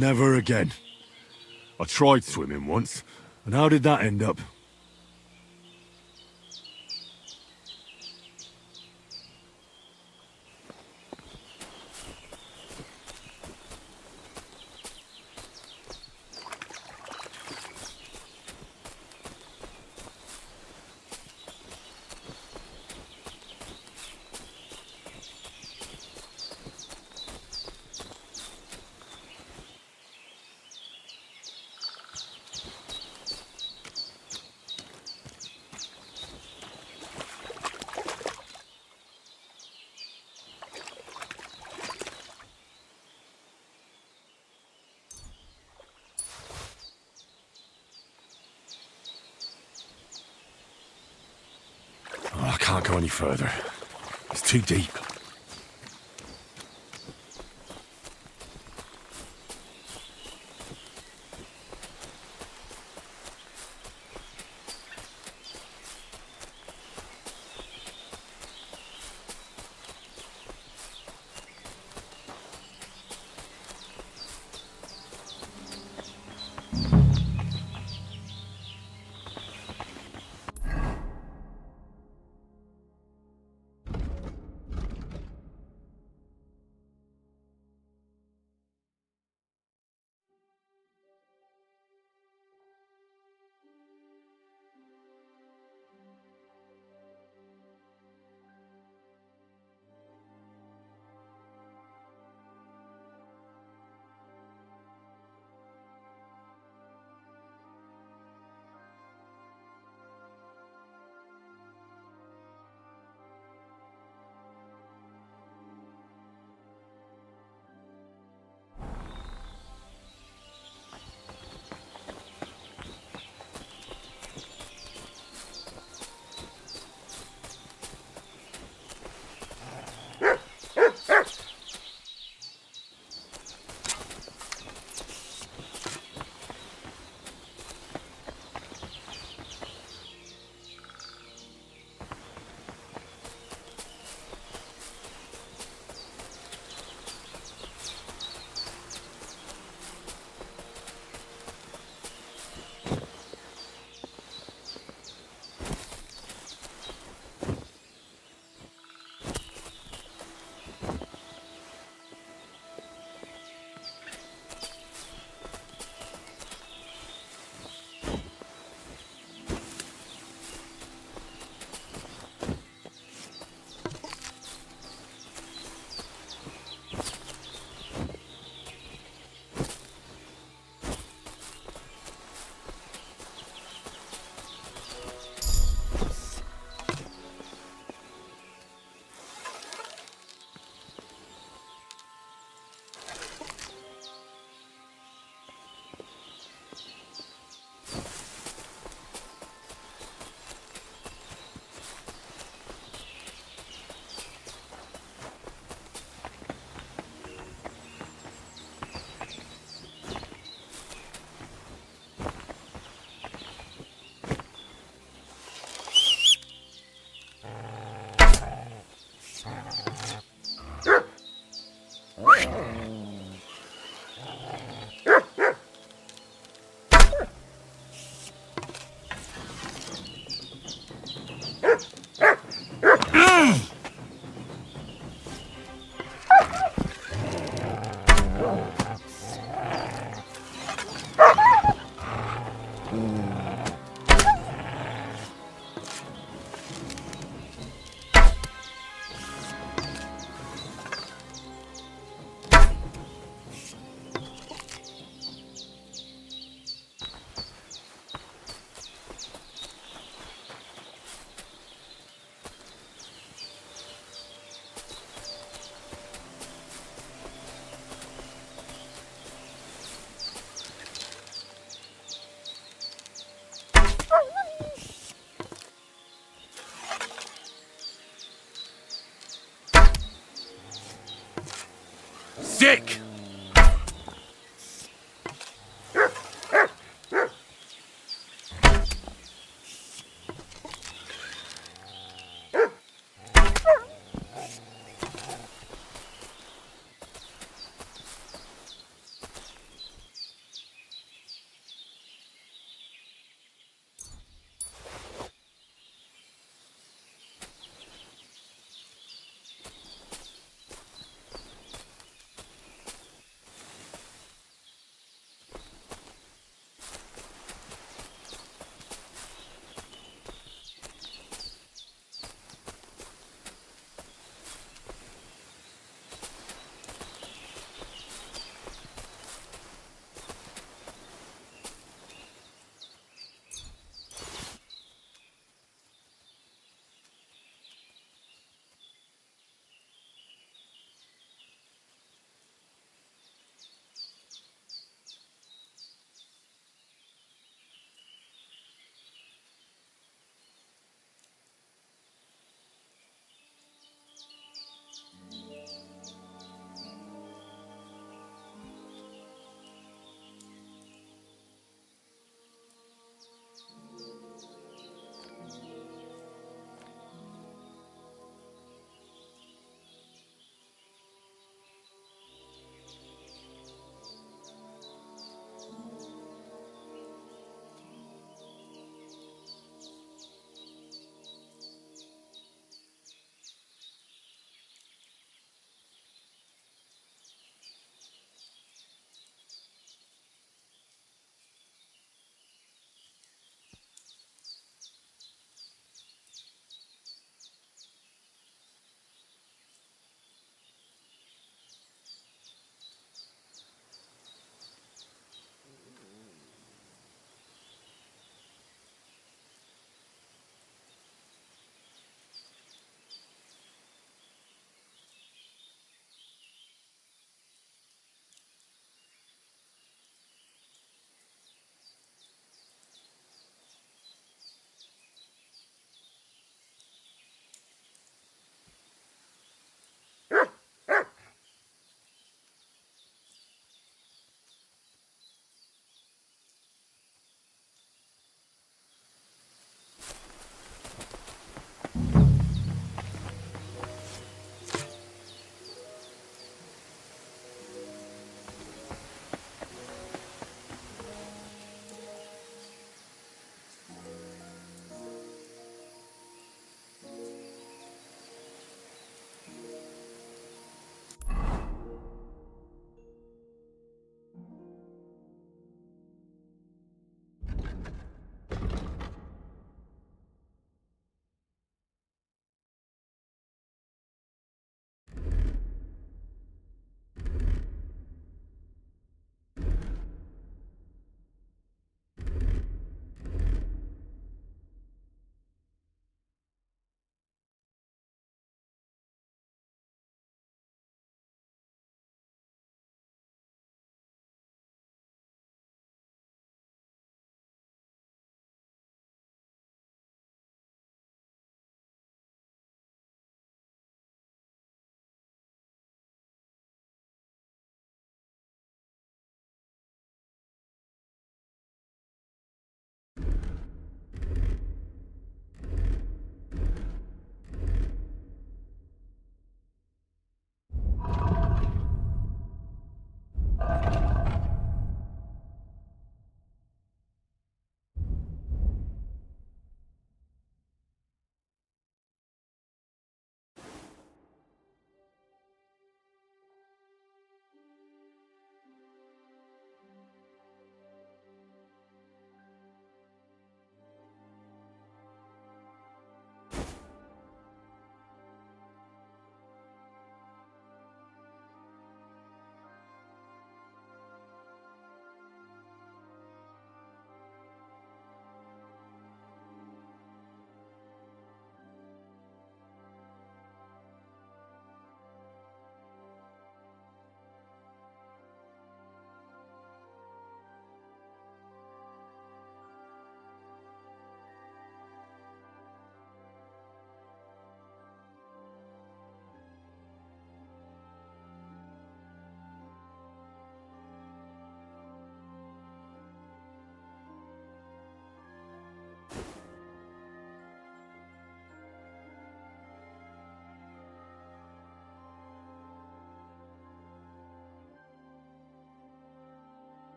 Never again. I tried swimming once, and how did that end up? Oh, I can't go any further. It's too deep.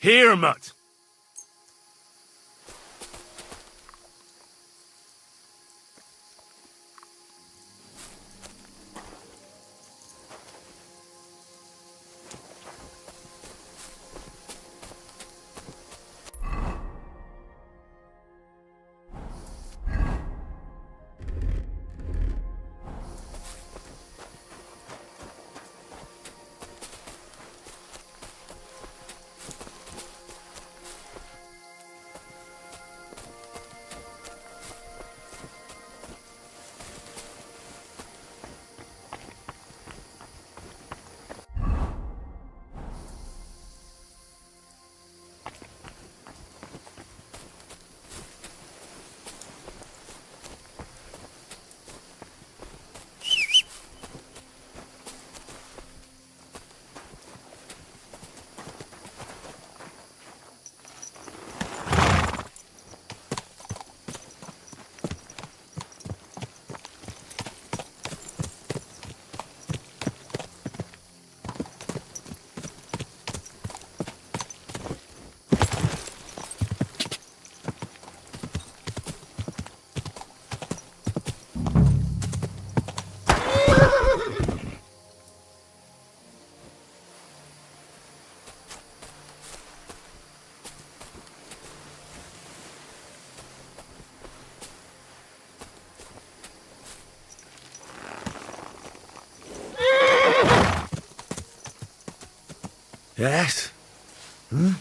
Here, mutt! Yes? Hmm?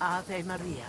Ave Maria.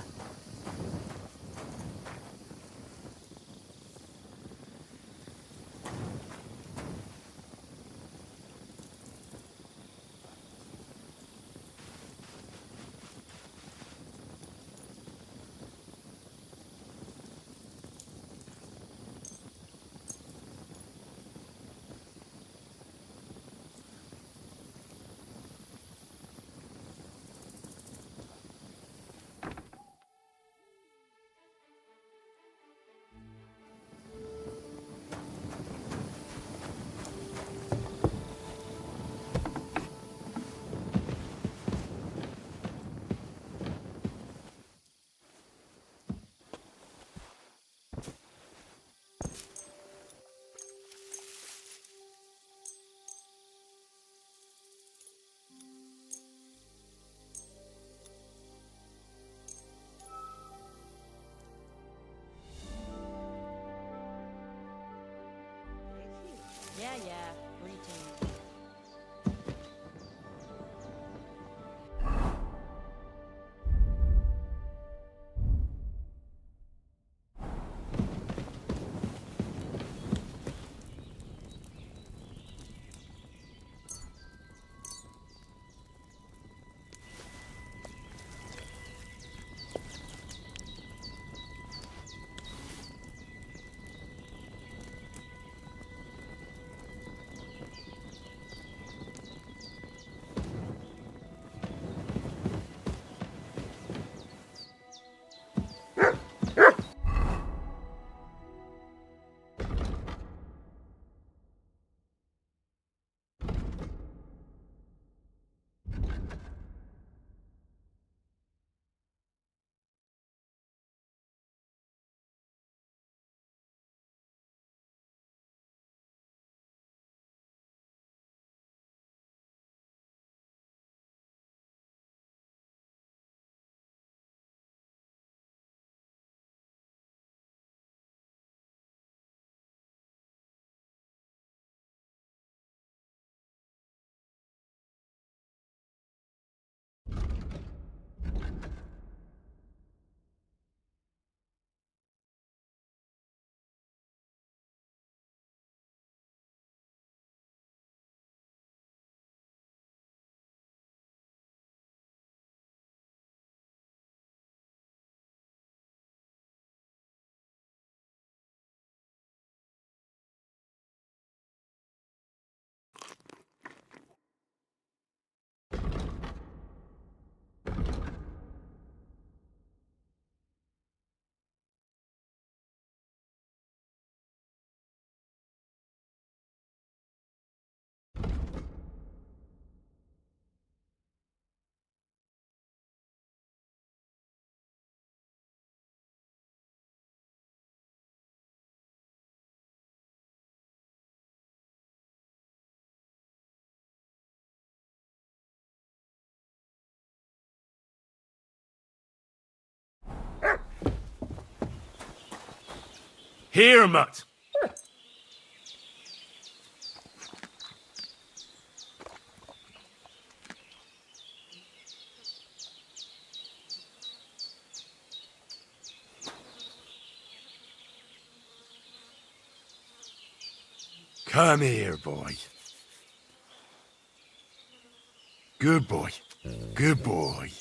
Yeah, greetings. Here, mutt! Come here, boy. Good boy. Good boy.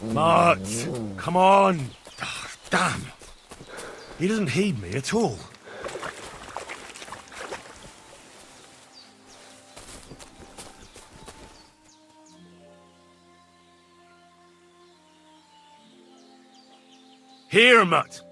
Mart, come on. Ah, damn. He doesn't heed me at all. Here, Mutt.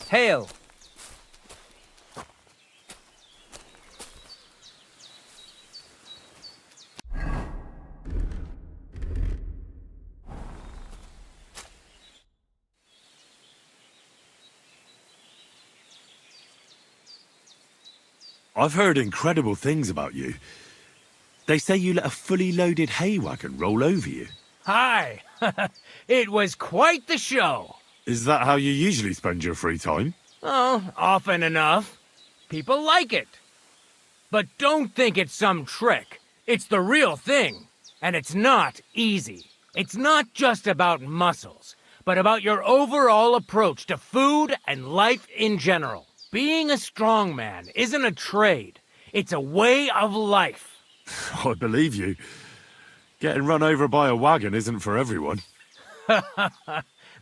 Hail! I've heard incredible things about you. They say you let a fully loaded hay wagon roll over you. Hi! It was quite the show! Is that how you usually spend your free time? Oh, often enough. People like it. But don't think it's some trick. It's the real thing. And it's not easy. It's not just about muscles, but about your overall approach to food and life in general. Being a strongman isn't a trade. It's a way of life. I believe you. Getting run over by a wagon isn't for everyone.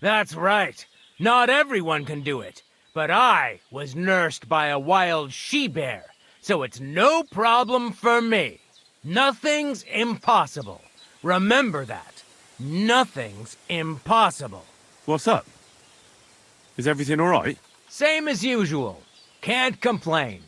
That's right. Not everyone can do it. But I was nursed by a wild she-bear, so it's no problem for me. Nothing's impossible. Remember that. Nothing's impossible. What's up? Is everything all right? Same as usual. Can't complain.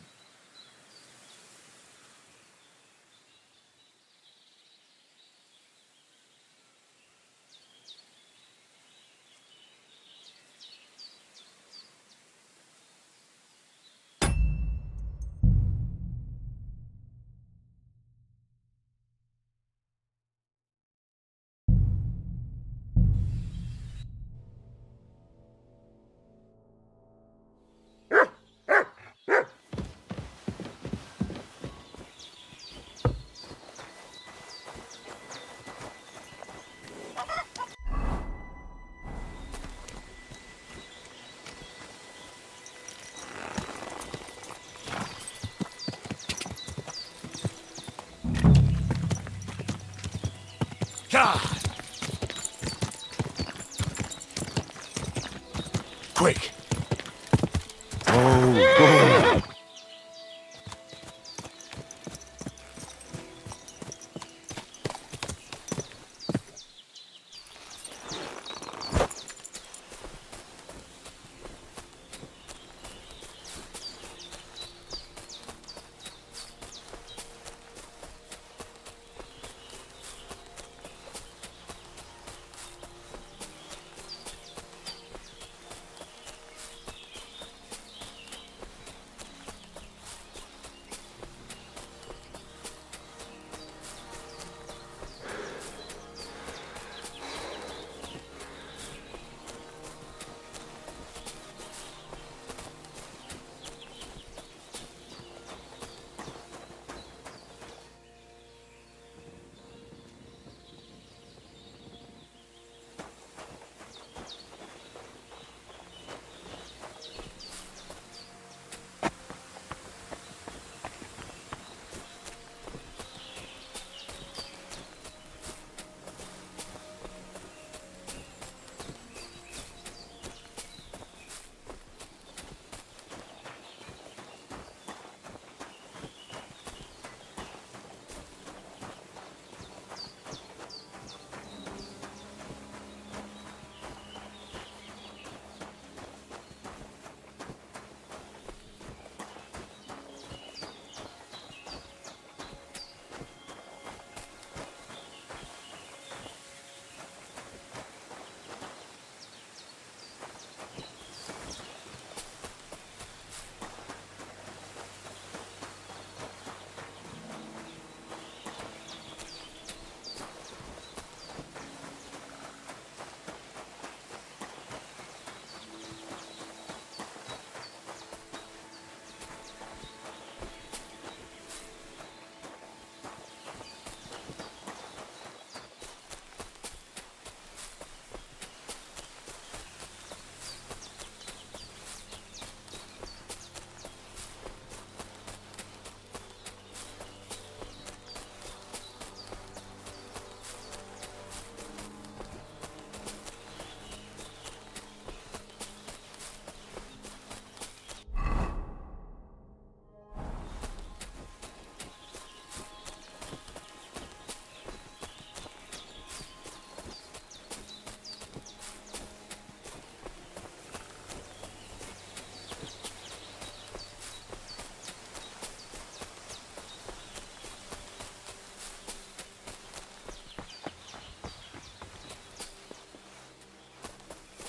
quick. Oh, God.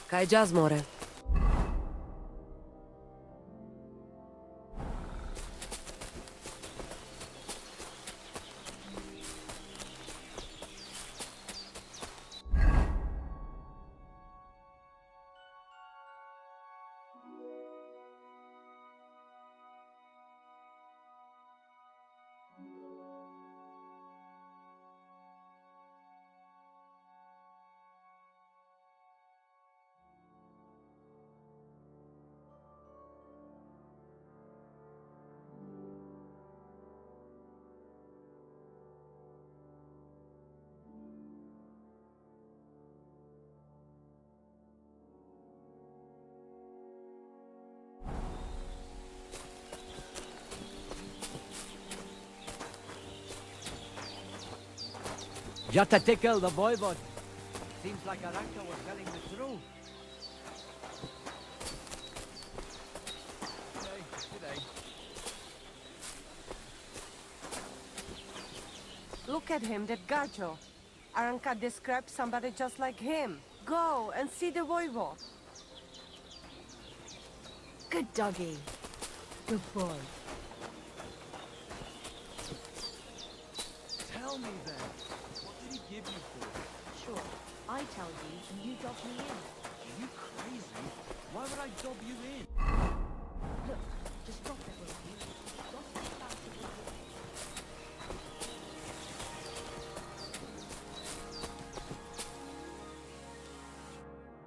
Kaj jazz more? Just to tickle the voivod. Seems like Aranka was telling the truth. Look at him, that Gacho. Aranka described somebody just like him. Go and see the voivod. Good doggy. Good boy. Tell me then, what did he give you for it? Sure, I tell you and you dob me in. Are you crazy? Why would I dob you in? Look, just drop it, will you? Drop it as fast as you can.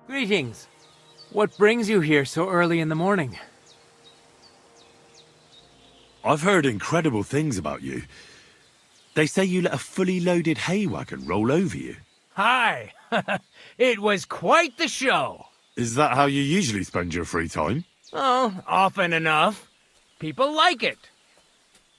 Greetings. What brings you here so early in the morning? I've heard incredible things about you. They say you let a fully loaded hay wagon roll over you. Hi! It was quite the show. Is that how you usually spend your free time? Oh, often enough. People like it.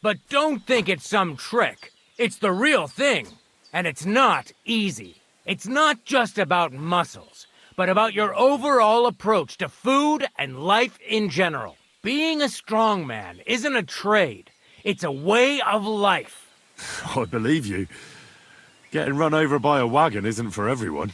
But don't think it's some trick. It's the real thing. And it's not easy. It's not just about muscles, but about your overall approach to food and life in general. Being a strongman isn't a trade. It's a way of life. I believe you. Getting run over by a wagon isn't for everyone.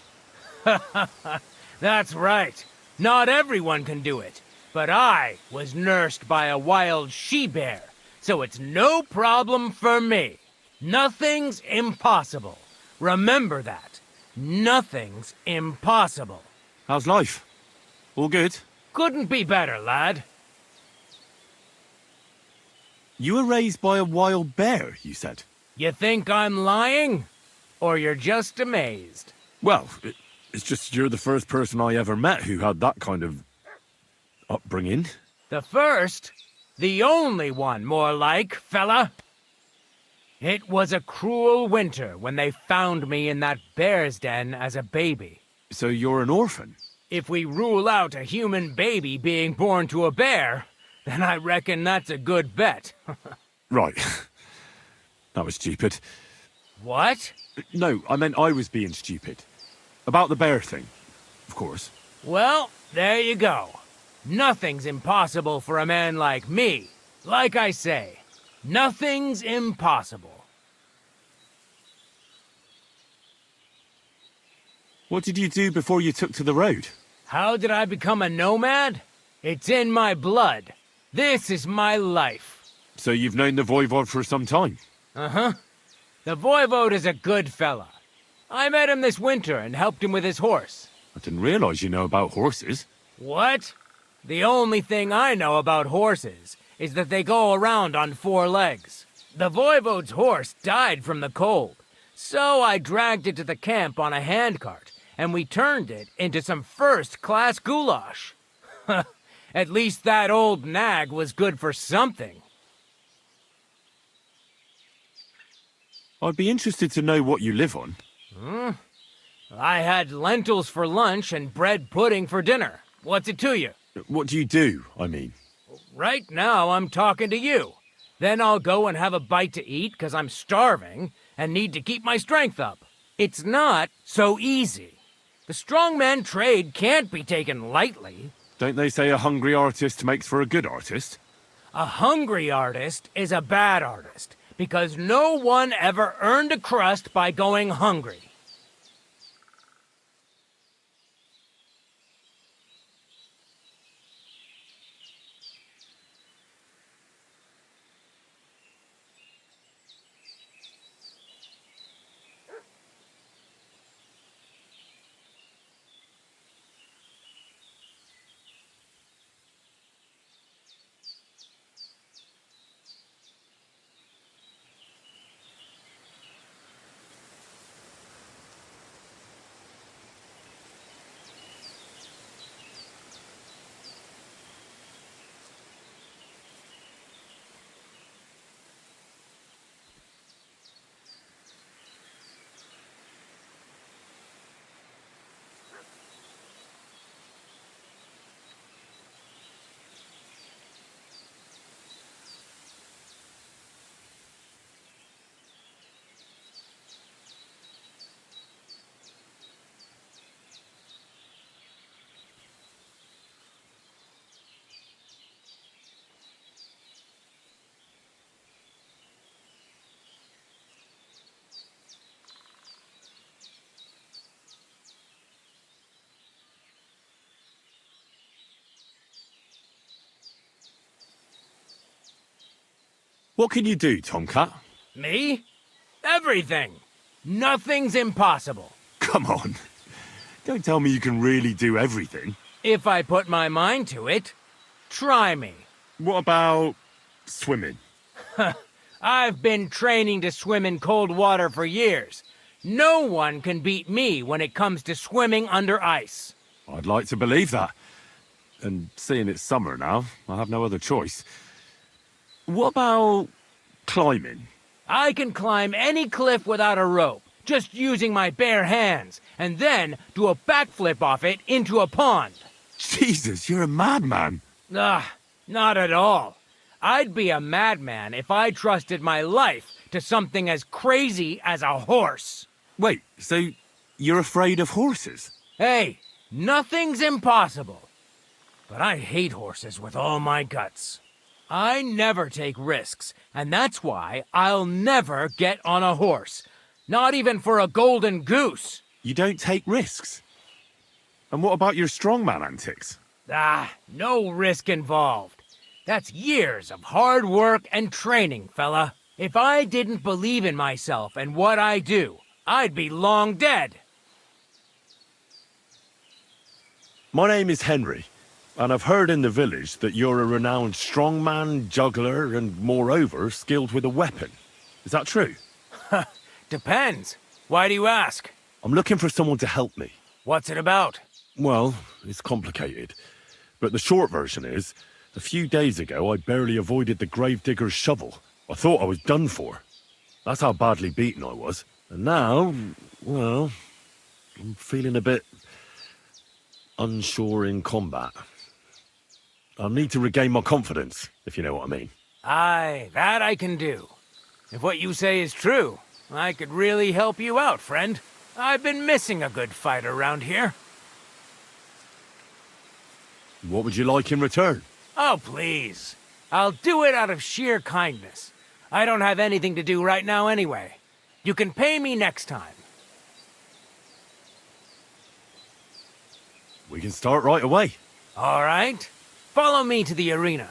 That's right. Not everyone can do it. But I was nursed by a wild she-bear, so it's no problem for me. Nothing's impossible. Remember that. Nothing's impossible. How's life? All good? Couldn't be better, lad. You were raised by a wild bear, you said? You think I'm lying? Or you're just amazed? Well, it's just you're the first person I ever met who had that kind of upbringing. The first? The only one, more like, fella. It was a cruel winter when they found me in that bear's den as a baby. So you're an orphan? If we rule out a human baby being born to a bear, then I reckon that's a good bet. Right. That was stupid. What? No, I meant I was being stupid. About the bear thing, of course. Well, there you go. Nothing's impossible for a man like me. Like I say, nothing's impossible. What did you do before you took to the road? How did I become a nomad? It's in my blood. This is my life. So you've known the Voivod for some time? Uh-huh. The Voivode is a good fella. I met him this winter and helped him with his horse. I didn't realize you know about horses. What? The only thing I know about horses is that they go around on 4 legs. The Voivode's horse died from the cold, so I dragged it to the camp on a handcart, and we turned it into some first-class goulash. At least that old nag was good for something. I'd be interested to know what you live on. I had lentils for lunch and bread pudding for dinner. What's it to you? What do you do, I mean? Right now, I'm talking to you. Then I'll go and have a bite to eat because I'm starving and need to keep my strength up. It's not so easy. The strongman trade can't be taken lightly. Don't they say a hungry artist makes for a good artist? A hungry artist is a bad artist because no one ever earned a crust by going hungry. What can you do, Tomcat? Me? Everything. Nothing's impossible. Come on. Don't tell me you can really do everything. If I put my mind to it. Try me. What about swimming? I've been training to swim in cold water for years. No one can beat me when it comes to swimming under ice. I'd like to believe that. And seeing it's summer now, I have no other choice. What about climbing? I can climb any cliff without a rope, just using my bare hands, and then do a backflip off it into a pond. Jesus, you're a madman. Not at all. I'd be a madman if I trusted my life to something as crazy as a horse. Wait, so you're afraid of horses? Hey, nothing's impossible. But I hate horses with all my guts. I never take risks, and that's why I'll never get on a horse. Not even for a golden goose. You don't take risks? And what about your strongman antics? No risk involved. That's years of hard work and training, fella. If I didn't believe in myself and what I do, I'd be long dead. My name is Henry, and I've heard in the village that you're a renowned strongman, juggler, and moreover, skilled with a weapon. Is that true? Depends. Why do you ask? I'm looking for someone to help me. What's it about? Well, it's complicated. But the short version is, a few days ago I barely avoided the gravedigger's shovel. I thought I was done for. That's how badly beaten I was. And now, well, I'm feeling a bit unsure in combat. I'll need to regain my confidence, if you know what I mean. Aye, that I can do. If what you say is true, I could really help you out, friend. I've been missing a good fight around here. What would you like in return? Oh, please. I'll do it out of sheer kindness. I don't have anything to do right now anyway. You can pay me next time. We can start right away. All right. Follow me to the arena.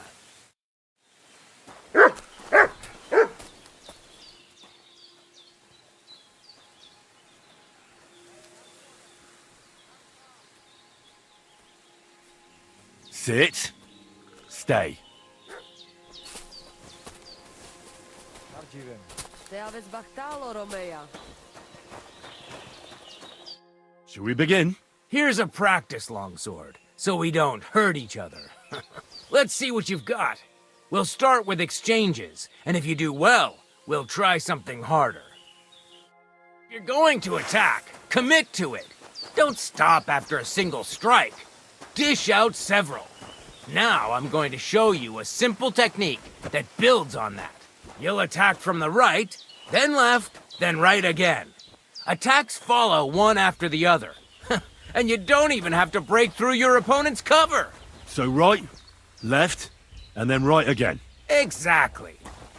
Sit. Stay. Te aveți bactalo, Romea. Shall we begin? Here's a practice longsword, so we don't hurt each other. Let's see what you've got. We'll start with exchanges, and if you do well, we'll try something harder. If you're going to attack, commit to it. Don't stop after a single strike. Dish out several. Now I'm going to show you a simple technique that builds on that. You'll attack from the right, then left, then right again. Attacks follow one after the other. And you don't even have to break through your opponent's cover. So right, left, and then right again. Exactly.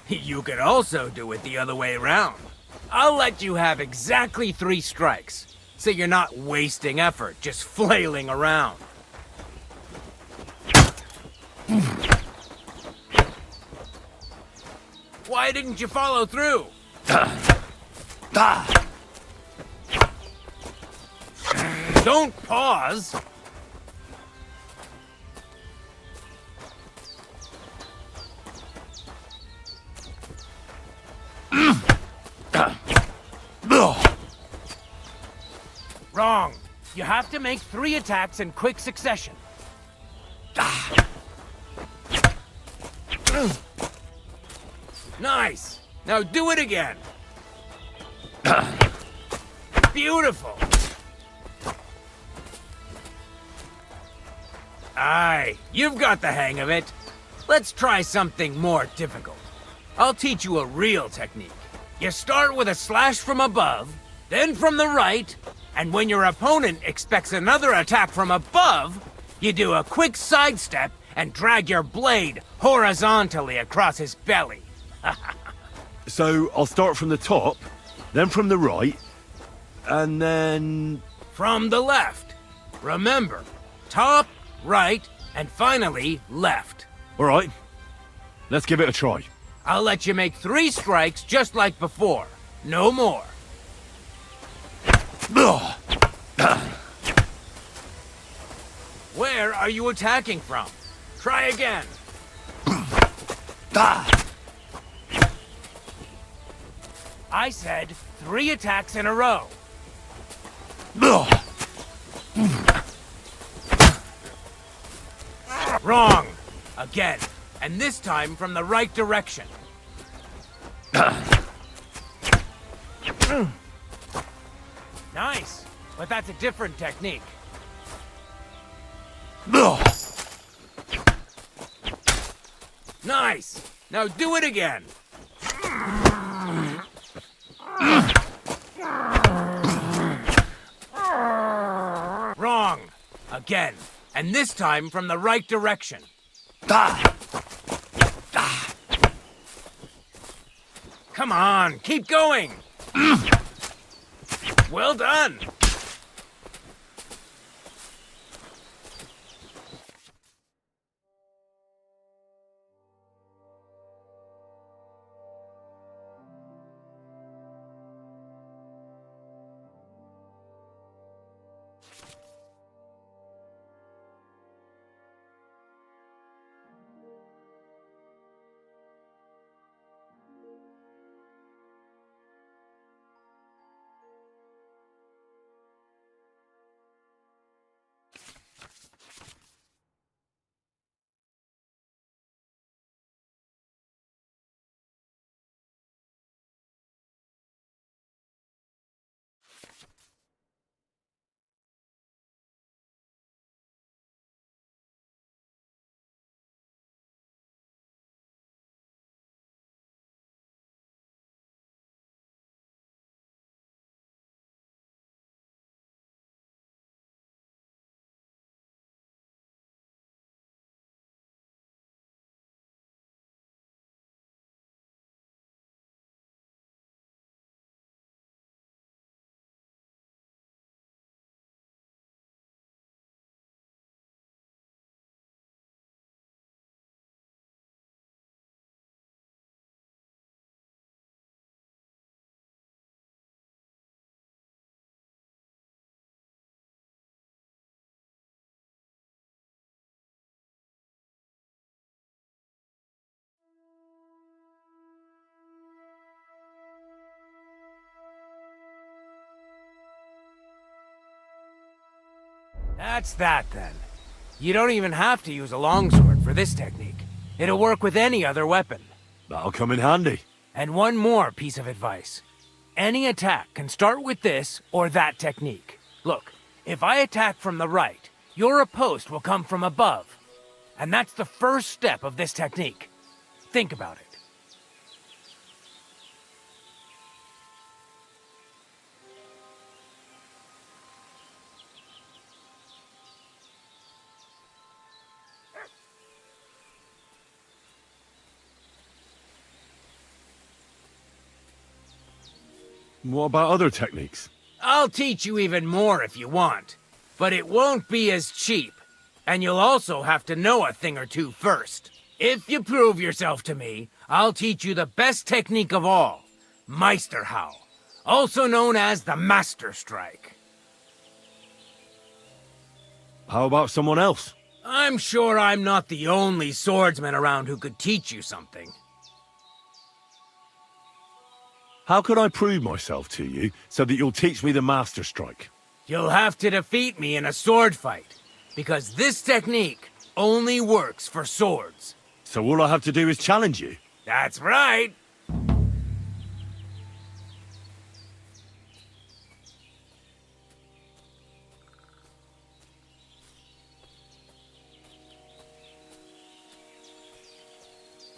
You could also do it the other way around. I'll let you have exactly 3 strikes, so you're not wasting effort just flailing around. Why didn't you follow through? Don't pause. Wrong. You have to make 3 attacks in quick succession. Nice. Now do it again. Beautiful. Aye, you've got the hang of it. Let's try something more difficult. I'll teach you a real technique. You start with a slash from above, then from the right, and when your opponent expects another attack from above, you do a quick sidestep and drag your blade horizontally across his belly. So I'll start from the top, then from the right, and then... From the left. Remember, top, right, and finally left. All right, let's give it a try. I'll let you make 3 strikes just like before. No more. Where are you attacking from? Try again. I said 3 attacks in a row. Wrong. Again. And this time from the right direction. Nice, but that's a different technique. Nice! Now do it again! Wrong! Again. And this time from the right direction. Come on, keep going! Well done! That's that, then. You don't even have to use a longsword for this technique. It'll work with any other weapon. That'll come in handy. And one more piece of advice. Any attack can start with this or that technique. Look, if I attack from the right, your riposte will come from above. And that's the first step of this technique. Think about it. What about other techniques? I'll teach you even more if you want. But it won't be as cheap. And you'll also have to know a thing or two first. If you prove yourself to me, I'll teach you the best technique of all. Meisterhau. Also known as the Master Strike. How about someone else? I'm sure I'm not the only swordsman around who could teach you something. How can I prove myself to you so that you'll teach me the Master Strike? You'll have to defeat me in a sword fight, because this technique only works for swords. So all I have to do is challenge you? That's right.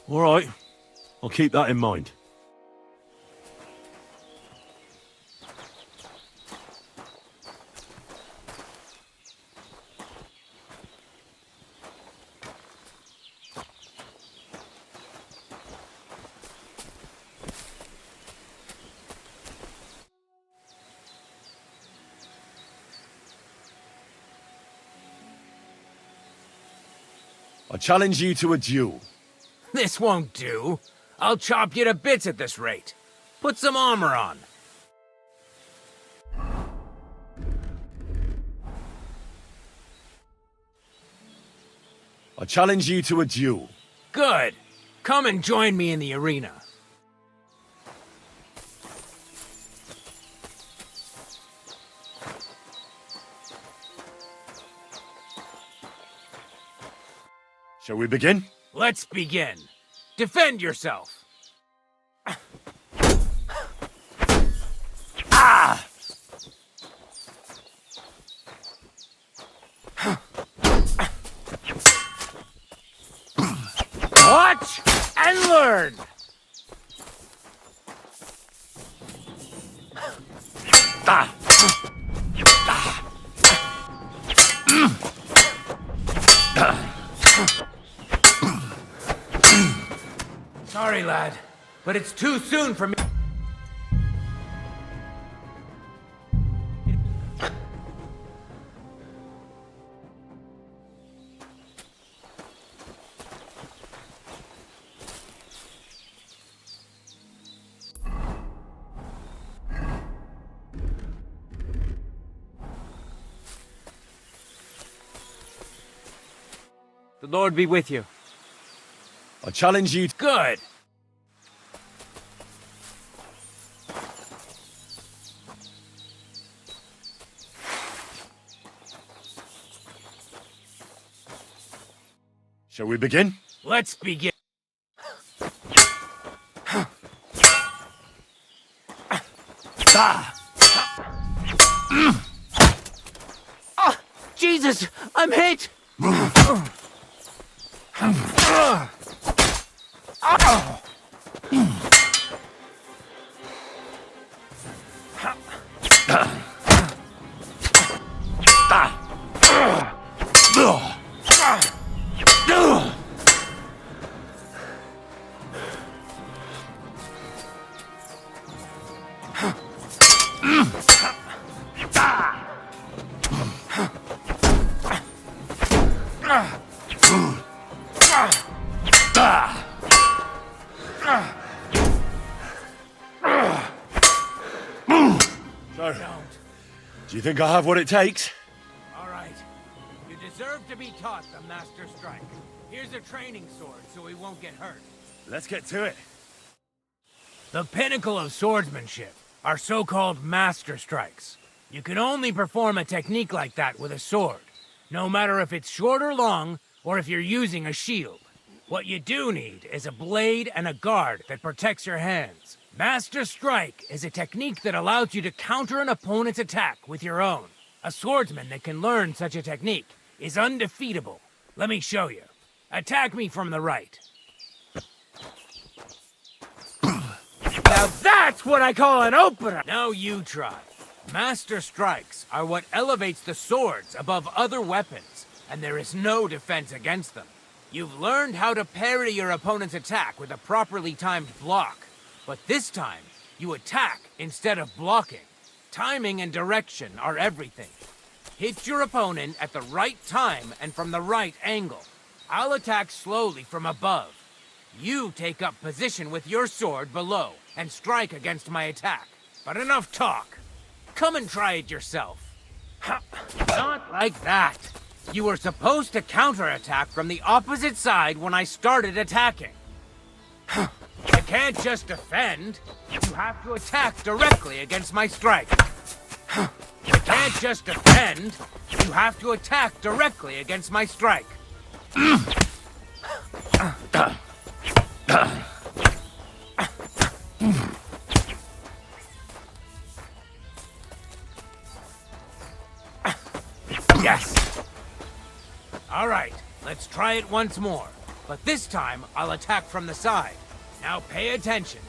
All right. I'll keep that in mind. I challenge you to a duel. This won't do. I'll chop you to bits at this rate. Put some armor on. I challenge you to a duel. Good. Come and join me in the arena. Shall we begin? Let's begin. Defend yourself. Sorry, lad, but it's too soon for me. The Lord be with you. I challenge you to... Good. Shall we begin? Let's begin. Jesus, I'm hit. So, do you think I have what it takes? All right. You deserve to be taught the Master Strike. Here's a training sword so we won't get hurt. Let's get to it. The pinnacle of swordsmanship are so-called Master Strikes. You can only perform a technique like that with a sword, no matter if it's short or long, or if you're using a shield. What you do need is a blade and a guard that protects your hands. Master Strike is a technique that allows you to counter an opponent's attack with your own. A swordsman that can learn such a technique is undefeatable. Let me show you. Attack me from the right. Now that's what I call an opener! Now you try. Master Strikes are what elevates the swords above other weapons, and there is no defense against them. You've learned how to parry your opponent's attack with a properly timed block. But this time, you attack instead of blocking. Timing and direction are everything. Hit your opponent at the right time and from the right angle. I'll attack slowly from above. You take up position with your sword below and strike against my attack. But enough talk. Come and try it yourself. Not like that. You were supposed to counterattack from the opposite side when I started attacking. You can't just defend. You have to attack directly against my strike. You can't just defend. You have to attack directly against my strike. Yes! All right, let's try it once more. But this time, I'll attack from the side. Now pay attention.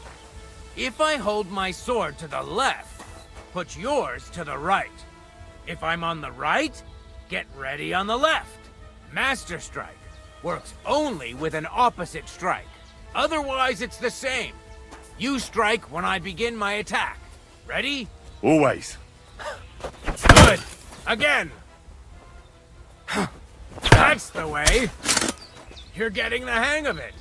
If I hold my sword to the left, put yours to the right. If I'm on the right, get ready on the left. Master Strike works only with an opposite strike. Otherwise, it's the same. You strike when I begin my attack. Ready? Always. Good. Again. That's the way. You're getting the hang of it.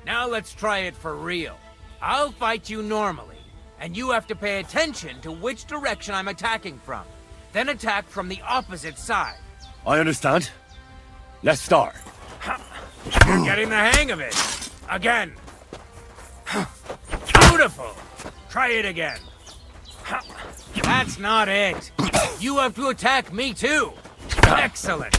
Now let's try it for real. I'll fight you normally, and you have to pay attention to which direction I'm attacking from. Then attack from the opposite side. I understand. Let's start. You're getting the hang of it. Again. Beautiful. Try it again. That's not it. You have to attack me too. Excellent.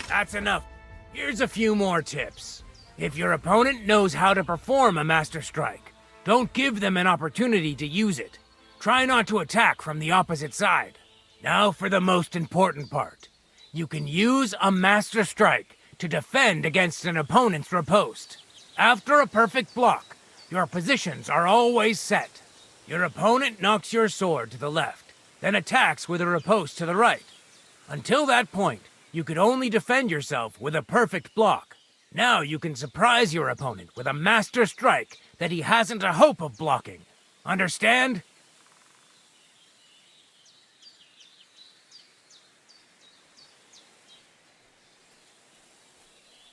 That's enough. Here's a few more tips. If your opponent knows how to perform a Master Strike, don't give them an opportunity to use it. Try not to attack from the opposite side. Now for the most important part. You can use a Master Strike to defend against an opponent's riposte. After a perfect block, your positions are always set. Your opponent knocks your sword to the left. then attacks with a riposte to the right. Until that point, you could only defend yourself with a perfect block. Now you can surprise your opponent with a master strike that he hasn't a hope of blocking. Understand?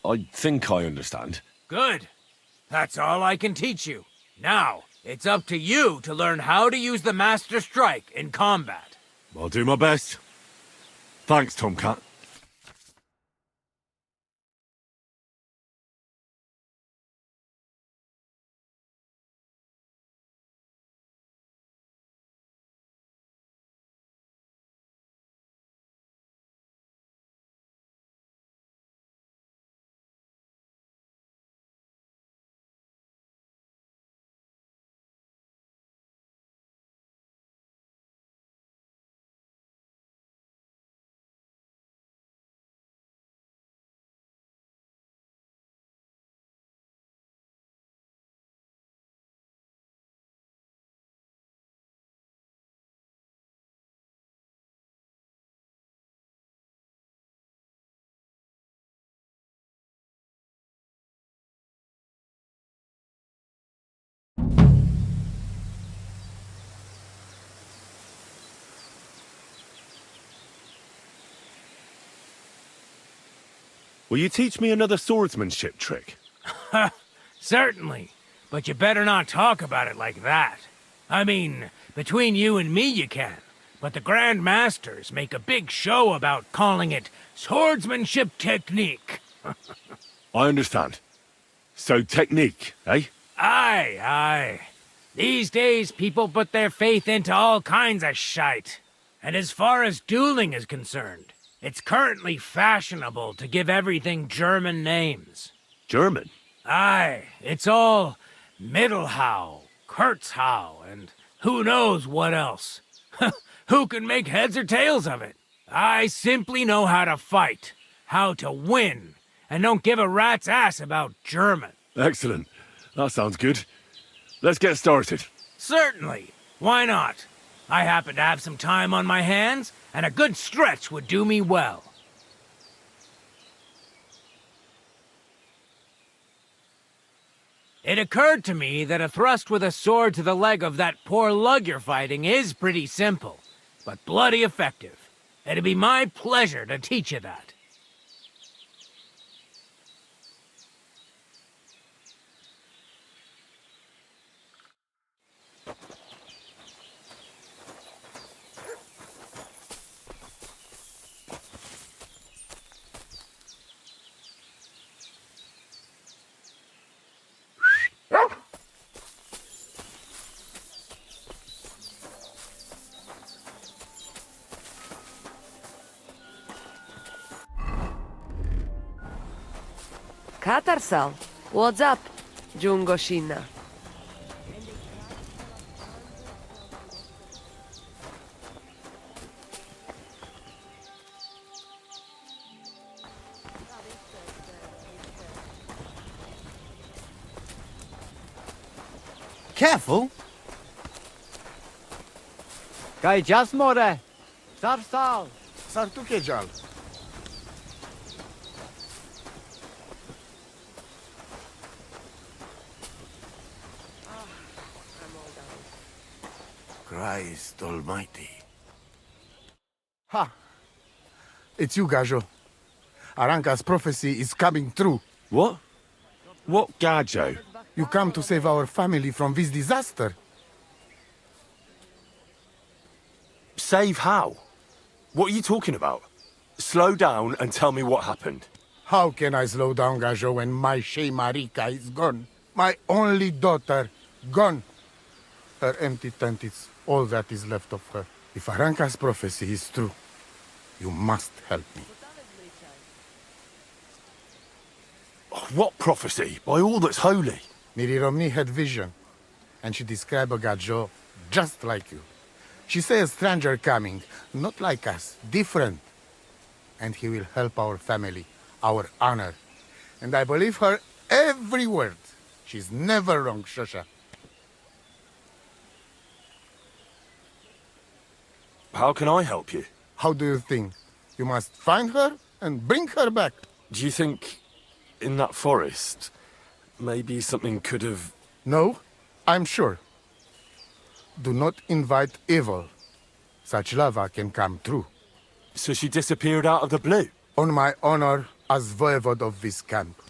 I think I understand. Good. That's all I can teach you. Now, it's up to you to learn how to use the Master Strike in combat. I'll do my best. Thanks, Tomcat. Will you teach me another swordsmanship trick? Certainly, but you better not talk about it like that. I mean, between you and me you can, but the Grand Masters make a big show about calling it swordsmanship technique. I understand. So technique, eh? Aye, aye. These days, people put their faith into all kinds of shite. And as far as dueling is concerned, it's currently fashionable to give everything German names. German? Aye, it's all Mittelhau, Kurzhau, and who knows what else. Who can make heads or tails of it? I simply know how to fight, how to win, and don't give a rat's ass about German. Excellent. That sounds good. Let's get started. Certainly. Why not? I happen to have some time on my hands, and a good stretch would do me well. It occurred to me that a thrust with a sword to the leg of that poor lug you're fighting is pretty simple, but bloody effective. It'd be my pleasure to teach you that. Katarsal, what's up, Jungo Shinna? Careful! Kai Jasmore! Sarsal! Sartukejal. Christ Almighty. Ha! It's you, Gajo. Aranka's prophecy is coming true. What? What Gajo? You come to save our family from this disaster. Save how? What are you talking about? Slow down and tell me what happened. How can I slow down, Gajo, when my Shea Marika is gone? My only daughter, gone. Her empty tent is all that is left of her. If Aranka's prophecy is true, you must help me. What prophecy? By all that's holy. Miri Romni had vision, and she described a Gajo just like you. She says a stranger coming, not like us, different. And he will help our family, our honor. And I believe her every word. She's never wrong, Shosha. How can I help you? How do you think? You must find her and bring her back. Do you think in that forest, maybe something could have... No, I'm sure. Do not invite evil. Such lava can come true. So she disappeared out of the blue? On my honor as voivode of this camp.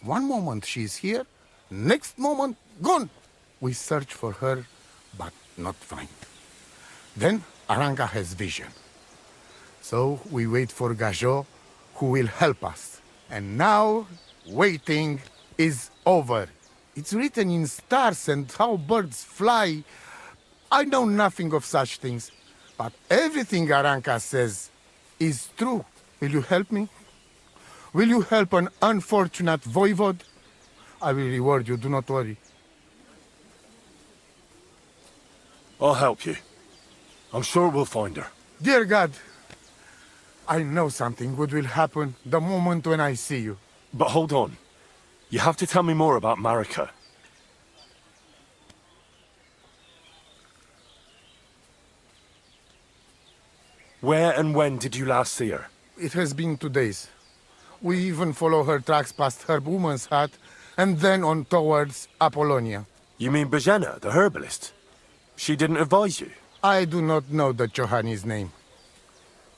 One moment she is here, next moment gone. We search for her, but not find. Then Aranka has vision. So we wait for Gajo, who will help us. And now, waiting is over. It's written in stars and how birds fly. I know nothing of such things, but everything Aranka says is true. Will you help me? Will you help an unfortunate voivode? I will reward you, do not worry. I'll help you. I'm sure we'll find her. Dear God, I know something good will happen the moment when I see you. But hold on. You have to tell me more about Marika. Where and when did you last see her? It has been 2 days. We even follow her tracks past her woman's hut and then on towards Apollonia. You mean Bajena, the herbalist? She didn't advise you? I do not know the Johanni's name,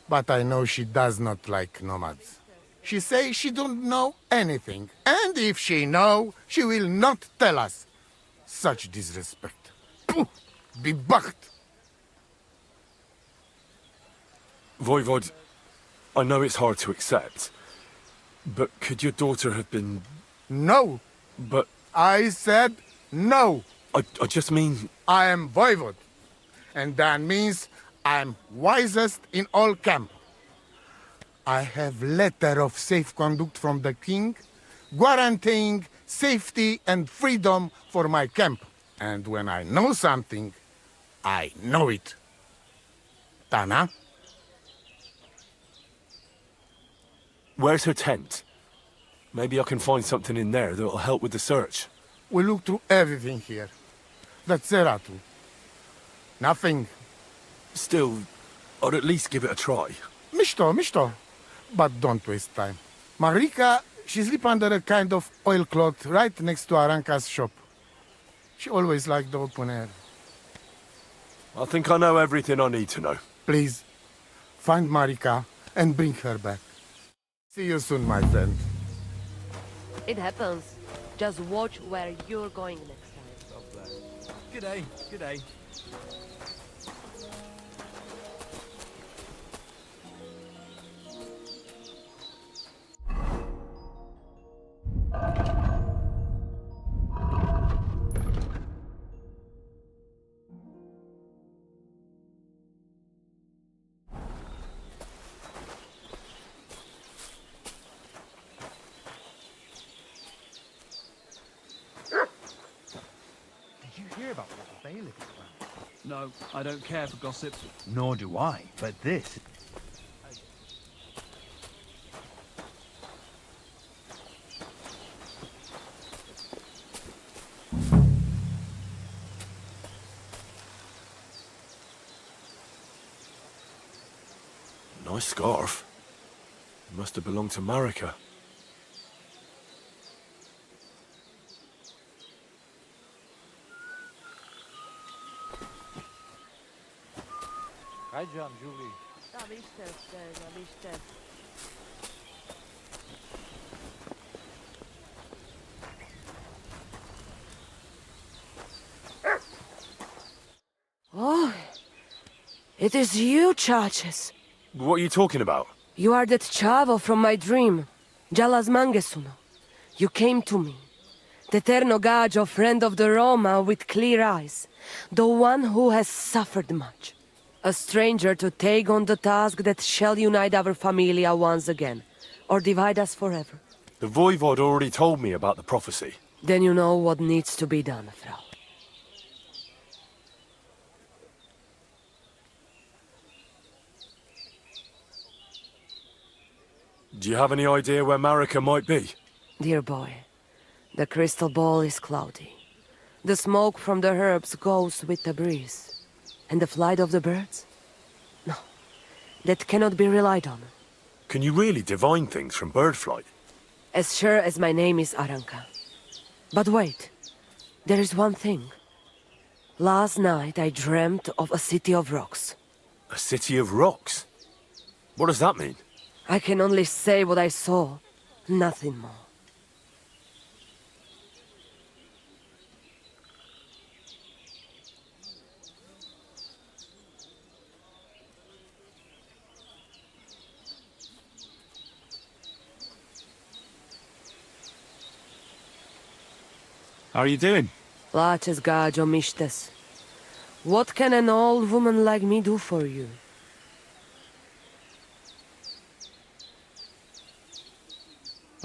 but I know she does not like nomads. She say she don't know anything, and if she know, she will not tell us. Such disrespect. Puh! Be bucked! Voivod, I know it's hard to accept, but could your daughter have been... No! But I said no! I just mean... I am voivode, and that means I am wisest in all camp. I have letter of safe conduct from the king, guaranteeing safety and freedom for my camp. And when I know something, I know it. Tana? Where's her tent? Maybe I can find something in there that'll help with the search. We look through everything here. The Ceratu. Nothing. Still, I'd at least give it a try. Misto. But don't waste time. Marika, she sleep under a kind of oilcloth right next to Aranka's shop. She always liked the open air. I think I know everything I need to know. Please, find Marika and bring her back. See you soon, my friend. It happens. Just watch where you're going next time. G'day, g'day. Did you hear about what the bailiff is planning? No, I don't care for gossip. Nor do I, but this... Nice scarf. It must have belonged to Marika. Hi, John, Julie. Oh, it is you, Chaches. What are you talking about? You are that chavo from my dream, Jalas Mangesuno. You came to me, the Terno Gajo, friend of the Roma with clear eyes, the one who has suffered much. A stranger to take on the task that shall unite our familia once again, or divide us forever. The Voivod already told me about the prophecy. Then you know what needs to be done, Frau. Do you have any idea where Marika might be? Dear boy, the crystal ball is cloudy. The smoke from the herbs goes with the breeze. And the flight of the birds? that cannot be relied on. Can you really divine things from bird flight? As sure as my name is Aranka. But wait, there is one thing. Last night I dreamt of a city of rocks. A city of rocks? What does that mean? I can only say what I saw, nothing more. How are you doing? Laches gajo mishtes. What can an old woman like me do for you?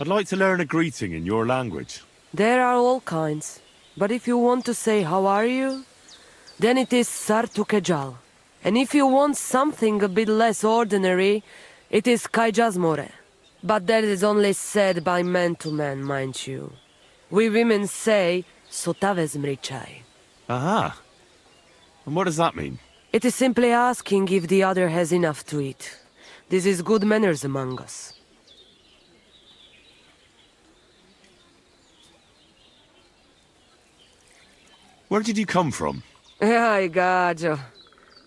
I'd like to learn a greeting in your language. There are all kinds. But if you want to say how are you, then it is sartukejal. And if you want something a bit less ordinary, it is kaijazmore. But that is only said by man to man, mind you. We women say, sotavez mrichai. Aha. And what does that mean? It is simply asking if the other has enough to eat. This is good manners among us. Where did you come from? Ay, gajo.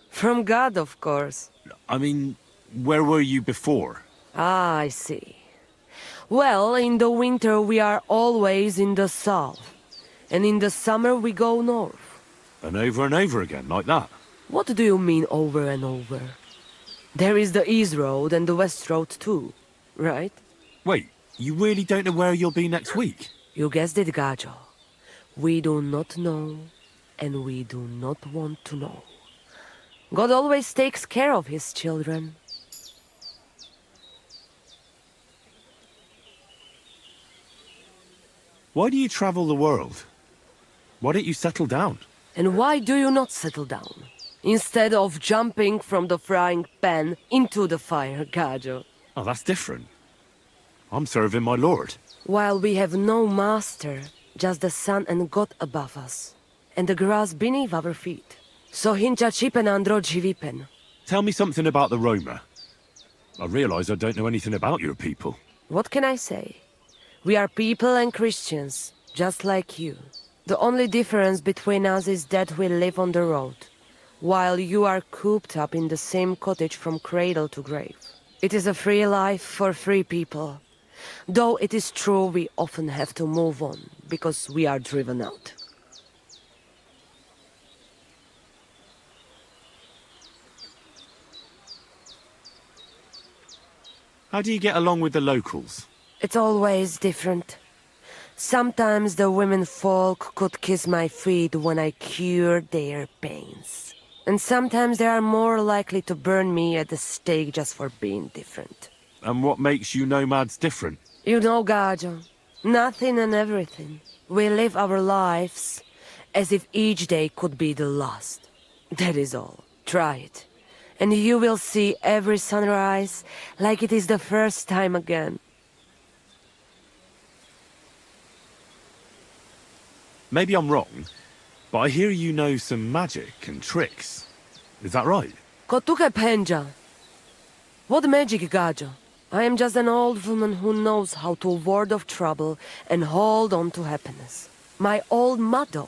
From God, of course. I mean, where were you before? Ah, I see. Well, in the winter we are always in the south. And in the summer we go north. And over again, like that? What do you mean over and over? There is the East Road and the West Road too, right? Wait, you really don't know where you'll be next week? You guessed it, gajo. We do not know, and we do not want to know. God always takes care of his children. Why do you travel the world? Why don't you settle down? And why do you not settle down? Instead of jumping from the frying pan into the fire, gajo. Oh, that's different. I'm serving my lord. While we have no master, just the sun and God above us, and the grass beneath our feet. So hincha chipen andro jivipen. Tell me something about the Roma. I realize I don't know anything about your people. What can I say? We are people and Christians, just like you. The only difference between us is that we live on the road, while you are cooped up in the same cottage from cradle to grave. It is a free life for free people. Though it is true we often have to move on, because we are driven out. How do you get along with the locals? It's always different. Sometimes the women folk could kiss my feet when I cured their pains. And sometimes they are more likely to burn me at the stake just for being different. And what makes you nomads different? You know, gajo, nothing and everything. We live our lives as if each day could be the last. That is all. Try it. And you will see every sunrise like it is the first time again. Maybe I'm wrong, but I hear you know some magic and tricks. Is that right? Kotuke penja. What magic, gajo? I am just an old woman who knows how to ward off trouble and hold on to happiness. My old mother,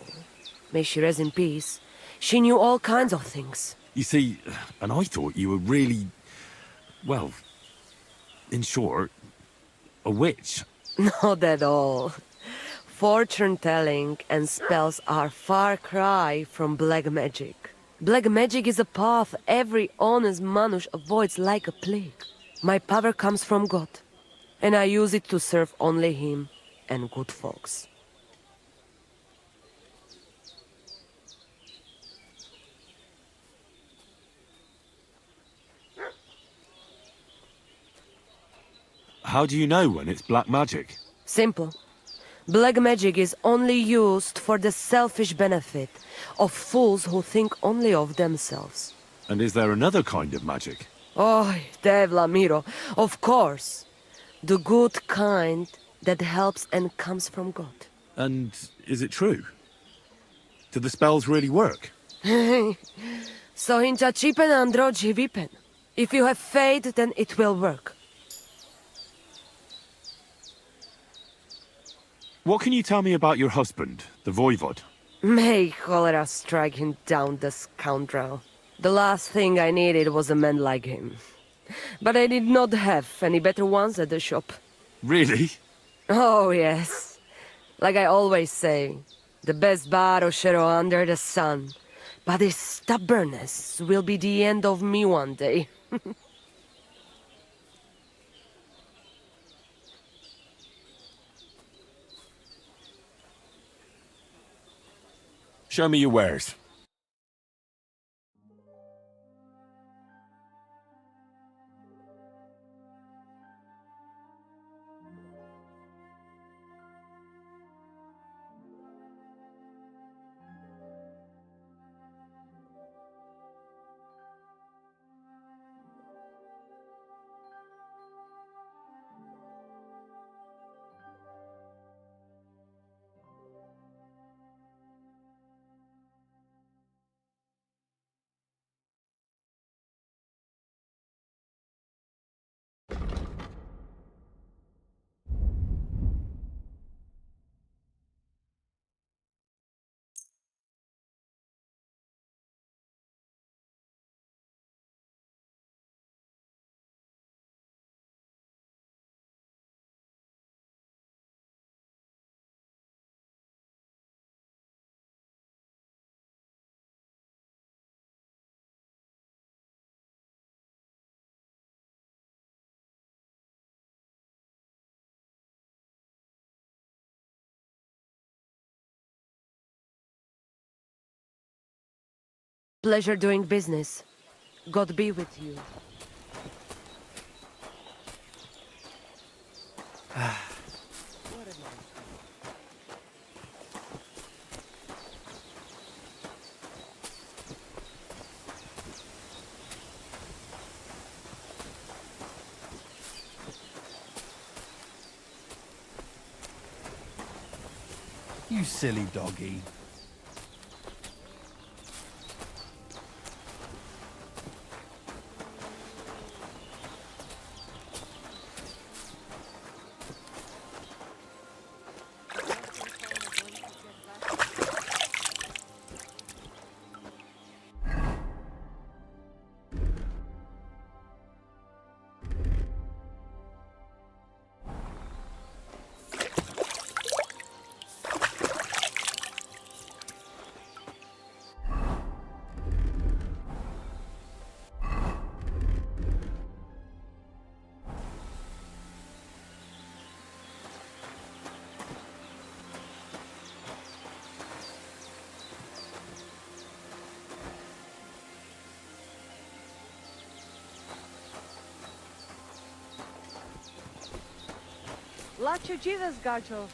may she rest in peace, she knew all kinds of things. You see, and I thought you were really, well, in short, a witch. Not at all. Fortune-telling and spells are far cry from black magic. Black magic is a path every honest manush avoids like a plague. My power comes from God, and I use it to serve only him and good folks. How do you know when it's black magic? Simple. Black magic is only used for the selfish benefit of fools who think only of themselves. And is there another kind of magic? Oh, Devla Miro, of course. The good kind that helps and comes from God. And is it true? Do the spells really work? So hincha chipen andro jivipen. If you have faith, then it will work. What can you tell me about your husband, the Voivod? May cholera strike him down, the scoundrel. The last thing I needed was a man like him. But I did not have any better ones at the shop. Really? Oh, yes. Like I always say, the best barrochero under the sun. But his stubbornness will be the end of me one day. Show me your wares. Pleasure doing business. God be with you. You silly doggy. Lacio Jesus, Gacho.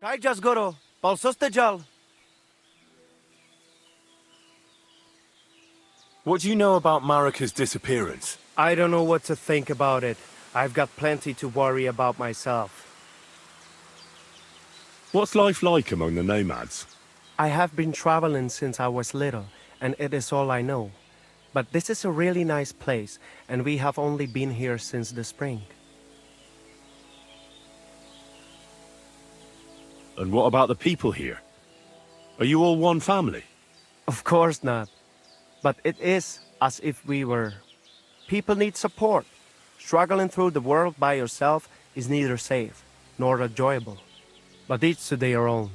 Kai just goro. Balsostajal. What do you know about Marika's disappearance? I don't know what to think about it. I've got plenty to worry about myself. What's life like among the nomads? I have been traveling since I was little, and it is all I know. But this is a really nice place, and we have only been here since the spring. And what about the people here? Are you all one family? Of course not. But it is as if we were. People need support. Struggling through the world by yourself is neither safe nor enjoyable. But each to their own.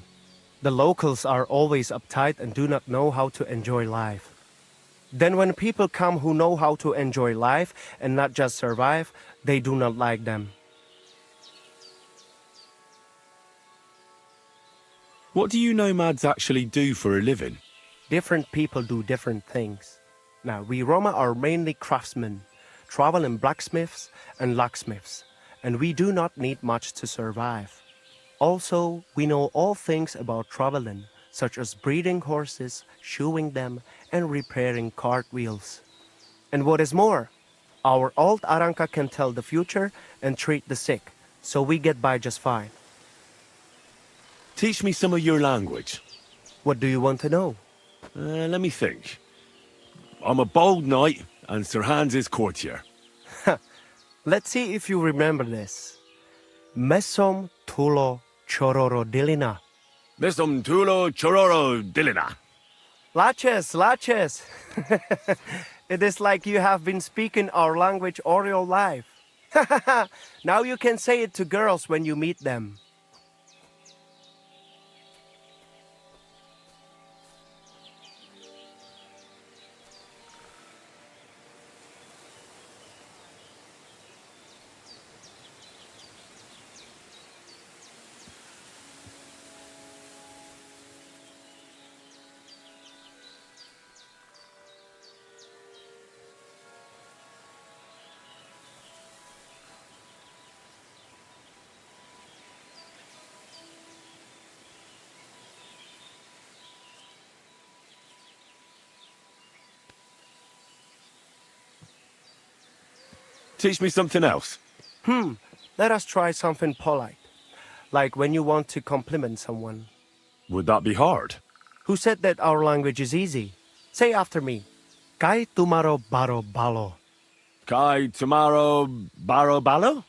The locals are always uptight and do not know how to enjoy life. Then when people come who know how to enjoy life and not just survive, they do not like them. What do you nomads actually do for a living? Different people do different things. Now, we Roma are mainly craftsmen, traveling blacksmiths and locksmiths, and we do not need much to survive. Also, we know all things about traveling, such as breeding horses, shoeing them, and repairing cartwheels. And what is more, our old Aranka can tell the future and treat the sick, so we get by just fine. Teach me some of your language. What do you want to know? Let me think. I'm a bold knight, and Sir Hans is courtier. Let's see if you remember this. Mesom tulo chororo dilina. Misum tulo chororo dilina. Laches. It is like you have been speaking our language all your life. Now you can say it to girls when you meet them. Teach me something else. Let us try something polite. Like when you want to compliment someone. Would that be hard? Who said that our language is easy? Say after me. Kai tumaro baro balo. Kai tomorrow baro balo?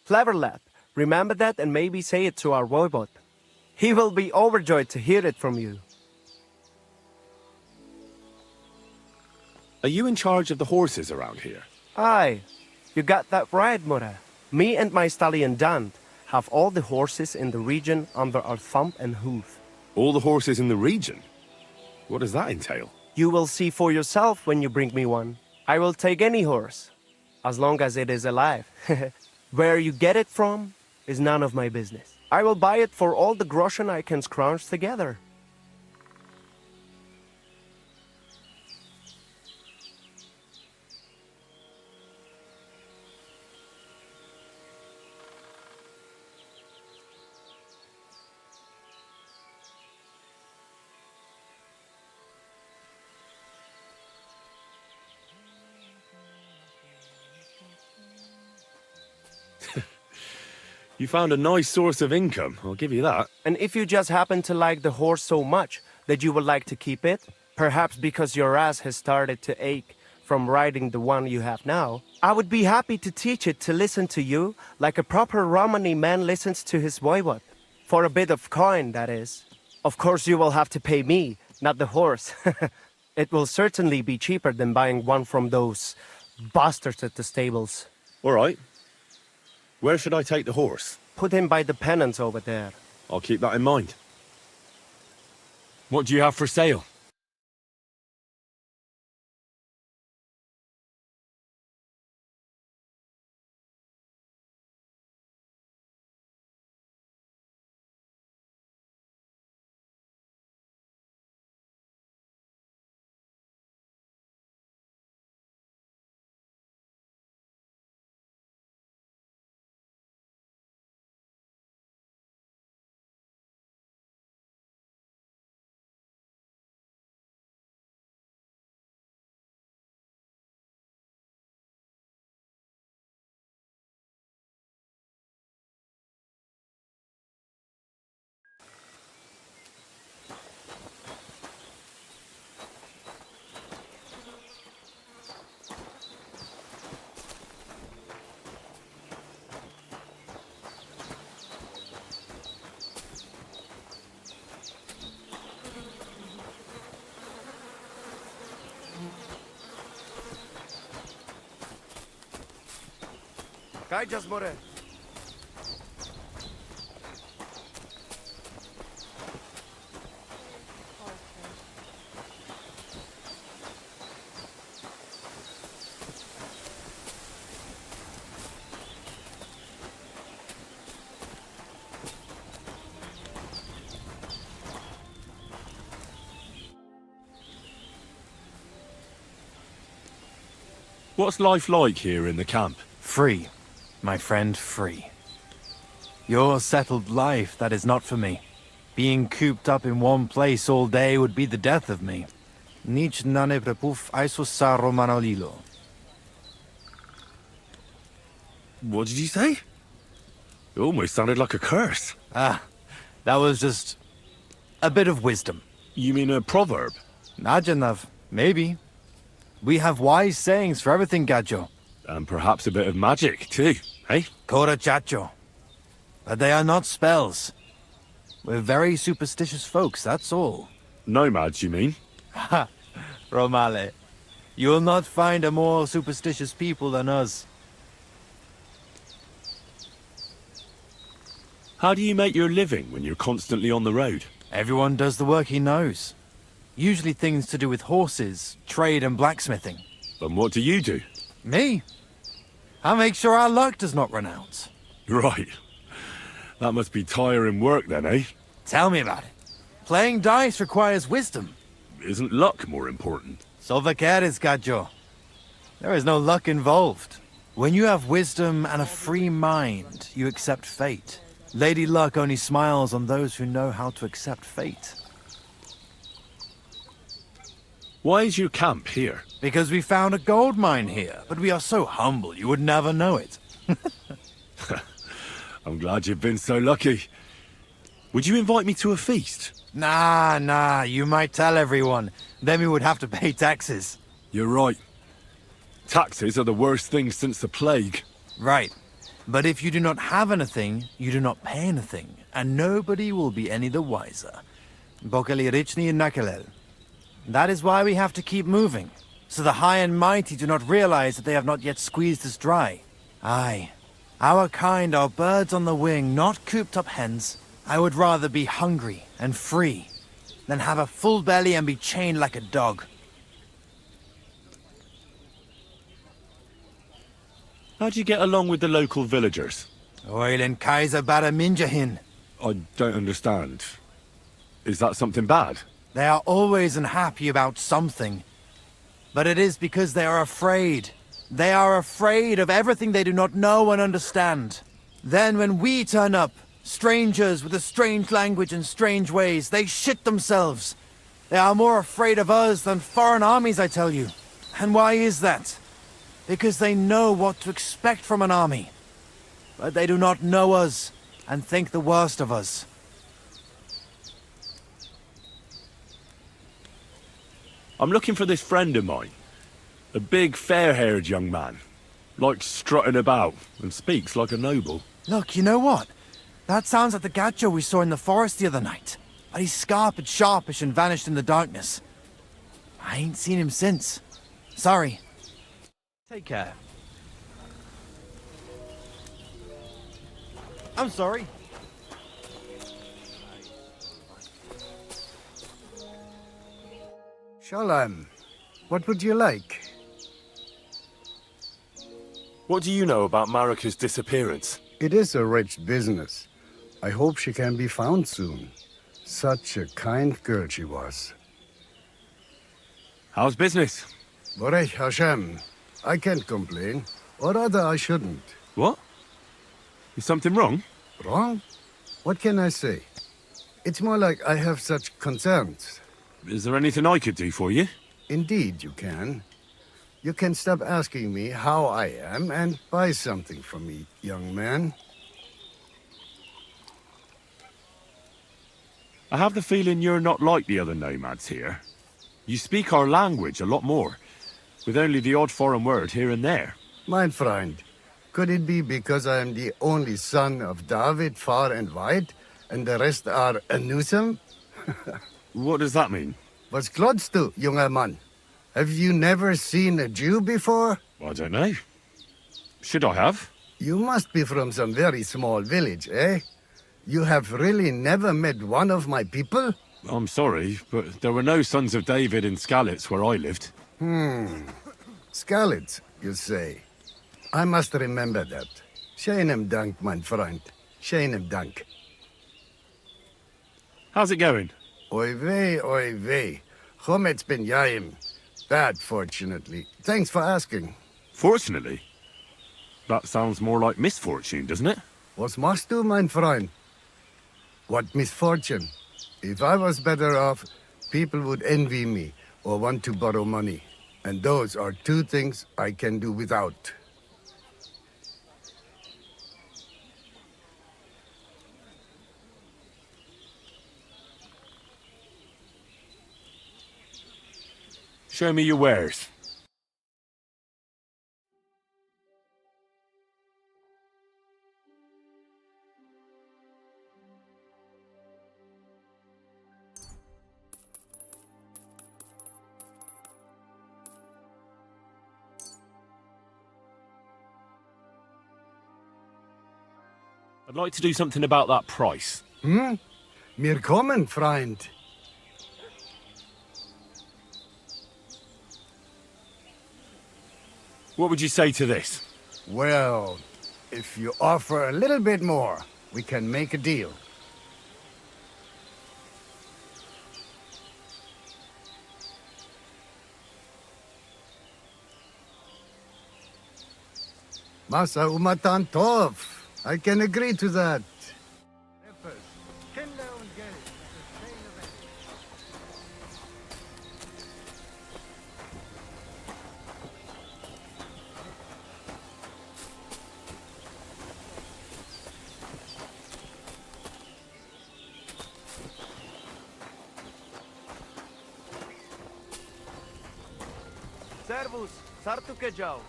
Clever lad. Remember that and maybe say it to our voivod. He will be overjoyed to hear it from you. Are you in charge of the horses around here? Aye, you got that right, Mura. Me and my stallion Dant have all the horses in the region under our thumb and hoof. All the horses in the region? What does that entail? You will see for yourself when you bring me one. I will take any horse, as long as it is alive. Where you get it from is none of my business. I will buy it for all the groschen I can scrounge together. You found a nice source of income, I'll give you that. And if you just happen to like the horse so much that you would like to keep it, perhaps because your ass has started to ache from riding the one you have now, I would be happy to teach it to listen to you like a proper Romani man listens to his voivod. For a bit of coin, that is. Of course you will have to pay me, not the horse. It will certainly be cheaper than buying one from those bastards at the stables. All right. Where should I take the horse? Put him by the pennants over there. I'll keep that in mind. What do you have for sale? Kaijas more. What's life like here in the camp? Free, my friend, free. Your settled life, that is not for me. Being cooped up in one place all day would be the death of me. Nic nane prepuf aisosaro manolilo. What did you say? It almost sounded like a curse. Ah, that was just a bit of wisdom. You mean a proverb? Najanav, maybe. We have wise sayings for everything, Gajo. And perhaps a bit of magic, too, eh? Kora chacho. But they are not spells. We're very superstitious folks, that's all. Nomads, you mean? Ha! Romale. You will not find a more superstitious people than us. How do you make your living when you're constantly on the road? Everyone does the work he knows. Usually things to do with horses, trade and blacksmithing. And what do you do? Me? I make sure our luck does not run out. Right. That must be tiring work then, eh? Tell me about it. Playing dice requires wisdom. Isn't luck more important? Solvaqueres, Gajo. There is no luck involved. When you have wisdom and a free mind, you accept fate. Lady Luck only smiles on those who know how to accept fate. Why is your camp here? Because we found a gold mine here, but we are so humble you would never know it. I'm glad you've been so lucky. Would you invite me to a feast? Nah, you might tell everyone. Then we would have to pay taxes. You're right. Taxes are the worst thing since the plague. Right. But if you do not have anything, you do not pay anything, and nobody will be any the wiser. Bokali richni nakalel. That is why we have to keep moving, so the high and mighty do not realize that they have not yet squeezed us dry. Aye, our kind are birds on the wing, not cooped-up hens. I would rather be hungry and free than have a full belly and be chained like a dog. How do you get along with the local villagers? Oilen Kaiser Baraminjahin. I don't understand. Is that something bad? They are always unhappy about something. But it is because they are afraid. They are afraid of everything they do not know and understand. Then when we turn up, strangers with a strange language and strange ways, they shit themselves. They are more afraid of us than foreign armies, I tell you. And why is that? Because they know what to expect from an army. But they do not know us and think the worst of us. I'm looking for this friend of mine. A big, fair-haired young man. Likes strutting about and speaks like a noble. Look, you know what? That sounds like the Gacho we saw in the forest the other night. But he's scarped sharpish and vanished in the darkness. I ain't seen him since. Sorry. Take care. I'm sorry. Shalom. What would you like? What do you know about Marika's disappearance? It is a rich business. I hope she can be found soon. Such a kind girl she was. How's business? Borech Hashem. I can't complain. Or rather, I shouldn't. What? Is something wrong? Wrong? What can I say? It's more like I have such concerns. Is there anything I could do for you? Indeed, you can. You can stop asking me how I am and buy something from me, young man. I have the feeling you're not like the other nomads here. You speak our language a lot more, with only the odd foreign word here and there. Mein Freund, could it be because I am the only son of David far and wide, and the rest are Anusam? What does that mean? Was klotzt du, junger Mann? Have you never seen a Jew before? I don't know. Should I have? You must be from some very small village, eh? You have really never met one of my people? I'm sorry, but there were no sons of David in Skalitz where I lived. Skalitz, you say? I must remember that. Schönem Dank, mein Freund. Schönem Dank. How's it going? Oy vey. Chometz ben Yaim. Bad, fortunately. Thanks for asking. Fortunately? That sounds more like misfortune, doesn't it? Was machst du, mein Freund? What misfortune? If I was better off, people would envy me or want to borrow money. And those are two things I can do without. Show me your wares. I'd like to do something about that price. Mir kommen, Freund. What would you say to this? Well, if you offer a little bit more, we can make a deal. Masa umatan tov. I can agree to that. Servus, sartu kedział.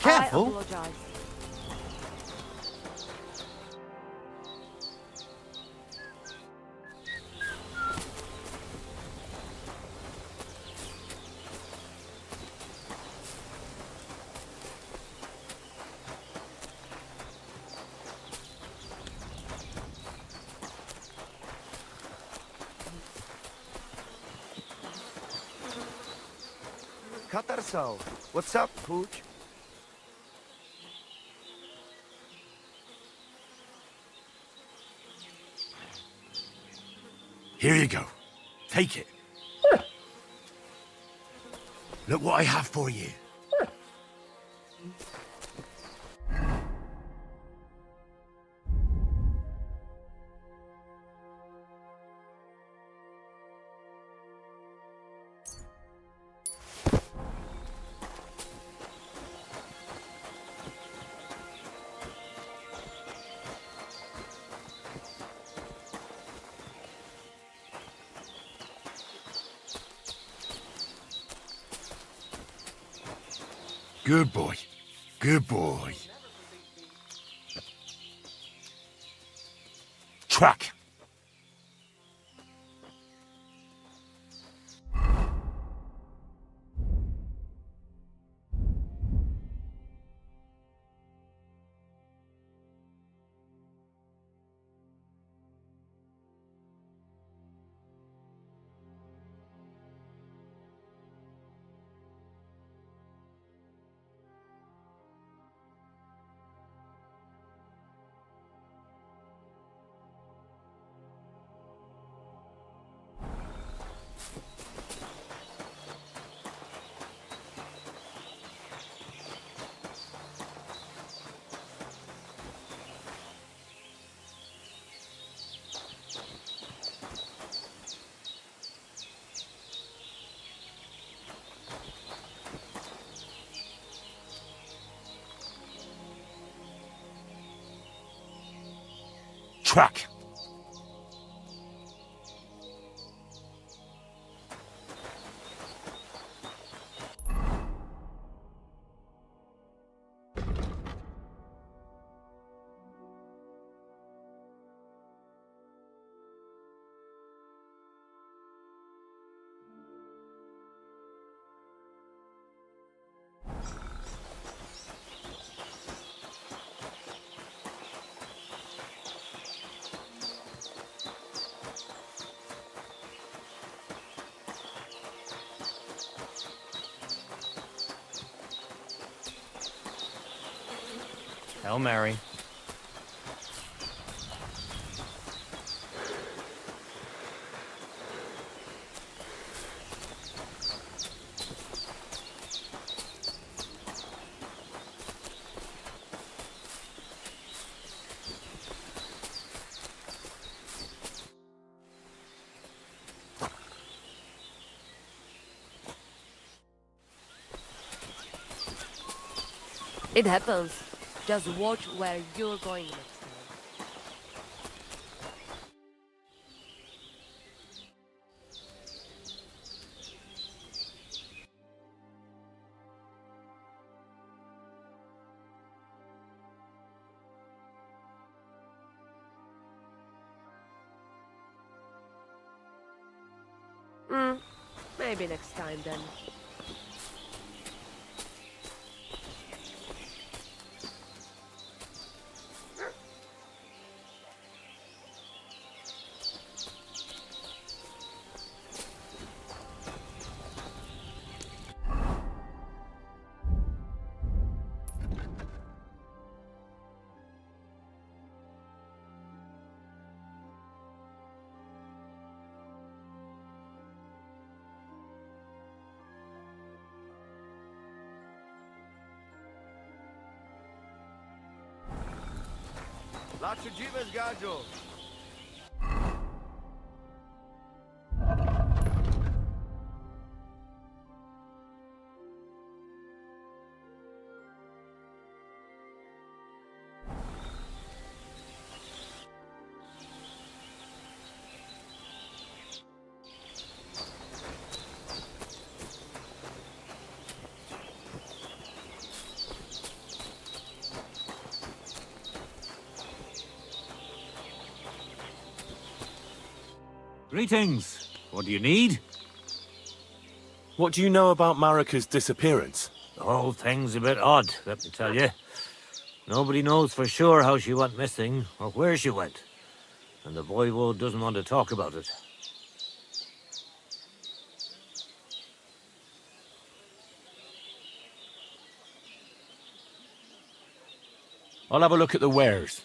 Careful! I apologize. Katarsau. What's up, Pooch? Here you go. Take it. Look what I have for you. Good boy. Good boy. Track. track. Hail Mary. It happens. Just watch where you're going next time. Maybe next time then. Lascio Gives Gaggio. Greetings. What do you need? What do you know about Marika's disappearance? The whole thing's a bit odd, let me tell you. Nobody knows for sure how she went missing or where she went. And the voivode doesn't want to talk about it. I'll have a look at the wares.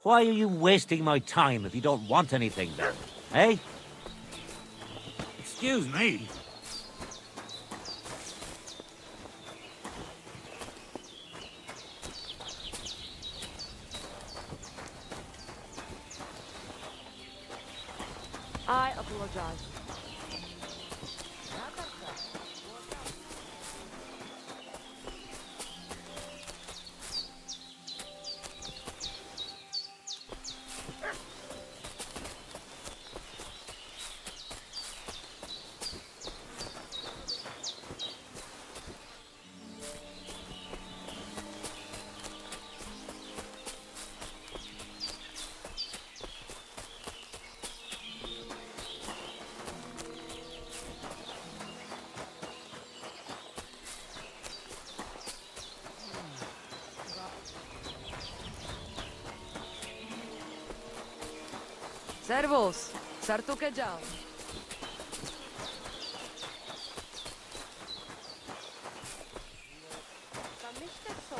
Why are you wasting my time if you don't want anything then? Eh? Excuse me. I apologize. Servus, sartuke dział. Tam jeszcze są.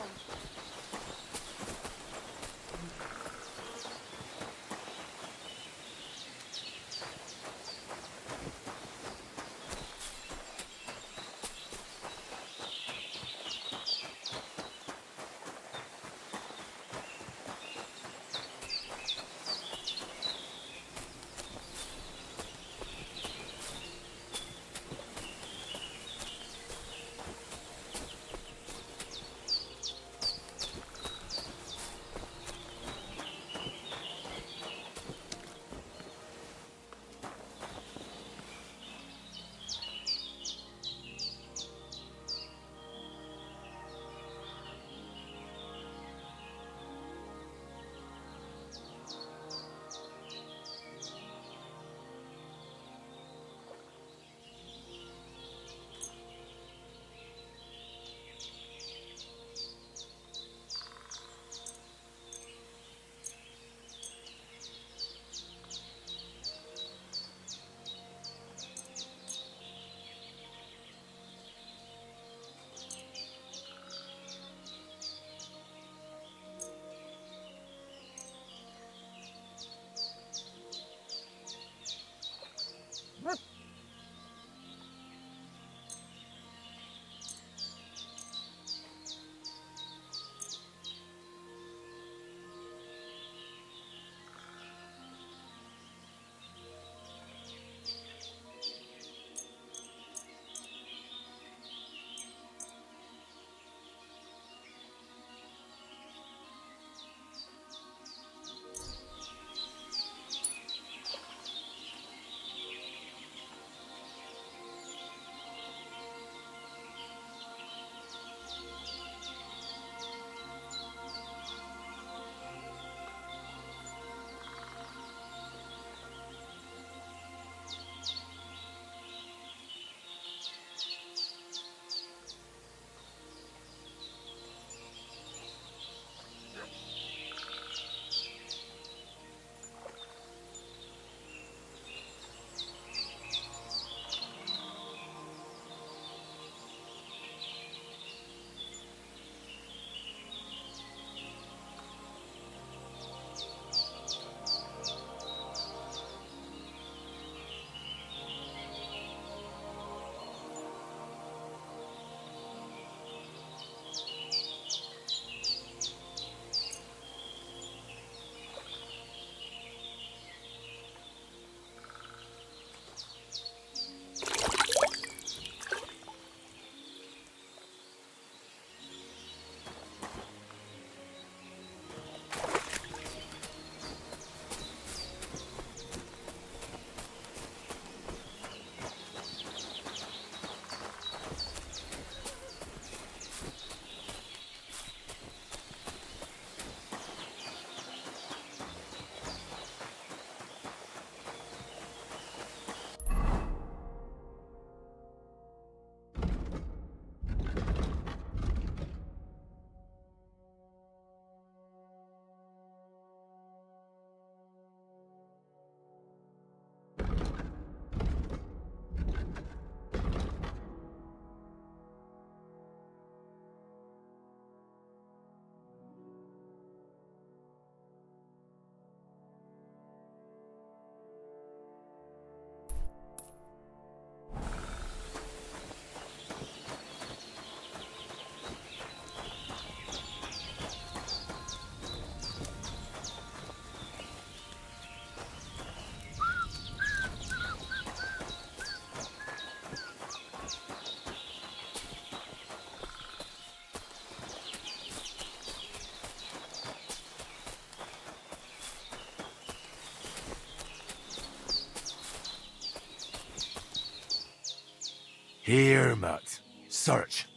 Here, Matt. Search.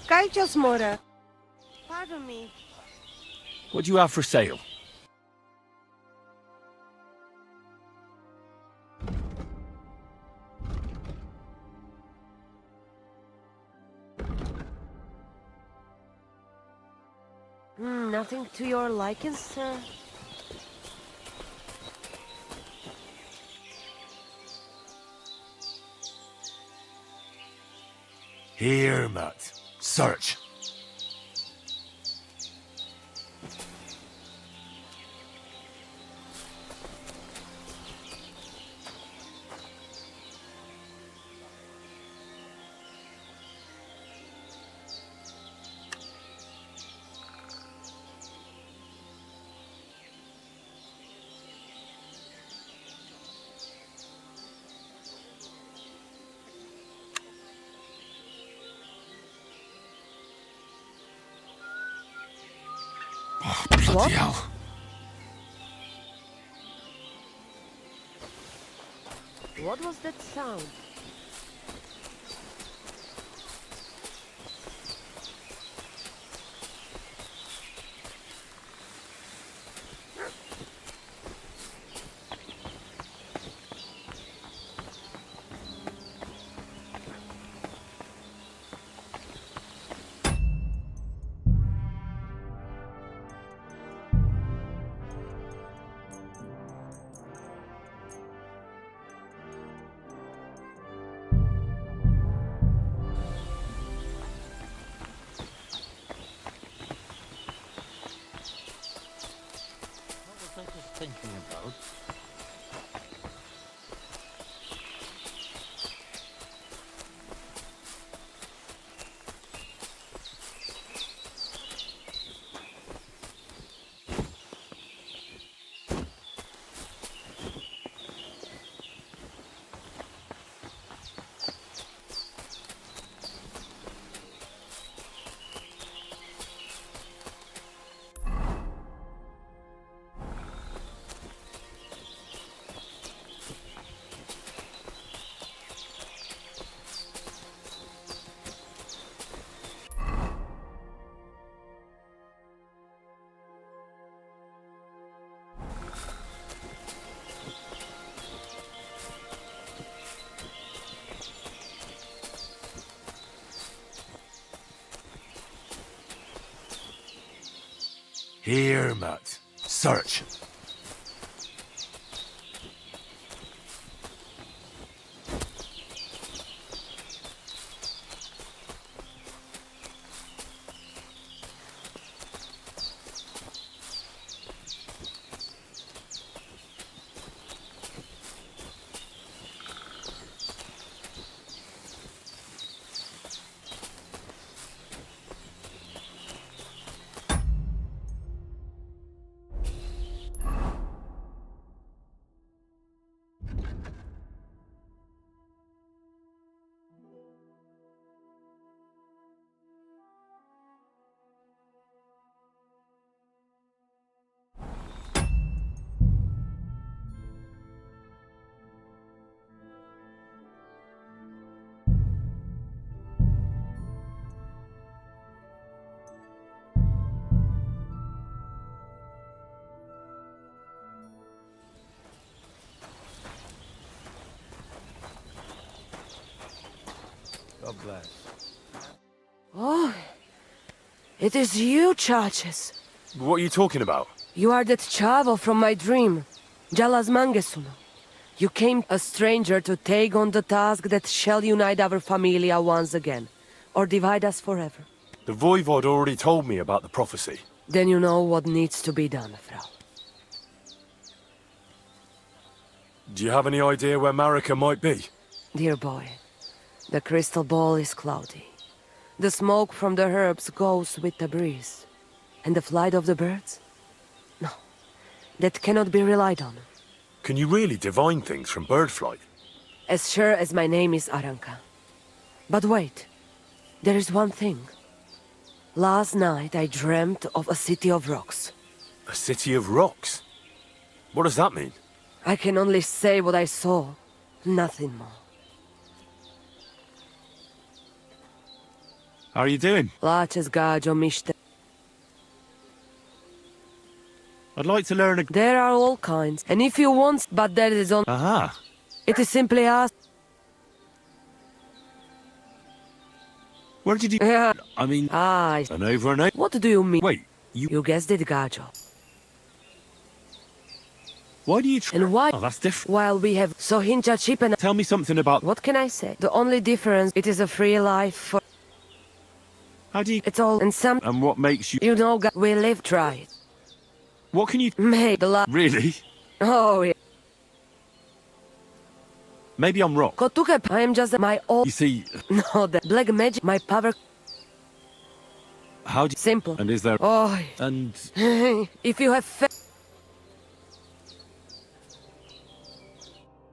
Kaitos Mora. Pardon me. What do you have for sale? Nothing to your liking, sir? Here, Matt. Search. What? Hell. What was that sound? What was I just thinking about? Here, Matt. Search. bless. Oh, it is you, Churches. What are you talking about? You are that chavo from my dream, Jalas Mangesuno. You came a stranger to take on the task that shall unite our familia once again, or divide us forever. The Voivod already told me about the prophecy. Then you know what needs to be done, Frau. Do you have any idea where Marika might be? Dear boy, the crystal ball is cloudy. The smoke from the herbs goes with the breeze. And the flight of the birds? No, that cannot be relied on. Can you really divine things from bird flight? As sure as my name is Aranka. But wait, there is one thing. Last night I dreamt of a city of rocks. A city of rocks? What does that mean? I can only say what I saw, nothing more. How are you doing? Laches gajo mishte. I'd like to learn a... There are all kinds, and if you want, but that is on... Aha. It is simply asked... Where did you... Yeah. I mean... Ah, And over and over... what do you mean? Wait, You guessed it, gajo. why do you... And why? Oh, that's different. While we have Sohinja Chip and... Tell me something about... What can I say? The only difference, it is a free life for... How do you... It's all... And some... And what makes you... You know, we live, try it. What can you... Made the last... Really? Oh, yeah. Maybe I'm wrong. Kotuke, I am just my old... You see... No, the black magic, my power... How do you... Simple. And is there... Oh, And... if you have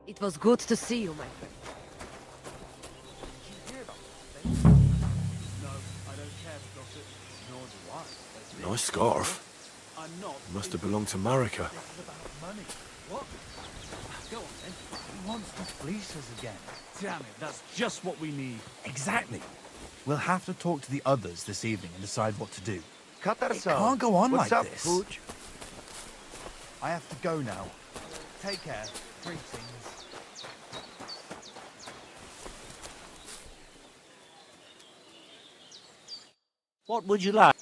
It was good to see you, my friend. Nice scarf. Must have belonged to Marika. Go on then. He wants to fleece us again. Damn it, that's just what we need. Exactly. We'll have to talk to the others this evening and decide what to do. It can't go on What's like up, this. Pooch? I have to go now. Take care. Greetings. What would you like?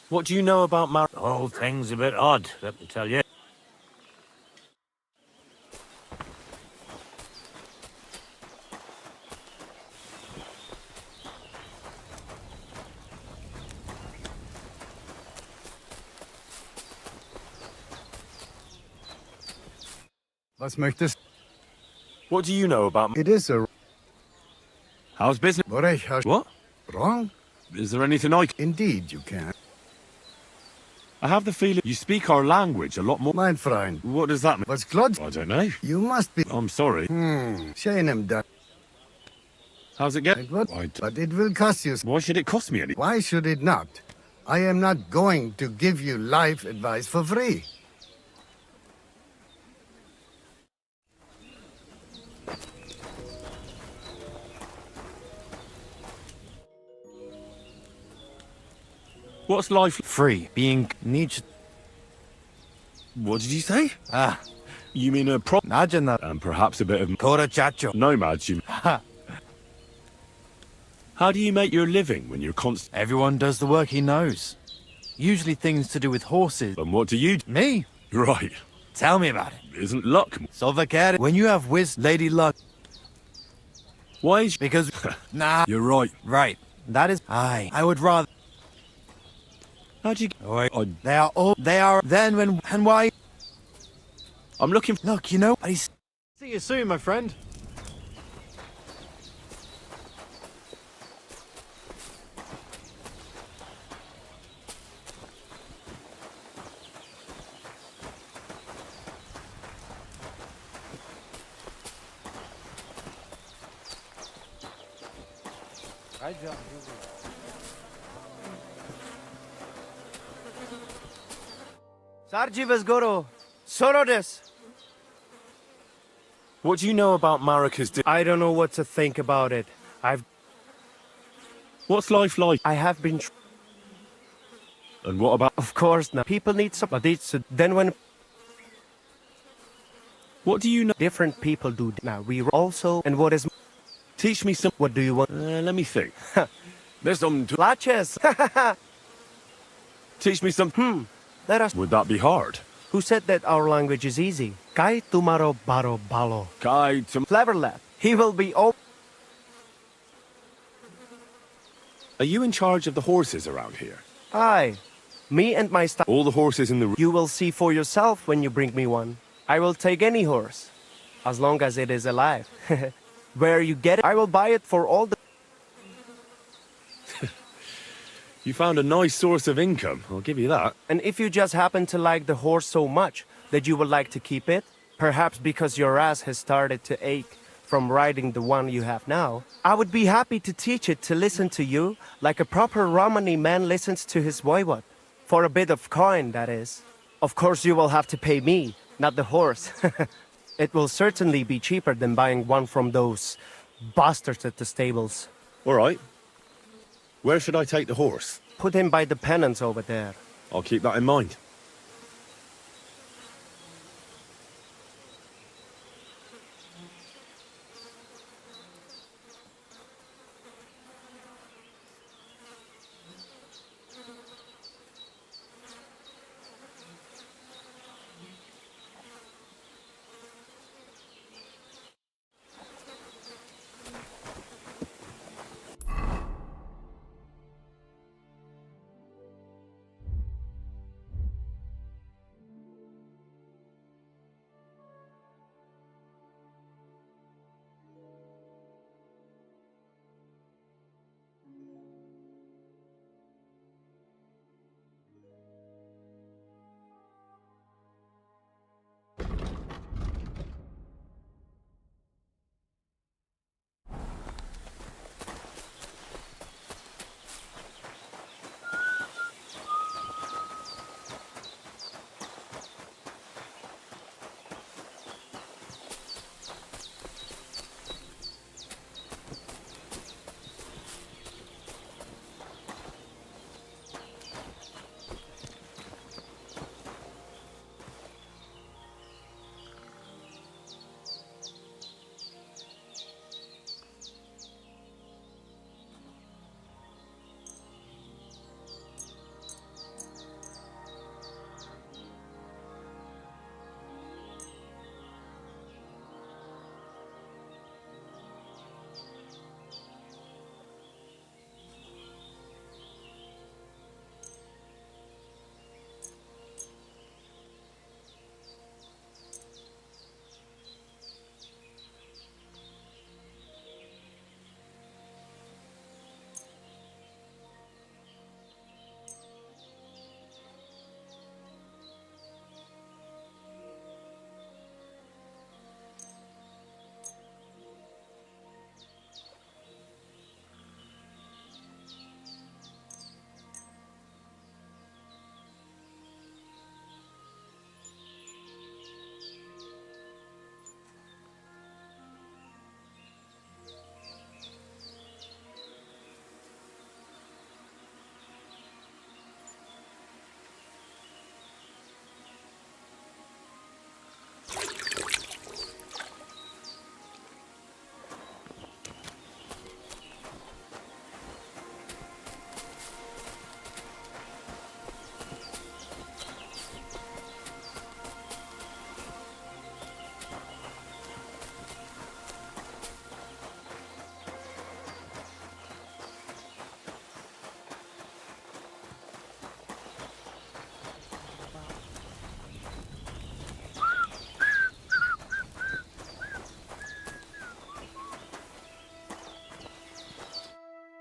What do you know about Marika? The whole thing's a bit odd, let me tell you. Was möchtest? What do you know about... It is a... How's business? Borech, hast What? wrong? Is there anything I can... Indeed, you can. I have the feeling you speak our language a lot more... Mein Freund, What does that mean? was Klotz? I don't know. You must be... I'm sorry. Shame that. How's it get? It would, I... but it will cost you. Why should it cost me any? Why should it not? I am not going to give you life advice for free. What's life... Free. Being Nietzsche. What did you say? Ah, You mean a prop... imagine that. And perhaps a bit of... Kora chacho. Nomads, you... Ha. How do you make your living when you're constant... Everyone does the work he knows. Usually things to do with horses. And what do you... Me? Right. Tell me about it. Isn't luck... Solvacare. When you have Lady Luck. Why is... Because... Nah. You're right. Right. That is... I would rather... How'd you... Oh, wait. I... They are all... They are... Then when... And why... I'm looking... Look, you know... See you soon, my friend. Sarjivas Sorodes. What do you know about Marika's... I don't know what to think about it. What's life like? I have been... And what about... Of course, now people need somebody. So then when What do you know? different people do now, we also... And what is... Teach me some... What do you want? let me think. There's some... Laches! Teach me some... Let us... Would that be hard? Who said that our language is easy? Kai tumaro baro balo. Kai to... Clever lad. He will be all... Are you in charge of the horses around here? Aye. Me and my staff. All the horses in the... You will see for yourself when you bring me one. I will take any horse. As long as it is alive. Where you get it, I will buy it for all the... You found a nice source of income, I'll give you that. And if you just happen to like the horse so much that you would like to keep it, perhaps because your ass has started to ache from riding the one you have now, I would be happy to teach it to listen to you like a proper Romani man listens to his voivod. For a bit of coin, that is. Of course you will have to pay me, not the horse. It will certainly be cheaper than buying one from those bastards at the stables. All right. Where should I take the horse? Put him by the pennants over there. I'll keep that in mind.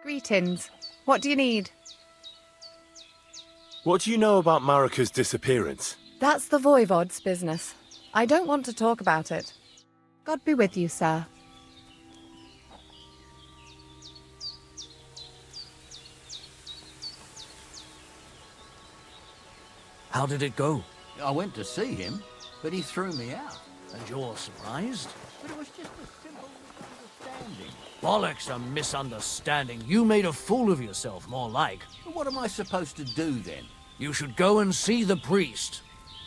Greetings. What do you need? What do you know about Marika's disappearance? That's the Voivod's business. I don't want to talk about it. God be with you, sir. How did it go? I went to see him, but he threw me out. And you're surprised? But it was just a simple misunderstanding. Bollocks, a misunderstanding. You made a fool of yourself, more like. But what am I supposed to do then? You should go and see the priest.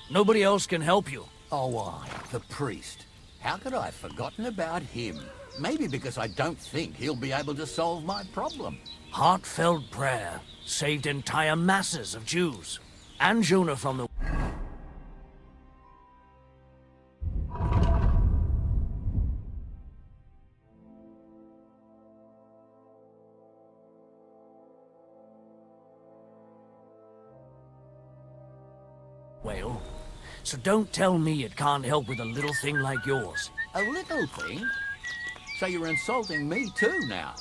Nobody else can help you. Oh, I, the priest. How could I have forgotten about him? Maybe because I don't think he'll be able to solve my problem. Heartfelt prayer saved entire masses of Jews. And Jonah from the... whale. So don't tell me it can't help with a little thing like yours. A little thing? So you're insulting me too now?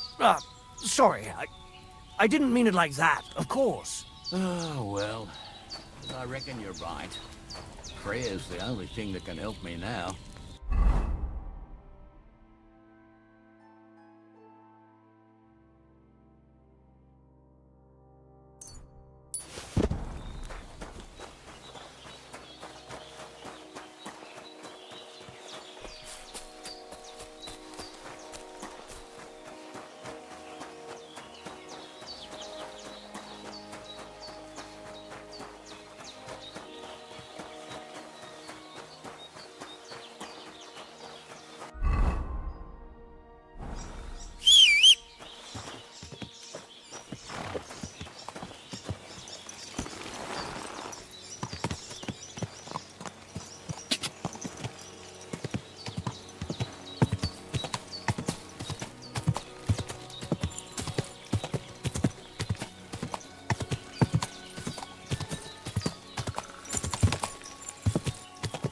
Sorry, I didn't mean it like that, of course. Oh, well, I reckon you're right. Prayer's the only thing that can help me now.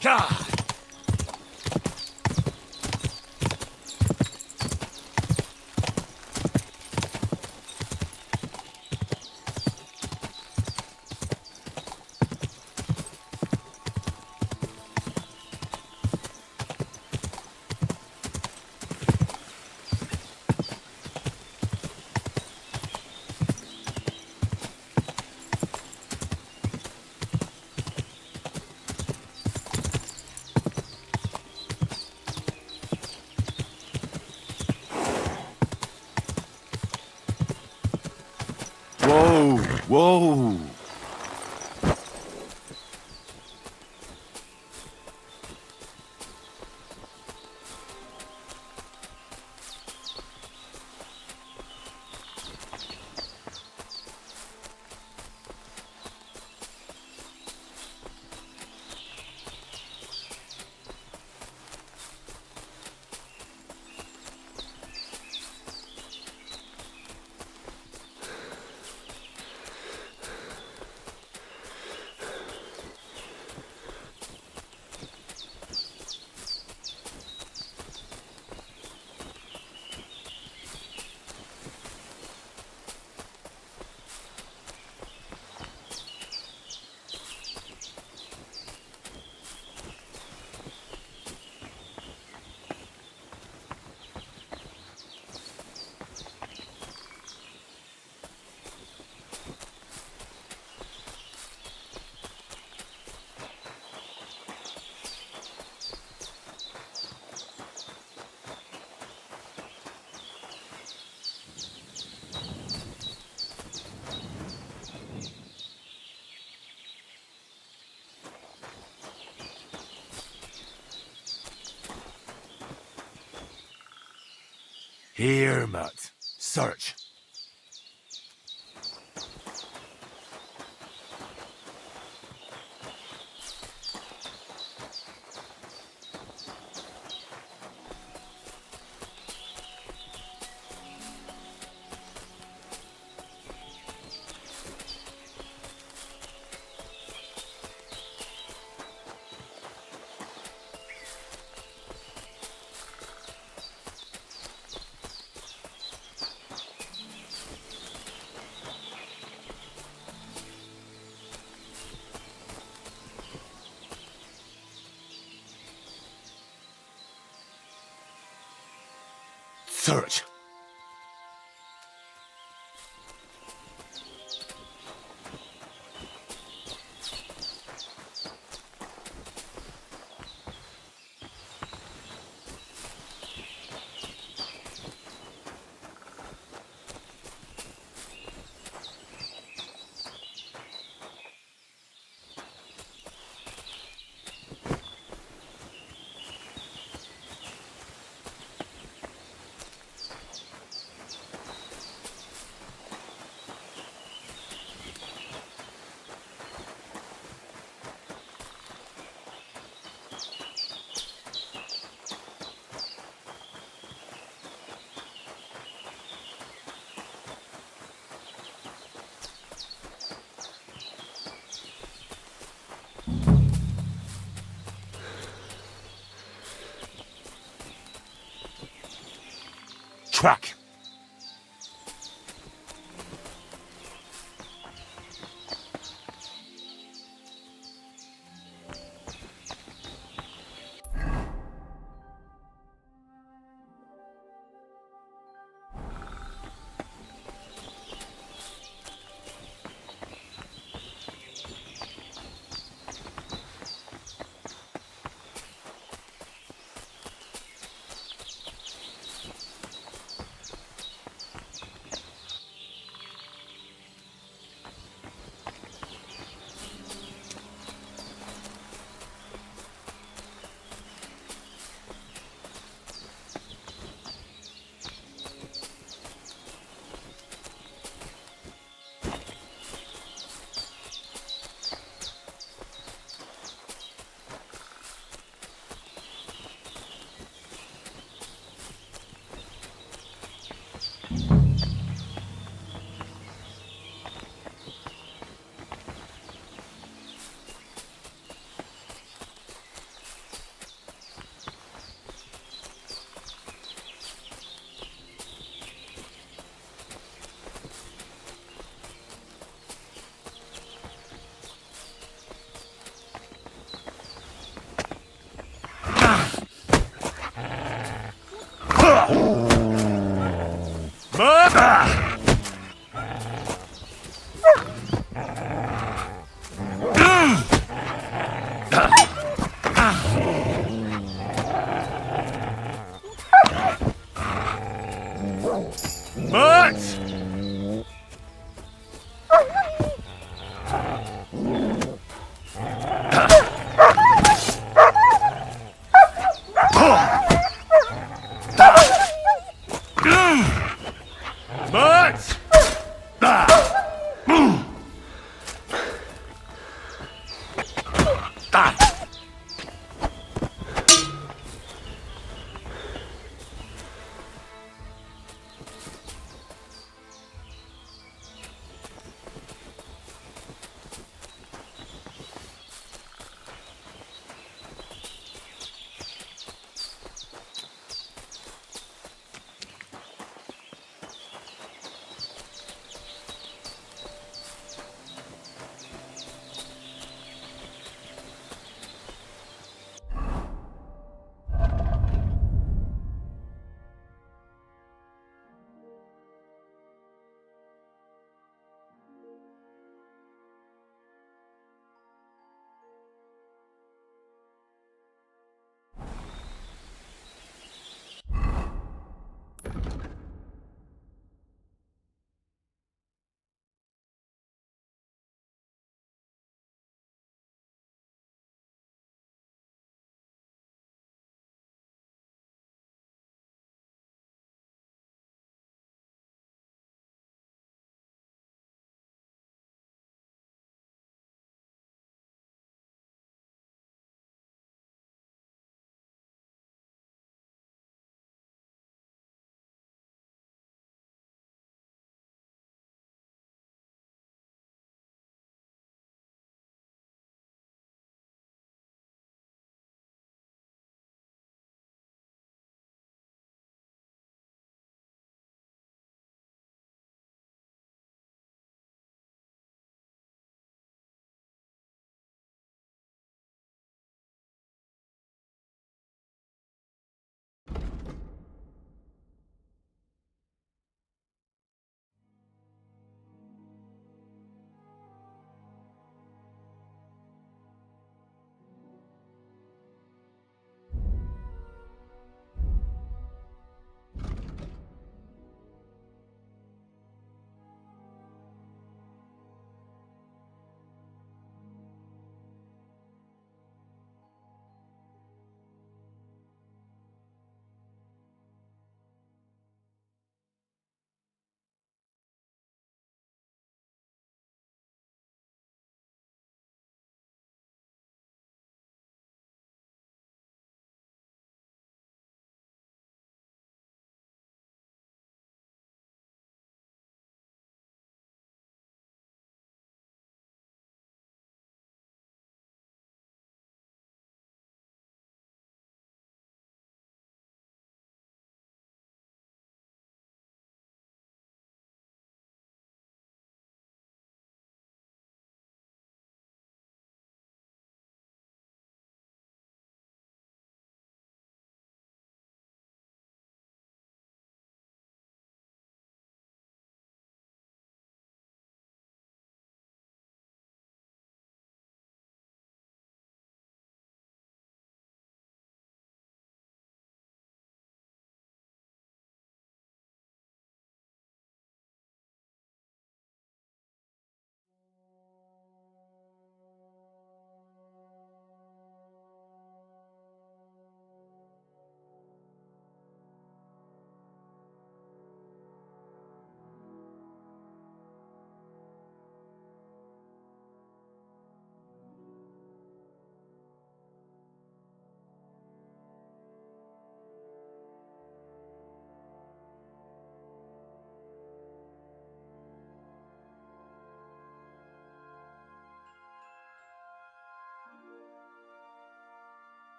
God! Whoa, whoa. Here, Matt. Search. Search. track.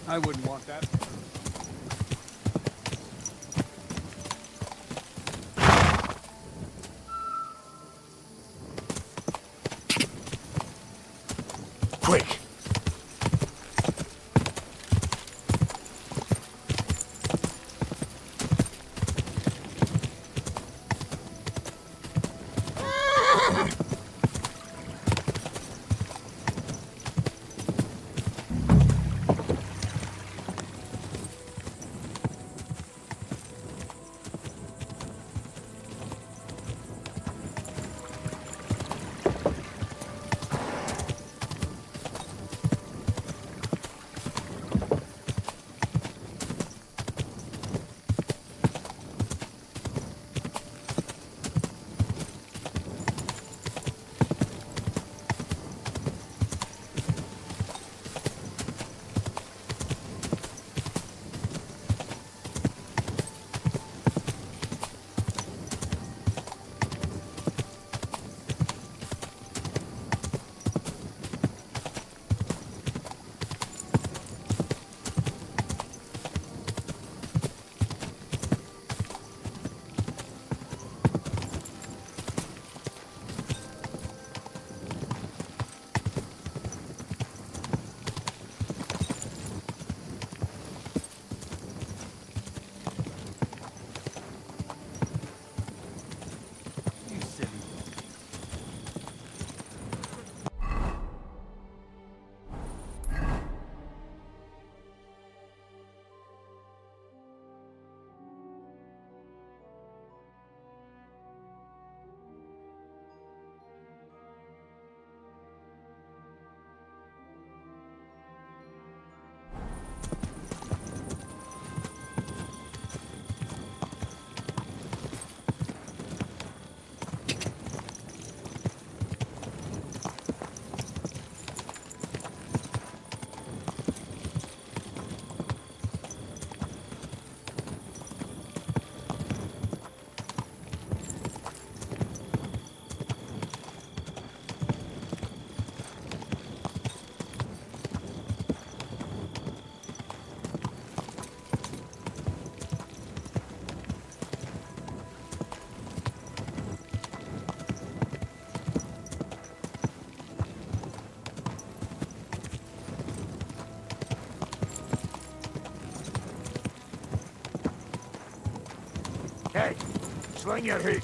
I wouldn't want that. Quick! Hey, swing your hook.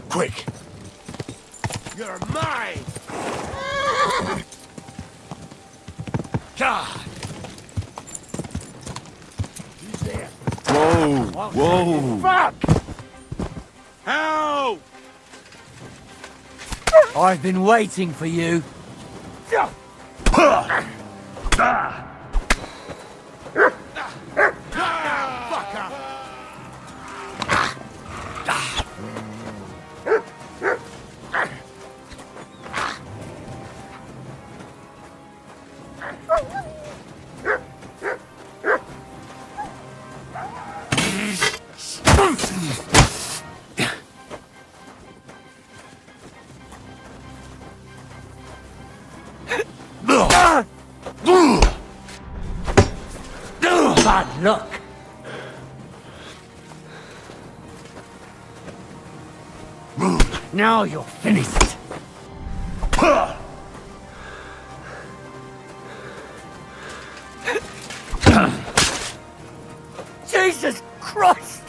Quick! You're mine! God! He's there. Whoa! Whoa! Fuck! Help! I've been waiting for you. Bad luck. Now you're finished. Jesus Christ!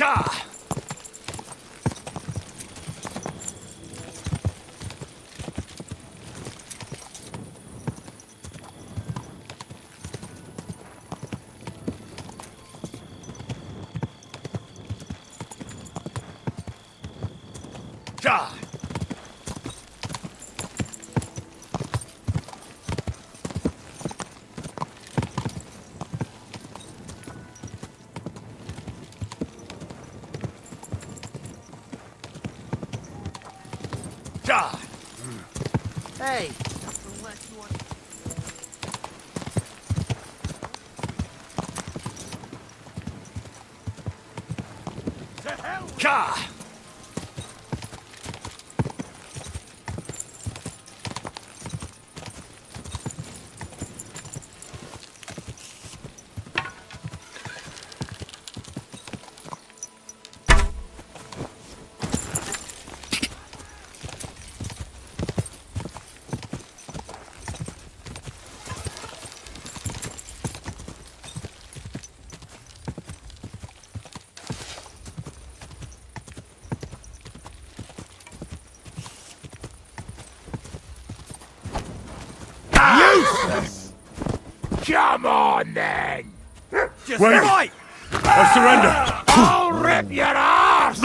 Ka! Ka! Ka! Hey, Ka! Come on, then! Just Wait. fight! I surrender! I'll rip your ass!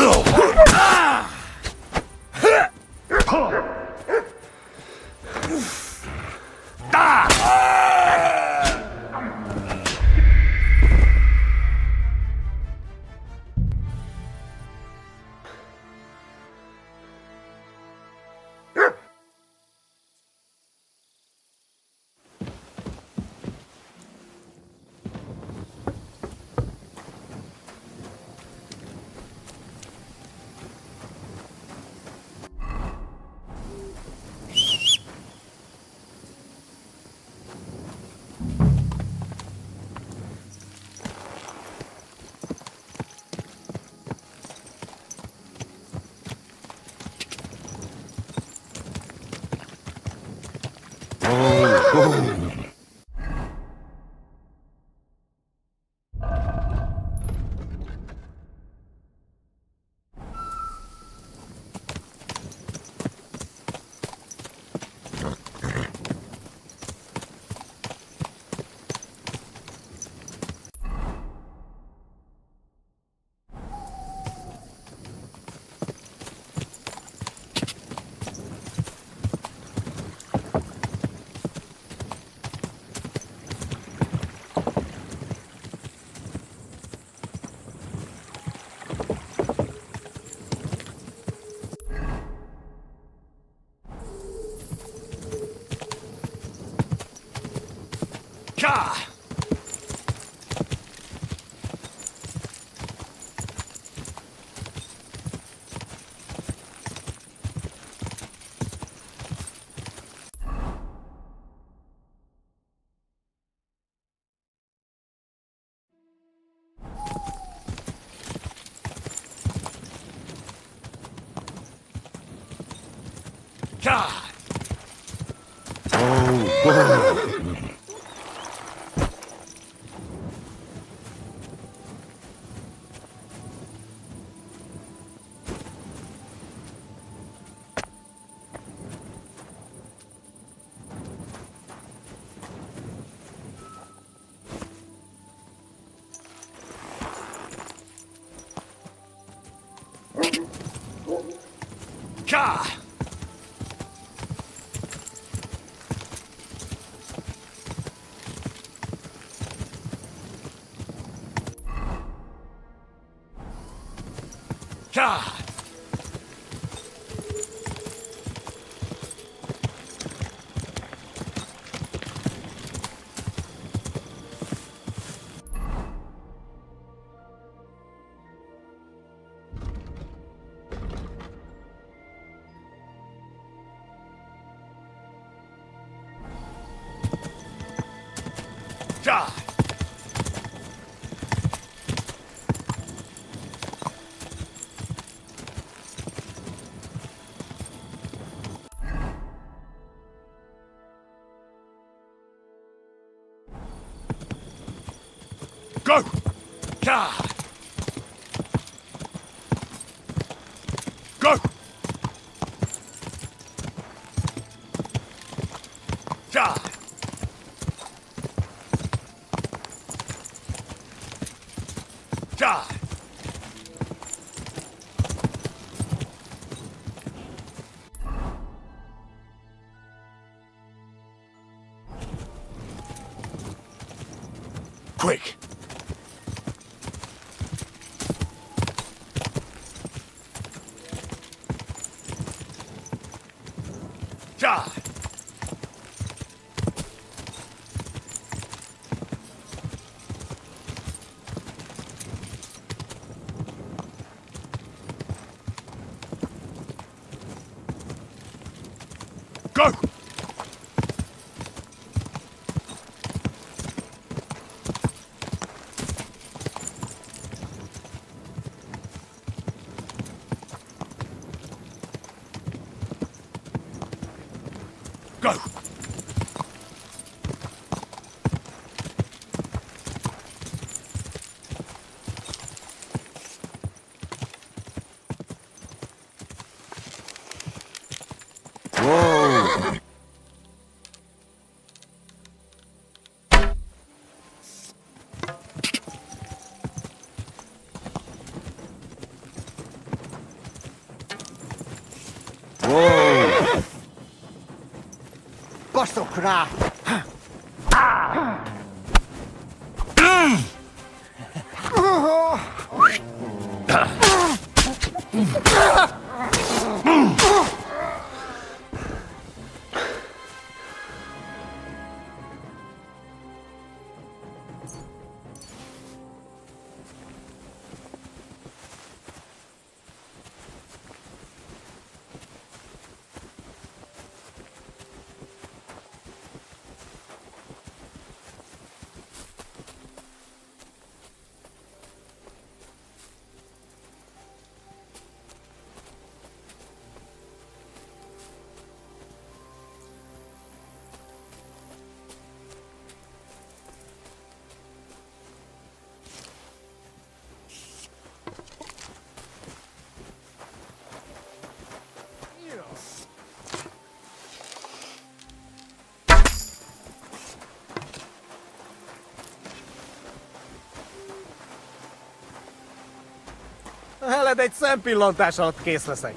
Ka! Ka! Ka! Ka! Ka! Go! Ka! Ja! Quick! Ja! Go! Go! Whoa! Whoa! Busto crack! Heled egy szempillantás alatt kész leszek.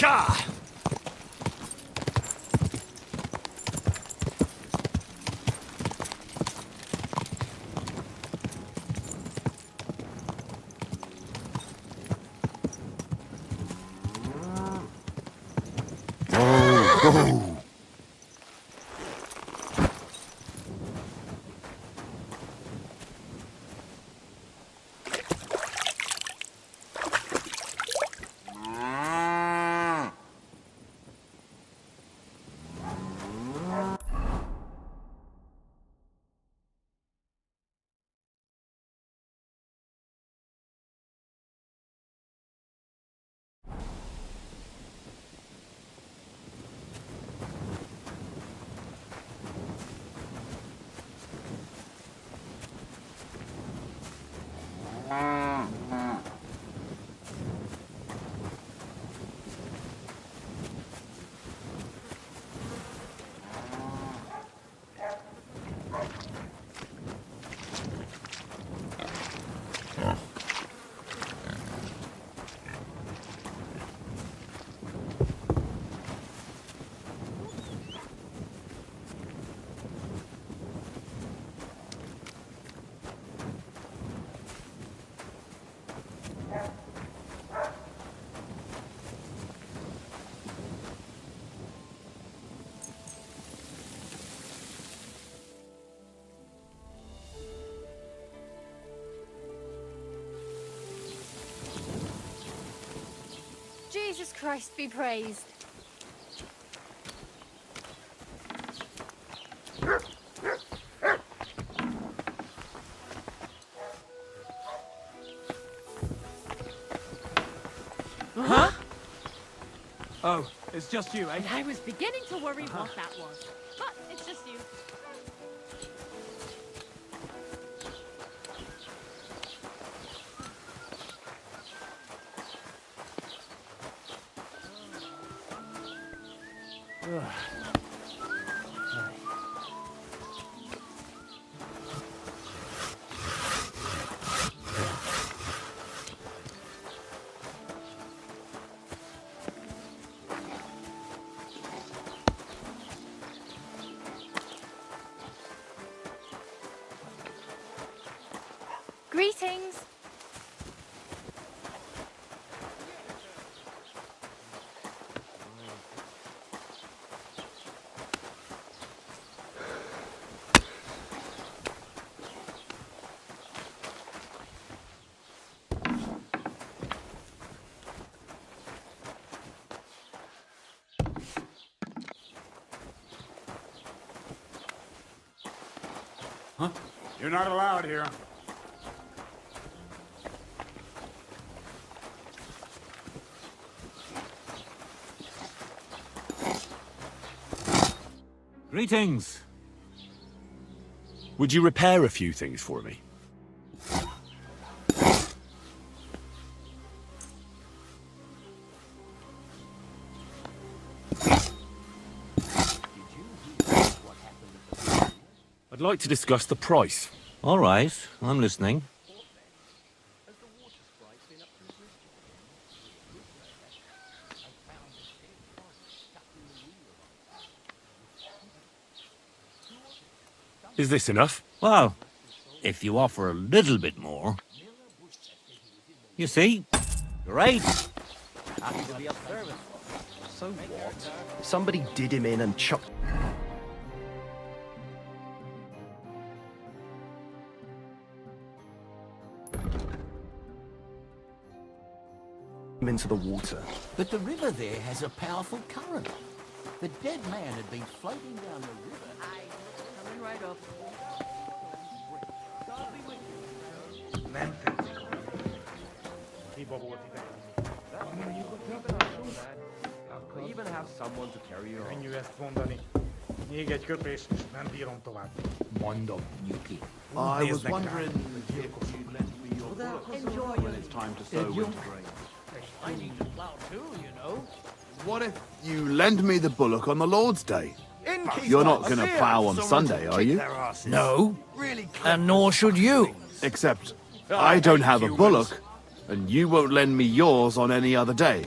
Ka! Jesus Christ be praised. Huh? Oh, it's just you, eh? And I was beginning to worry what that was. But it's just you. Greetings. Huh? You're not allowed here. Greetings. Would you repair a few things for me? I'd like to discuss the price. All right, I'm listening. Is this enough? Well, if you offer a little bit more. You see? Great. Happy to be of service. So what? Somebody did him in and chucked him into the water. But the river there has a powerful current. The dead man had been floating down the river. Coming right up. We even have someone to carry you home. Könnyű ezt mondani. Még egy köpés, és nem bírom tovább. Mondom, Yuki. I was wondering if you'd let me your Enjoy When it's time to sow winter grain. I need to plow too, you know. What if you lend me the bullock on the Lord's Day? You're not going to plough on Sunday, are you? No. And nor should you. Except I don't have a bullock, and you won't lend me yours on any other day.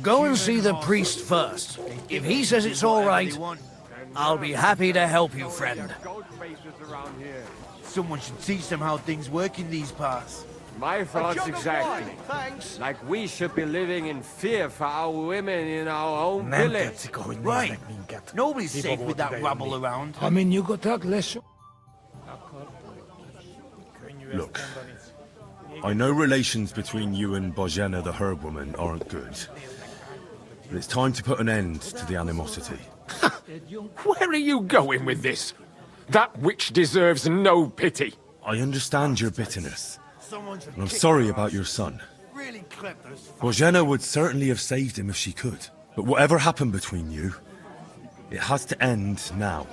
Go and see the priest first. If he says it's all right, I'll be happy to help you, friend. Someone should teach them how things work in these parts. My thoughts exactly. Like we should be living in fear for our women in our own village. Right. Nobody's safe with that rabble around. Look, I know relations between you and Bozhena the herb-woman aren't good. But it's time to put an end to the animosity. Where are you going with this? That witch deserves no pity. I understand your bitterness, and I'm sorry about your son. Bozhena would certainly have saved him if she could. But whatever happened between you, it has to end now.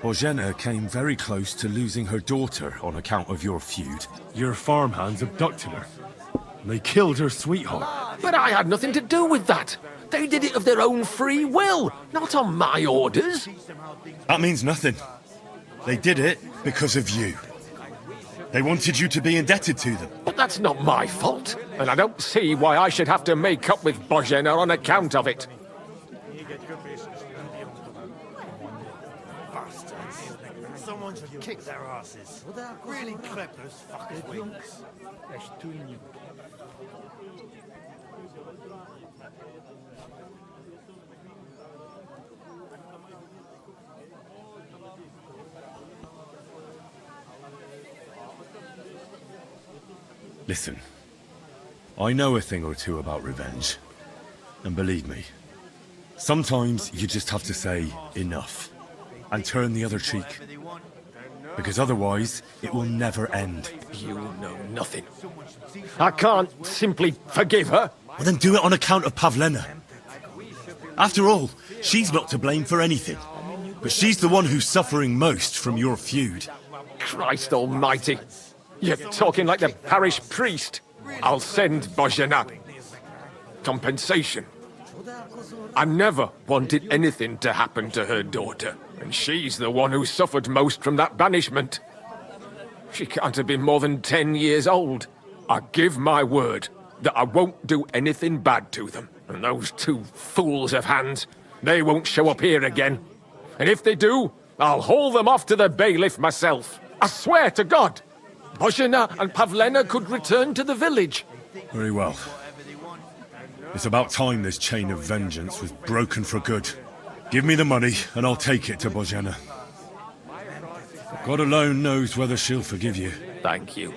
Bozhena came very close to losing her daughter on account of your feud. Your farmhands abducted her. And they killed her sweetheart. But I had nothing to do with that. They did it of their own free will, not on my orders. That means nothing. They did it because of you. They wanted you to be indebted to them. But that's not my fault, and I don't see why I should have to make up with Bozhena on account of it. Someone should kick their asses. Really clip those fuckers' wings. Listen, I know a thing or two about revenge. And believe me, sometimes you just have to say enough and turn the other cheek. Because otherwise, it will never end. You know nothing. I can't simply forgive her. Well, then do it on account of Pavlena. After all, she's not to blame for anything. But she's the one who's suffering most from your feud. Christ almighty. You're talking like the parish priest. I'll send Bozhena. Compensation. I never wanted anything to happen to her daughter. And she's the one who suffered most from that banishment. She can't have been more than 10 years old. I give my word that I won't do anything bad to them. And those two fools of hands, they won't show up here again. And if they do, I'll haul them off to the bailiff myself. I swear to God. Bozhena and Pavlena could return to the village. Very well. It's about time this chain of vengeance was broken for good. Give me the money, and I'll take it to Bozhena. God alone knows whether she'll forgive you. Thank you.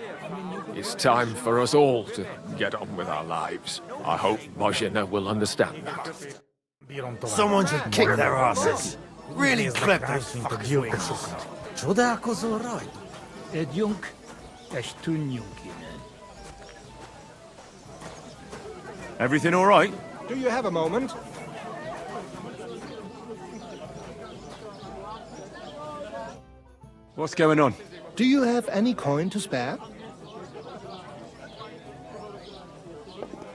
It's time for us all to get on with our lives. I hope Bozhena will understand that. Someone should kick their asses. Really clip those fuckers' wings. Everything all right? Do you have a moment? What's going on? Do you have any coin to spare?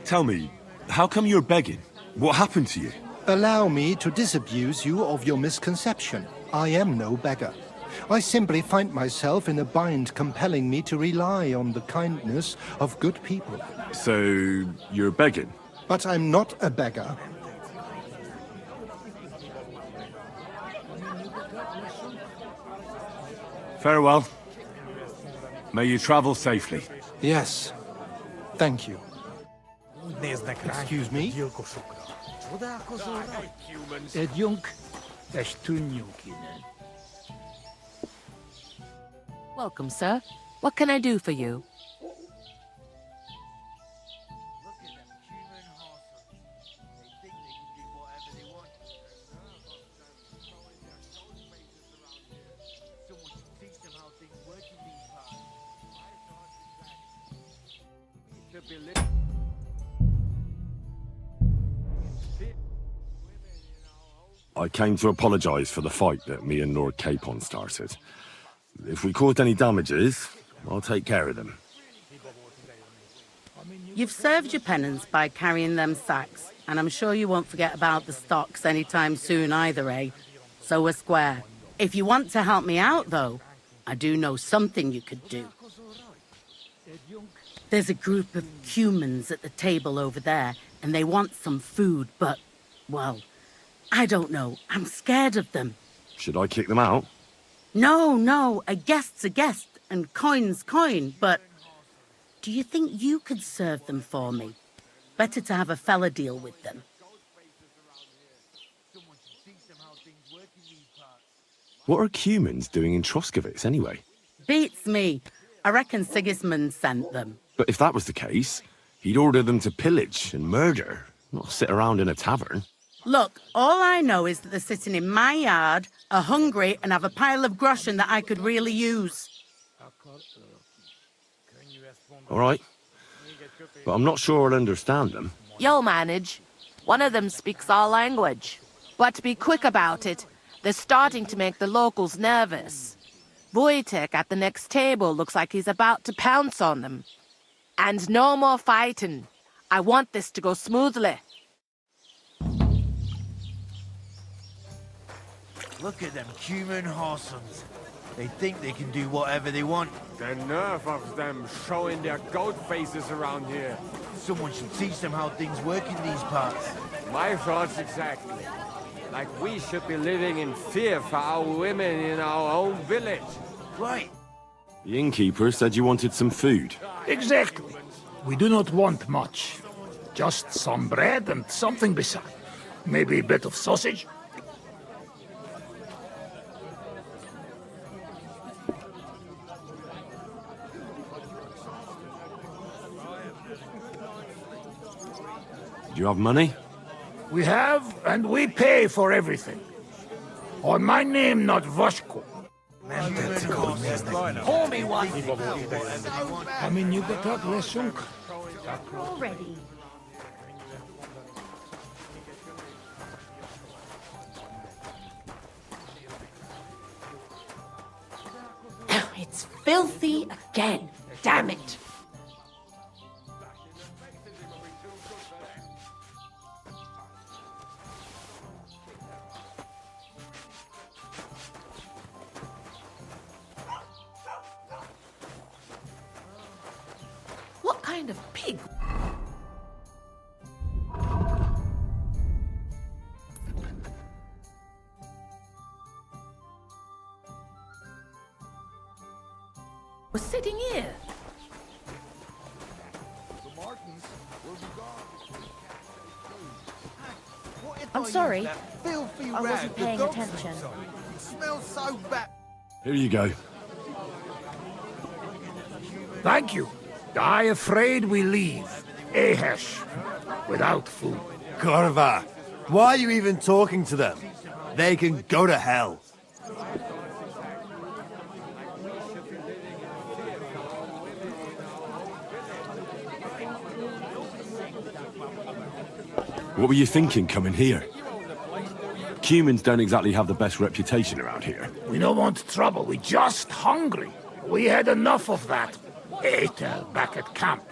Tell me, how come you're begging? What happened to you? Allow me to disabuse you of your misconception. I am no beggar. I simply find myself in a bind compelling me to rely on the kindness of good people. So, you're begging? But I'm not a beggar. Farewell. May you travel safely. Yes. Thank you. Excuse me? Welcome, sir. What can I do for you? I came to apologize for the fight that me and Lord Capon started. If we caused any damages, I'll take care of them. You've served your penance by carrying them sacks, and I'm sure you won't forget about the stocks anytime soon either, eh? So we're square. If you want to help me out, though, I do know something you could do. There's a group of humans at the table over there, and they want some food, but, well, I don't know. I'm scared of them. Should I kick them out? No, a guest's a guest, and coin's coin, but do you think you could serve them for me? Better to have a fella deal with them. What are humans doing in Troskovitz anyway? Beats me. I reckon Sigismund sent them. But if that was the case, he'd order them to pillage and murder, not sit around in a tavern. Look, all I know is that they're sitting in my yard, are hungry, and have a pile of groschen that I could really use. All right. But I'm not sure I'll understand them. You'll manage. One of them speaks our language. But be quick about it. They're starting to make the locals nervous. Wojtek at the next table looks like he's about to pounce on them. And no more fighting. I want this to go smoothly. Look at them human horsons. They think they can do whatever they want. The nerve of them showing their goat faces around here. Someone should teach them how things work in these parts. My thoughts exactly. Like we should be living in fear for our women in our own village. Right. The innkeeper said you wanted some food. Exactly. We do not want much. Just some bread and something beside. Maybe a bit of sausage. Do you have money? We have, and we pay for everything. On my name, not Vashko. Pour me one. I mean, you got that lesunk. Already. It's filthy again. Damn it. What kind of pig? Was sitting here. I'm sorry. I wasn't paying attention. It smells so bad. Here you go. Thank you. I afraid we leave. Ahesh. Without food. Korva, why are you even talking to them? They can go to hell. What were you thinking coming here? Humans don't exactly have the best reputation around here. We don't want trouble. We just hungry. We had enough of that. Etel back at camp.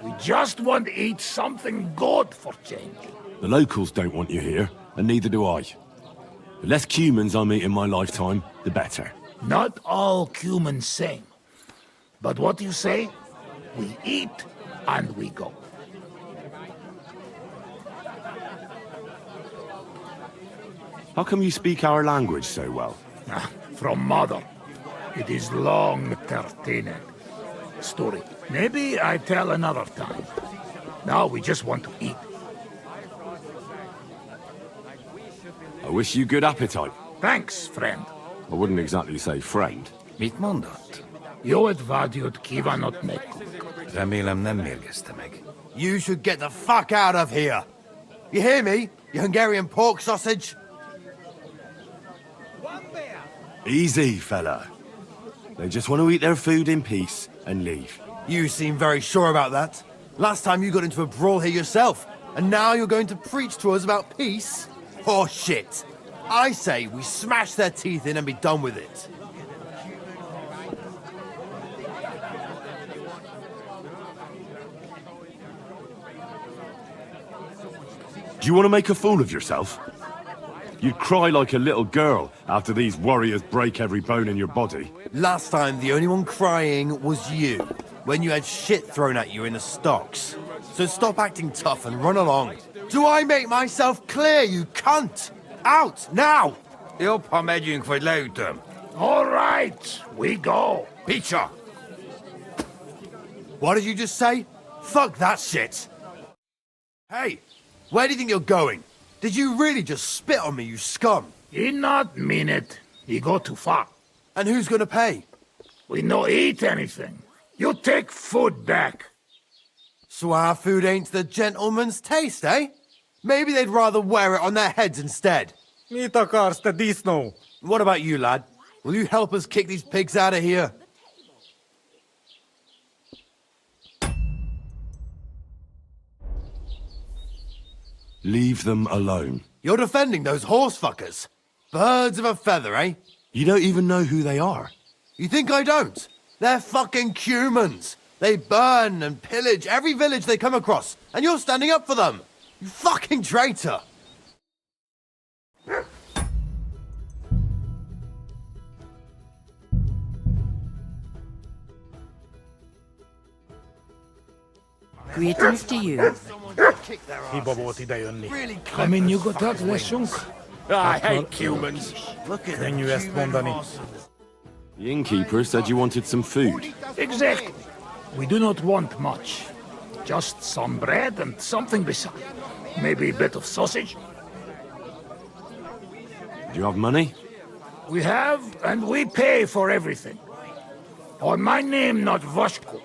We just want to eat something good for change. The locals don't want you here, and neither do I. The less humans I meet in my lifetime, the better. Not all humans same. But what you say? We eat and we go. How come you speak our language so well? From mother. It is long 13 story. Maybe I tell another time. Now we just want to eat. I wish you good appetite. Thanks, friend. I wouldn't exactly say friend. Mit mondott? Jót vágyott kívánott nekünk. Remélem nem mérgezte meg. You should get the fuck out of here. You hear me, you Hungarian pork sausage? Easy, fella. They just want to eat their food in peace and leave. You seem very sure about that. Last time you got into a brawl here yourself, and now you're going to preach to us about peace? Oh shit. I say we smash their teeth in and be done with it. Do you want to make a fool of yourself? You'd cry like a little girl after these warriors break every bone in your body. Last time, the only one crying was you, when you had shit thrown at you in the stocks. So stop acting tough and run along. Do I make myself clear, you cunt? Out, now! Jobb ha megyünk, vagy leütöm. All right, we go. Peter! What did you just say? Fuck that shit! Hey, where do you think you're going? Did you really just spit on me, you scum? He not mean it. He go too far. And who's gonna pay? We no eat anything. You take food back. So our food ain't the gentleman's taste, eh? Maybe they'd rather wear it on their heads instead. Mit akarsz, te disznó? What about you, lad? Will you help us kick these pigs out of here? Leave them alone. You're defending those horse fuckers. Birds of a feather, eh? You don't even know who they are. You think I don't? They're fucking humans. They burn and pillage every village they come across, and you're standing up for them. You fucking traitor. Greetings to you. Hiba volt idejönni. Amin nyugodtak leszünk? I hate humans. Könnyű ezt mondani. The innkeeper said you wanted some food. Exactly. We do not want much. Just some bread and something beside. Maybe a bit of sausage. Do you have money? We have, and we pay for everything. On my name, not Vashko.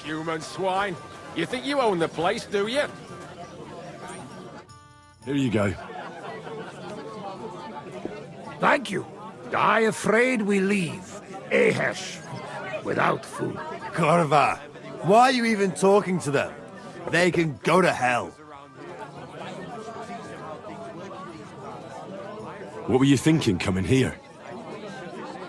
Human swine. You think you own the place, do you? Here you go. Thank you. I afraid we leave. Ahesh. Without food. Korva, why are you even talking to them? They can go to hell. What were you thinking coming here?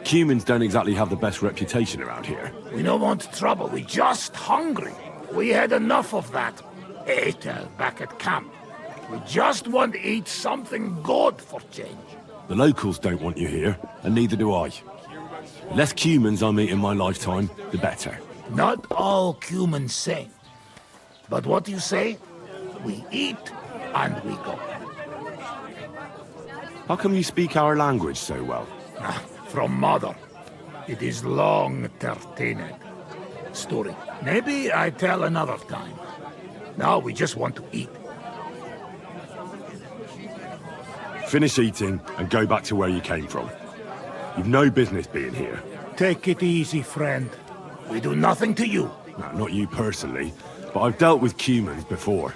Humans don't exactly have the best reputation around here. We don't want trouble. We just hungry. We had enough of that. Etel back at camp. We just want to eat something good for change. The locals don't want you here, and neither do I. The less humans I meet in my lifetime, the better. Not all humans same. But what you say? We eat and we go. How come you speak our language so well? From mother. It is long entertaining story. Maybe I tell another time. Now we just want to eat. Finish eating and go back to where you came from. You've no business being here. Take it easy, friend. We do nothing to you. No, not you personally, but I've dealt with humans before.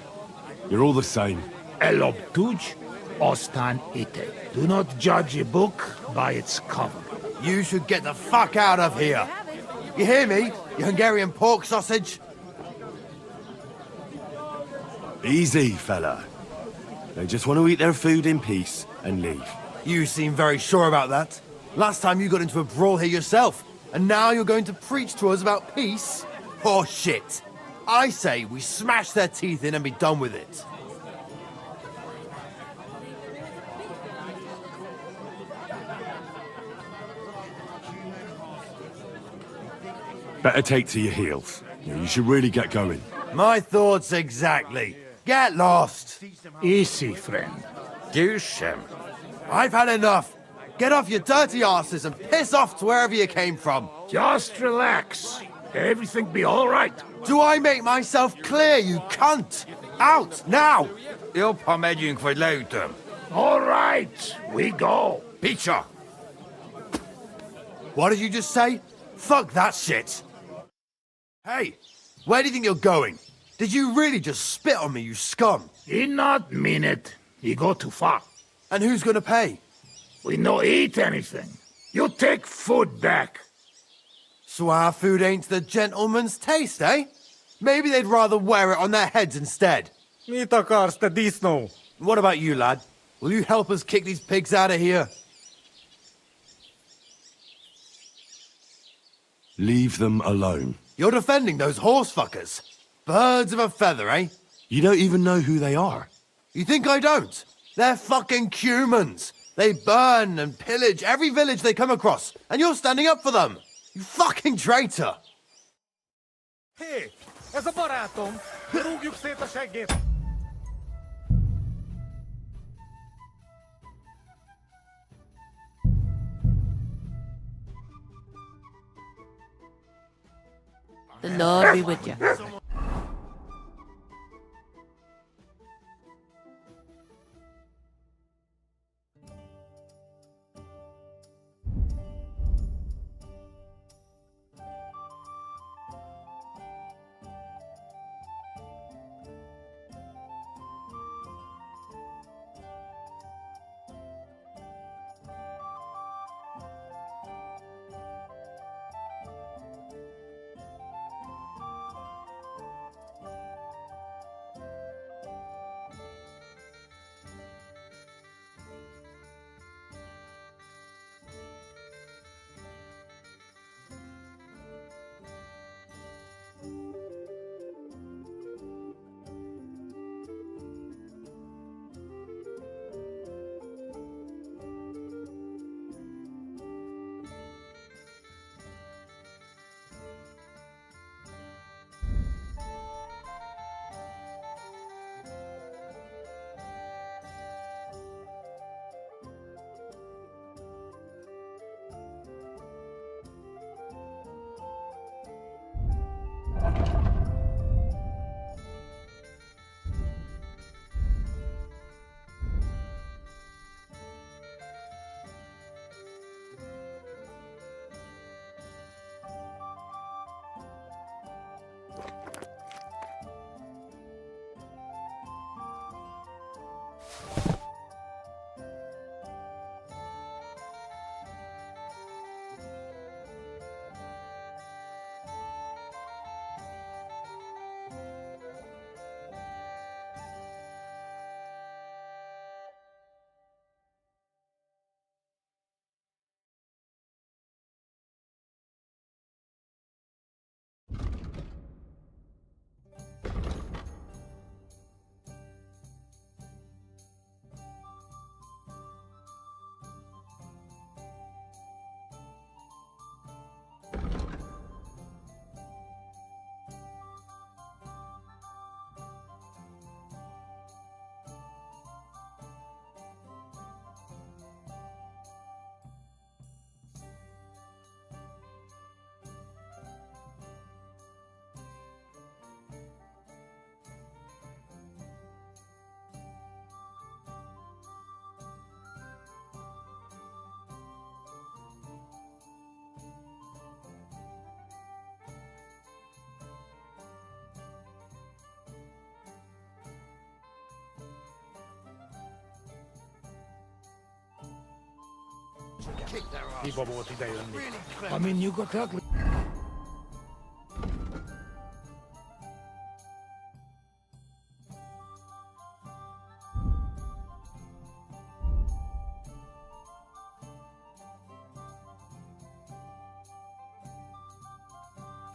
You're all the same. Elob tuj, ostan ite. Do not judge a book by its cover. You should get the fuck out of here. You hear me, you Hungarian pork sausage? Easy, fella. They just want to eat their food in peace and leave. You seem very sure about that. Last time you got into a brawl here yourself, and now you're going to preach to us about peace? Oh shit. I say we smash their teeth in and be done with it. Better take to your heels. You should really get going. My thoughts exactly. Get lost. Easy, friend. Douche him. I've had enough. Get off your dirty asses and piss off to wherever you came from. Just relax. Everything be all right. Do I make myself clear, you cunt? Out, now! Jobb ha megyünk, vagy leütöm. All right, we go. Peter! What did you just say? Fuck that shit! Hey, where do you think you're going? Did you really just spit on me, you scum? He not mean it. He go too far. And who's gonna pay? We no eat anything. You take food back. So our food ain't the gentleman's taste, eh? Maybe they'd rather wear it on their heads instead. Mit akarsz, te disznó? What about you, lad? Will you help us kick these pigs out of here? Leave them alone. You're defending those horse fuckers. Birds of a feather, eh? You don't even know who they are. You think I don't? They're fucking humans. They burn and pillage every village they come across, and you're standing up for them. You fucking traitor. Hé, ez a barátom! Rúgjuk szét a seggét! The Lord be with you. Hiba volt idejönni. Amin nyugodtak...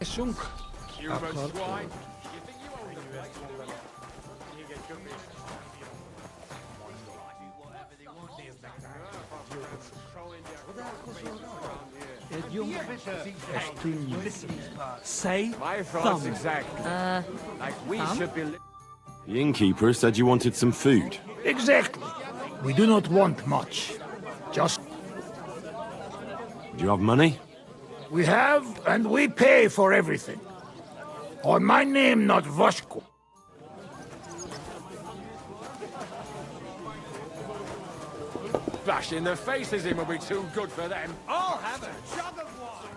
Akkor... Egy jó és tűnjük. Say thumb. Like we should be. The innkeeper said you wanted some food. Exactly. We do not want much. Just... Do you have money? We have, and we pay for everything. On my name, not Voshko. Bashing their faces in will be too good for them. I'll have a jug of water.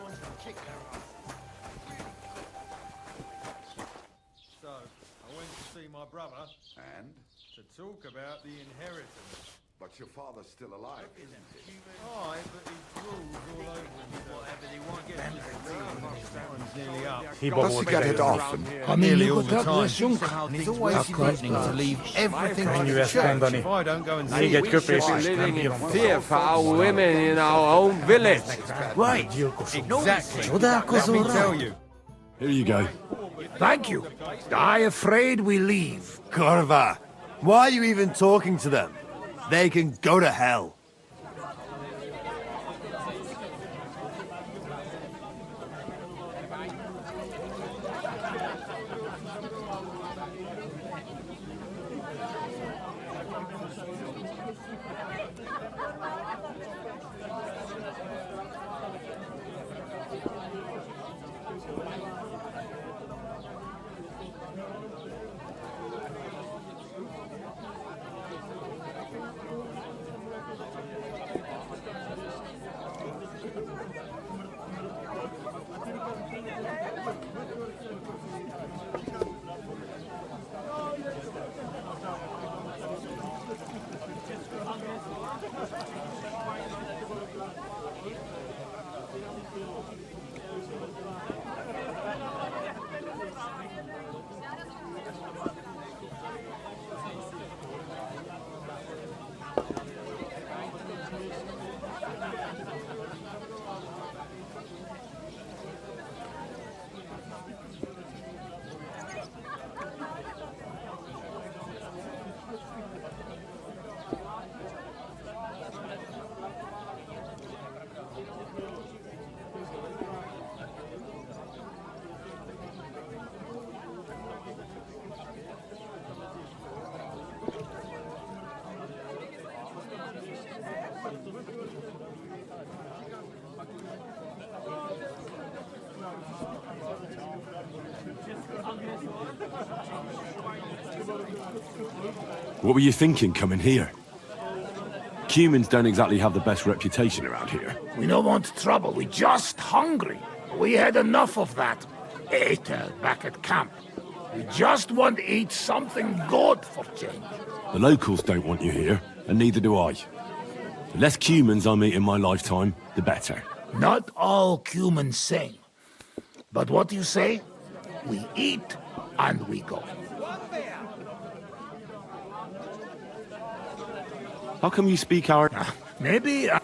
So, I went to see my brother. And? To talk about the inheritance. But your father's still alive, isn't he? Aye, but he drools all over him. Does he get it often? I mean, you got that junk, and he's always threatening to leave everything to the church if I don't go and see it. living in fear for our women in our own village. Right, exactly. Let me tell you. Here you go. Thank you. I afraid we leave. Corva, why are you even talking to them? They can go to hell. What were you thinking coming here? Humans don't exactly have the best reputation around here. We don't want trouble. We just hungry. We had enough of that. Etel back at camp. We just want to eat something good for change. The locals don't want you here, and neither do I. The less humans I meet in my lifetime, the better. Not all humans sing. But what you say? We eat and we go. How come you speak our... Maybe... I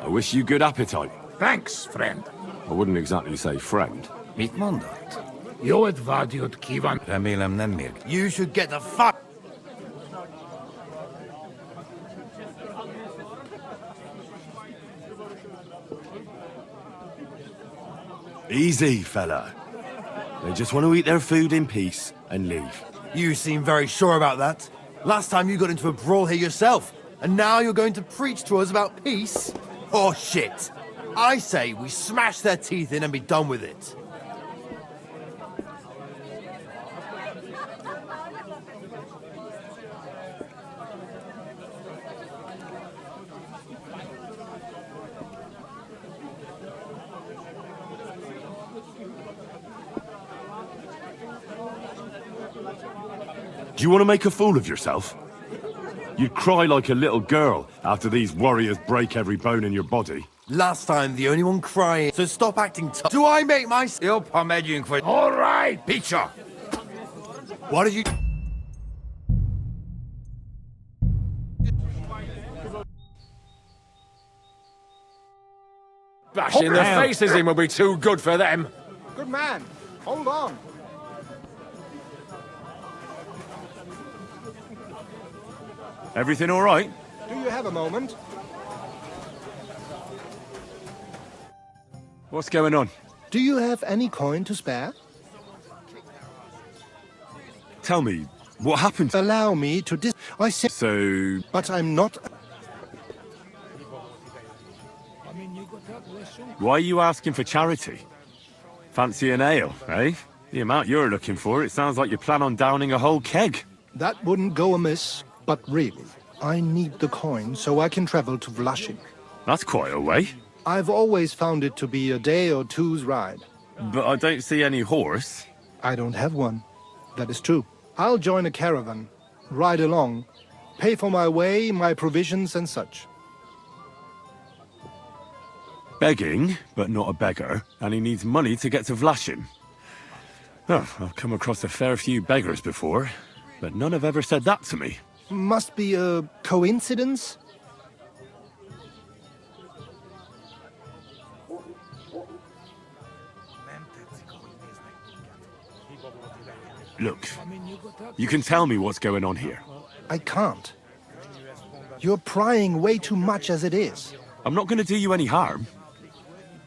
wish you good appetite. Thanks, friend. I wouldn't exactly say friend. Mit mondat? Jó et vágyott kíván. Remélem nem még. You should get the fuck... Easy, fella. They just want to eat their food in peace and leave. You seem very sure about that. Last time you got into a brawl here yourself, and now you're going to preach to us about peace? Oh, shit. I say we smash their teeth in and be done with it. Do you want to make a fool of yourself? You'd cry like a little girl after these warriors break every bone in your body. Last time, the only one crying, so stop acting tough. Do I make my... All right, Peter! What did you... Bashing the faces in will be too good for them. Good man. Hold on. Everything all right? Do you have a moment? What's going on? Do you have any coin to spare? Tell me, what happened? Allow me to I said... So... But I'm not... Why are you asking for charity? Fancy an ale, eh? The amount you're looking for, it sounds like you plan on downing a whole keg. That wouldn't go amiss, but really, I need the coin so I can travel to Vlashik. That's quite a way. I've always found it to be a day or two's ride. But I don't see any horse. I don't have one. That is true. I'll join a caravan. ride along, pay for my way, my provisions and such. Begging, but not a beggar, and he needs money to get to Vlashim. Oh, I've come across a fair few beggars before, but none have ever said that to me. Must be a coincidence? Look, you can tell me what's going on here. I can't. You're prying way too much as it is. I'm not going to do you any harm.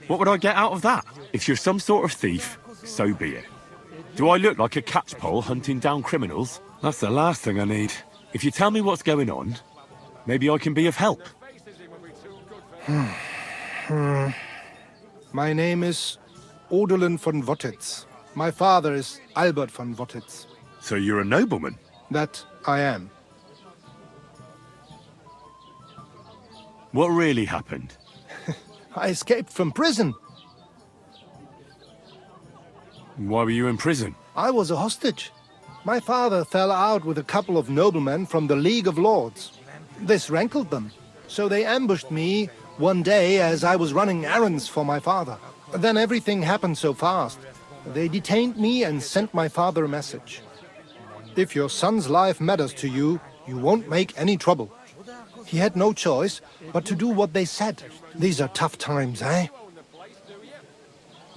What would I get out of that? If you're some sort of thief, so be it. Do I look like a catchpole hunting down criminals? That's the last thing I need. If you tell me what's going on, maybe I can be of help. My name is Odolin von Wottitz. My father is Albert von Wottitz. So you're a nobleman? That I am. What really happened? I escaped from prison. Why were you in prison? I was a hostage. My father fell out with a couple of noblemen from the League of Lords. This rankled them, so they ambushed me one day as I was running errands for my father. Then everything happened so fast. They detained me and sent my father a message. If your son's life matters to you, you won't make any trouble. He had no choice but to do what they said. These are tough times, eh?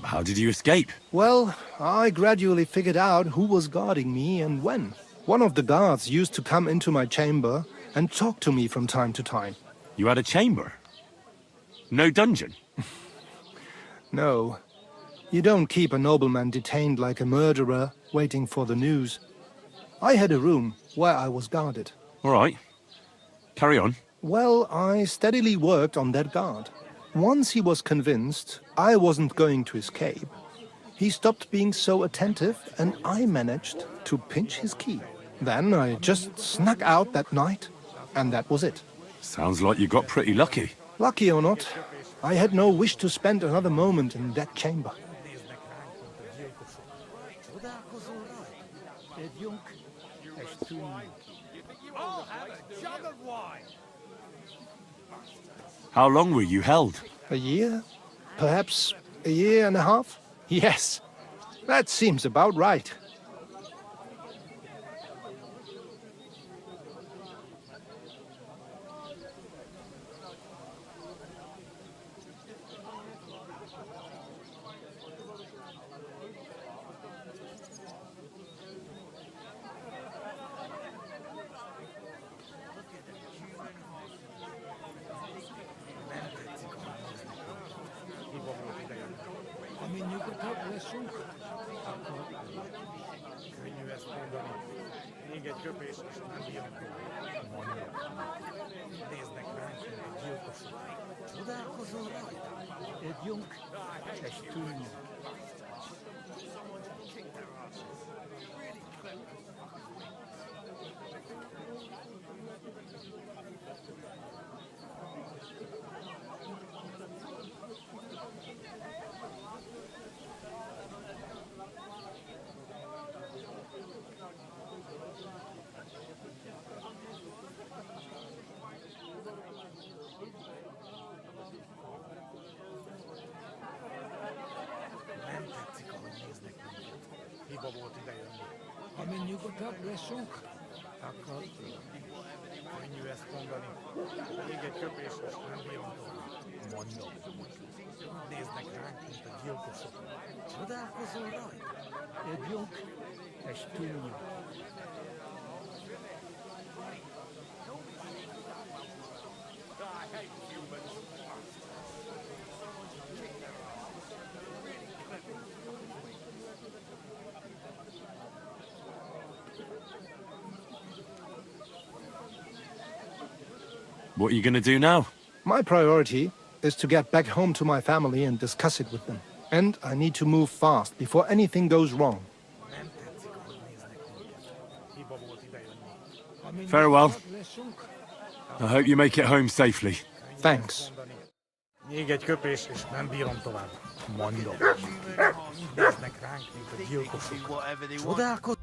How did you escape? Well, I gradually figured out who was guarding me and when. One of the guards used to come into my chamber and talk to me from time to time. You had a chamber? No dungeon? No. You don't keep a nobleman detained like a murderer, waiting for the news. I had a room where I was guarded. All right. Carry on. Well, I steadily worked on that guard. Once he was convinced I wasn't going to escape, he stopped being so attentive and I managed to pinch his key. Then I just snuck out that night, and that was it. Sounds like you got pretty lucky. Lucky or not, I had no wish to spend another moment in that chamber. How long were you held? A year? Perhaps a year and a half? Yes, that seems about right. Ha mi nyugodtabb leszünk, akkor könnyű ezt mondani. Még egy köpés, és nem bírom tovább. Mondom. Néznek ránk, mint a gyilkosok. Csodálkozol rajta? Egy lyuk, és tűnjük. What are you going to do now? My priority is to get back home to my family and discuss it with them. And I need to move fast before anything goes wrong. Farewell. I hope you make it home safely. Thanks. Még egy köpés, és nem bírom tovább. Mondom. Néznek ránk, mint a gyilkosok. Csodálkozol.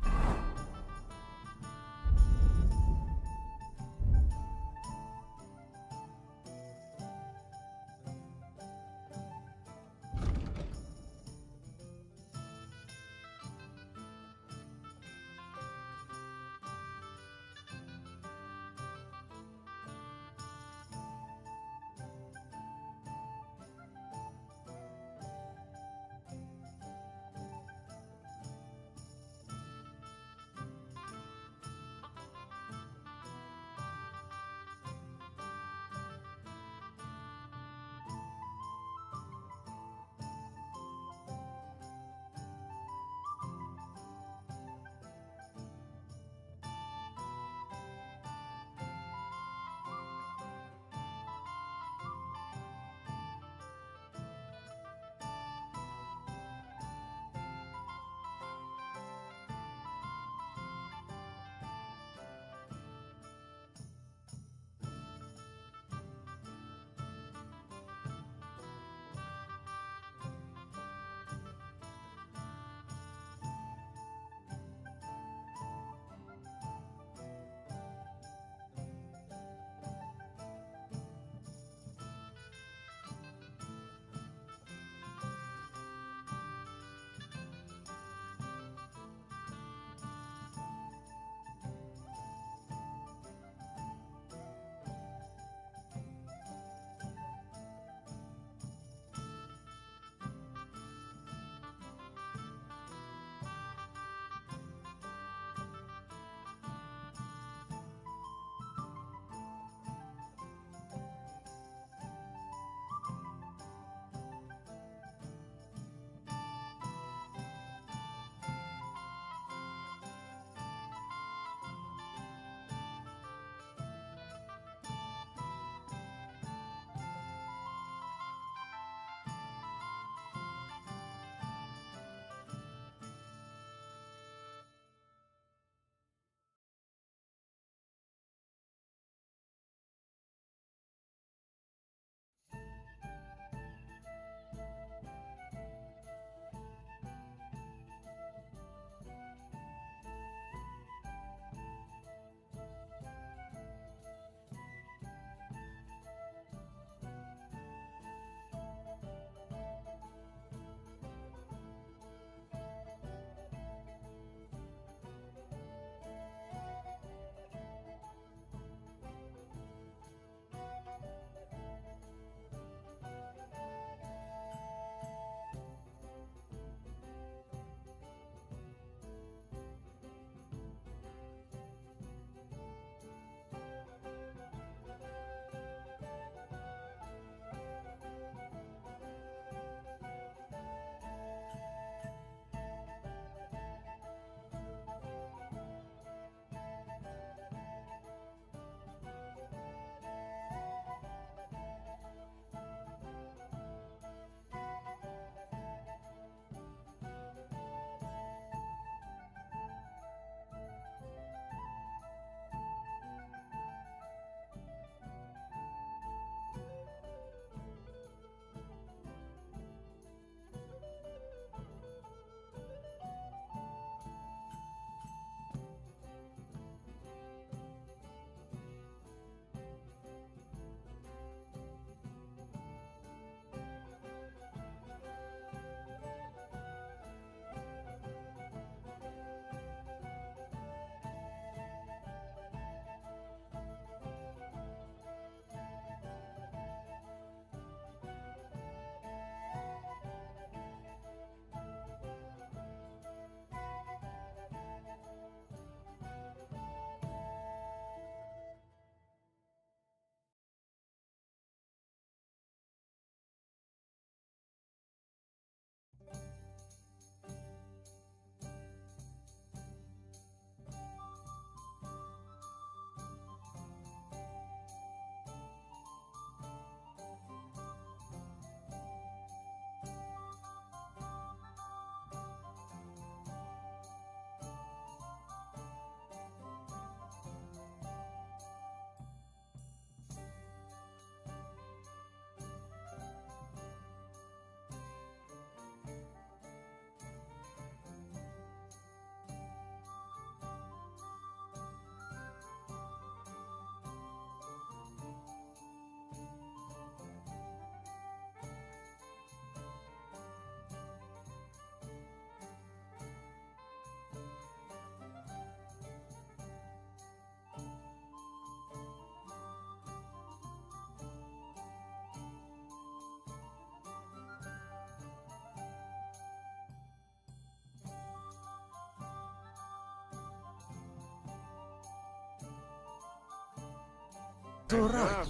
all right.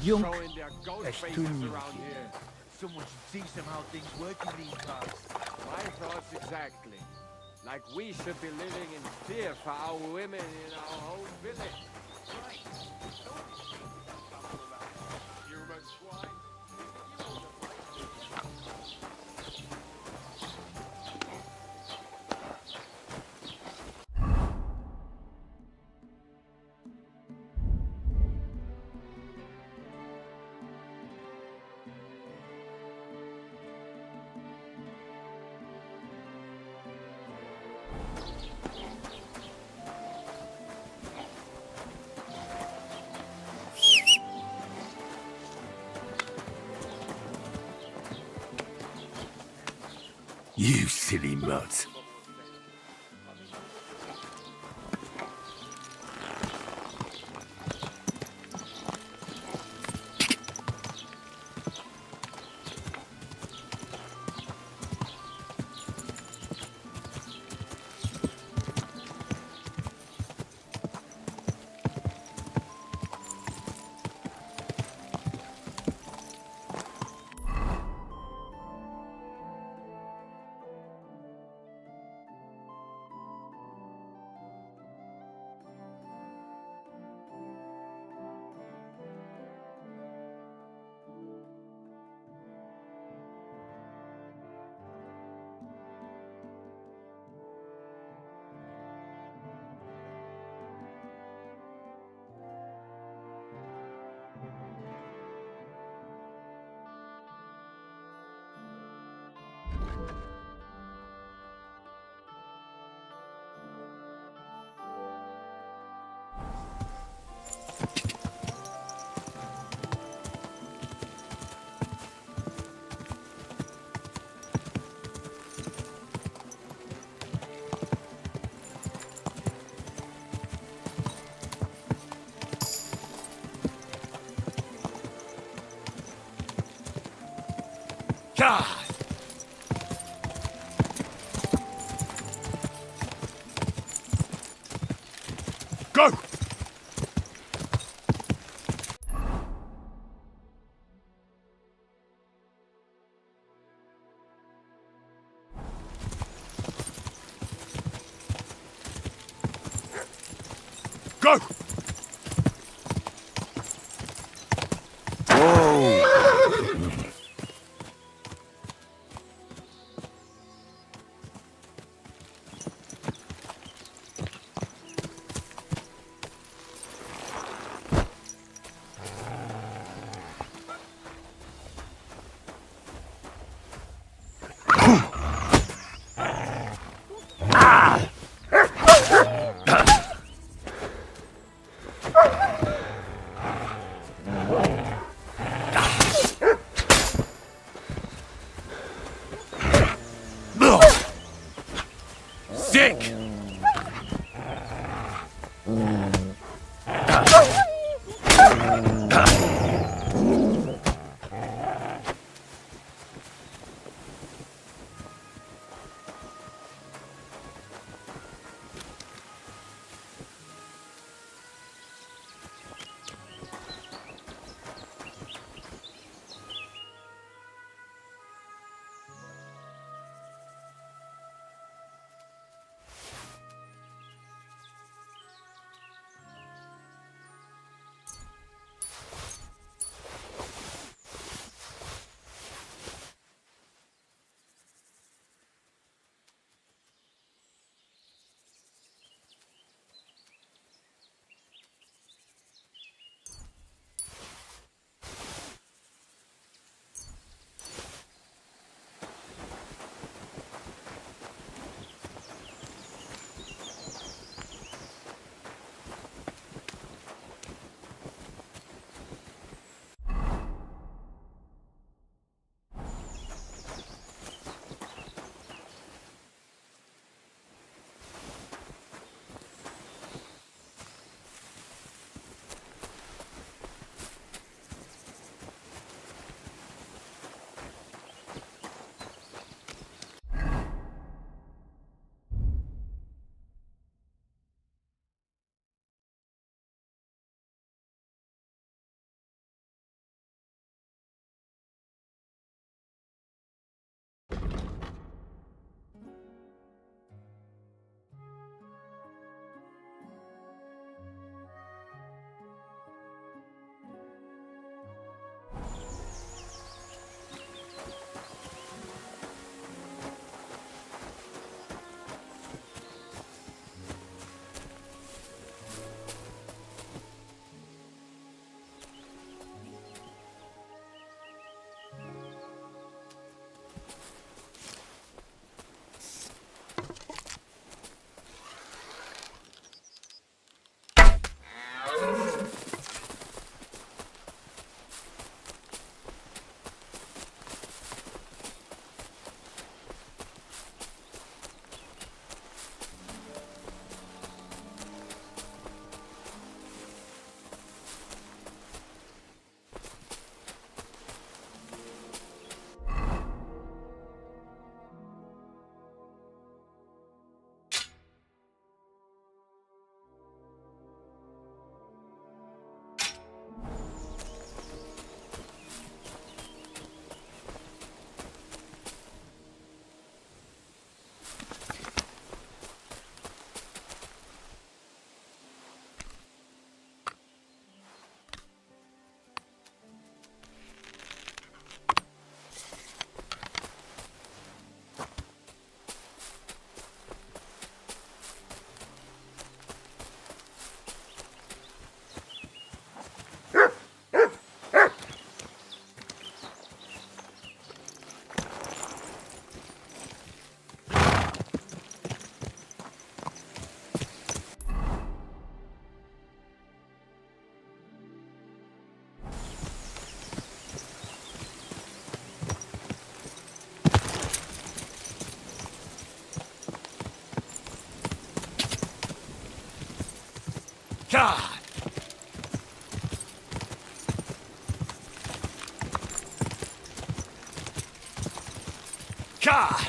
Junk, es tun Someone should teach them how things work in these parts. My thoughts exactly. Like we should be living in fear for our women in our whole village. Right. Human swine. You silly mutt. God! Go! Go! God! God!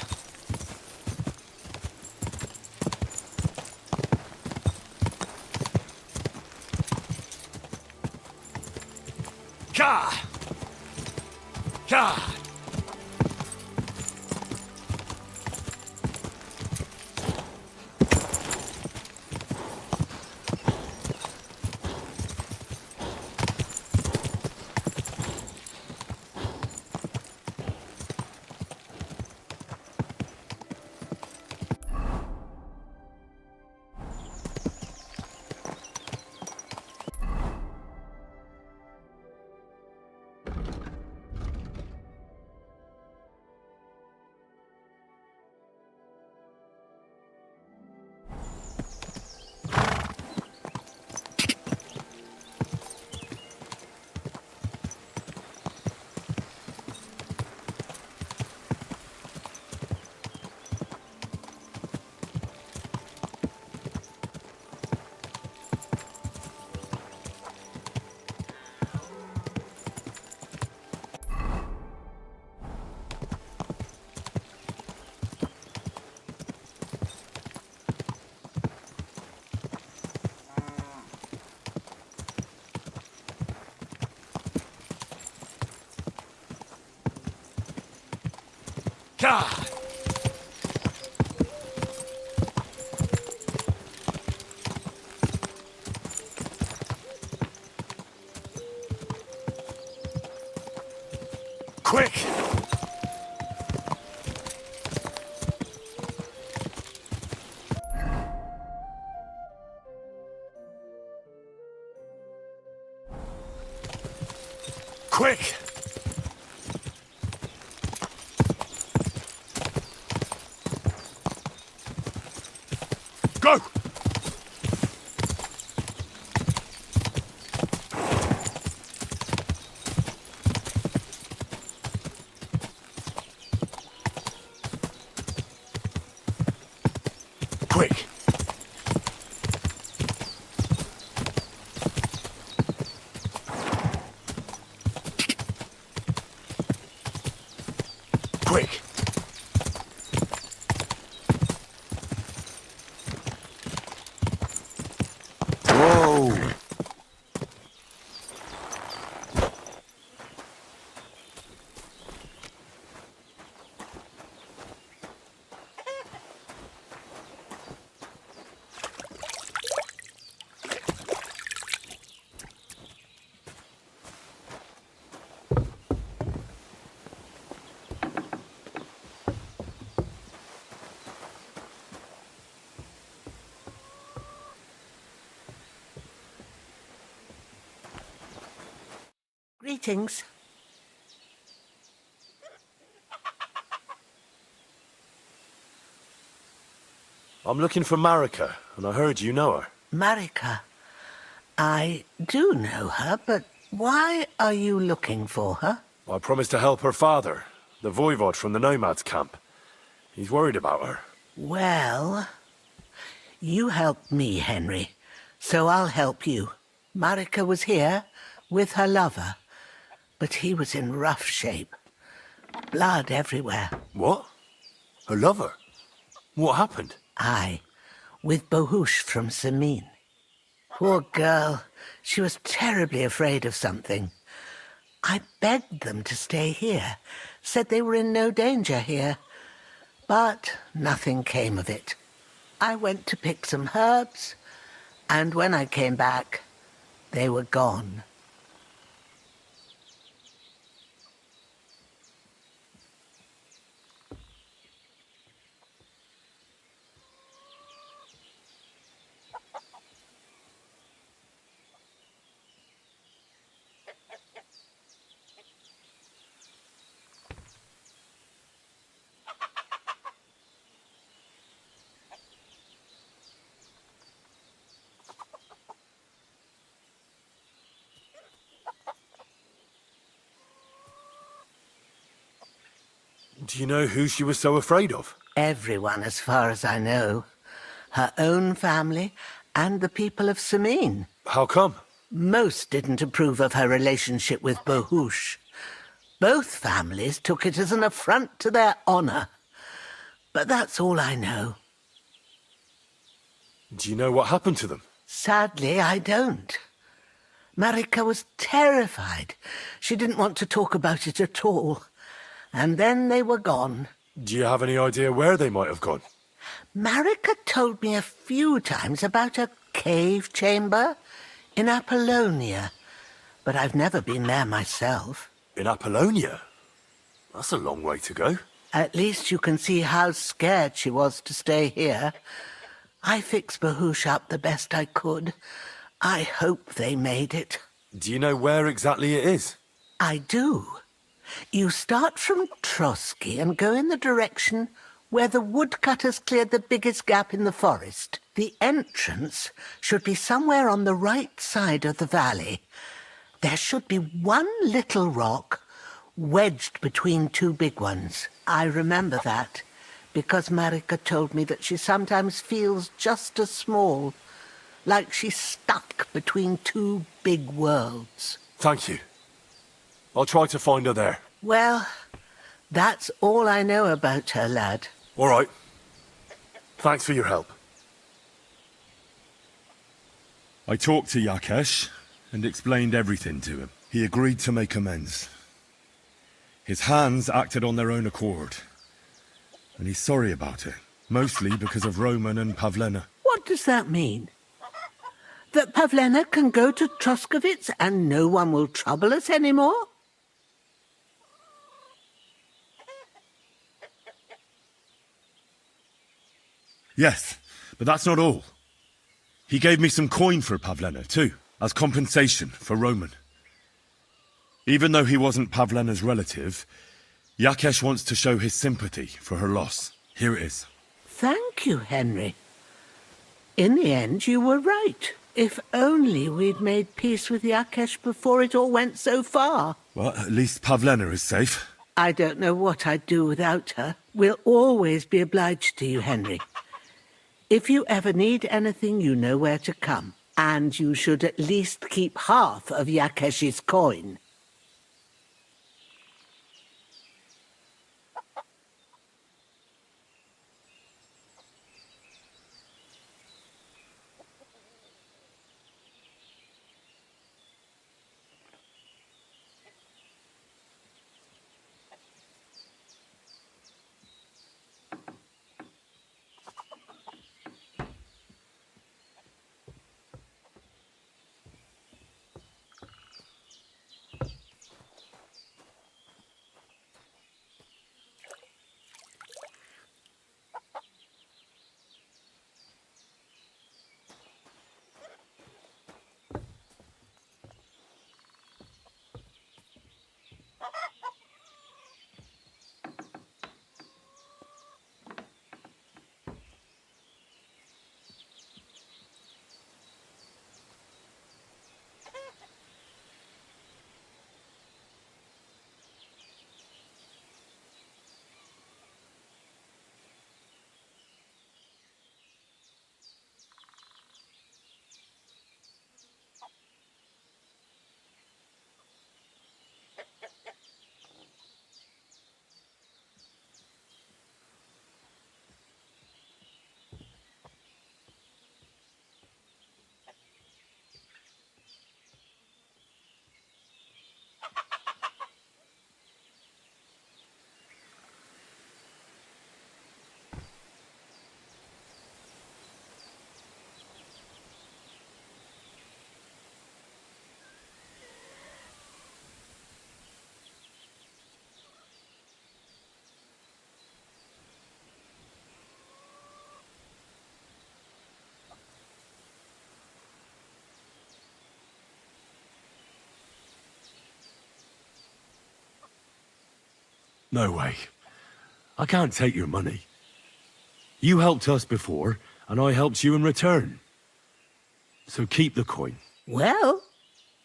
God! God! God! Quick! Quick! Go! Quick! Quick! Whoa! Greetings. I'm looking for Marika, and I heard you know her. Marika. I do know her, but why are you looking for her? I promised to help her father, the voivod from the nomads camp. He's worried about her. Well, you helped me, Henry, so I'll help you. Marika was here with her lover, but he was in rough shape. Blood everywhere. What? Her lover? What happened? Aye, with Bohush from Samin. Poor girl. She was terribly afraid of something. I begged them to stay here, said they were in no danger here. But nothing came of it. I went to pick some herbs, and when I came back, they were gone. Do you know who she was so afraid of? Everyone, as far as I know. Her own family and the people of Samin. How come? Most didn't approve of her relationship with Bohush. Both families took it as an affront to their honor. But that's all I know. Do you know what happened to them? Sadly, I don't. Marika was terrified. She didn't want to talk about it at all. And then they were gone. Do you have any idea where they might have gone? Marika told me a few times about a cave chamber in Apollonia, but I've never been there myself. In Apollonia? That's a long way to go. At least you can see how scared she was to stay here. I fixed Bahush up the best I could. I hope they made it. Do you know where exactly it is? I do. You start from Trotsky and go in the direction where the woodcutters cleared the biggest gap in the forest. The entrance should be somewhere on the right side of the valley. There should be one little rock wedged between two big ones. I remember that, because Marika told me that she sometimes feels just as small, like she's stuck between two big worlds. Thank you. I'll try to find her there. Well, that's all I know about her, lad. All right. Thanks for your help. I talked to Yakesh and explained everything to him. He agreed to make amends. His hands acted on their own accord. And he's sorry about it, mostly because of Roman and Pavlena. What does that mean? That Pavlena can go to Troskovitz and no one will trouble us anymore? Yes, but that's not all. He gave me some coin for Pavlena, too, as compensation for Roman. Even though he wasn't Pavlena's relative, Yakesh wants to show his sympathy for her loss. Here it is. Thank you, Henry. In the end, you were right. If only we'd made peace with Yakesh before it all went so far. Well, at least Pavlena is safe. I don't know what I'd do without her. We'll always be obliged to you, Henry. If you ever need anything, you know where to come. And you should at least keep half of Yakesh's coin. No way. I can't take your money. You helped us before, and I helped you in return. So keep the coin. Well,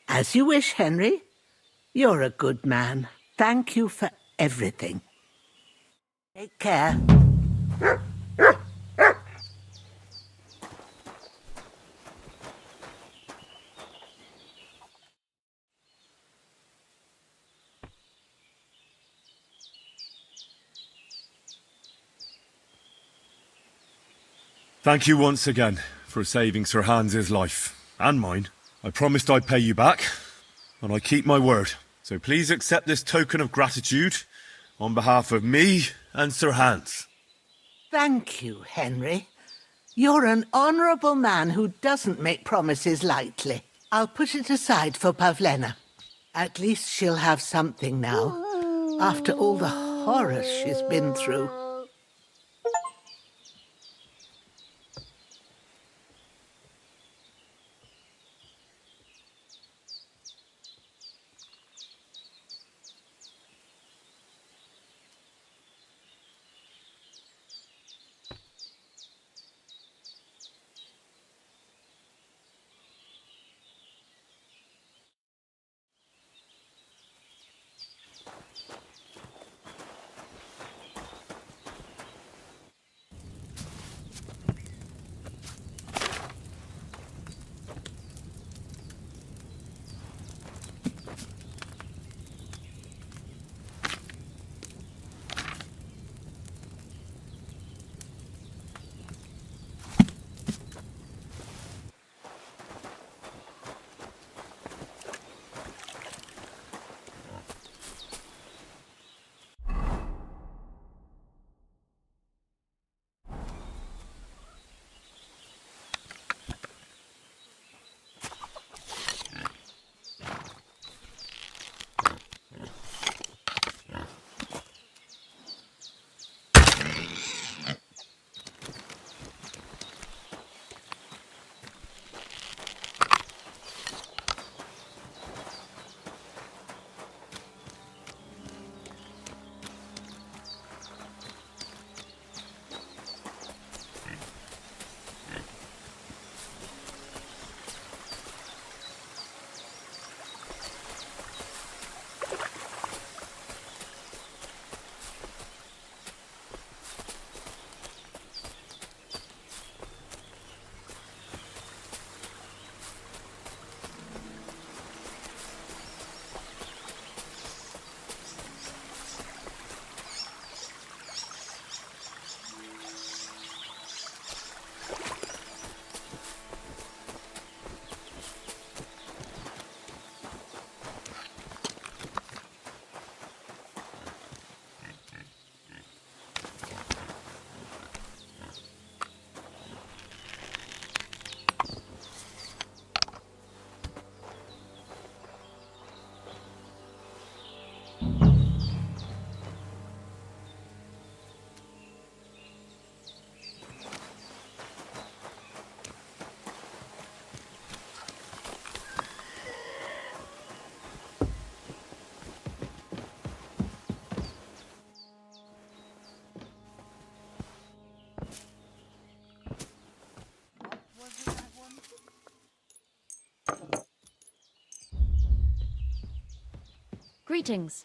as you wish, Henry. You're a good man. Thank you for everything. Take care. Thank you once again for saving Sir Hans's life. And mine. I promised I'd pay you back, and I keep my word. So please accept this token of gratitude on behalf of me and Sir Hans. Thank you, Henry. You're an honourable man who doesn't make promises lightly. I'll put it aside for Pavlena. At least she'll have something now, after all the horrors she's been through. Greetings.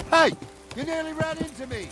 Hey! You nearly ran into me!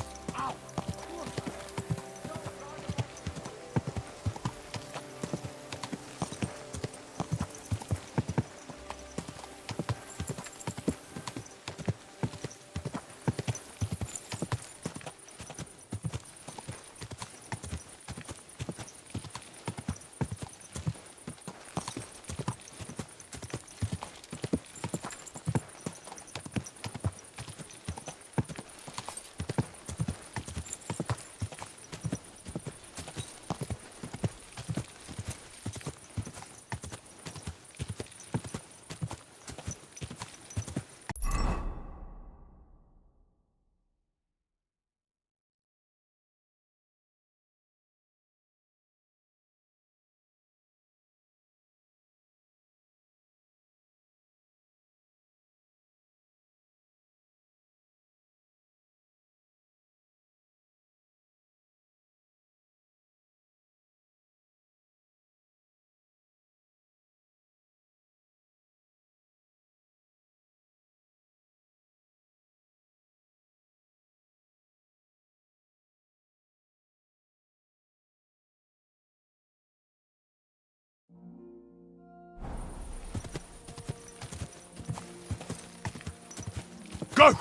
Go!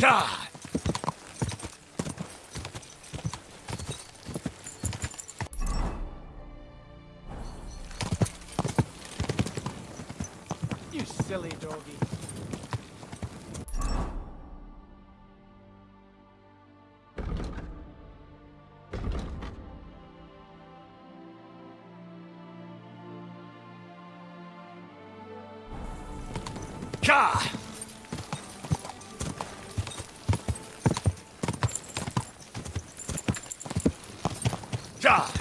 God! You silly doggy. God! God!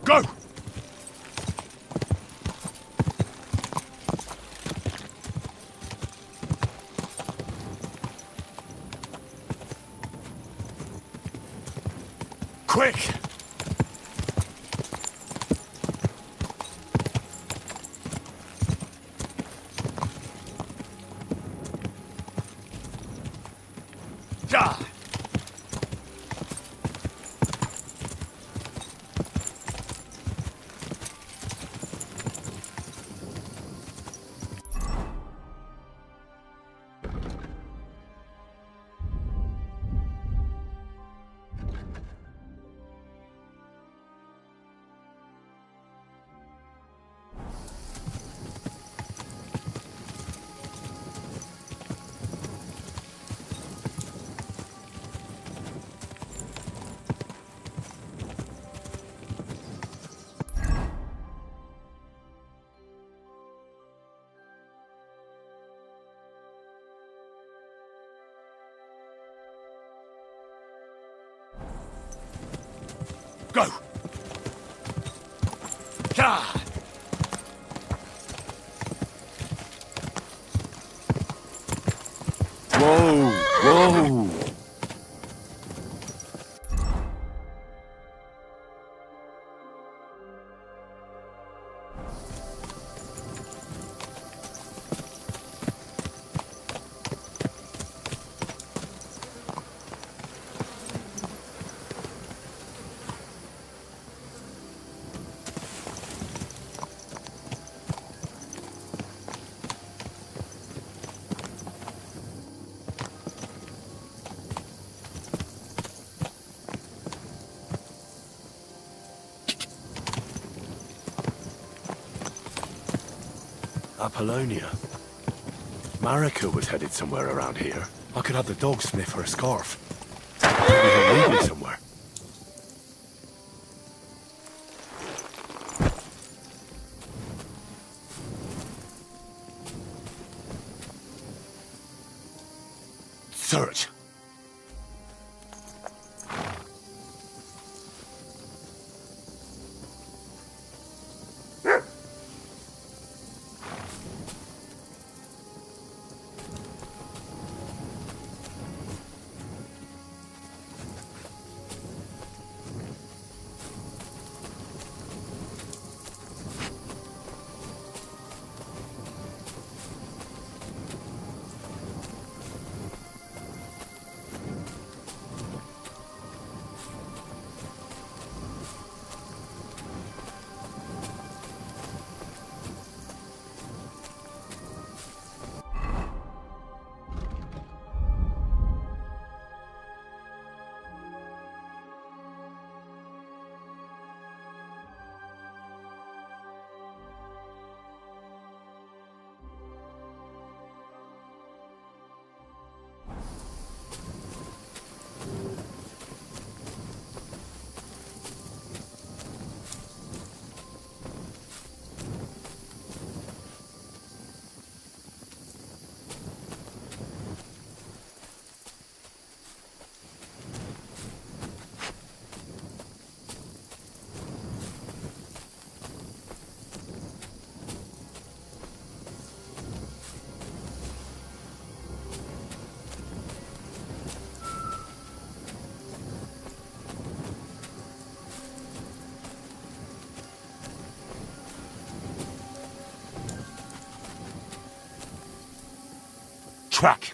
Go! Quick! God! Go! God! Whoa! Whoa! Apollonia. Marika was headed somewhere around here. I could have the dog sniff her scarf. Maybe he'll lead me somewhere. Search. crack.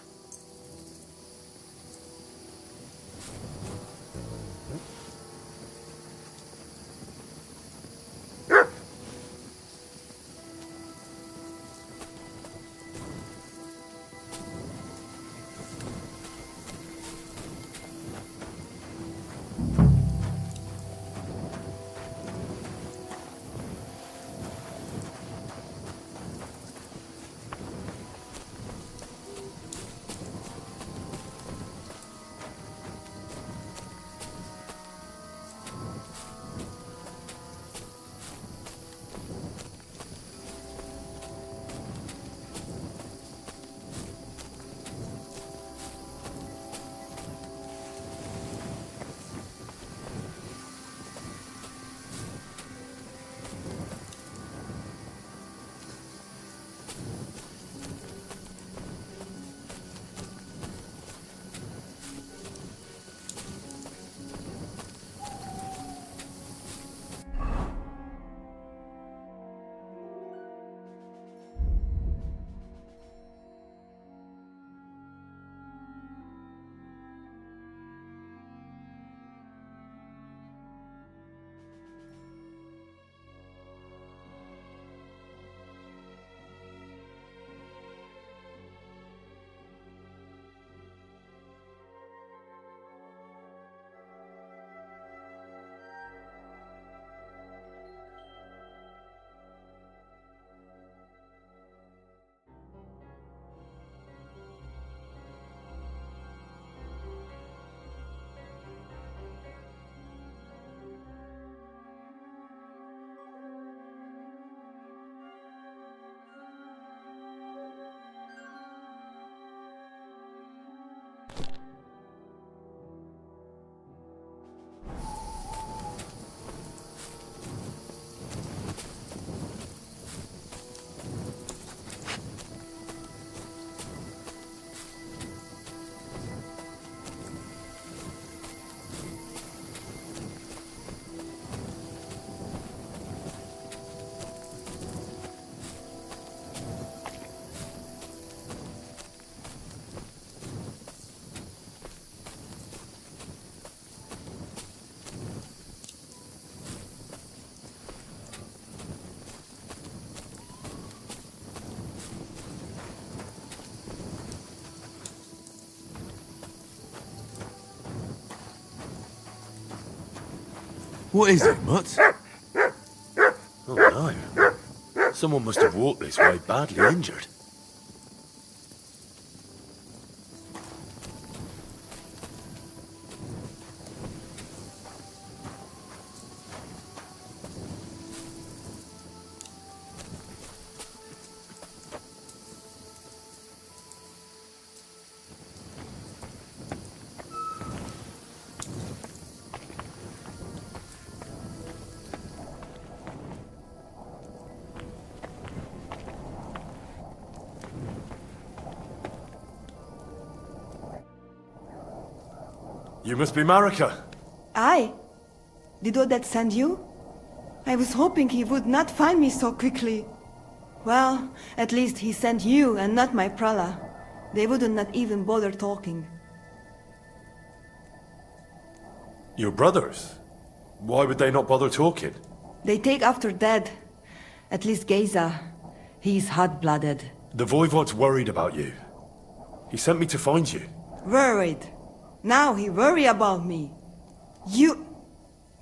What is it, Mutt? Oh no. Someone must have walked this way badly injured. You must be Marika. I? Did Odette send you? I was hoping he would not find me so quickly. Well, at least he sent you and not my prala. They would not even bother talking. Your brothers? Why would they not bother talking? They take after dead. At least Geza. He's hot-blooded. The Voivod's worried about you. He sent me to find you. Worried. Now he worry about me. You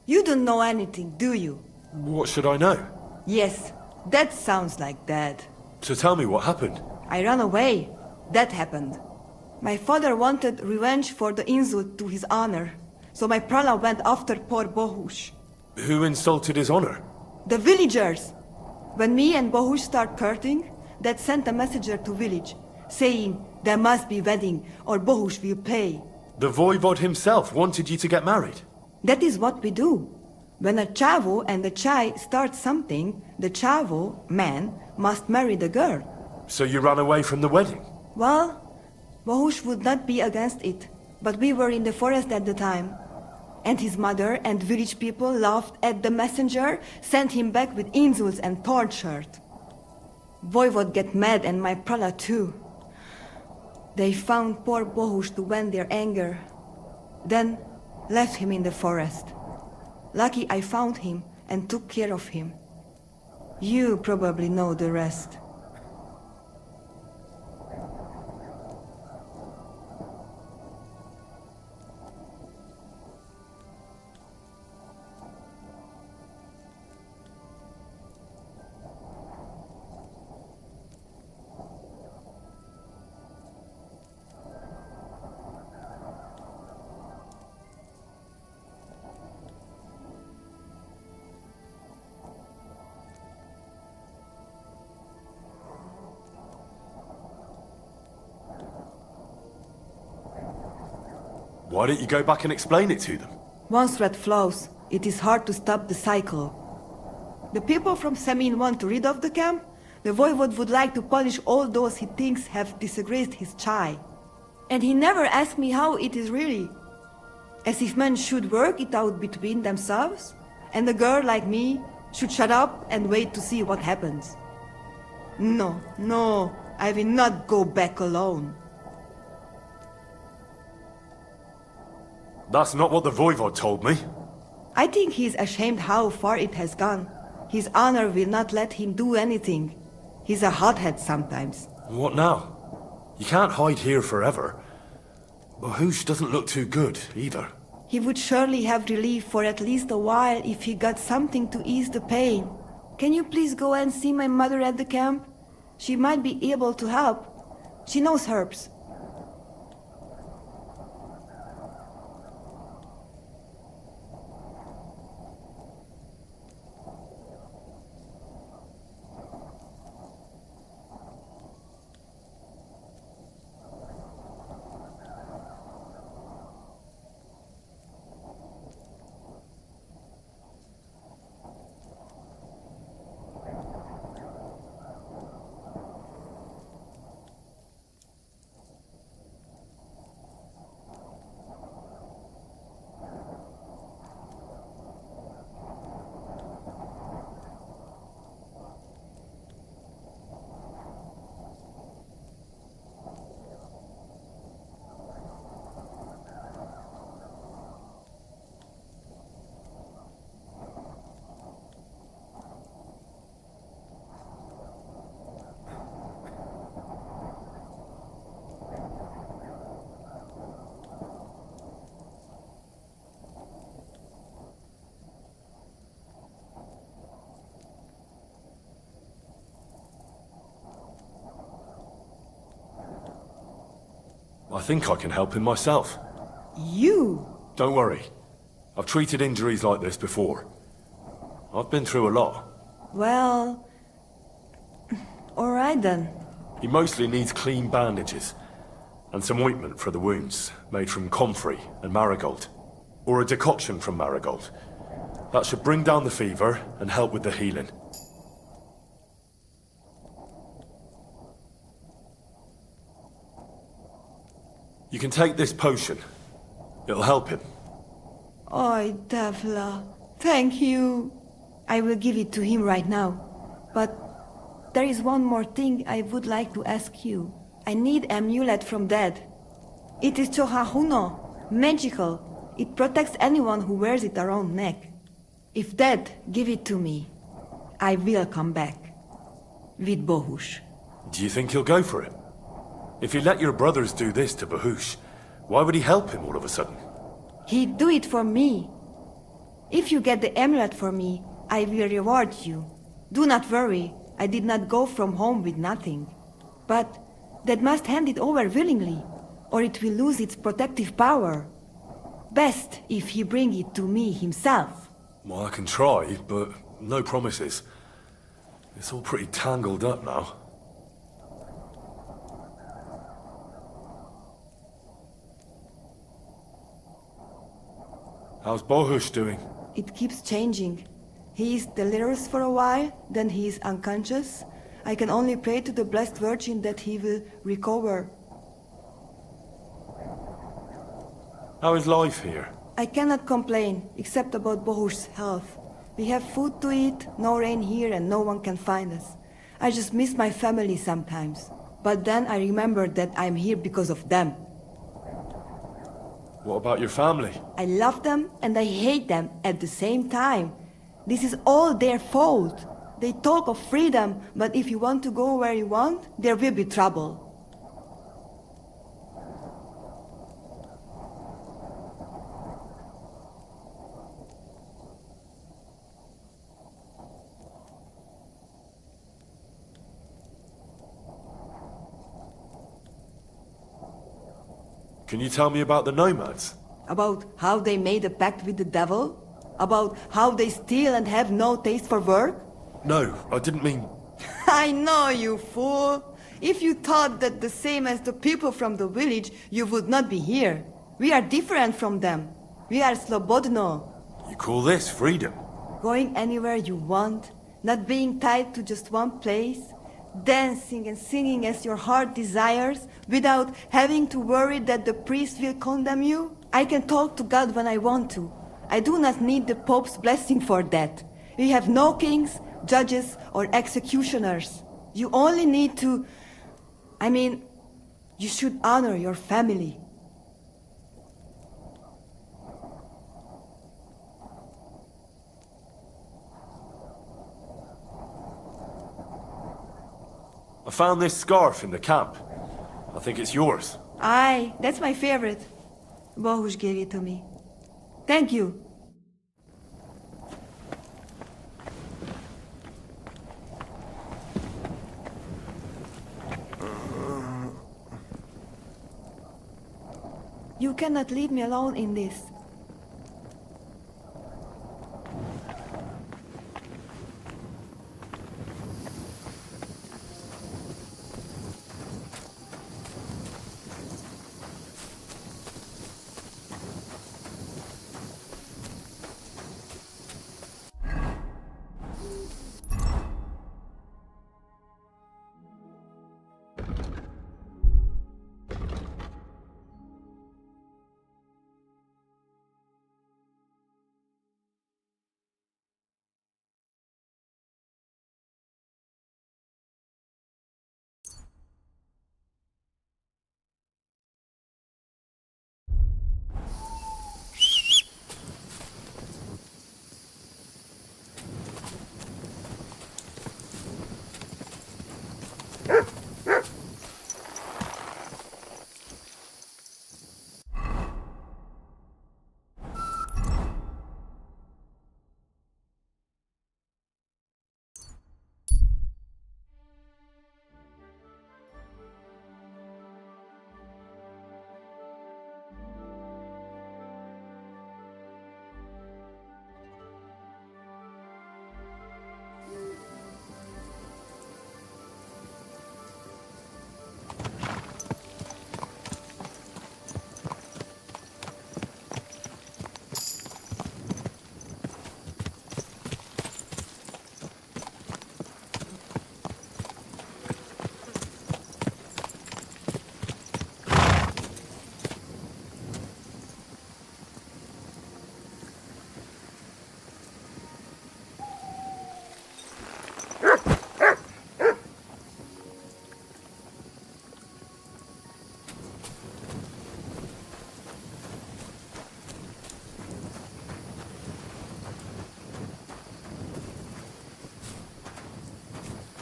don't know anything, do you? What should I know? Yes, that sounds like that. So tell me what happened. I ran away. That happened. My father wanted revenge for the insult to his honor, so my prala went after poor Bohush. Who insulted his honor? The villagers! When me and Bohush start courting, that sent a messenger to village, saying there must be wedding or Bohush will pay. The Voivod himself wanted you to get married. That is what we do. When a chavo and a chai start something, the chavo, man, must marry the girl. So you ran away from the wedding? Well, Bohush would not be against it, but we were in the forest at the time. And his mother and village people laughed at the messenger, sent him back with insults and tortured. Voivod get mad and my prala too. They found poor Bohush to vent their anger, then left him in the forest. Lucky I found him and took care of him. You probably know the rest. Why don't you go back and explain it to them? Once threat flows, it is hard to stop the cycle. The people from Semin want to rid of the camp. The voivode would like to punish all those he thinks have disgraced his chai. And he never asked me how it is really. As if men should work it out between themselves, and a girl like me should shut up and wait to see what happens. No, no, I will not go back alone. That's not what the voivode told me. I think he's ashamed how far it has gone. His honor will not let him do anything. He's a hothead sometimes. What now? You can't hide here forever. Bahush doesn't look too good, either. He would surely have relief for at least a while if he got something to ease the pain. Can you please go and see my mother at the camp? She might be able to help. She knows herbs. I think I can help him myself. You? Don't worry. I've treated injuries like this before. I've been through a lot. Well... alright then. He mostly needs clean bandages. And some ointment for the wounds, made from comfrey and marigold. Or a decoction from marigold. That should bring down the fever and help with the healing. You can take this potion. It'll help him. Oi, Devla. Thank you. I will give it to him right now. But there is one more thing I would like to ask you. I need amulet from Dead. It is Chohahuno, magical. It protects anyone who wears it around neck. If Dead, give it to me. I will come back. With Bohush. Do you think he'll go for it? If he let your brothers do this to Bahush, why would he help him all of a sudden? He'd do it for me. If you get the amulet for me, I will reward you. Do not worry, I did not go from home with nothing. But Dad must hand it over willingly, or it will lose its protective power. Best if he bring it to me himself. Well, I can try, but no promises. It's all pretty tangled up now. How's Bohush doing? It keeps changing. He is delirious for a while, then he is unconscious. I can only pray to the Blessed Virgin that he will recover. How is life here? I cannot complain, except about Bohush's health. We have food to eat, no rain here, and no one can find us. I just miss my family sometimes. But then I remembered that I'm here because of them. What about your family? I love them and I hate them at the same time. This is all their fault. They talk of freedom, but if you want to go where you want, there will be trouble. Can you tell me about the nomads? About how they made a pact with the devil? About how they steal and have no taste for work? No, I didn't mean... I know, you fool! If you thought that the same as the people from the village, you would not be here. We are different from them. We are slobodno. You call this freedom? Going anywhere you want, not being tied to just one place, dancing and singing as your heart desires, without having to worry that the priest will condemn you. I can talk to God when I want to. I do not need the Pope's blessing for that. We have no kings, judges, or executioners. You only need to... you should honor your family. I found this scarf in the camp. I think it's yours. Aye, that's my favorite. Bohush gave it to me. Thank you. You cannot leave me alone in this.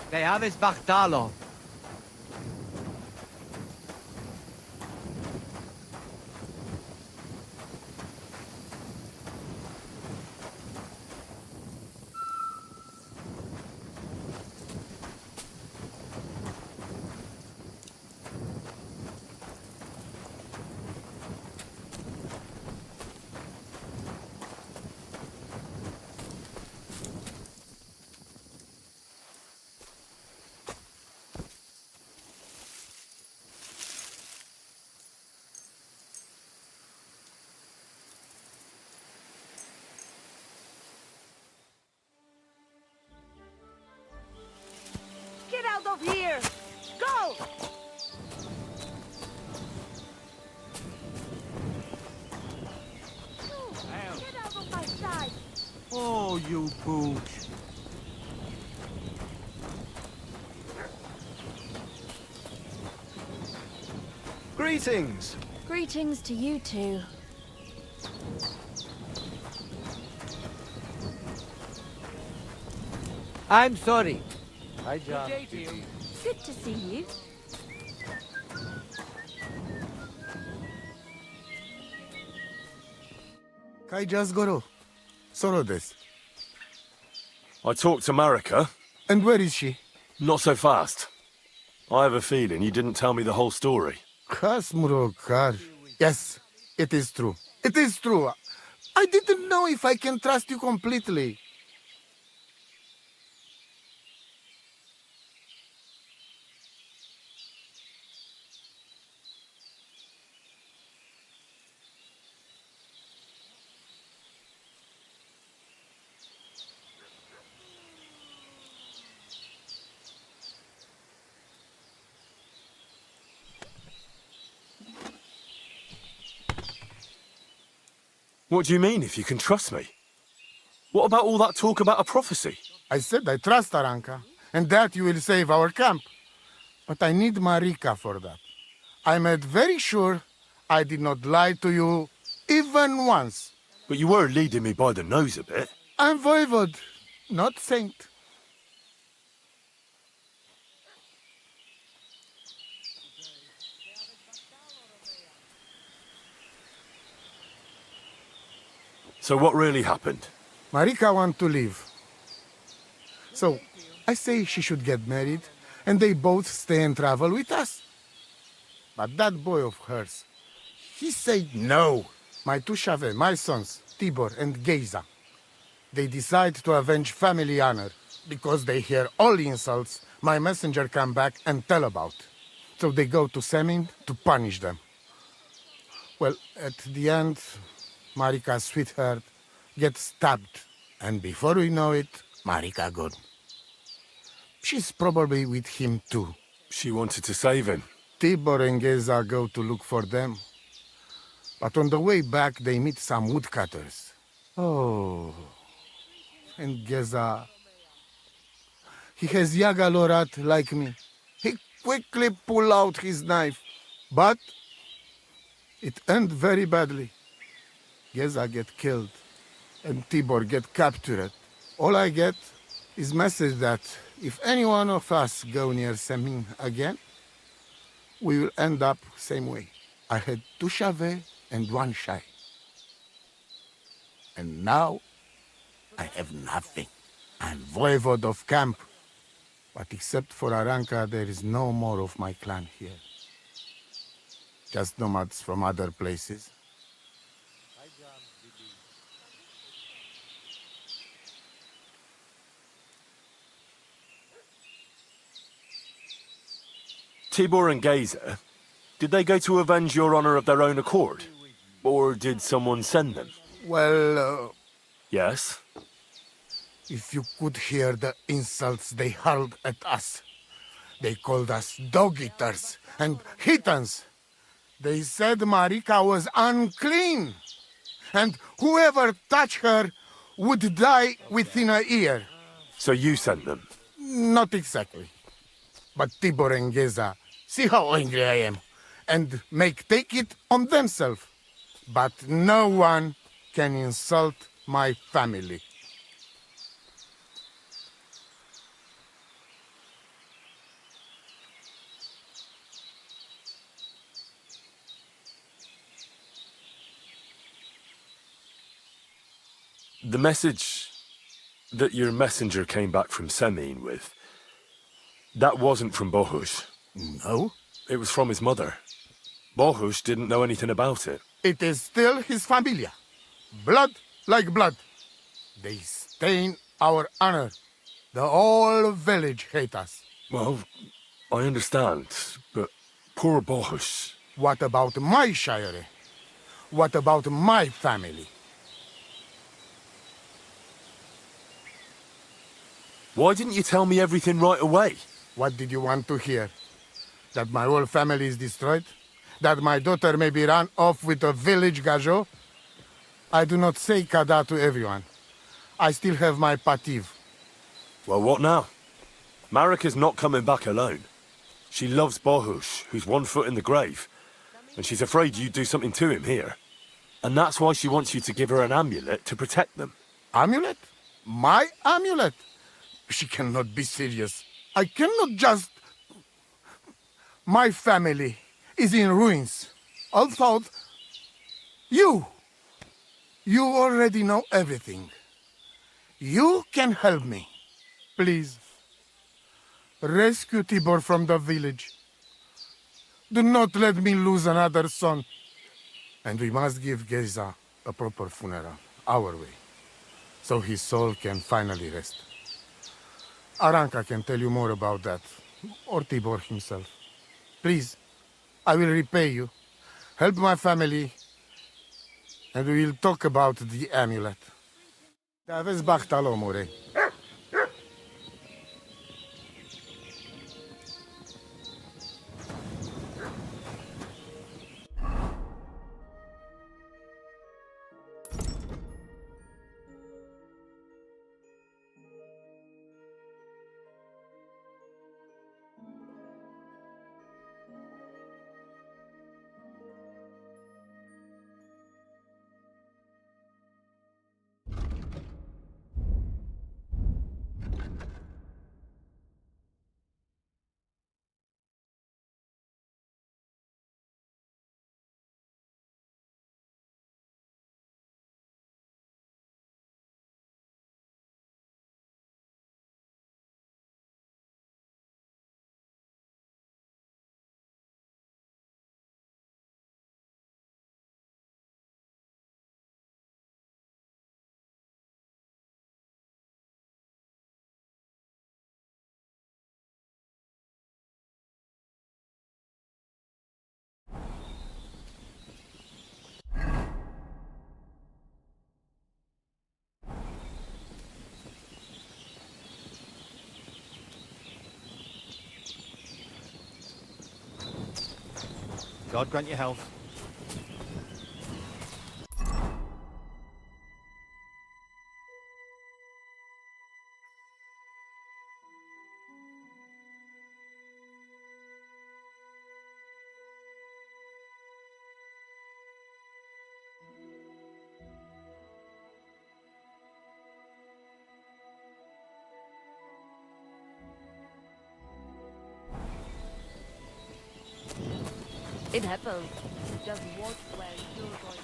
They have his Bartalo. Get out of here! Go! Get out of my sight! Oh, you pooch. Greetings. Greetings to you too. I'm sorry. Hi, John. Good to see you. Kai just goro. Soro des. I talked to Marika. And where is she? Not so fast. I have a feeling you didn't tell me the whole story. Kasmurokar. Yes, it is true. It is true. I didn't know if I can trust you completely. What do you mean, if you can trust me? What about all that talk about a prophecy? I said I trust Aranka, and that you will save our camp. But I need Marika for that. I made very sure I did not lie to you even once. But you were leading me by the nose a bit. I'm voivod, not saint. So what really happened? Marika wants to leave. So, I say she should get married, and they both stay and travel with us. But that boy of hers, he said no. My two Shave, my sons, Tibor and Geza, they decide to avenge family honor. Because they hear all insults, my messenger come back and tell about. So they go to Semin to punish them. Well, at the end, Marika's sweetheart gets stabbed. And before we know it, Marika gone. She's probably with him too. She wanted to save him. Tibor and Geza go to look for them. But on the way back, they meet some woodcutters. Oh. And Geza... He has Yaga Lorat like me. He quickly pull out his knife. But it end very badly. Geza get killed, and Tibor get captured. All I get is message that if any one of us go near Semin again, we will end up same way. I had two Shave and one Shai. And now, I have nothing. I'm voivod of camp. But except for Aranka, there is no more of my clan here. Just nomads from other places. Tibor and Geza, did they go to avenge your honor of their own accord? Or did someone send them? Well, Yes? if you could hear the insults they hurled at us. They called us dog-eaters and heathens. They said Marika was unclean, and whoever touched her would die within a year. So you sent them? Not exactly. But Tibor and Geza, see how angry I am, and take it on themselves. But no one can insult my family. The message that your messenger came back from Semin with, that wasn't from Bohush. No? It was from his mother. Bohush didn't know anything about it. It is still his familia. Blood like blood. They stain our honor. The whole village hate us. Well, I understand, but poor Bohush. What about my shire? What about my family? Why didn't you tell me everything right away? What did you want to hear? That my whole family is destroyed? That my daughter may be run off with a village gajo? I do not say kada to everyone. I still have my pativ. Well, what now? Marika's not coming back alone. She loves Bohush, who's 1 foot in the grave. And she's afraid you'd do something to him here. And that's why she wants you to give her an amulet to protect them. Amulet? My amulet? She cannot be serious. I cannot just... My family is in ruins. I thought... You already know everything. You can help me. Please. Rescue Tibor from the village. Do not let me lose another son. And we must give Geza a proper funeral, our way, so his soul can finally rest. Aranka can tell you more about that, or Tibor himself. Please, I will repay you. Help my family, and we will talk about the amulet. Daves bachtalo, more. God grant you health. It happens. Just watch where you're going.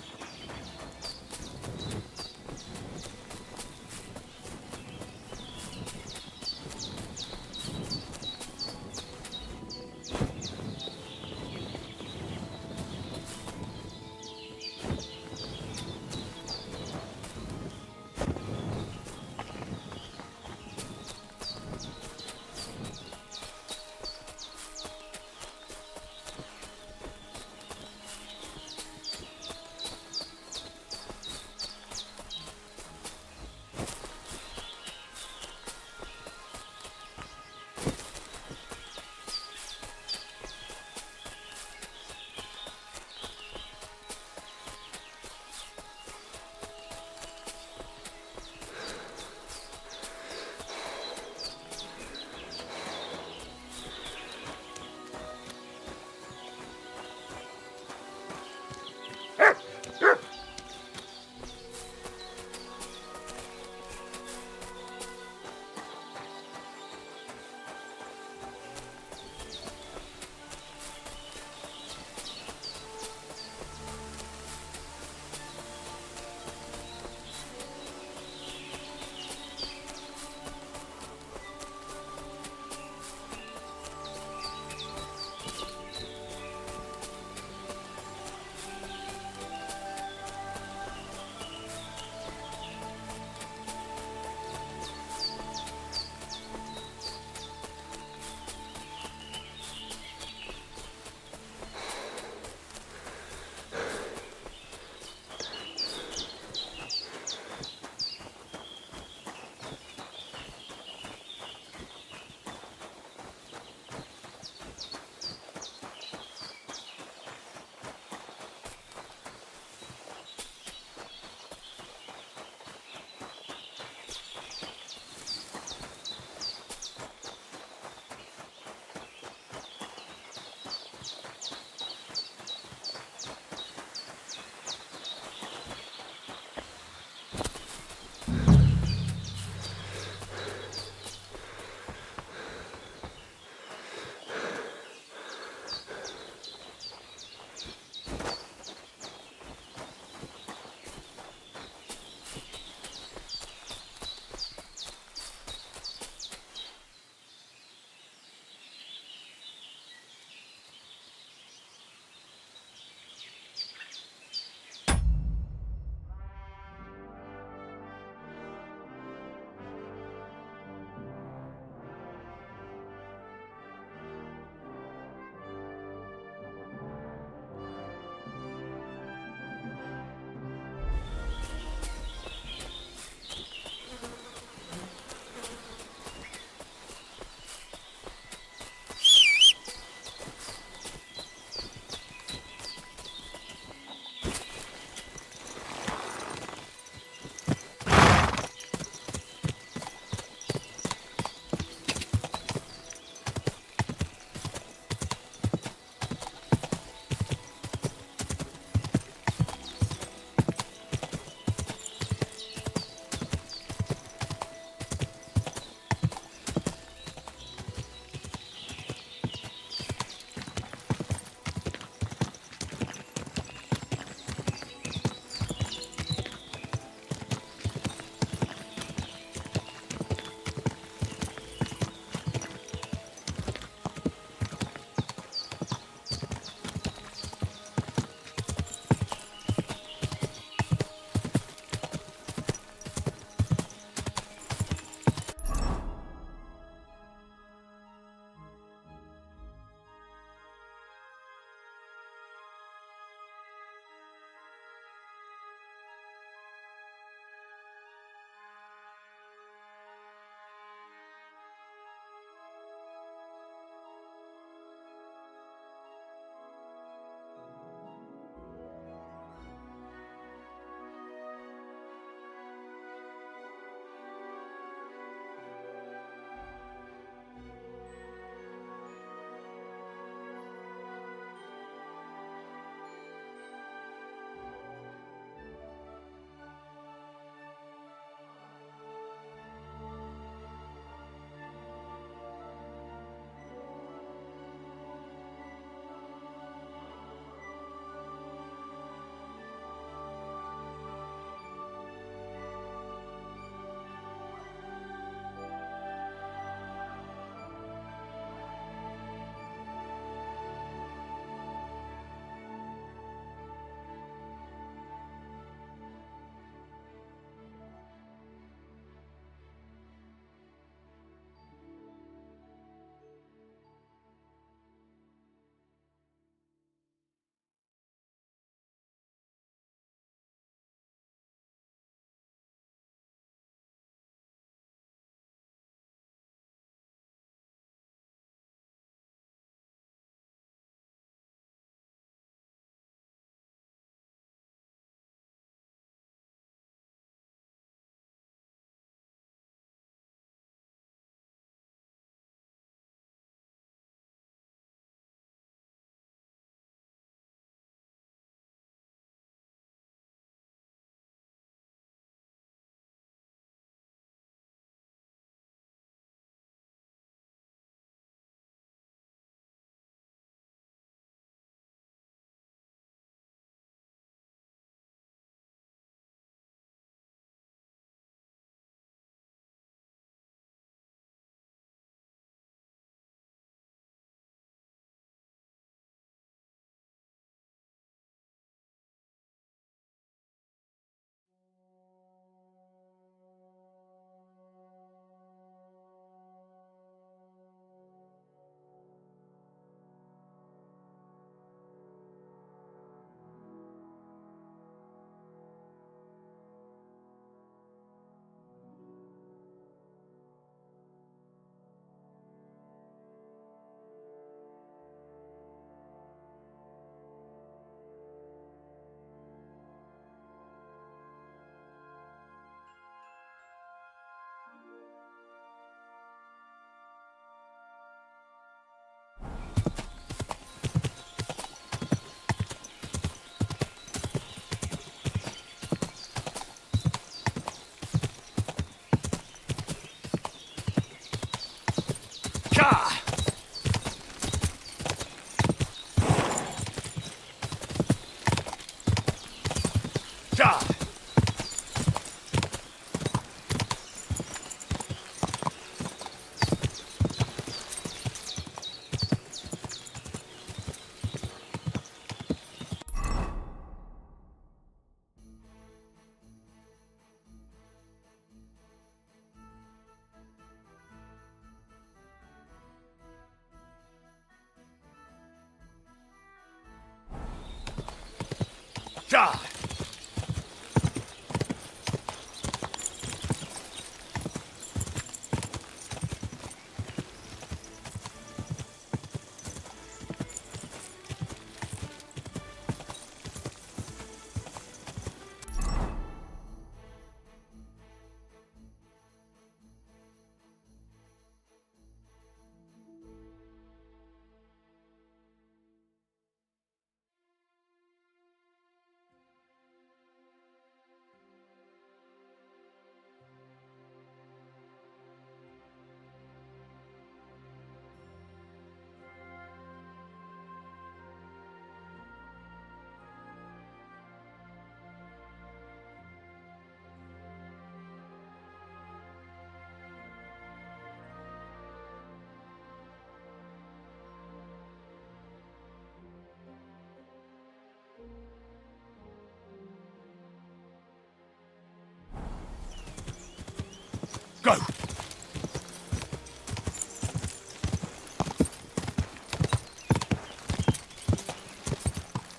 Go!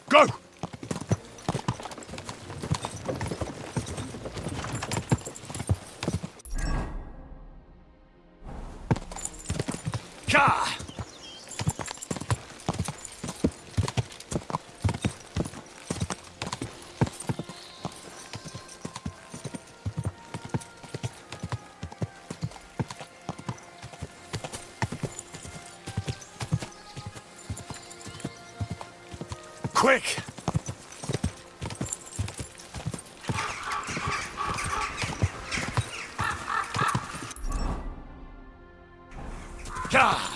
Go! Ka! Quick! God!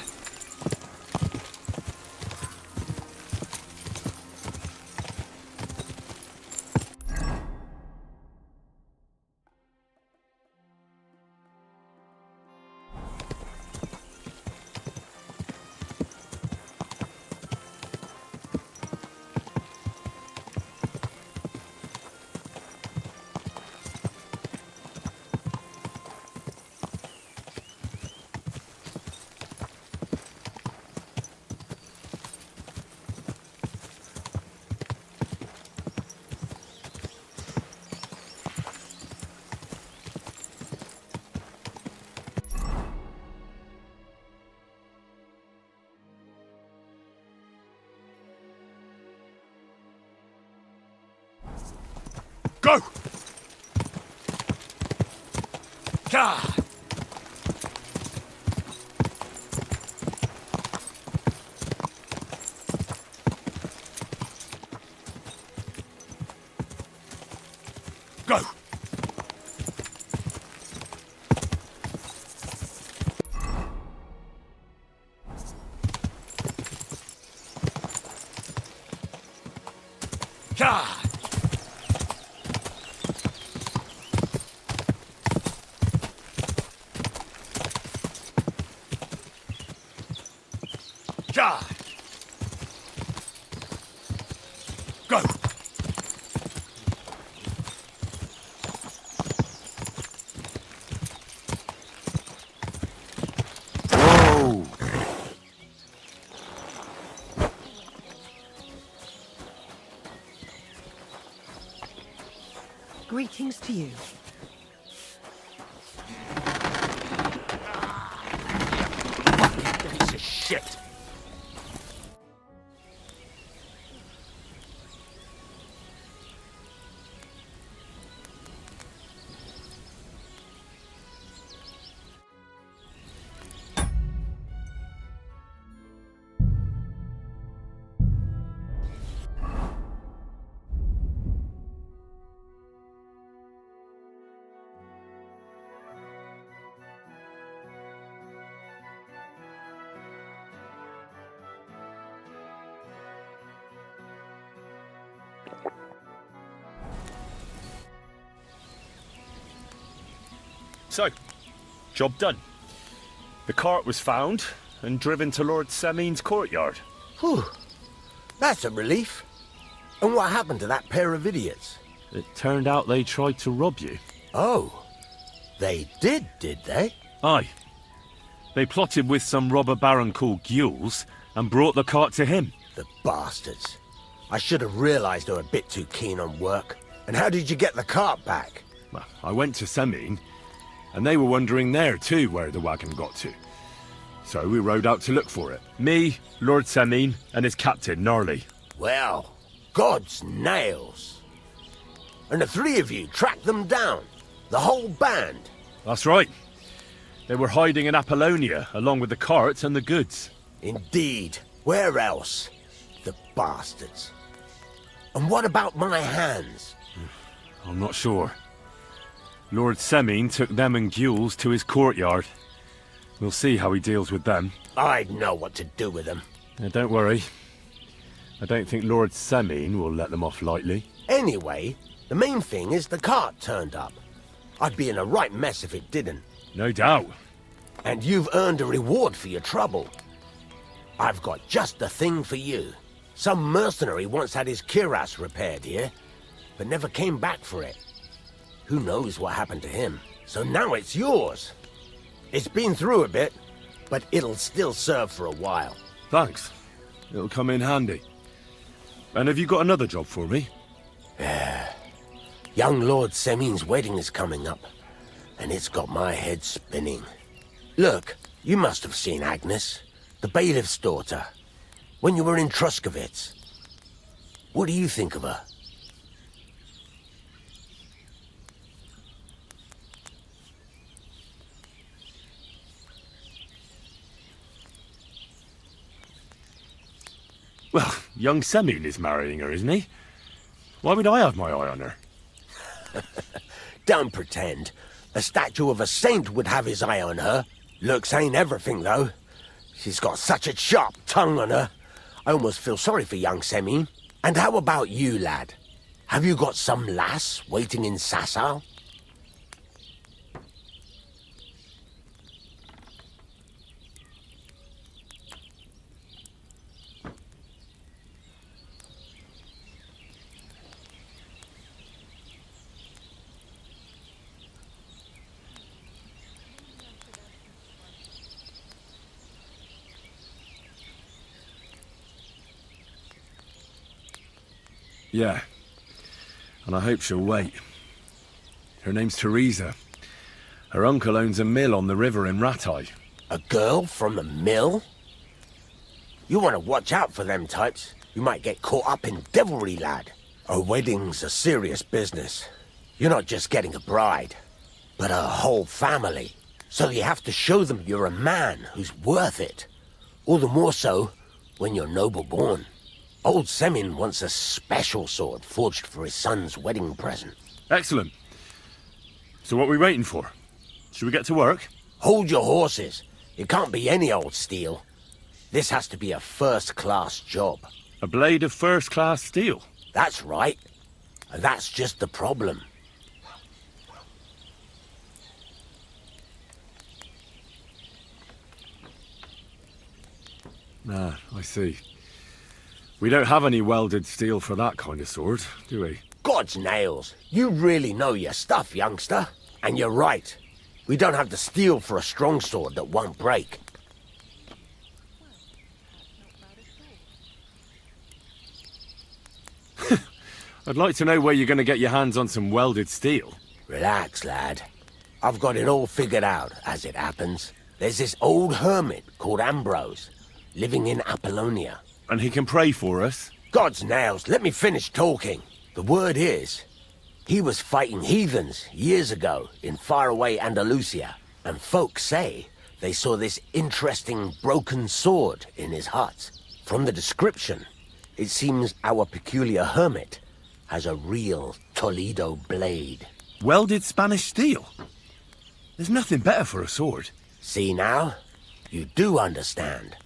Go! God! Go! God! God! Go! Whoa! Greetings to you. Fucking piece of shit! So, job done. The cart was found and driven to Lord Semin's courtyard. Whew. That's a relief. And what happened to that pair of idiots? It turned out they tried to rob you. Oh. They did they? Aye. They plotted with some robber baron called Gules and brought the cart to him. The bastards. I should have realized they were a bit too keen on work. And how did you get the cart back? Well, I went to Semin, and they were wondering there too where the wagon got to. So we rode out to look for it. Me, Lord Semin, and his captain, Gnarly. Well, God's nails. And the three of you tracked them down? The whole band? That's right. They were hiding in Apollonia, along with the carts and the goods. Indeed. Where else? The bastards. And what about my hands? I'm not sure. Lord Semin took them and Gules to his courtyard. We'll see how he deals with them. I'd know what to do with them. Now, don't worry. I don't think Lord Semin will let them off lightly. Anyway, the main thing is the cart turned up. I'd be in a right mess if it didn't. No doubt. And you've earned a reward for your trouble. I've got just the thing for you. Some mercenary once had his cuirass repaired here, but never came back for it. Who knows what happened to him? So now it's yours. It's been through a bit, but it'll still serve for a while. Thanks. It'll come in handy. And have you got another job for me? Young Lord Semin's wedding is coming up, and it's got my head spinning. Look, you must have seen Agnes, the bailiff's daughter, when you were in Truskovitz. What do you think of her? Well, young Semin is marrying her, isn't he? Why would I have my eye on her? Don't pretend. A statue of a saint would have his eye on her. Looks ain't everything, though. She's got such a sharp tongue on her. I almost feel sorry for young Semin. And how about you, lad? Have you got some lass waiting in Sasau? Yeah. And I hope she'll wait. Her name's Teresa. Her uncle owns a mill on the river in Ratai. A girl from a mill? You want to watch out for them types. You might get caught up in devilry, lad. A wedding's a serious business. You're not just getting a bride, but a whole family. So you have to show them you're a man who's worth it. All the more so when you're noble-born. Old Semin wants a special sword forged for his son's wedding present. Excellent. So what are we waiting for? Should we get to work? Hold your horses. It can't be any old steel. This has to be a first-class job. A blade of first-class steel? That's right. And that's just the problem. Ah, I see. We don't have any welded steel for that kind of sword, do we? God's nails. You really know your stuff, youngster. And you're right. We don't have the steel for a strong sword that won't break. I'd like to know where you're going to get your hands on some welded steel. Relax, lad. I've got it all figured out, as it happens. There's this old hermit called Ambrose, living in Apollonia. And he can pray for us? God's nails, let me finish talking. The word is, he was fighting heathens years ago in faraway Andalusia, and folks say they saw this interesting broken sword in his hut. From the description, it seems our peculiar hermit has a real Toledo blade. Welded Spanish steel? There's nothing better for a sword. See now? You do understand.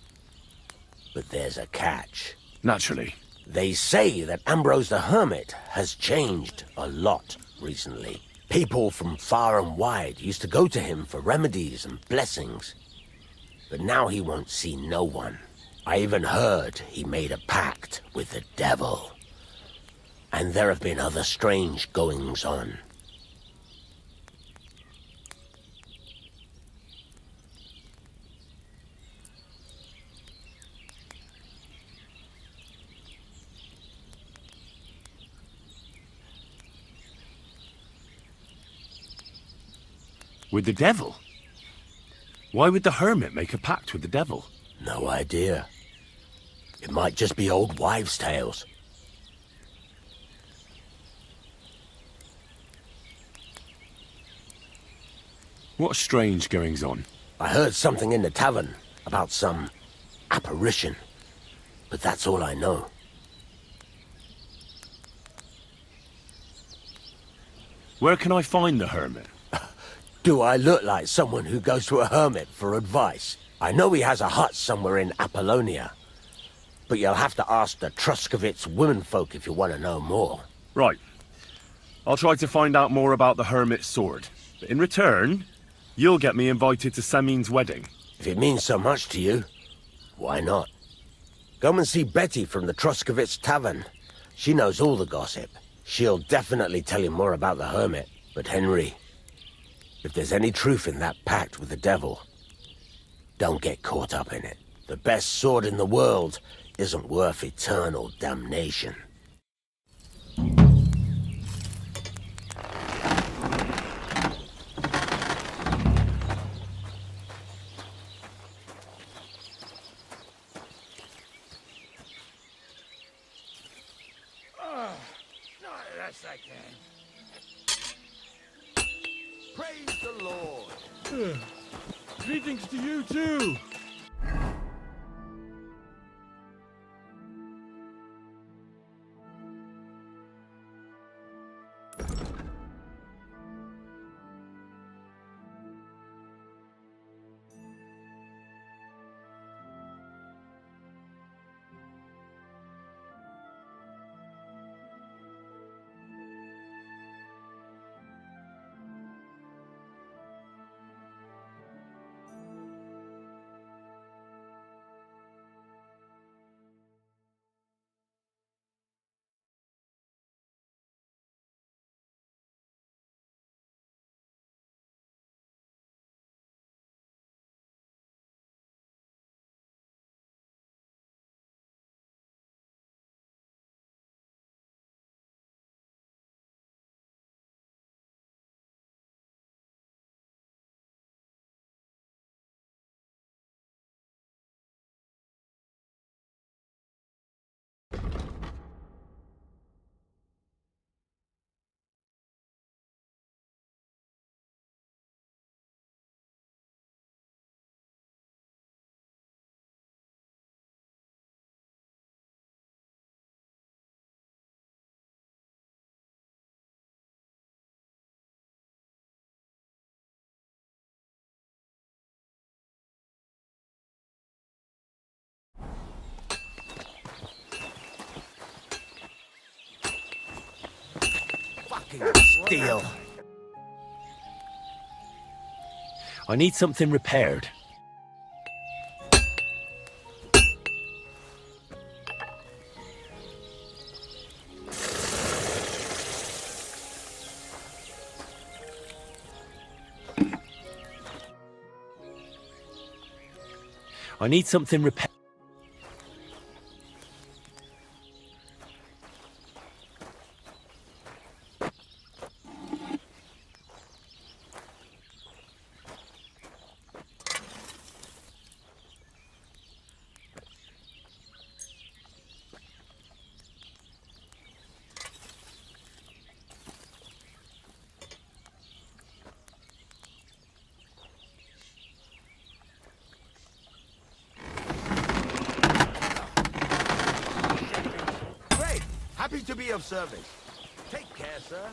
But there's a catch. Naturally. They say that Ambrose the Hermit has changed a lot recently. People from far and wide used to go to him for remedies and blessings. But now he won't see no one. I even heard he made a pact with the devil. And there have been other strange goings-on. With the devil? Why would the hermit make a pact with the devil? No idea. It might just be old wives' tales. What strange goings-on? I heard something in the tavern about some apparition, but that's all I know. Where can I find the hermit? Do I look like someone who goes to a hermit for advice? I know he has a hut somewhere in Apollonia, but you'll have to ask the Truscovitz womenfolk if you want to know more. Right. I'll try to find out more about the hermit's sword. But in return, you'll get me invited to Semin's wedding. If it means so much to you, why not? Come and see Betty from the Truscovitz Tavern. She knows all the gossip. She'll definitely tell you more about the hermit. But Henry, if there's any truth in that pact with the devil, don't get caught up in it. The best sword in the world isn't worth eternal damnation. Not unless I can. Praise the Lord. Greetings to you too. Steel. I need something repaired. I need something repaired. Great. Happy to be of service. Take care, sir.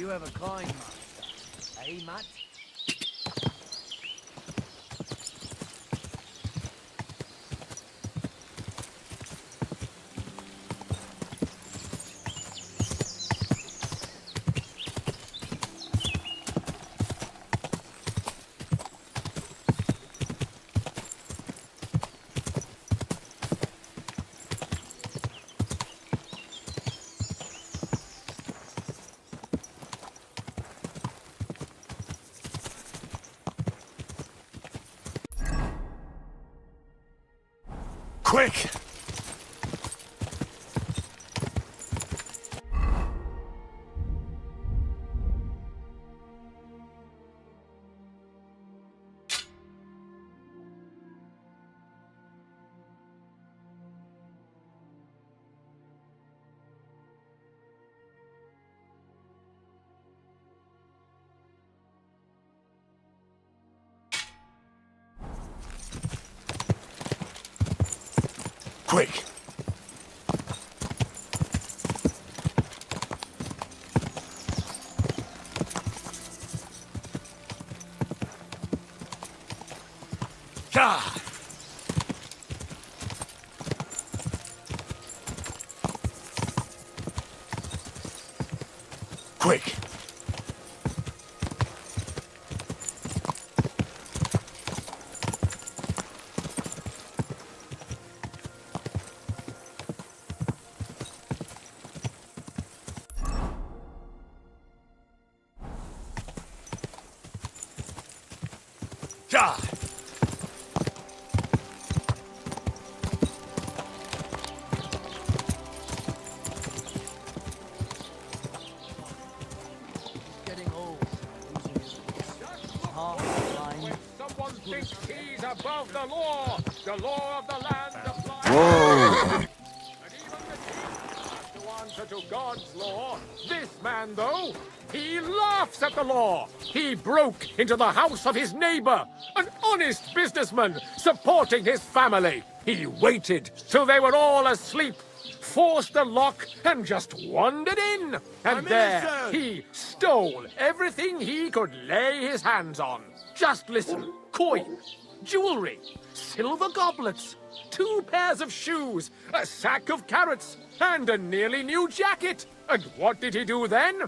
You have a kind master. Eh, Matt? Quick! Quick! Ah! Quick! Ah! Getting old. Half the line. When someone thinks he's above the law of the land applies. Whoa! And even the king has to answer to God's law. This man, though, he laughs at the law. He broke into the house of his neighbor, an honest businessman supporting his family. He waited till they were all asleep, forced the lock, and just wandered in. And there he stole everything he could lay his hands on. Just listen. Coin, jewelry, silver goblets, 2 pairs of shoes, a sack of carrots, and a nearly new jacket. And what did he do then?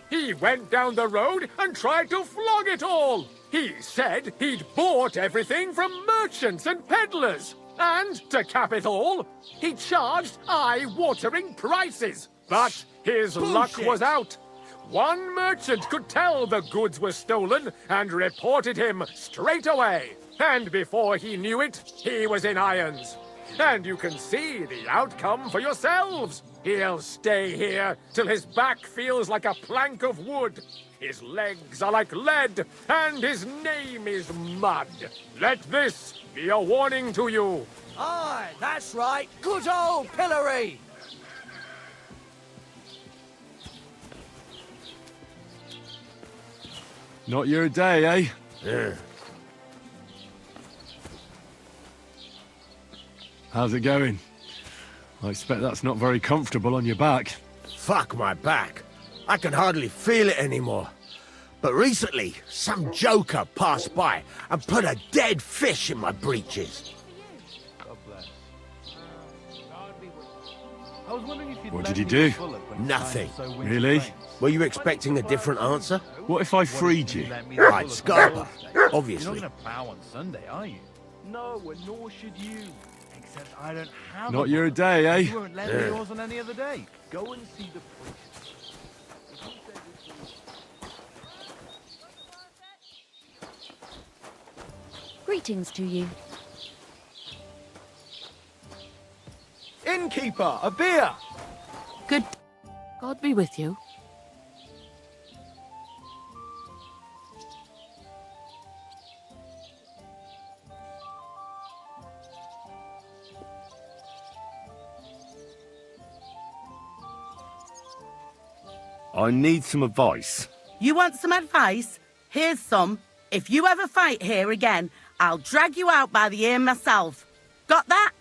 He went down the road and tried to flog it all. He said he'd bought everything from merchants and peddlers. And, to cap it all, he charged eye-watering prices. But his luck was out. One merchant could tell the goods were stolen and reported him straight away. And before he knew it, he was in irons. And you can see the outcome for yourselves. He'll stay here till his back feels like a plank of wood. His legs are like lead, and his name is mud. Let this be a warning to you. Aye, that's right. Good old pillory. Not your day, eh? Yeah. How's it going? I expect that's not very comfortable on your back. Fuck my back. I can hardly feel it anymore. But recently, some joker passed by and put a dead fish in my breeches. God bless. I was wondering if you'd What lend did he me do? the bullet when Nothing. time so winter Really? rains. Were you expecting a different answer? What if I freed you? Right, Scarpa. You're not Obviously. going to plow on Sunday, are you? No, and nor should you. Except I don't have Not a your bullet. day, eh? You won't lend me yours on any other day. Go and see the priest. Greetings to you. Innkeeper, a beer. Good. God be with you. I need some advice. You want some advice? Here's some. If you ever fight here again, I'll drag you out by the ear myself. Got that?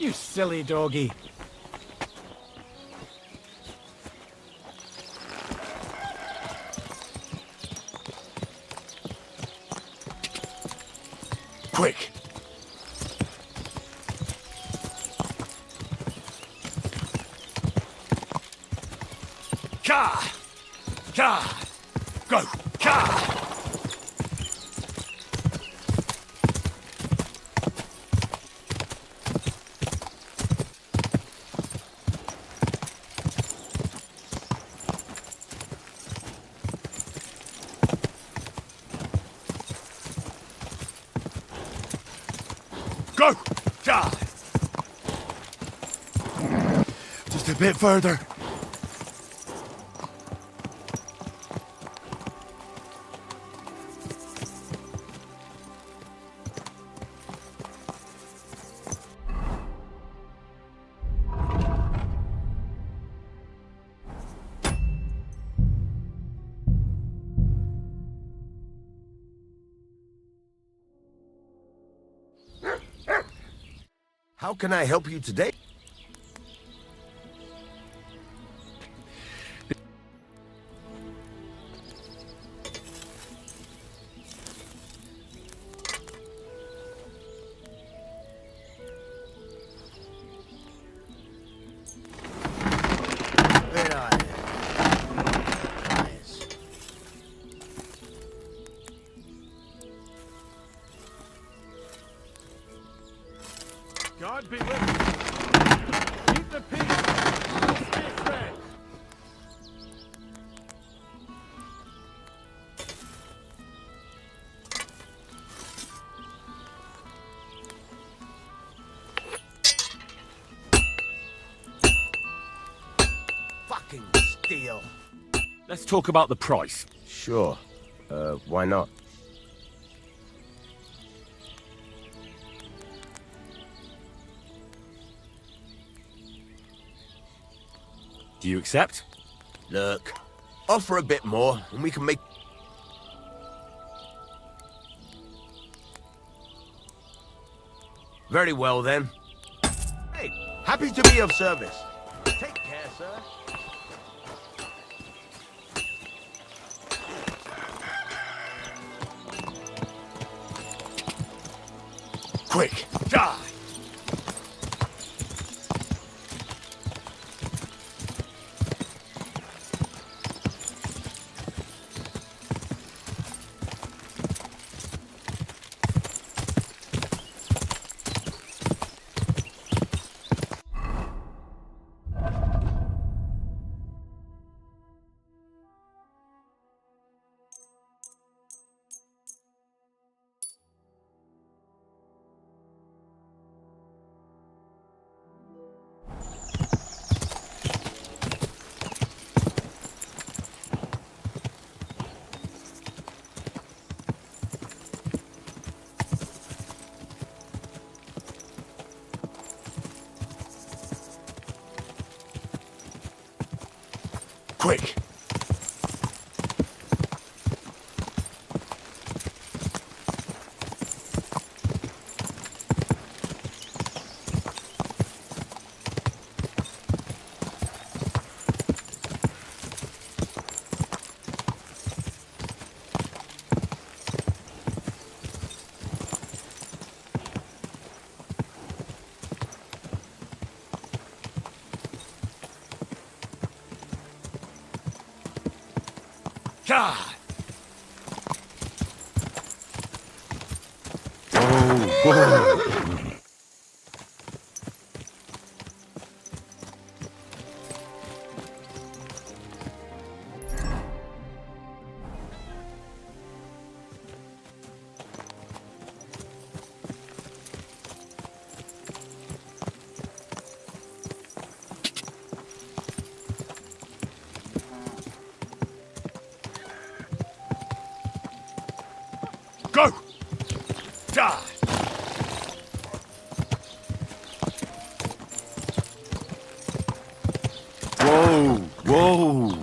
You silly doggy. Quick! Ka! Ka! Go! Ka! Go! Ka! Just a bit further. How can I help you today? Where are you? Nice. God be with you. Keep the peace. Stay friends. Fucking steal. Let's talk about the price. Sure. Why not? Do you accept? Look, offer a bit more and we can make... Very well then. Hey, happy to be of service. Take care, sir. Quick! Die! Quick! God! Go! Die! Whoa! Whoa!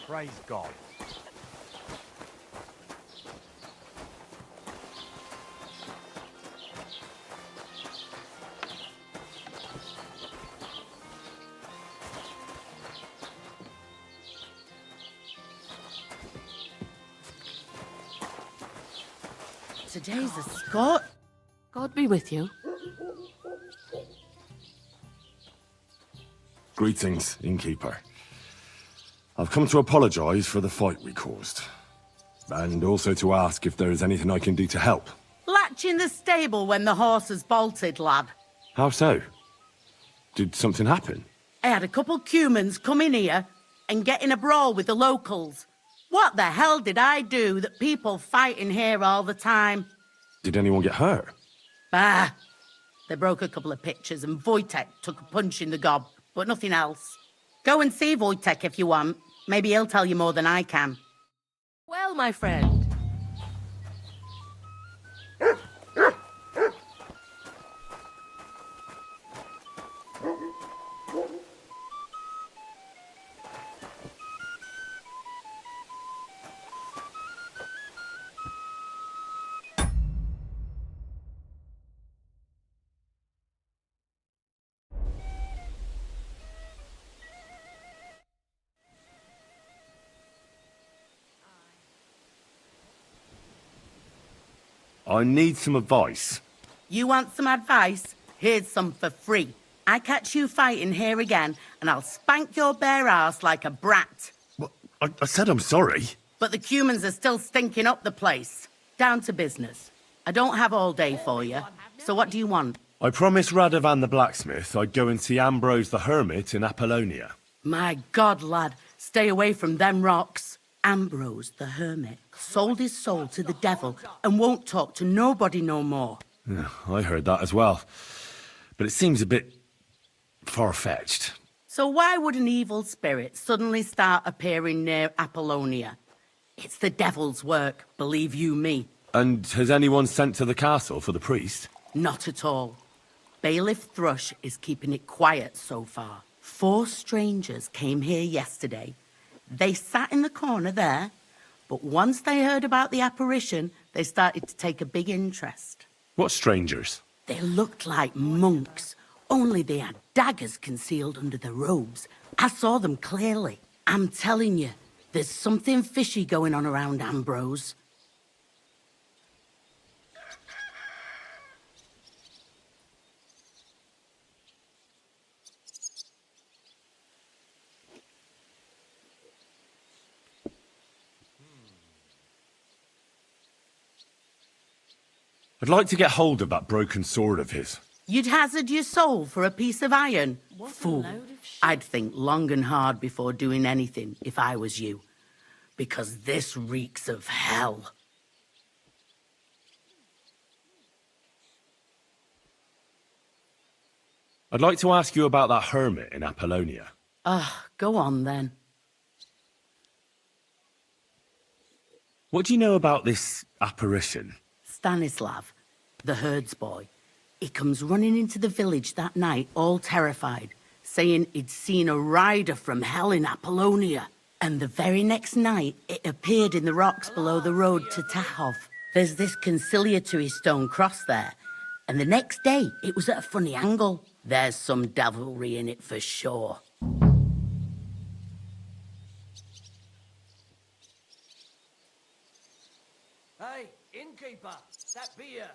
Praise God. Today's a Scot. God be with you. Greetings, innkeeper. I've come to apologize for the fight we caused. And also to ask if there is anything I can do to help. Latch in the stable when the horses bolted, lad. How so? Did something happen? I had a couple cumans come in here and get in a brawl with the locals. What the hell did I do that people fight in here all the time? Did anyone get hurt? Bah! They broke a couple of pictures and Wojtek took a punch in the gob, but nothing else. Go and see Wojtek if you want. Maybe he'll tell you more than I can. Well, my friend. I need some advice. You want some advice? Here's some for free. I catch you fighting here again, and I'll spank your bare ass like a brat. What? I said I'm sorry. But the cumans are still stinking up the place. Down to business. I don't have all day for you, so what do you want? I promised Radovan the blacksmith I'd go and see Ambrose the hermit in Apollonia. My God, lad, stay away from them rocks. Ambrose the hermit sold his soul to the devil and won't talk to nobody no more. Yeah, I heard that as well. But it seems a bit far-fetched. So why would an evil spirit suddenly start appearing near Apollonia? It's the devil's work, believe you me. And has anyone sent to the castle for the priest? Not at all. Bailiff Thrush is keeping it quiet so far. 4 strangers came here yesterday. They sat in the corner there, but once they heard about the apparition, they started to take a big interest. What strangers? They looked like monks, only they had daggers concealed under their robes. I saw them clearly. I'm telling you, there's something fishy going on around Ambrose. I'd like to get hold of that broken sword of his. You'd hazard your soul for a piece of iron? Fool. I'd think long and hard before doing anything if I was you. Because this reeks of hell. I'd like to ask you about that hermit in Apollonia. Go on then. What do you know about this apparition? Stanislav, the herds boy. He comes running into the village that night, all terrified, saying he'd seen a rider from hell in Apollonia. And the very next night, it appeared in the rocks below the road to Tahov. There's this conciliatory stone cross there. And the next day, it was at a funny angle. There's some devilry in it for sure. Hey, innkeeper, that beer.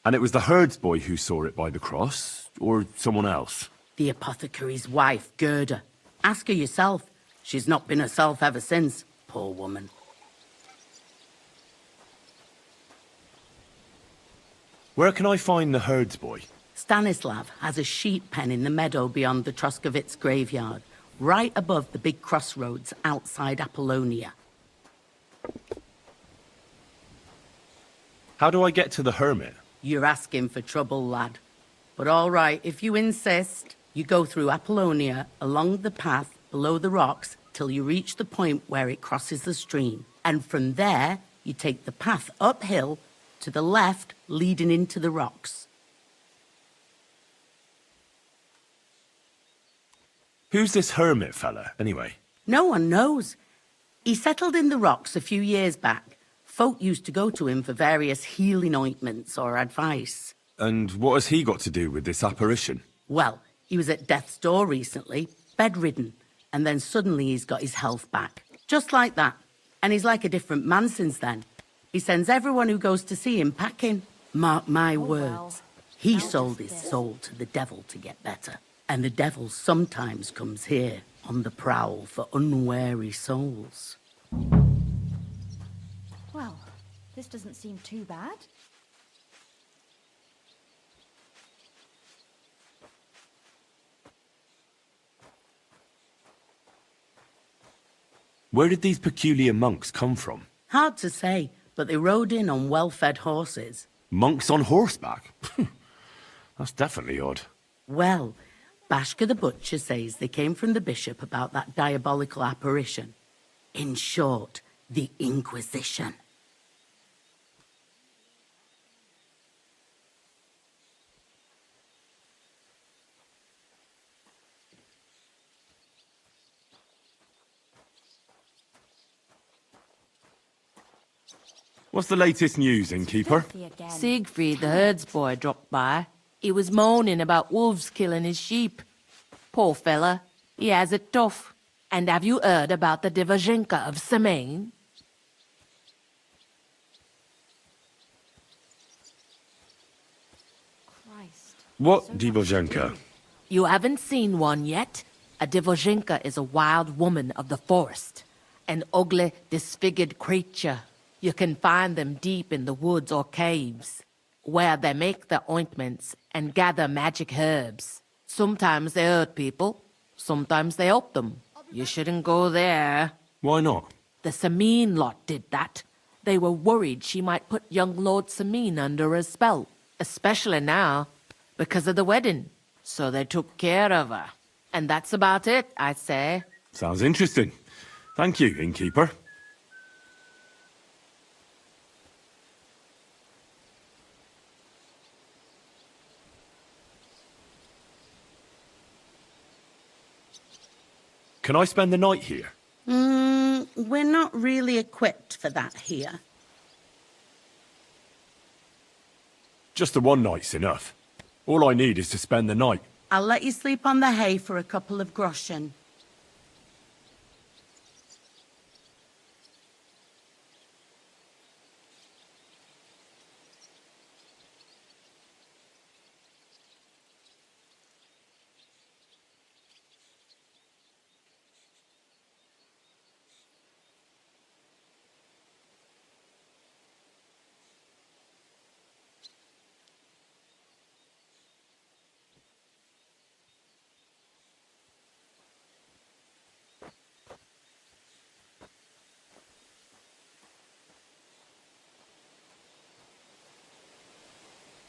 And it was the herds boy who saw it by the cross, or someone else? The apothecary's wife, Gerda. Ask her yourself. She's not been herself ever since, poor woman. Where can I find the herds boy? Stanislav has a sheep pen in the meadow beyond the Troskovitz graveyard, right above the big crossroads outside Apollonia. How do I get to the hermit? You're asking for trouble, lad. But all right, if you insist, you go through Apollonia, along the path below the rocks, till you reach the point where it crosses the stream. And from there, you take the path uphill to the left, leading into the rocks. Who's this hermit fella, anyway? No one knows. He settled in the rocks a few years back. Folk used to go to him for various healing ointments or advice. And what has he got to do with this apparition? Well, he was at death's door recently, bedridden, and then suddenly he's got his health back. Just like that. And he's like a different man since then. He sends everyone who goes to see him packing. Mark my words. He sold his soul to the devil to get better. And the devil sometimes comes here on the prowl for unwary souls. Well, this doesn't seem too bad. Where did these peculiar monks come from? Hard to say, but they rode in on well-fed horses. Monks on horseback? That's definitely odd. Well, Bashka the Butcher says they came from the bishop about that diabolical apparition. In short, the Inquisition. What's the latest news, innkeeper? Siegfried, the herdsboy, dropped by. He was moaning about wolves killing his sheep. Poor fella, he has it tough. And have you heard about the Divozhenka of Semaine? What Divozhenka? You haven't seen one yet? A Divozhenka is a wild woman of the forest. An ugly, disfigured creature. You can find them deep in the woods or caves, where they make their ointments and gather magic herbs. Sometimes they hurt people, sometimes they help them. You shouldn't go there. Why not? The Sameen lot did that. They were worried she might put young Lord Sameen under a spell, especially now, because of the wedding. So they took care of her. And that's about it, I'd say. Sounds interesting. Thank you, innkeeper. Can I spend the night here? We're not really equipped for that here. Just the one night's enough. All I need is to spend the night. I'll let you sleep on the hay for a couple of groschen.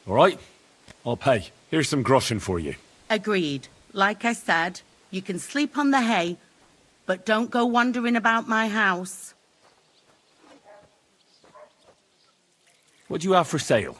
All right? I'll pay. Here's some groschen for you. Agreed. Like I said, you can sleep on the hay, but don't go wandering about my house. What do you have for sale?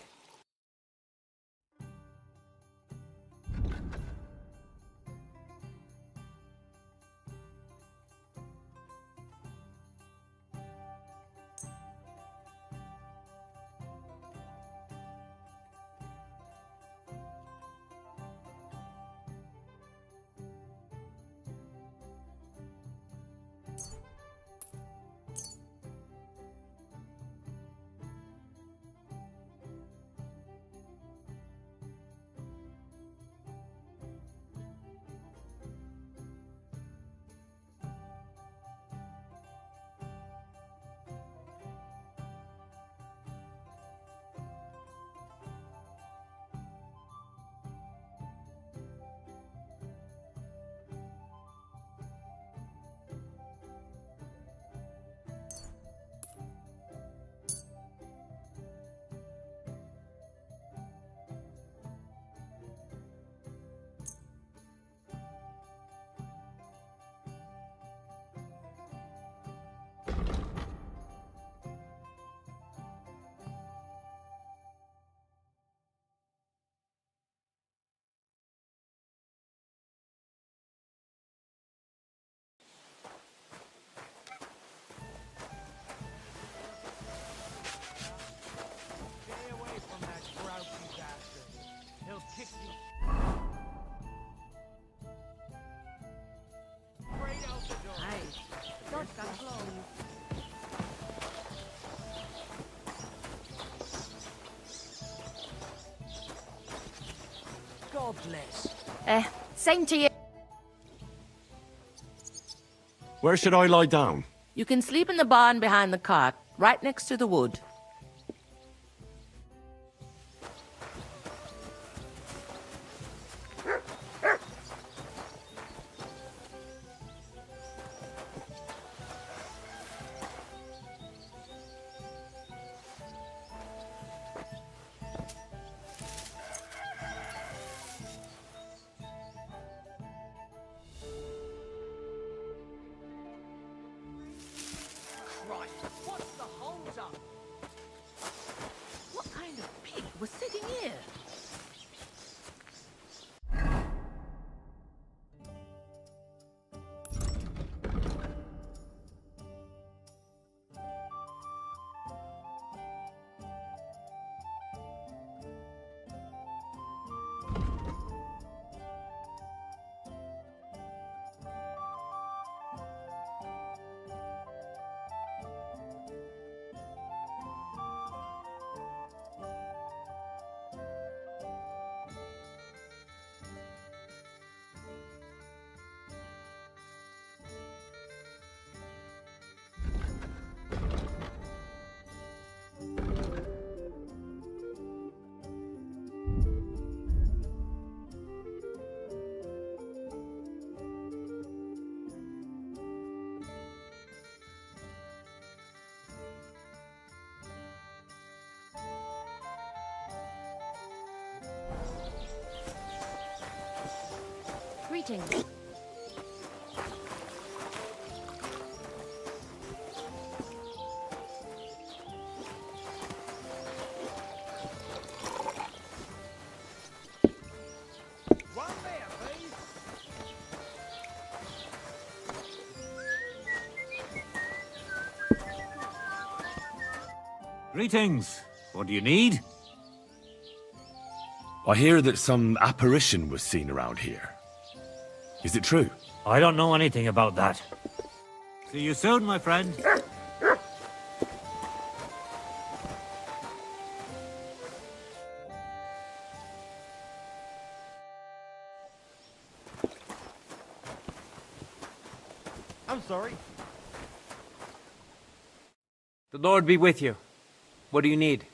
God bless. Same to you. Where should I lie down? You can sleep in the barn behind the cart, right next to the wood. Christ, what's the hold up? What kind of pig was sitting here? Greetings. Greetings. What do you need? I hear that some apparition was seen around here. Is it true? I don't know anything about that. See you soon, my friend. I'm sorry. The Lord be with you. What do you need?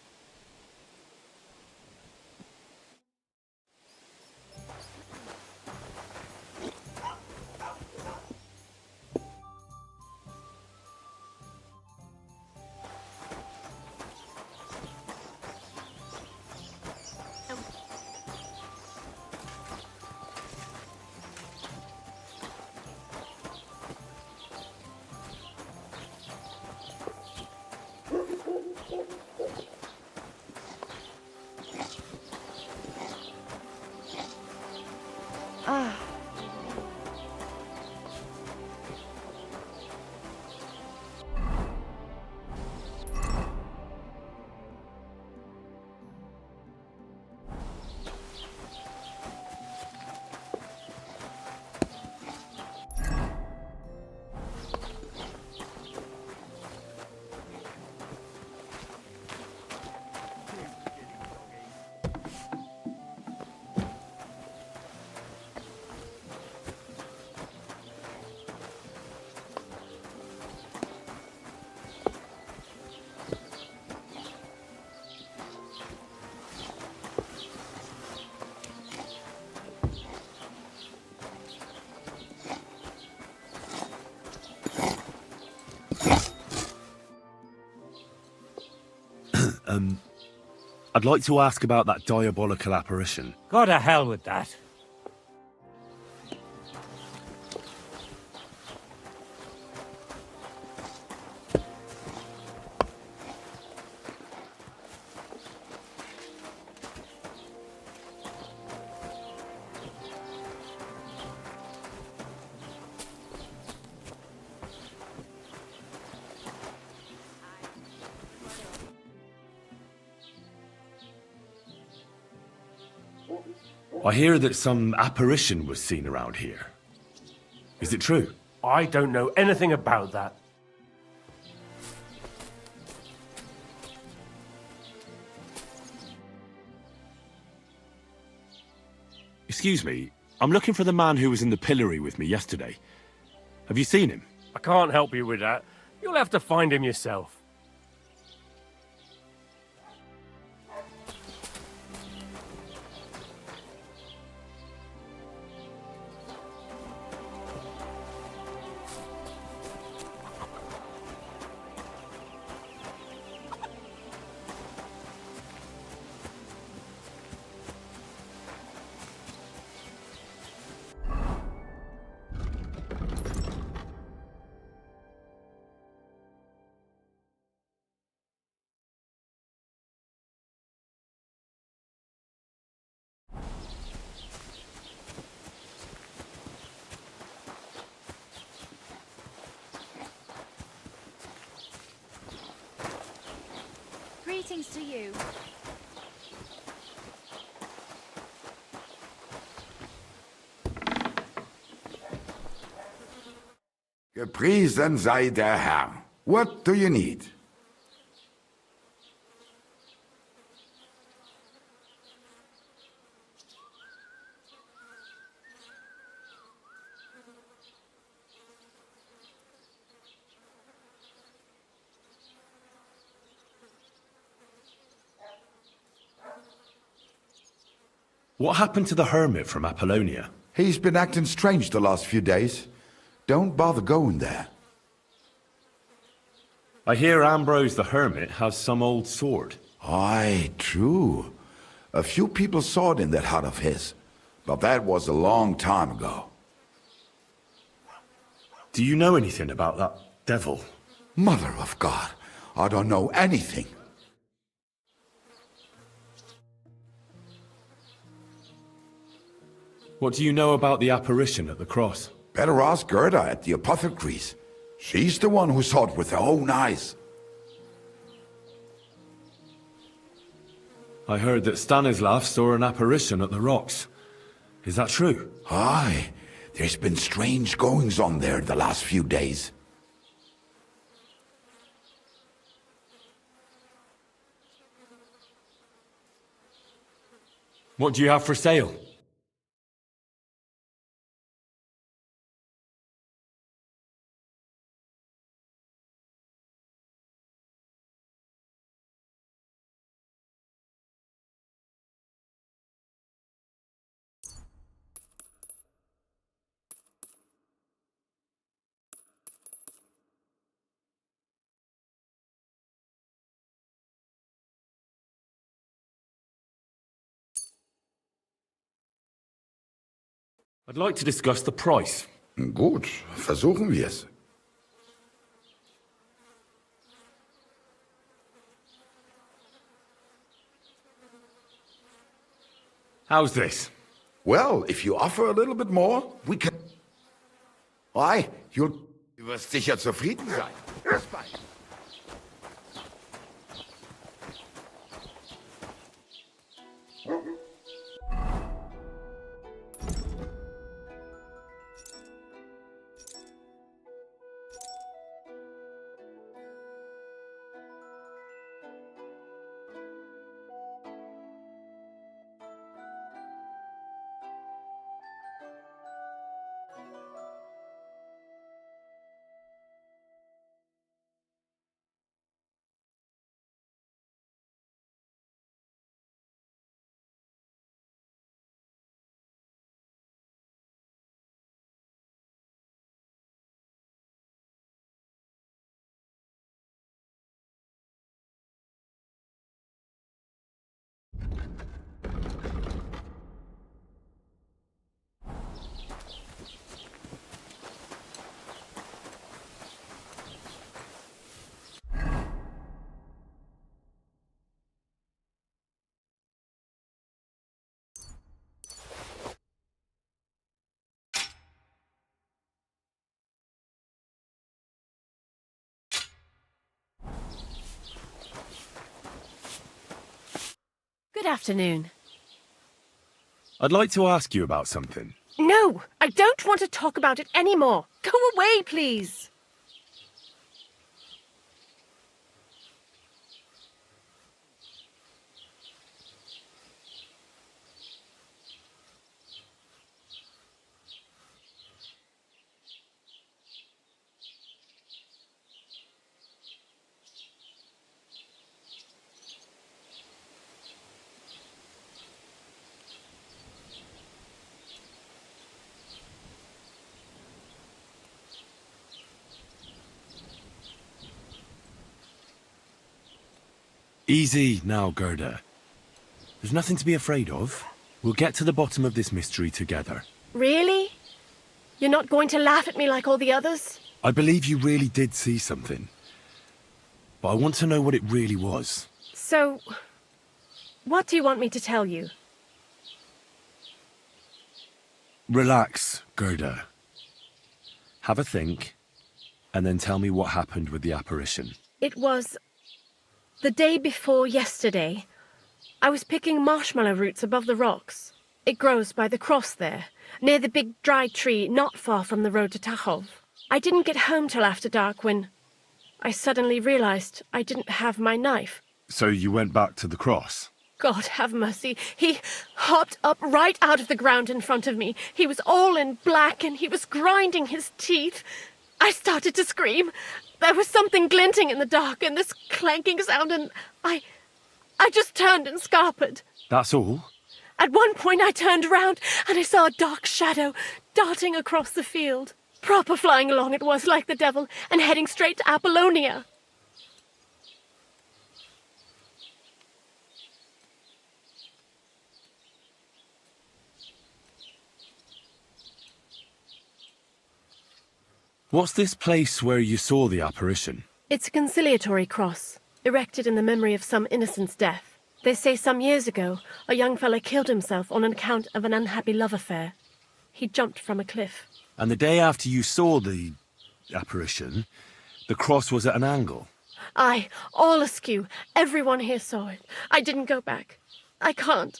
I'd like to ask about that diabolical apparition. Go to hell with that. I hear that some apparition was seen around here. Is it true? I don't know anything about that. Excuse me, I'm looking for the man who was in the pillory with me yesterday. Have you seen him? I can't help you with that. You'll have to find him yourself. Greetings to you. Gepriesen sei der Herr. What do you need? What happened to the hermit from Apollonia? He's been acting strange the last few days. Don't bother going there. I hear Ambrose the hermit has some old sword. Aye, true. A few people saw it in that hut of his, but that was a long time ago. Do you know anything about that devil? Mother of God, I don't know anything. What do you know about the apparition at the cross? Better ask Gerda at the apothecary's. She's the one who saw it with her own eyes. I heard that Stanislav saw an apparition at the rocks. Is that true? Aye. There's been strange goings on there the last few days. What do you have for sale? I'd like to discuss the price. Gut, versuchen wir's. How's this? Well, if you offer a little bit more, we can... Aye, du wirst sicher zufrieden sein. Bis bald. Good afternoon. I'd like to ask you about something. No, I don't want to talk about it anymore. Go away, please. Easy now, Gerda. There's nothing to be afraid of. We'll get to the bottom of this mystery together. Really? You're not going to laugh at me like all the others? I believe you really did see something. But I want to know what it really was. So, what do you want me to tell you? Relax, Gerda. Have a think, and then tell me what happened with the apparition. It was the day before yesterday. I was picking marshmallow roots above the rocks. It grows by the cross there, near the big dry tree not far from the road to Tachov. I didn't get home till after dark when I suddenly realized I didn't have my knife. So you went back to the cross? God have mercy. He hopped up right out of the ground in front of me. He was all in black and he was grinding his teeth. I started to scream. There was something glinting in the dark and this clanking sound, and I just turned and scarpered. That's all? At one point I turned around and I saw a dark shadow darting across the field. Proper flying along it was, like the devil, and heading straight to Apollonia. What's this place where you saw the apparition? It's a conciliatory cross, erected in the memory of some innocent's death. They say some years ago, a young fellow killed himself on account of an unhappy love affair. He jumped from a cliff. And the day after you saw the apparition, the cross was at an angle? Aye, all askew. Everyone here saw it. I didn't go back. I can't.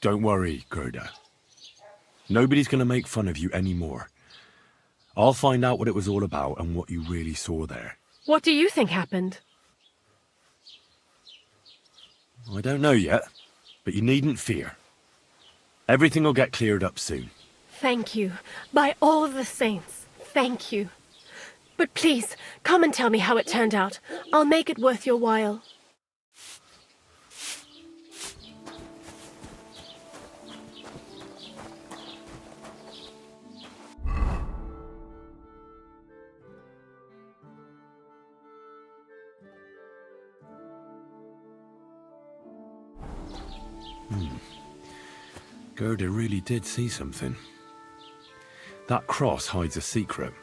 Don't worry, Gerda. Nobody's going to make fun of you anymore. I'll find out what it was all about and what you really saw there. What do you think happened? I don't know yet, but you needn't fear. Everything will get cleared up soon. Thank you. By all the saints, thank you. But please, come and tell me how it turned out. I'll make it worth your while. Gerda really did see something. That cross hides a secret.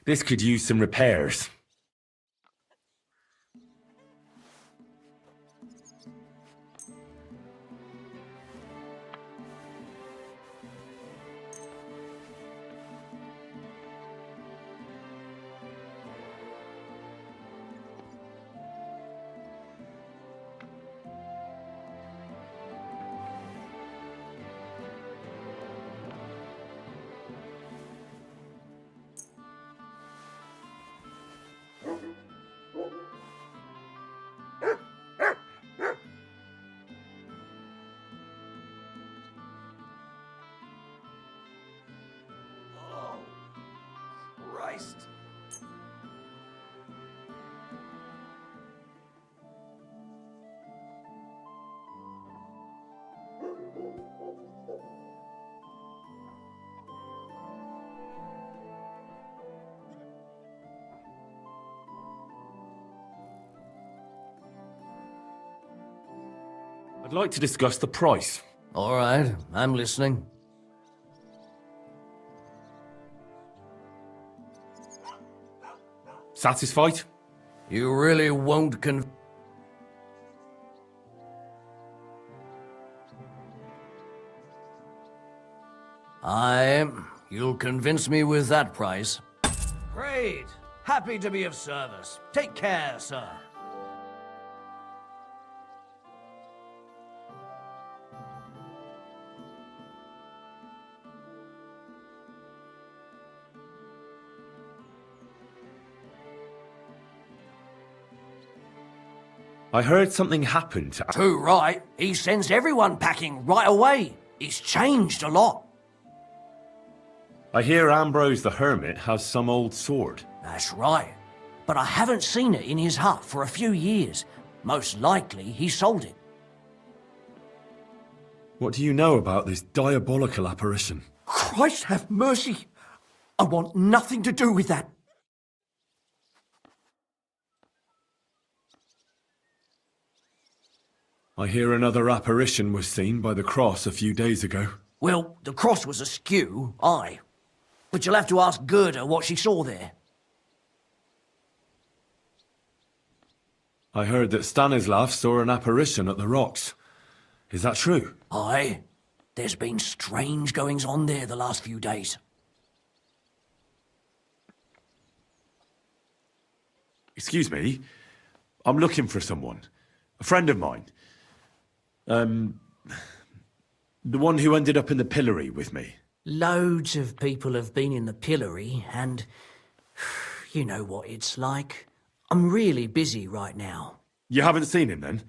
This could use some repairs. Christ! I'd like to discuss the price. All right, I'm listening. Satisfied? You really won't You'll convince me with that price. Great! Happy to be of service. Take care, sir. I heard something happened to... Too right. He sends everyone packing right away. It's changed a lot. I hear Ambrose the Hermit has some old sword. That's right. But I haven't seen it in his hut for a few years. Most likely he sold it. What do you know about this diabolical apparition? Christ have mercy! I want nothing to do with that. I hear another apparition was seen by the cross a few days ago. Well, the cross was askew, aye. But you'll have to ask Gerda what she saw there. I heard that Stanislav saw an apparition at the rocks. Is that true? Aye. There's been strange goings on there the last few days. Excuse me. I'm looking for someone. A friend of mine. The one who ended up in the pillory with me. Loads of people have been in the pillory, and you know what it's like. I'm really busy right now. You haven't seen him then?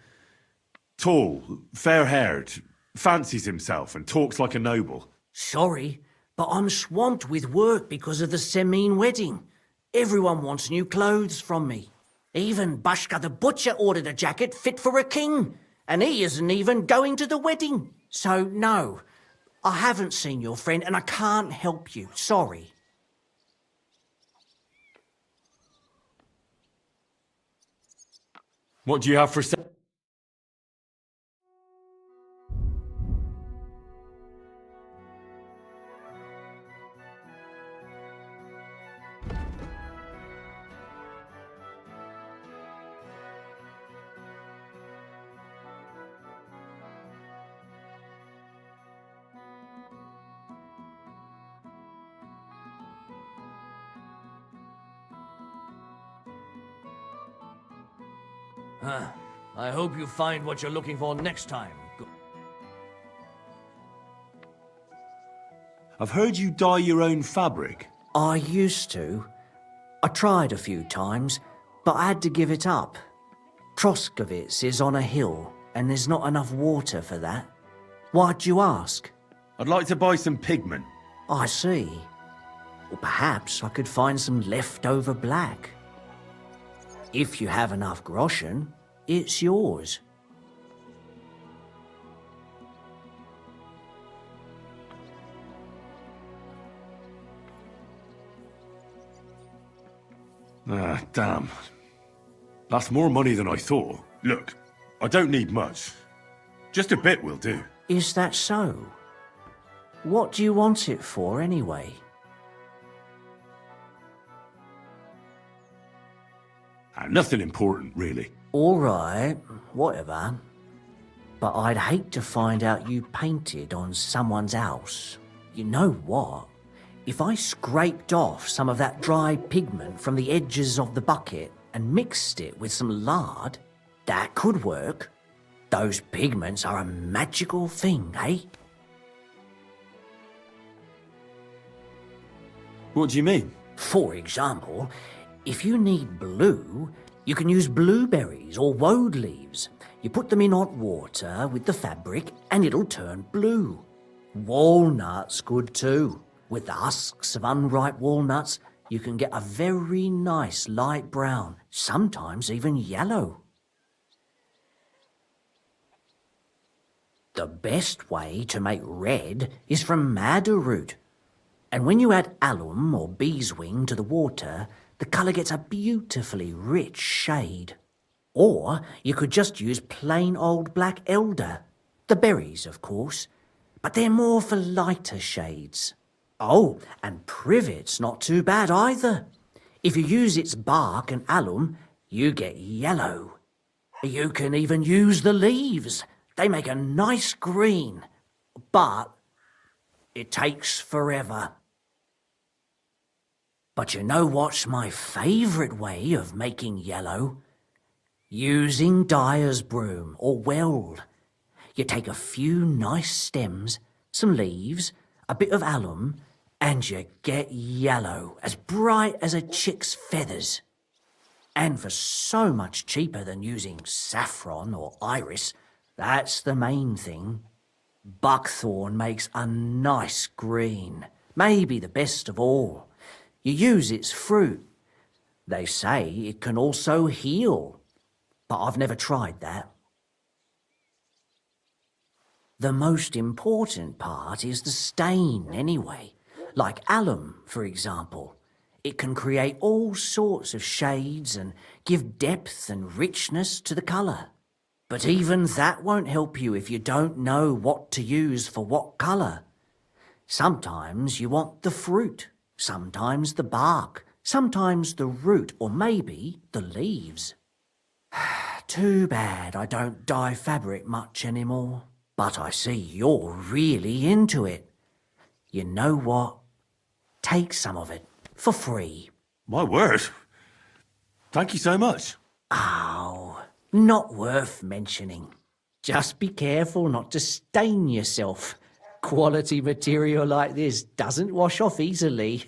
Tall, fair-haired, fancies himself and talks like a noble. Sorry, but I'm swamped with work because of the Semine wedding. Everyone wants new clothes from me. Even Bashka the butcher ordered a jacket fit for a king, and he isn't even going to the wedding. So, no, I haven't seen your friend and I can't help you. Sorry. What do you have for sale? I hope you find what you're looking for next time. I've heard you dye your own fabric. I used to. I tried a few times, but I had to give it up. Troskovitz is on a hill, and there's not enough water for that. Why'd you ask? I'd like to buy some pigment. I see. Well, perhaps I could find some leftover black. If you have enough groschen, it's yours. Ah, damn. That's more money than I thought. Look, I don't need much. Just a bit will do. Is that so? What do you want it for, anyway? Nothing important, really. All right, whatever. But I'd hate to find out you painted on someone's house. You know what? If I scraped off some of that dry pigment from the edges of the bucket and mixed it with some lard, that could work. Those pigments are a magical thing, eh? What do you mean? For example, if you need blue, you can use blueberries or woad leaves. You put them in hot water with the fabric and it'll turn blue. Walnuts good too. With the husks of unripe walnuts, you can get a very nice light brown, sometimes even yellow. The best way to make red is from madder root. And when you add alum or beeswing to the water, the colour gets a beautifully rich shade. Or you could just use plain old black elder. The berries, of course, but they're more for lighter shades. Oh, and privet's not too bad either. If you use its bark and alum, you get yellow. You can even use the leaves. They make a nice green, but it takes forever. But you know what's my favourite way of making yellow? Using dyer's broom or weld. You take a few nice stems, some leaves, a bit of alum, and you get yellow, as bright as a chick's feathers. And for so much cheaper than using saffron or iris, that's the main thing. Buckthorn makes a nice green, maybe the best of all. You use its fruit. They say it can also heal, but I've never tried that. The most important part is the stain anyway. Like alum, for example. It can create all sorts of shades and give depth and richness to the colour. But even that won't help you if you don't know what to use for what colour. Sometimes you want the fruit, sometimes the bark, sometimes the root, or maybe the leaves. Too bad I don't dye fabric much anymore. But I see you're really into it. You know what? Take some of it for free. My word. Thank you so much. Oh, not worth mentioning. Just be careful not to stain yourself. Quality material like this doesn't wash off easily.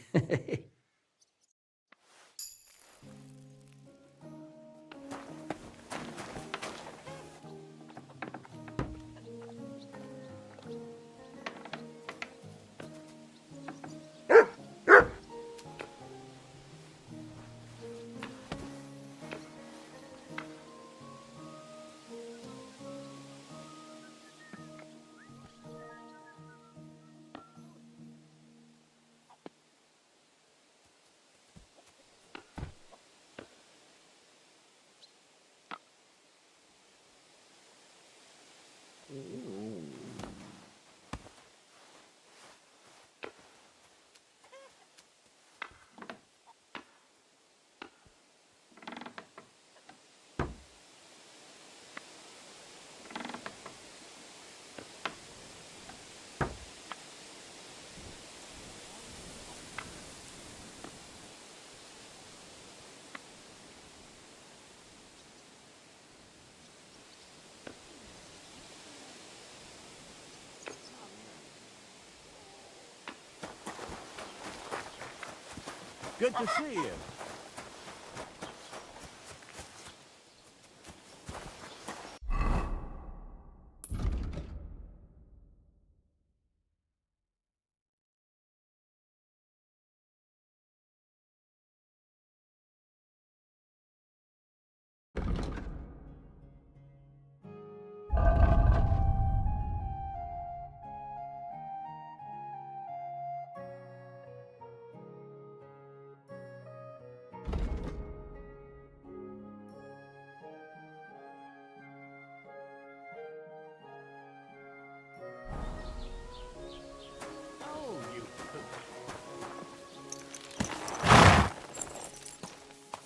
Good to see you.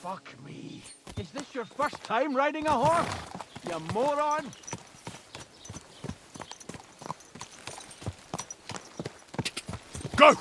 Fuck me. Is this your first time riding a horse? You moron! Go!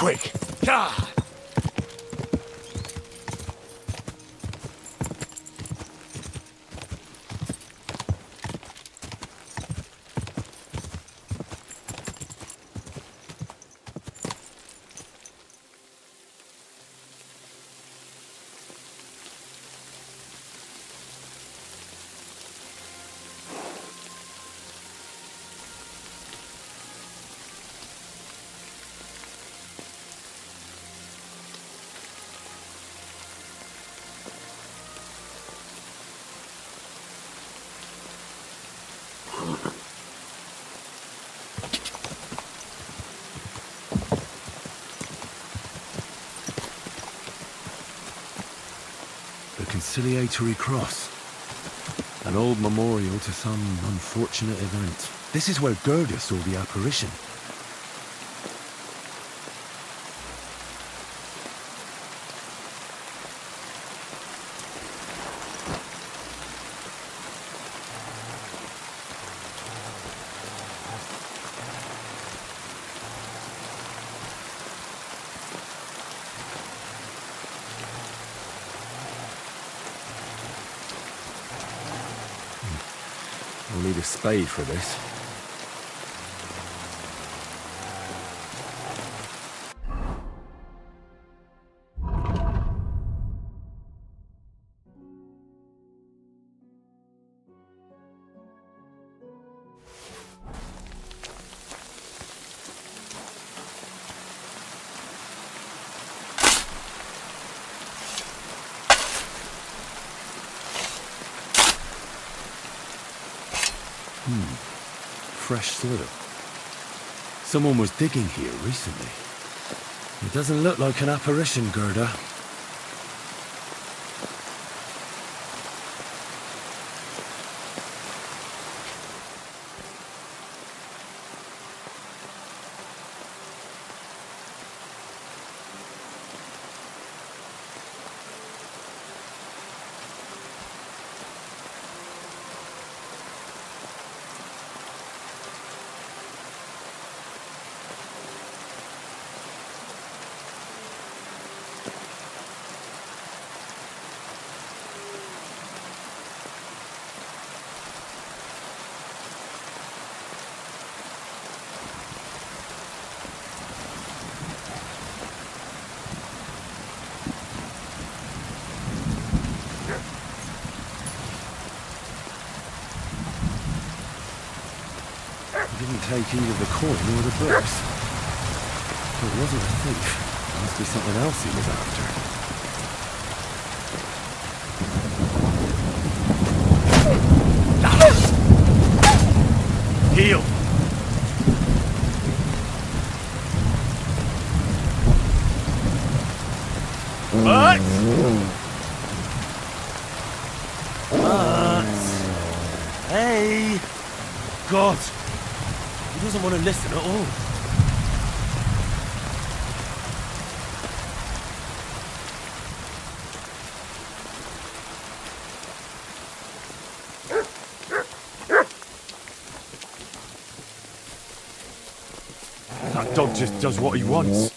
quick. Ah! The conciliatory cross. An old memorial to some unfortunate event. This is where Gerda saw the apparition. We'll need a spade for this. Fresh soil. Someone was digging here recently. It doesn't look like an apparition, Gerda. He didn't take either the coin or the books. But it wasn't a thief. It must be something else he was after. Heal! What? Hey! God! He doesn't want to listen at all. That dog just does what he wants.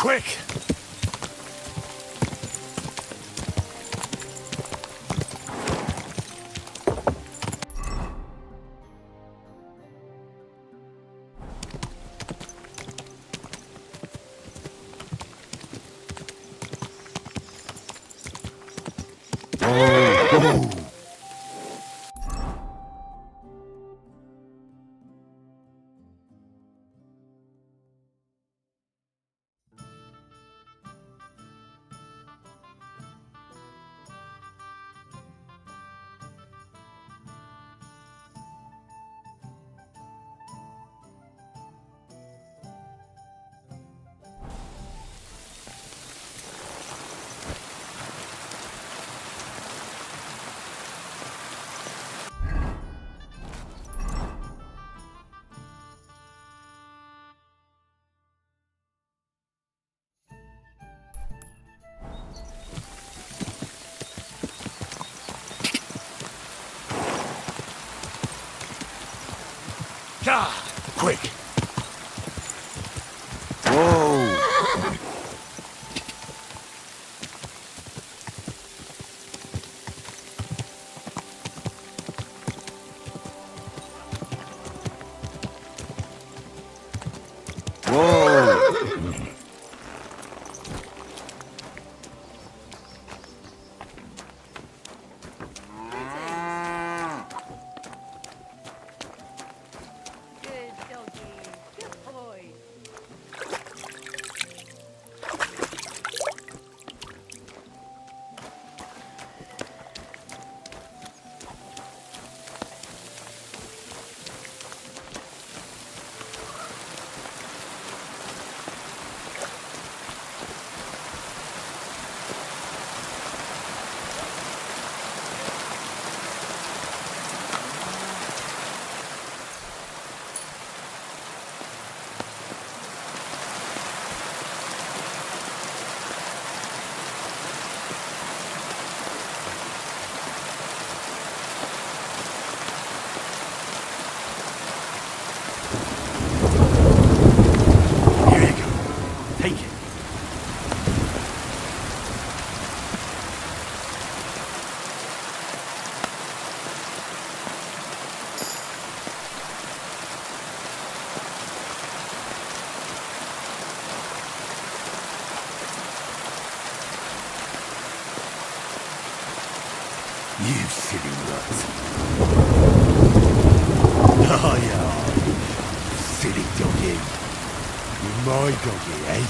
Quick! Quick! Whoa! Whoa! You silly nut. Oh, yeah. Silly doggy. You're my doggy, eh?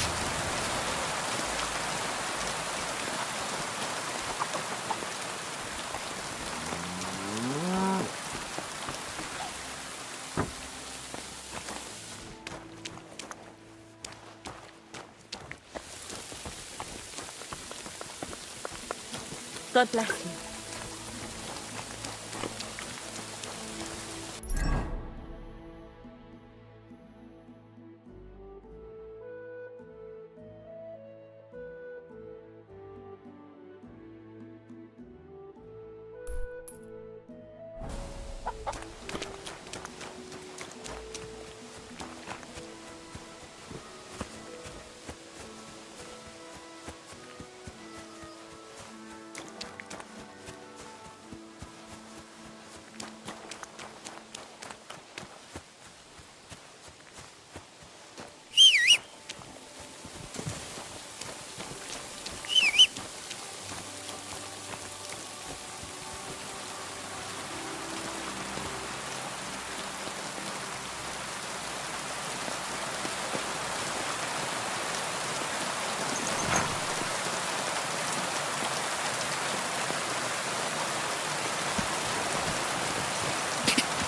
God bless you.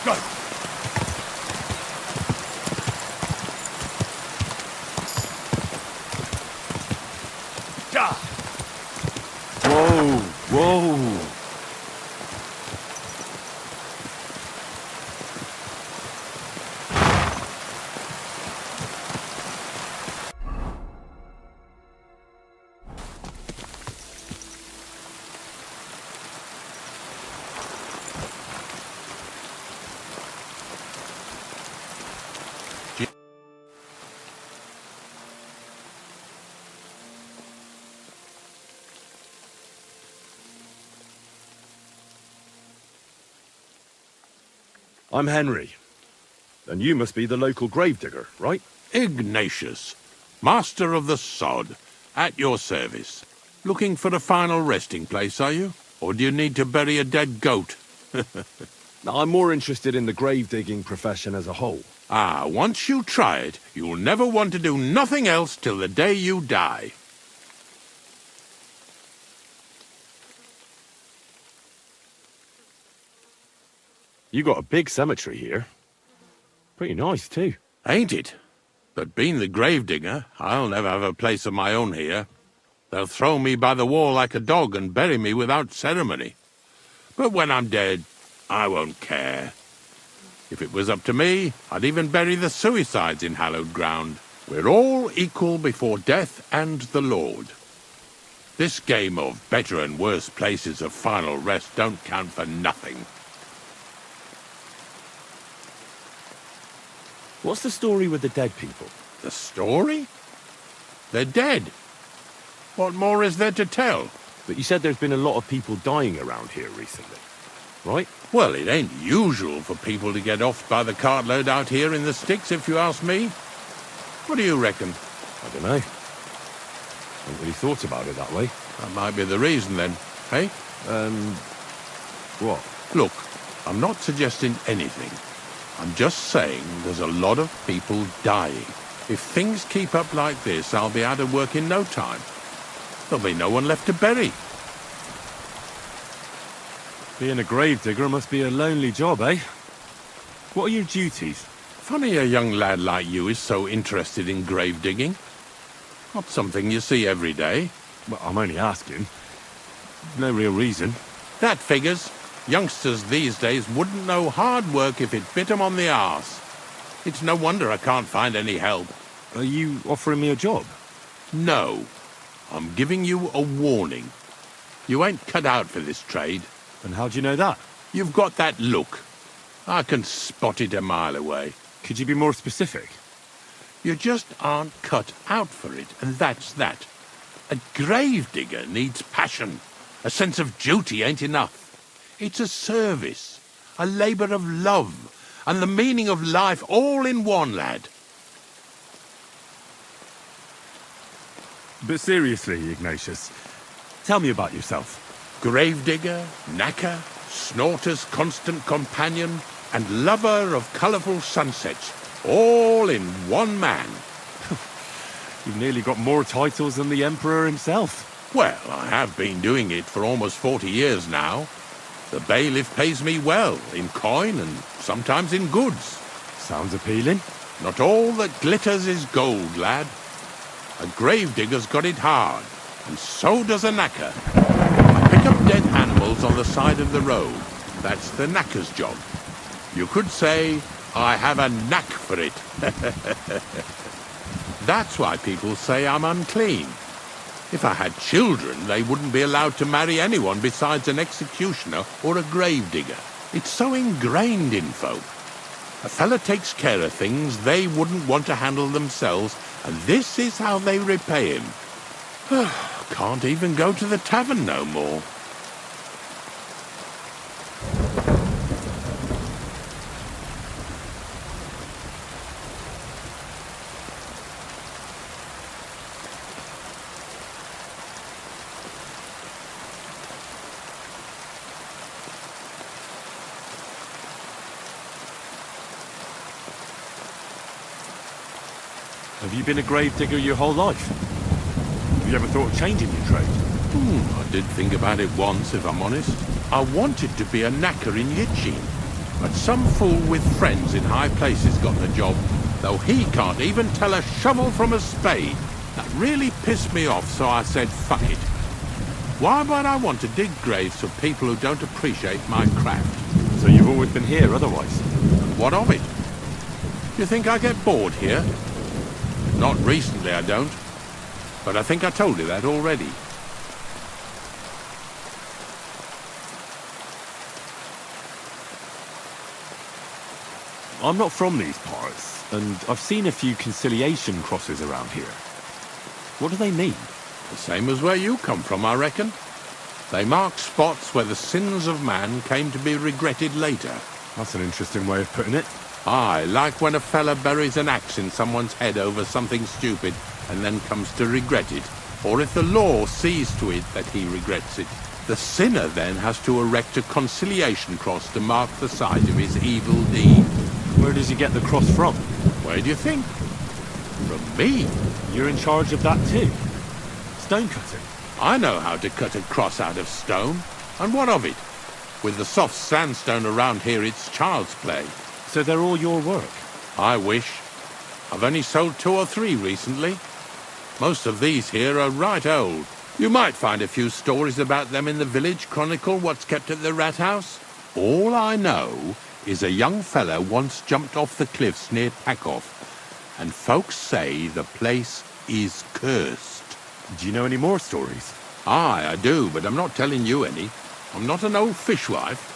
Go! Whoa! Whoa! I'm Henry. And you must be the local gravedigger, right? Ignatius, master of the sod, at your service. Looking for a final resting place, are you? Or do you need to bury a dead goat? I'm more interested in the grave-digging profession as a whole. Ah, once you try it, you'll never want to do nothing else till the day you die. You got a big cemetery here. Pretty nice, too. Ain't it? But being the gravedigger, I'll never have a place of my own here. They'll throw me by the wall like a dog and bury me without ceremony. But when I'm dead, I won't care. If it was up to me, I'd even bury the suicides in hallowed ground. We're all equal before death and the Lord. This game of better and worse places of final rest don't count for nothing. What's the story with the dead people? The story? They're dead. What more is there to tell? But you said there's been a lot of people dying around here recently, right? Well, it ain't usual for people to get off by the cartload out here in the sticks, if you ask me. What do you reckon? I don't know. Haven't really thought about it that way. That might be the reason, then. Hey? What? Look, I'm not suggesting anything. I'm just saying there's a lot of people dying. If things keep up like this, I'll be out of work in no time. There'll be no one left to bury. Being a gravedigger must be a lonely job, eh? What are your duties? Funny a young lad like you is so interested in grave digging. Not something you see every day. Well, I'm only asking. No real reason. That figures. Youngsters these days wouldn't know hard work if it bit 'em on the arse. It's no wonder I can't find any help. Are you offering me a job? No. I'm giving you a warning. You ain't cut out for this trade. And how do you know that? You've got that look. I can spot it a mile away. Could you be more specific? You just aren't cut out for it, and that's that. A gravedigger needs passion. A sense of duty ain't enough. It's a service, a labour of love, and the meaning of life all in one, lad. But seriously, Ignatius, tell me about yourself. Gravedigger, knacker, snorter's constant companion, and lover of colourful sunsets, all in one man. You've nearly got more titles than the Emperor himself. Well, I have been doing it for almost 40 years now. The bailiff pays me well, in coin and sometimes in goods. Sounds appealing. Not all that glitters is gold, lad. A gravedigger's got it hard, and so does a knacker. I pick up dead animals on the side of the road. That's the knacker's job. You could say I have a knack for it. That's why people say I'm unclean. If I had children, they wouldn't be allowed to marry anyone besides an executioner or a gravedigger. It's so ingrained in folk. A fella takes care of things they wouldn't want to handle themselves, and this is how they repay him. Can't even go to the tavern no more. Have you been a gravedigger your whole life? Have you ever thought of changing your trade? I did think about it once, if I'm honest. I wanted to be a knacker in Yitchin. But some fool with friends in high places got the job, though he can't even tell a shovel from a spade. That really pissed me off, so I said, fuck it. Why would I want to dig graves for people who don't appreciate my craft? So you've always been here otherwise? What of it? You think I get bored here? Not recently, I don't. But I think I told you that already. I'm not from these parts, and I've seen a few conciliation crosses around here. What do they mean? The same as where you come from, I reckon. They mark spots where the sins of man came to be regretted later. That's an interesting way of putting it. Aye, like when a fella buries an axe in someone's head over something stupid and then comes to regret it. Or if the law sees to it that he regrets it. The sinner then has to erect a conciliation cross to mark the site of his evil deed. Where does he get the cross from? Where do you think? From me. You're in charge of that too? Stone cutting? I know how to cut a cross out of stone. And what of it? With the soft sandstone around here, it's child's play. So they're all your work? I wish. I've only sold 2 or 3 recently. Most of these here are right old. You might find a few stories about them in the village chronicle, what's kept at the rat house. All I know is a young fella once jumped off the cliffs near Packoff, and folks say the place is cursed. Do you know any more stories? Aye, I do, but I'm not telling you any. I'm not an old fishwife.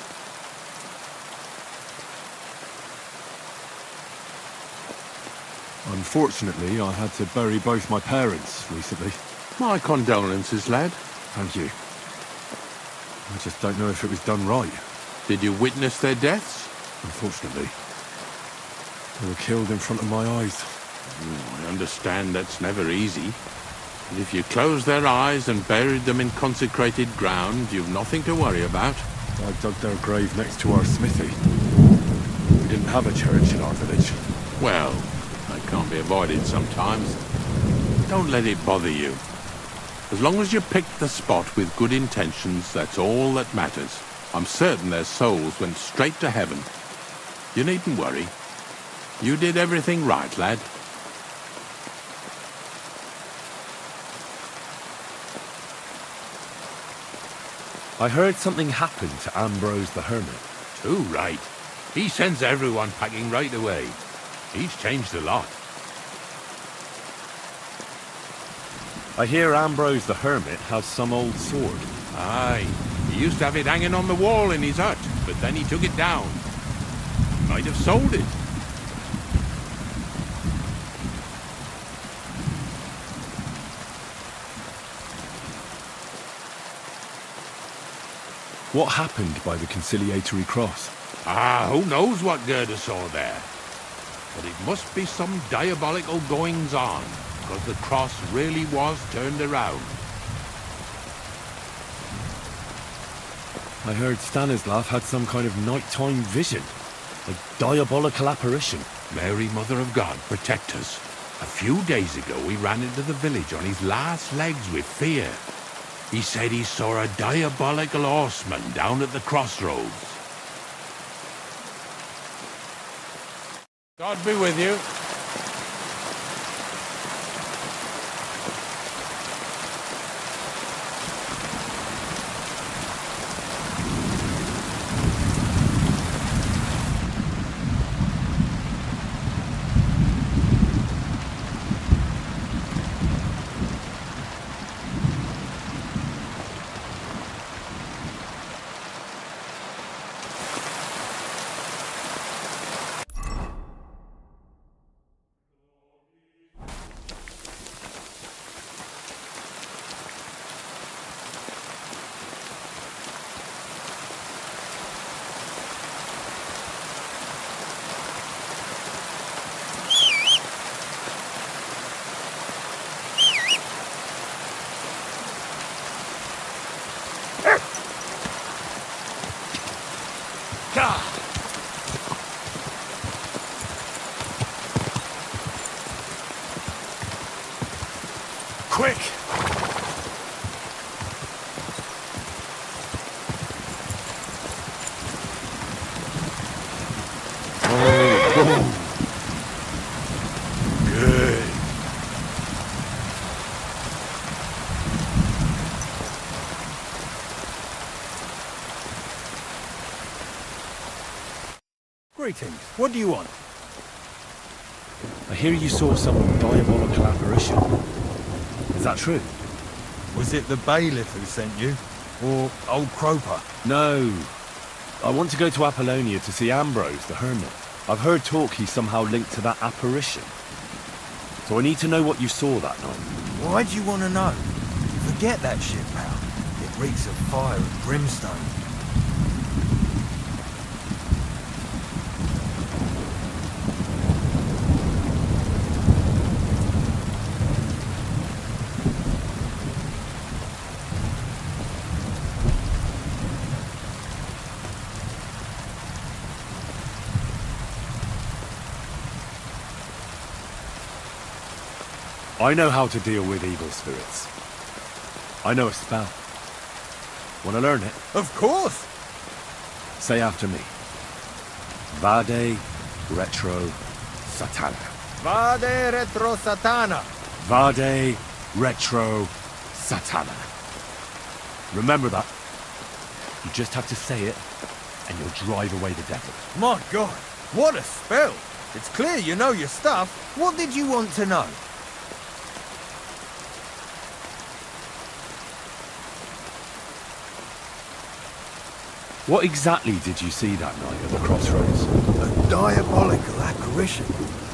Unfortunately, I had to bury both my parents recently. My condolences, lad. Thank you. I just don't know if it was done right. Did you witness their deaths? Unfortunately. They were killed in front of my eyes. I understand that's never easy. But if you closed their eyes and buried them in consecrated ground, you've nothing to worry about. I dug their grave next to our smithy. We didn't have a church in our village. Well, that can't be avoided sometimes. Don't let it bother you. As long as you picked the spot with good intentions, that's all that matters. I'm certain their souls went straight to heaven. You needn't worry. You did everything right, lad. I heard something happened to Ambrose the Hermit. Too right. He sends everyone packing right away. He's changed a lot. I hear Ambrose the Hermit has some old sword. Aye. He used to have it hanging on the wall in his hut, but then he took it down. He might have sold it. What happened by the conciliatory cross? Ah, who knows what Gerda saw there? But it must be some diabolical goings-on, because the cross really was turned around. I heard Stanislav had some kind of nighttime vision. A diabolical apparition. Mary, Mother of God, protect us. A few days ago, he ran into the village on his last legs with fear. He said he saw a diabolical horseman down at the crossroads. God be with you. Quick! Good. Greetings. What do you want? I hear you saw some diabolical apparition. Is that true? Was it the bailiff who sent you? Or old Croper? No. I want to go to Apollonia to see Ambrose, the hermit. I've heard talk he's somehow linked to that apparition. So I need to know what you saw that night. Why do you want to know? Forget that shit, pal. It reeks of fire and brimstone. I know how to deal with evil spirits. I know a spell. Want to learn it? Of course! Say after me. Vade retro satana. Vade retro satana. Vade retro satana. Remember that. You just have to say it, and you'll drive away the devil. My God, what a spell! It's clear you know your stuff. What did you want to know? What exactly did you see that night at the crossroads? A diabolical apparition.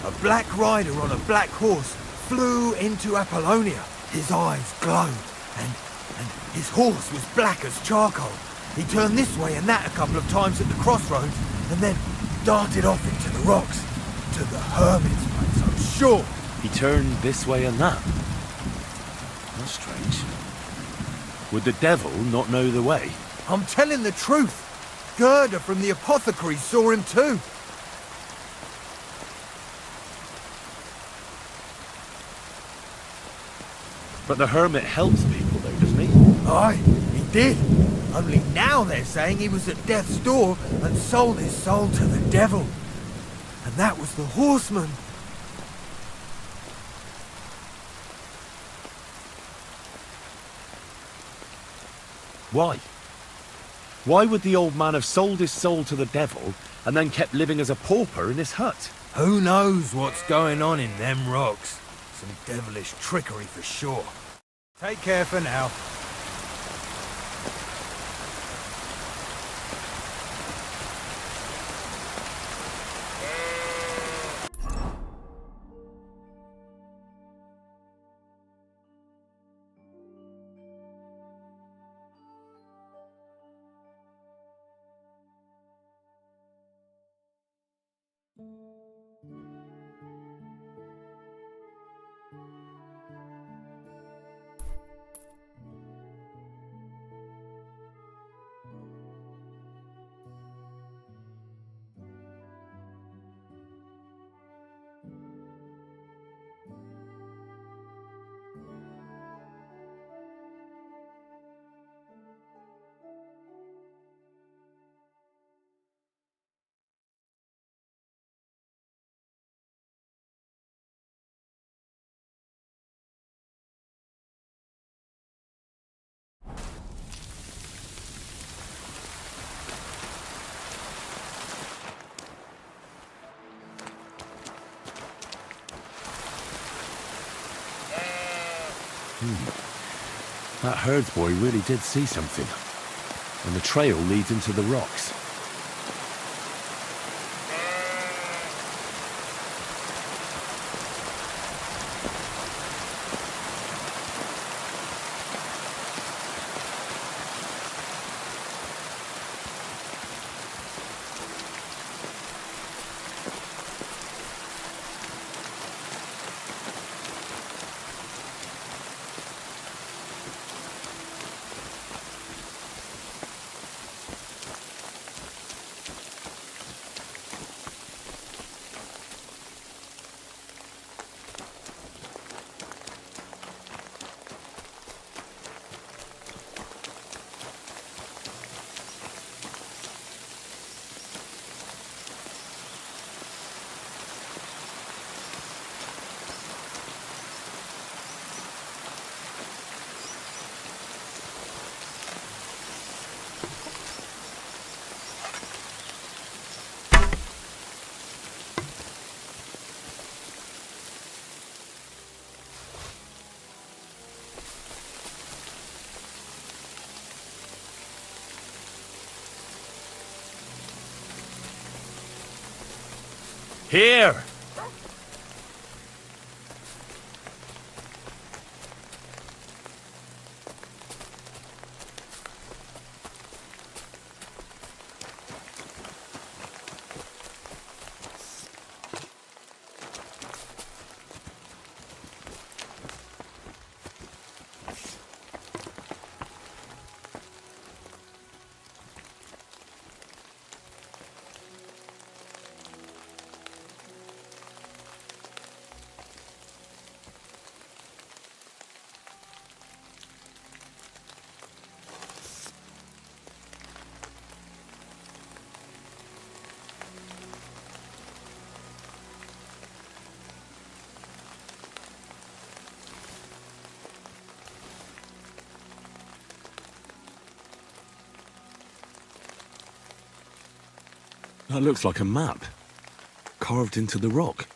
A black rider on a black horse flew into Apollonia. His eyes glowed, and his horse was black as charcoal. He turned this way and that a couple of times at the crossroads, and then darted off into the rocks, to the hermit's place, I'm sure. He turned this way and that? That's strange. Would the devil not know the way? I'm telling the truth. Gerda from the apothecary saw him too. But the hermit helps people though, doesn't he? Aye, he did. Only now they're saying he was at death's door and sold his soul to the devil. And that was the horseman. Why? Why would the old man have sold his soul to the devil and then kept living as a pauper in his hut? Who knows what's going on in them rocks? Some devilish trickery for sure. Take care for now. That herdsboy really did see something. And the trail leads into the rocks. Here! That looks like a map, carved into the rock.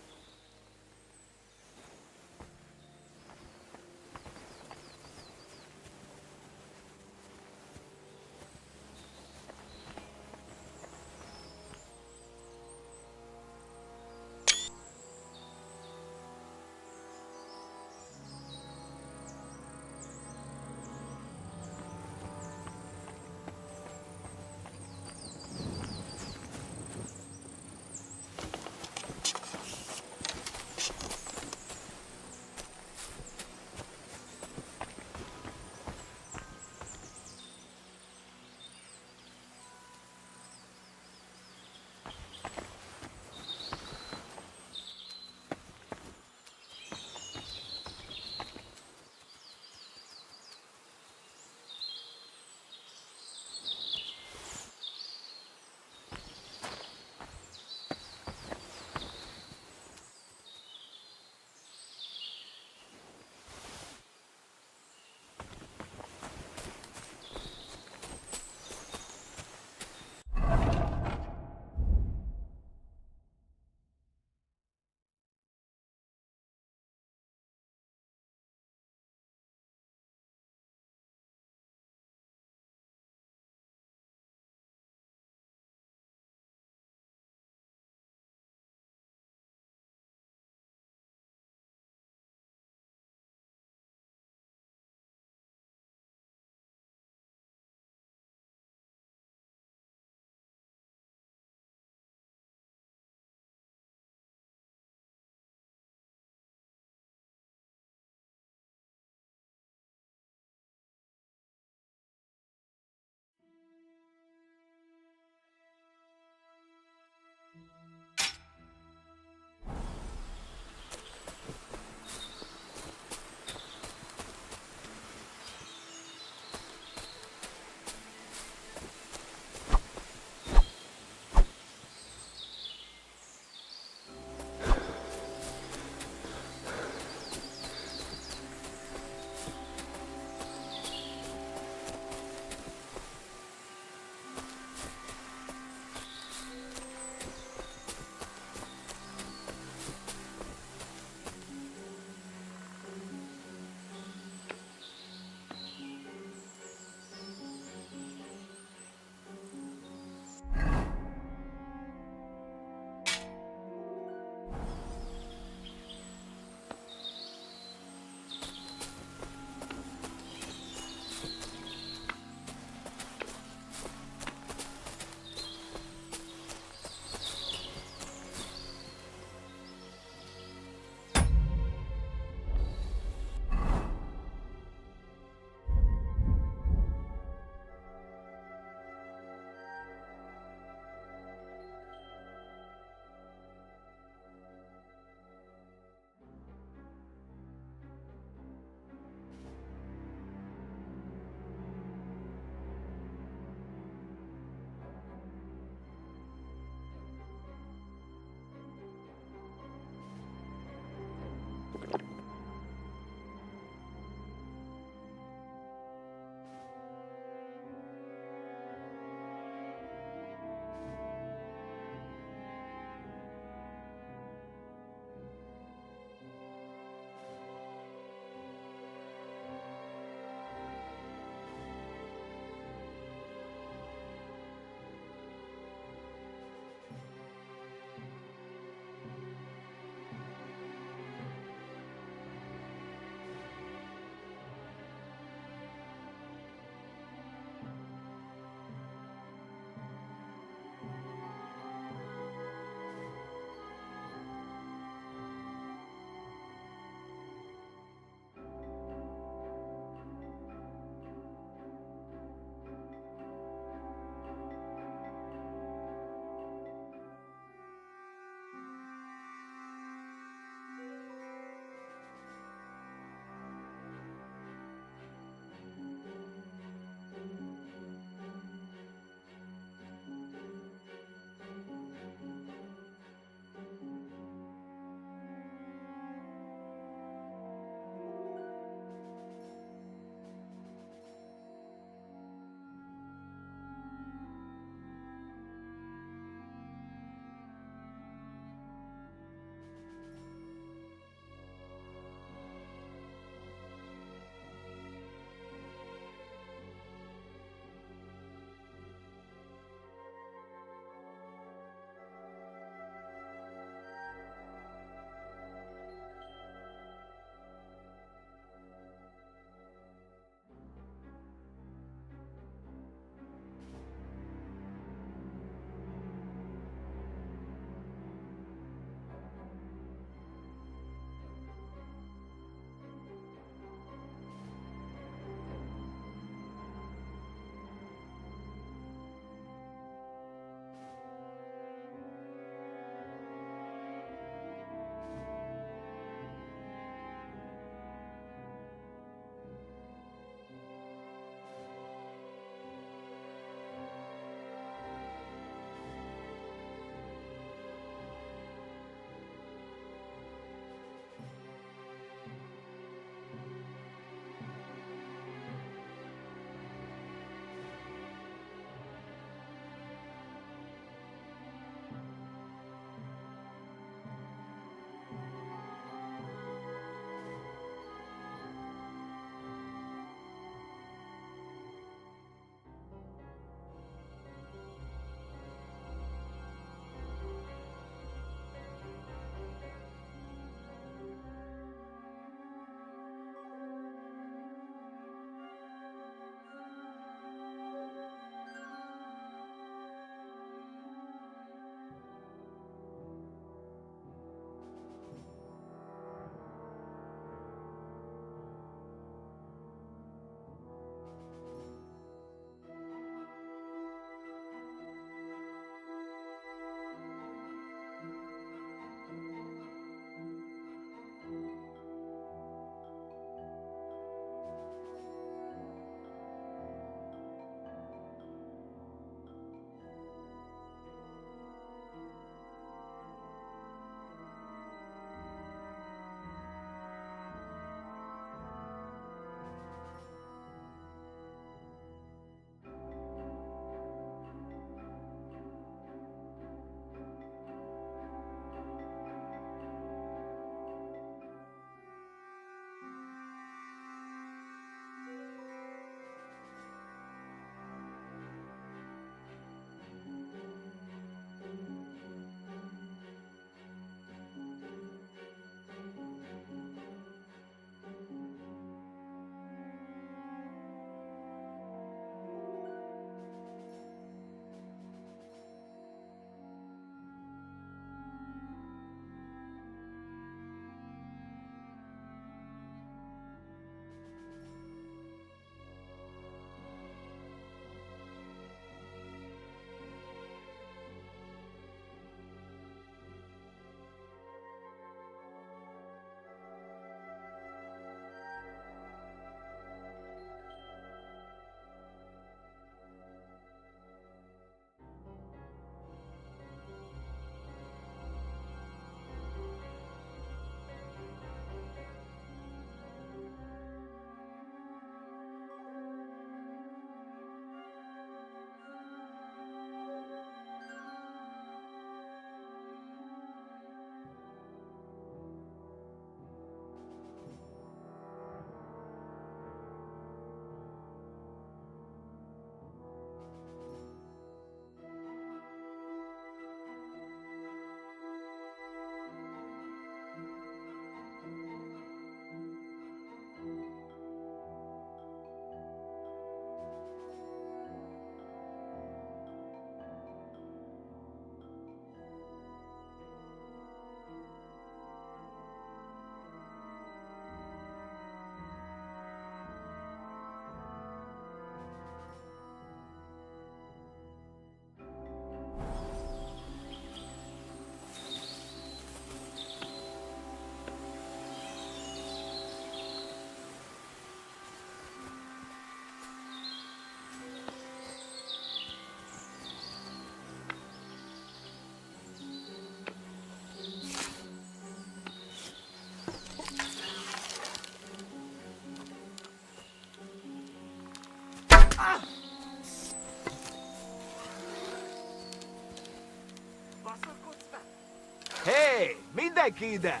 Hé, mindenki ide!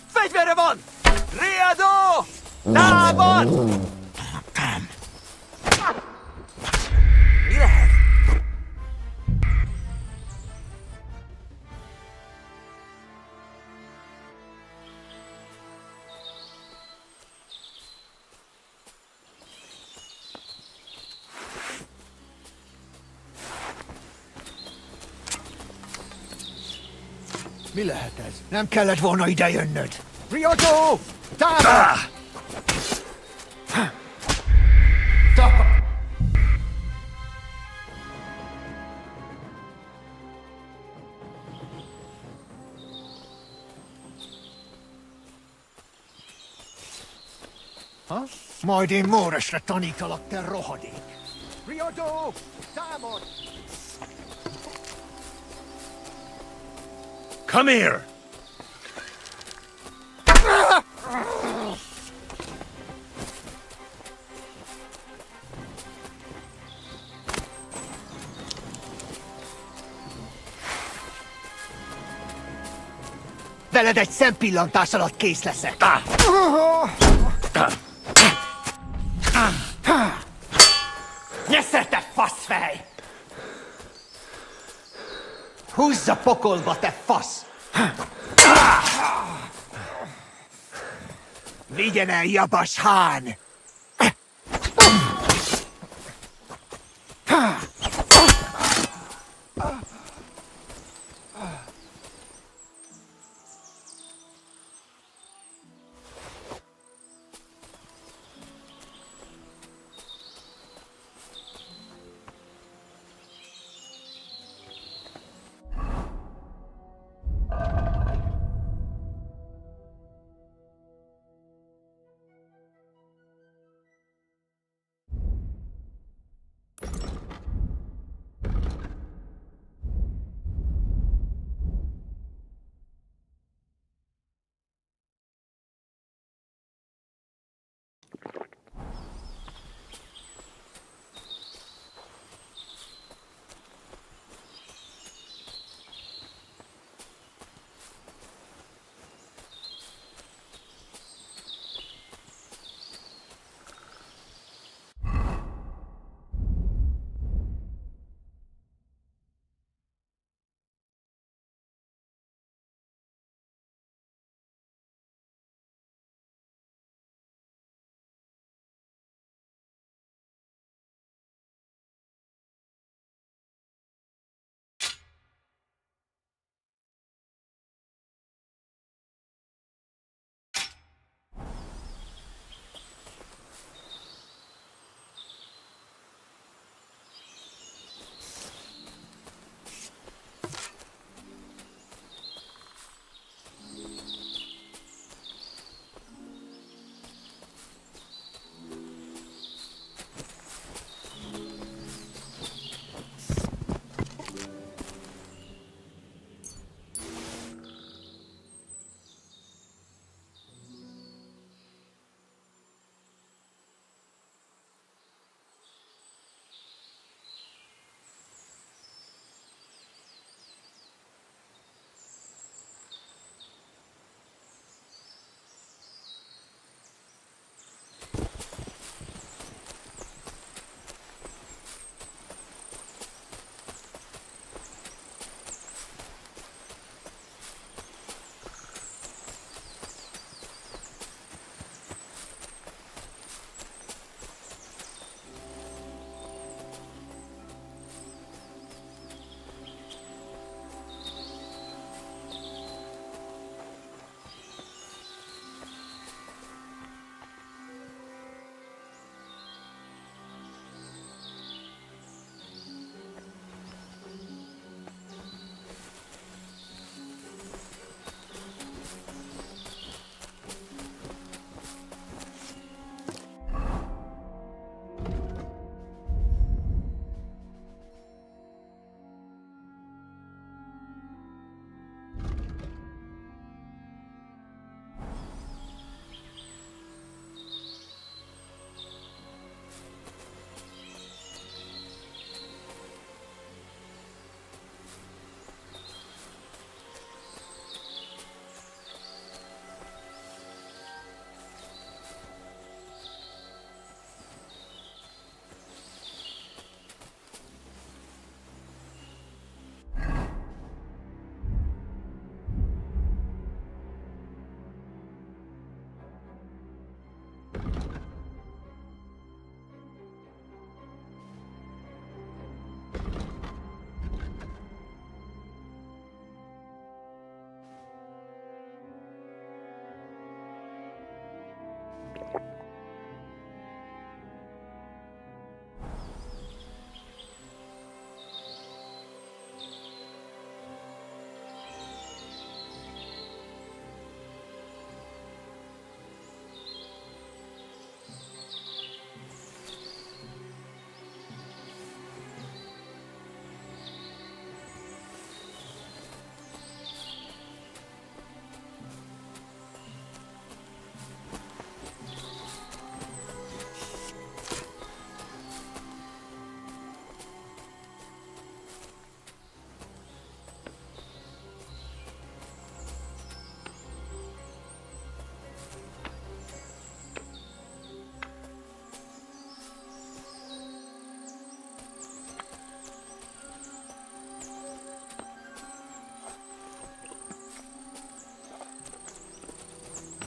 Fegyvere van! Riadó! Támad! Mi lehet? Mi lehet ez? Nem kellett volna ide jönnöd. Riadó! Támad! Ha? Majd én Móresre tanítalak, te rohadék. Riadó! Támad! Come here! Veled egy szempillantás alatt kész leszek. Nyeszer, te faszfej! Húzz a pokolba, te fasz! Vigyen el, Jabas Hán!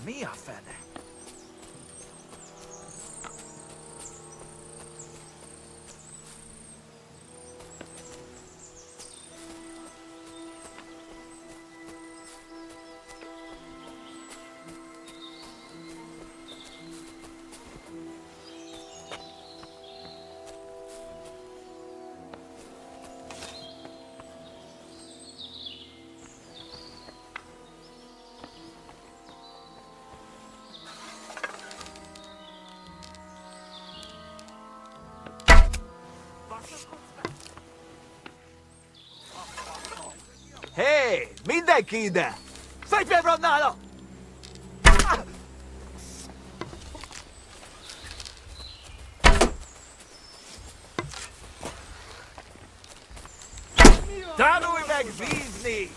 Mia fene. Hé, mindenki ide! Szedj van nála! Tanulj meg vízni!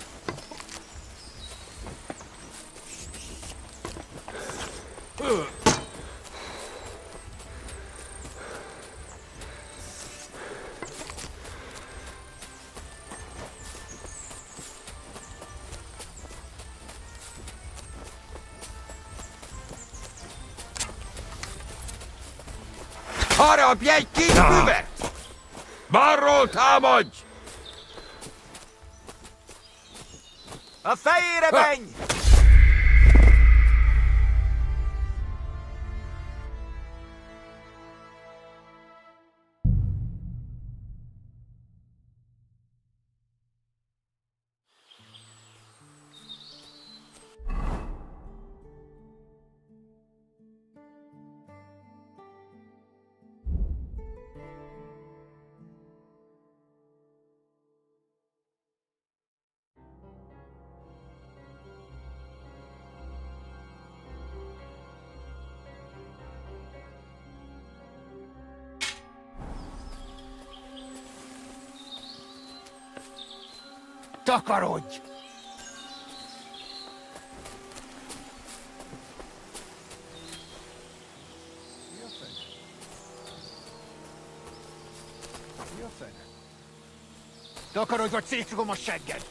Harapj egy kis füvet! Balról támadj! A fejére menj! Takarodj! Takarodj, vagy szétszugom a segged!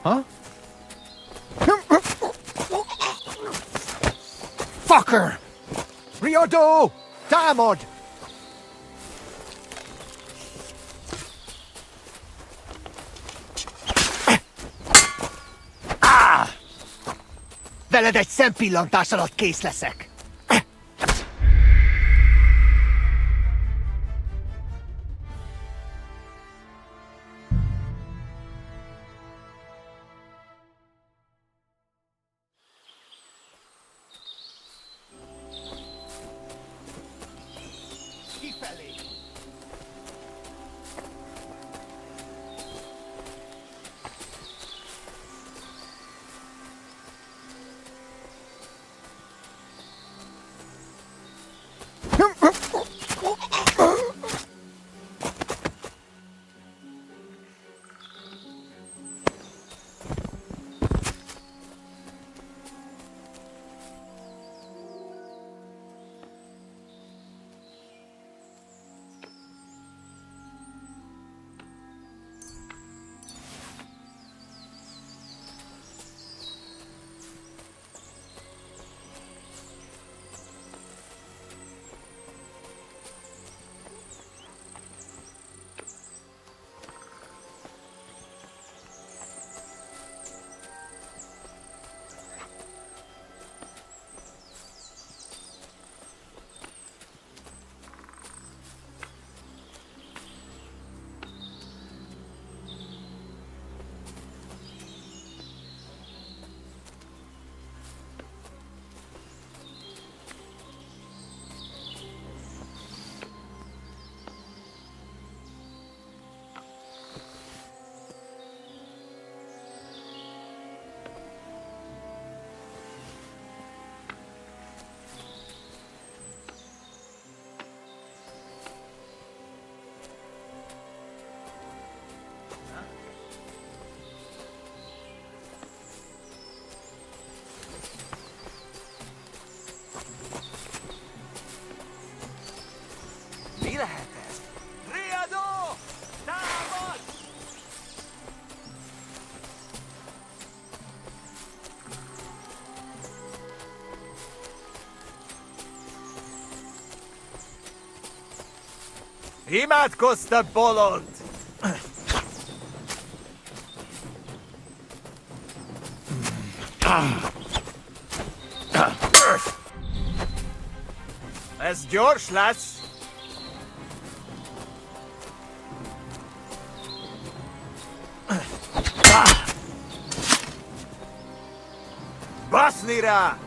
Huh? Fucker! Riordo! Támad! Veled egy szempillantás alatt kész leszek! Kifelé! Imádkozz, bolond! Ez gyors lesz! Baszni rá!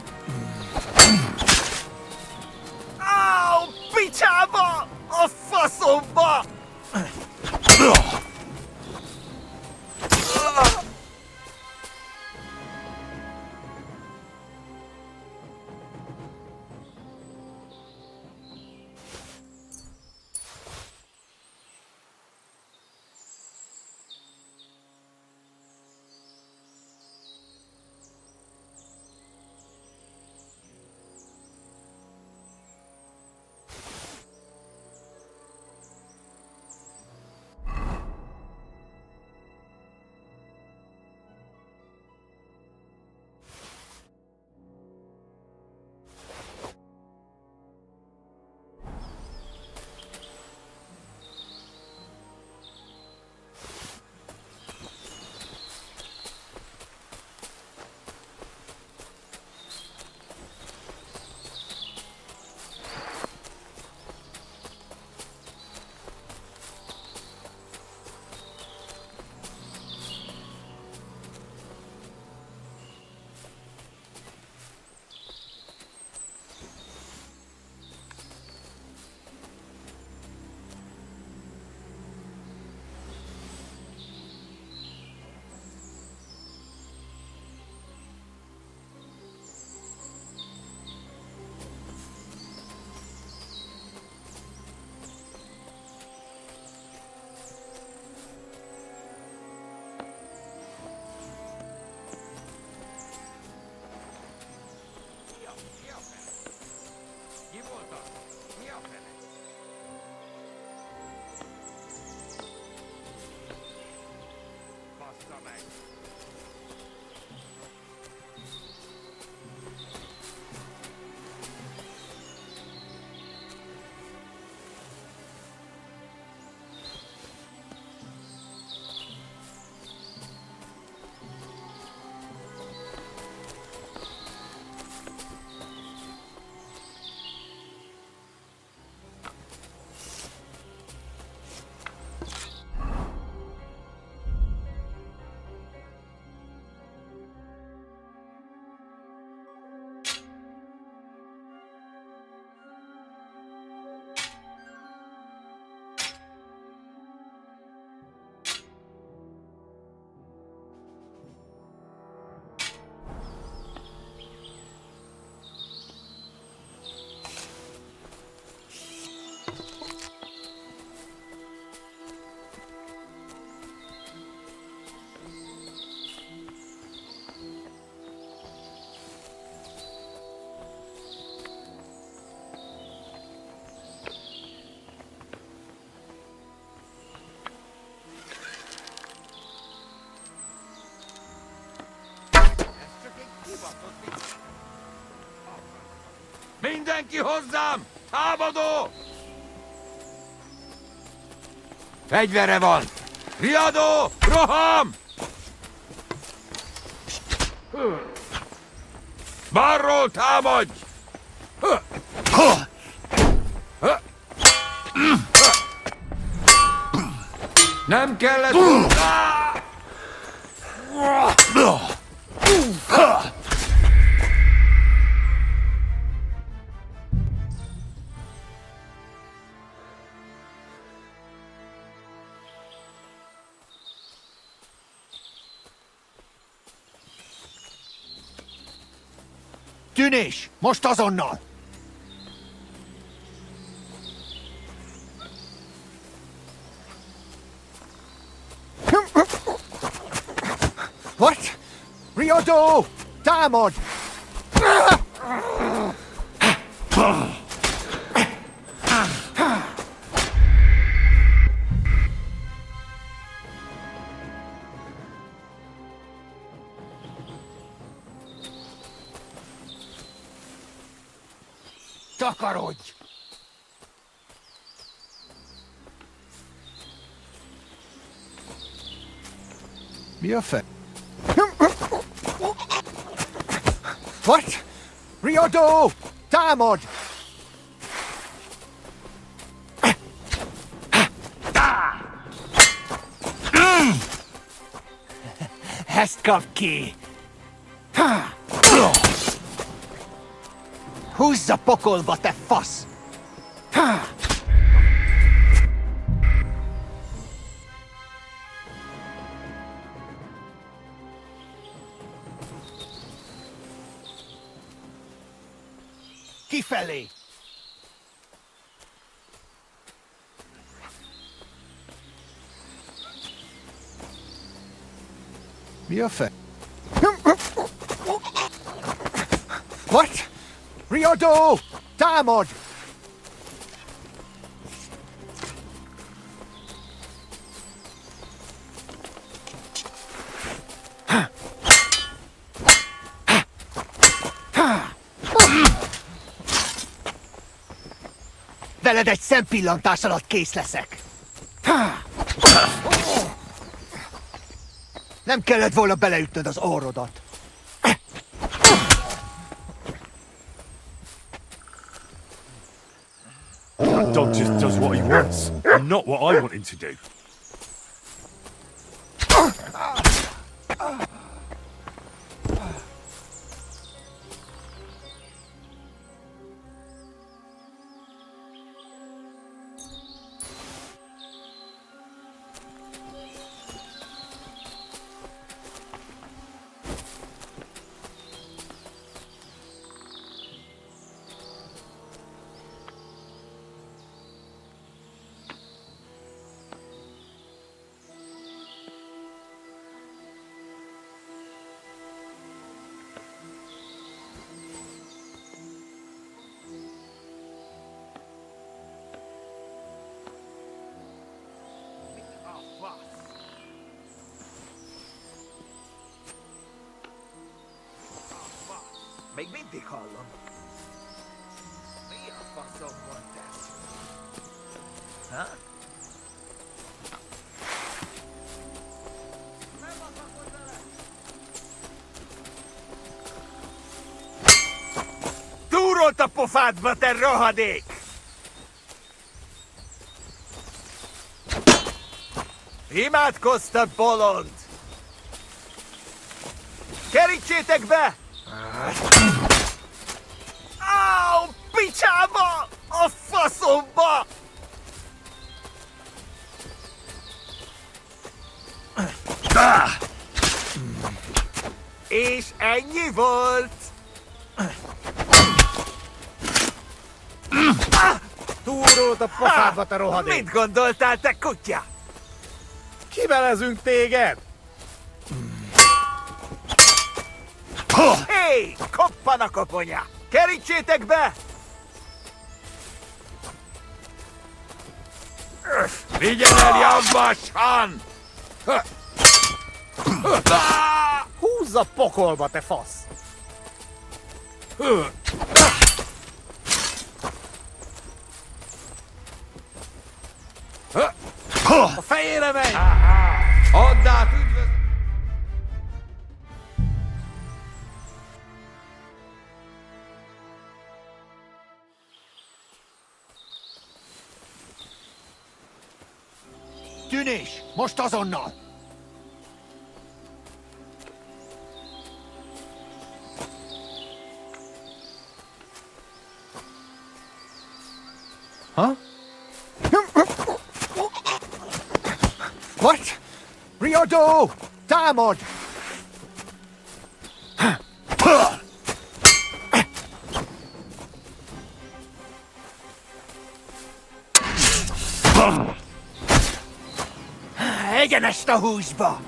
Áú, picsába! A faszomba! Mindenki hozzám! Támadó! Fegyvere van! Riadó! Roham! Balról támadj! Nem kellett... Tűnés! Most azonnal! What? Riadó! Támad! Takarodj! Mi a fe... What? Riordo! Támad! Ezt kap ki! Húzz a pokolba, te fasz! Kifelé! Mi a fe... What? Riordo! Támad! Veled egy szempillantás alatt kész leszek. Nem kellett volna beleütnöd az orrodat. That dog just does what he wants, and not what I want him to do. Még mindig hallom. Mi a faszom mondtál? Ha? Túrolt a pofádba, te rohadék! Imádkoztat, bolond! Kerítsétek be! Áó, picsába! A faszomba! És ennyi volt! Túrolt a pofádba, te rohadék! Mit gondoltál, te kutya? Kivelezünk téged! Hé, koppan a koponya! Kerítsétek be! Vigyen el jobbasan! Húzz a pokolba, te fasz! A fejére megy! Add át üdvözlet! Tűnés! Most azonnal! Ha? What? Riordo! Támad! Egyenest a húsba!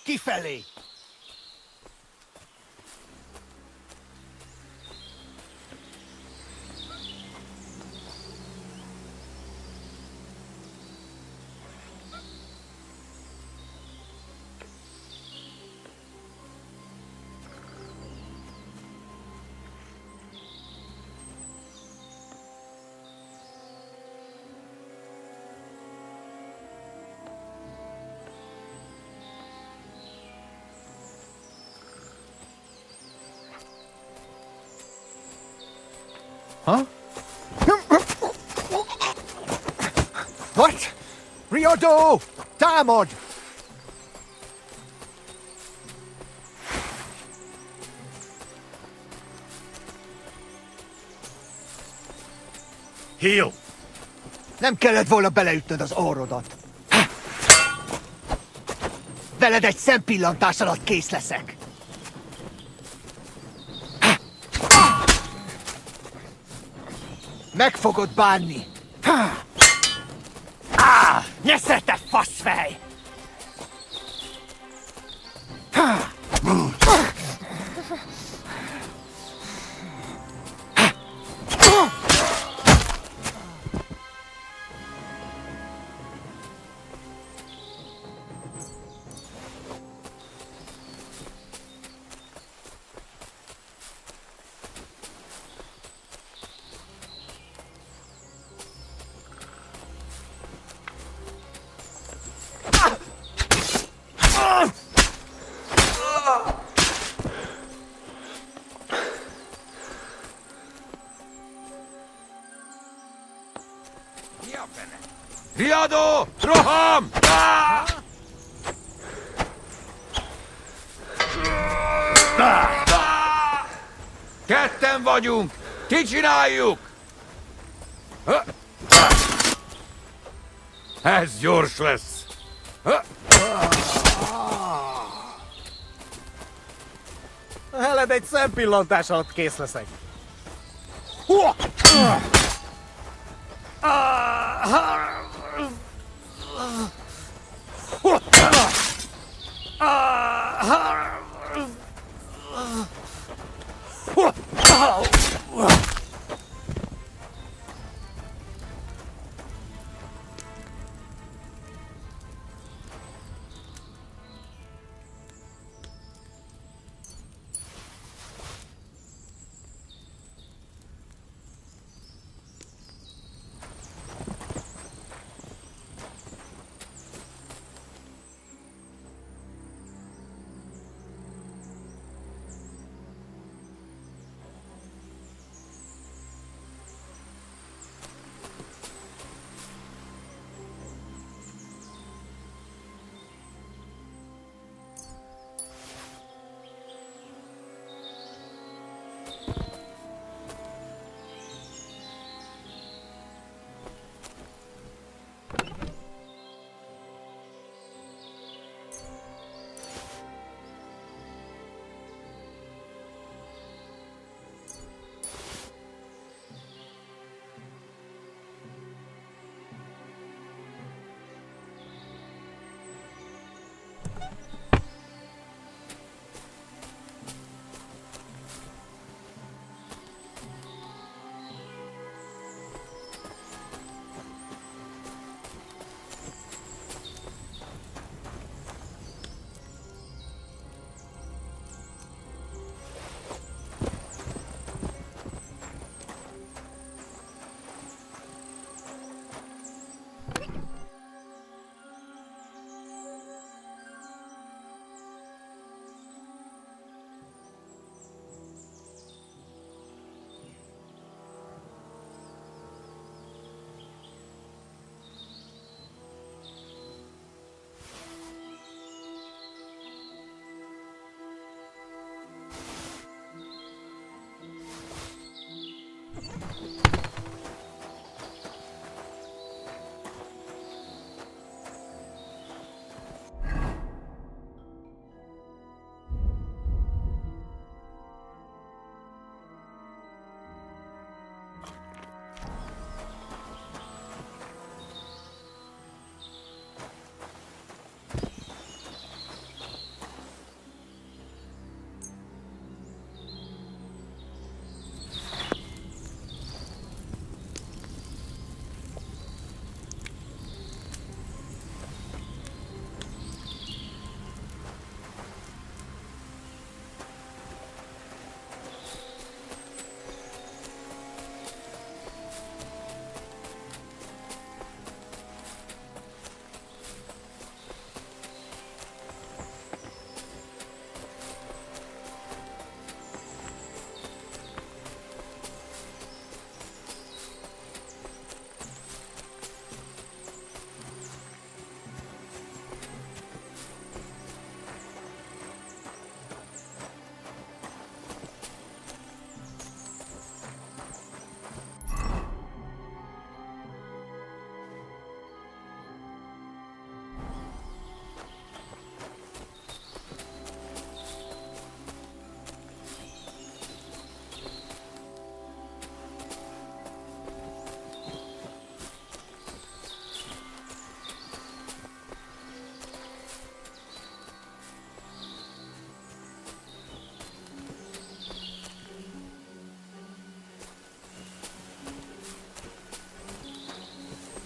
Kifelé! Huh? What? Riodo! Diamond! Heal! Nem kellett volna beleütnöd az orrodat. Veled egy szempillantás alatt kész leszek. Meg fogod bánni. Nyesze, te faszfej! Riadó! Roham! Ketten vagyunk! Kicsináljuk! Ez gyors lesz! Veled egy szempillantás alatt kész leszek.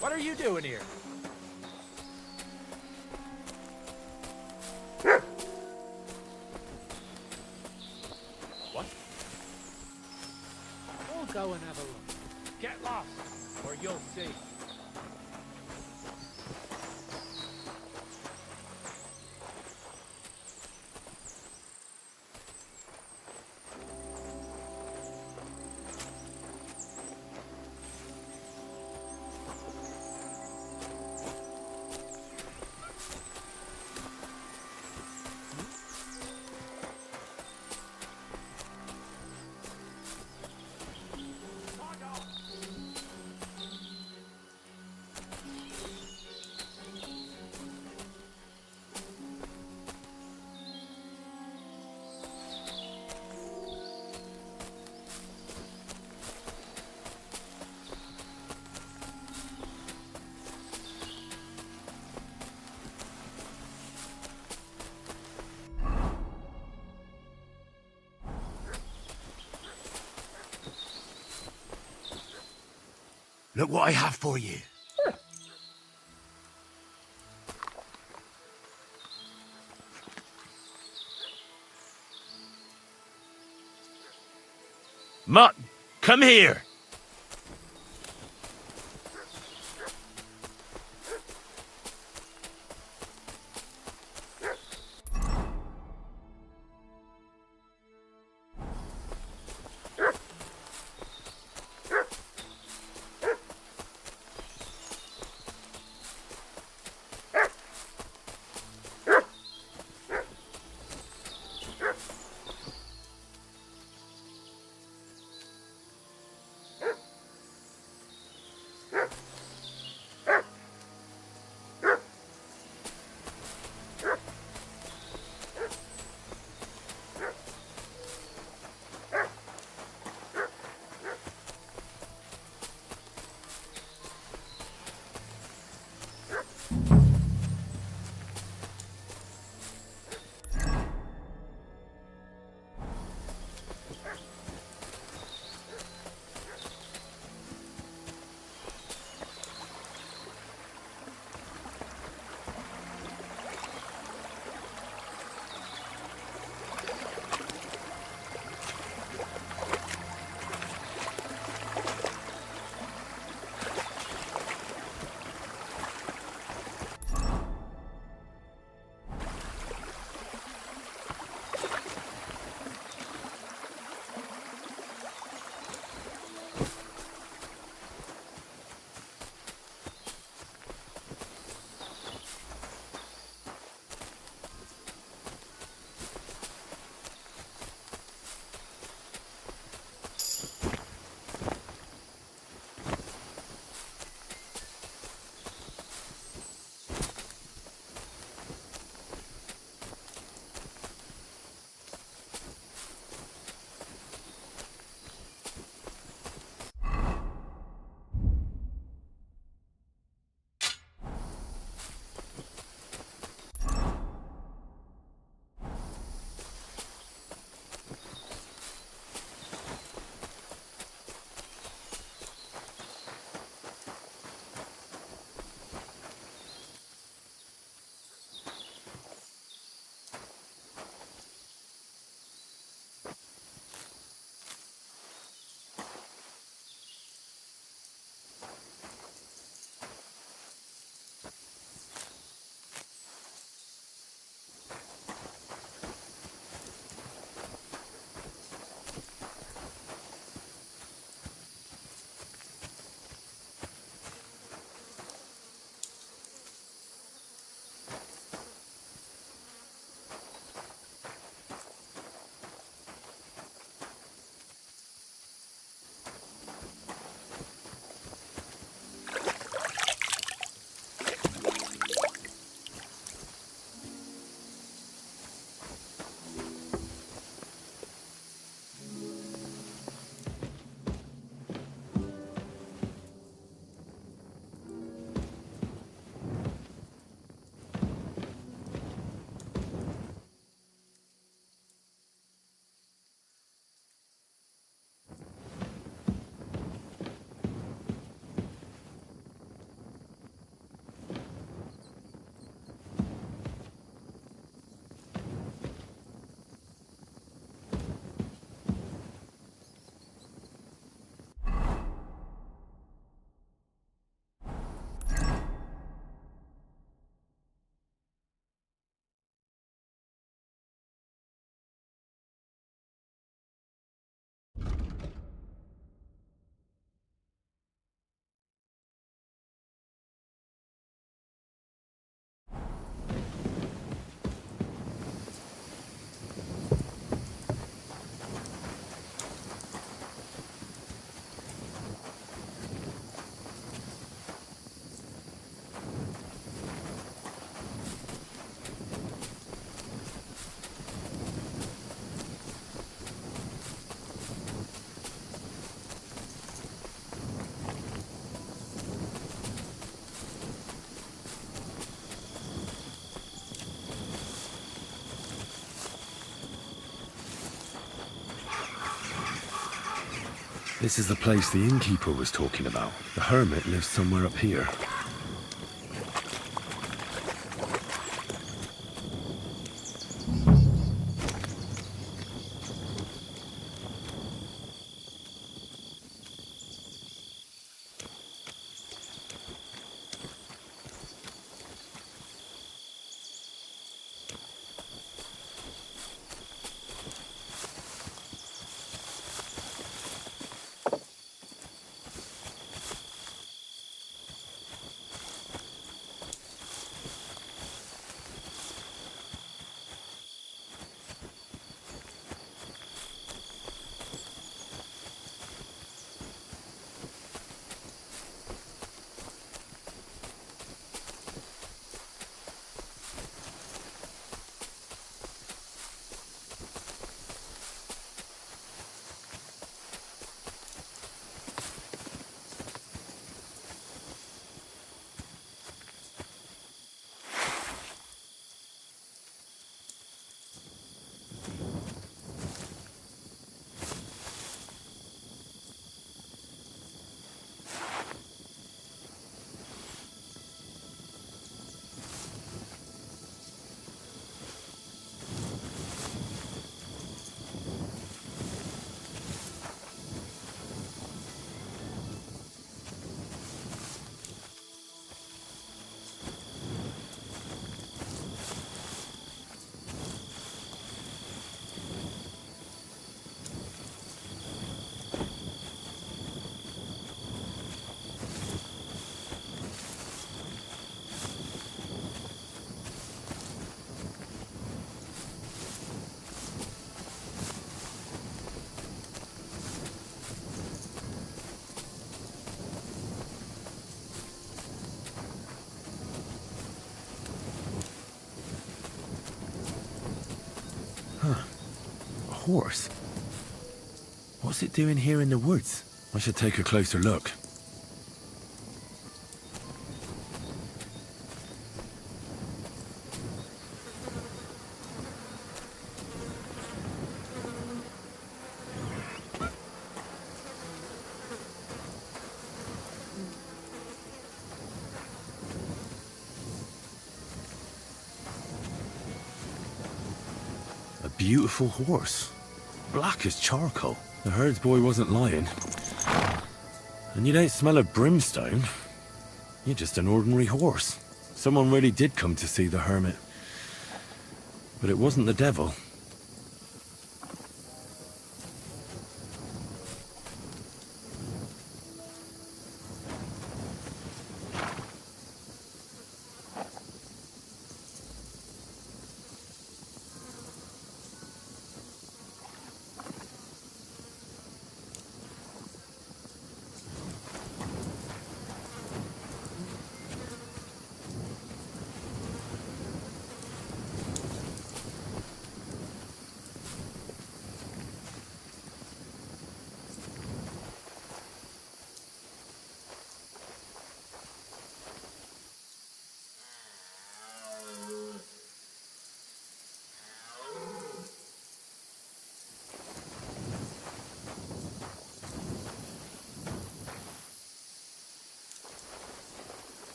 What are you doing here? What? We'll go and have a look. Get lost, or you'll see. Look what I have for you. Mutt, come here. This is the place the innkeeper was talking about. The hermit lives somewhere up here. A horse? What's it doing here in the woods? I should take a closer look. A beautiful horse. Black as charcoal. The herds boy wasn't lying. And you don't smell of brimstone. You're just an ordinary horse. Someone really did come to see the hermit. But it wasn't the devil.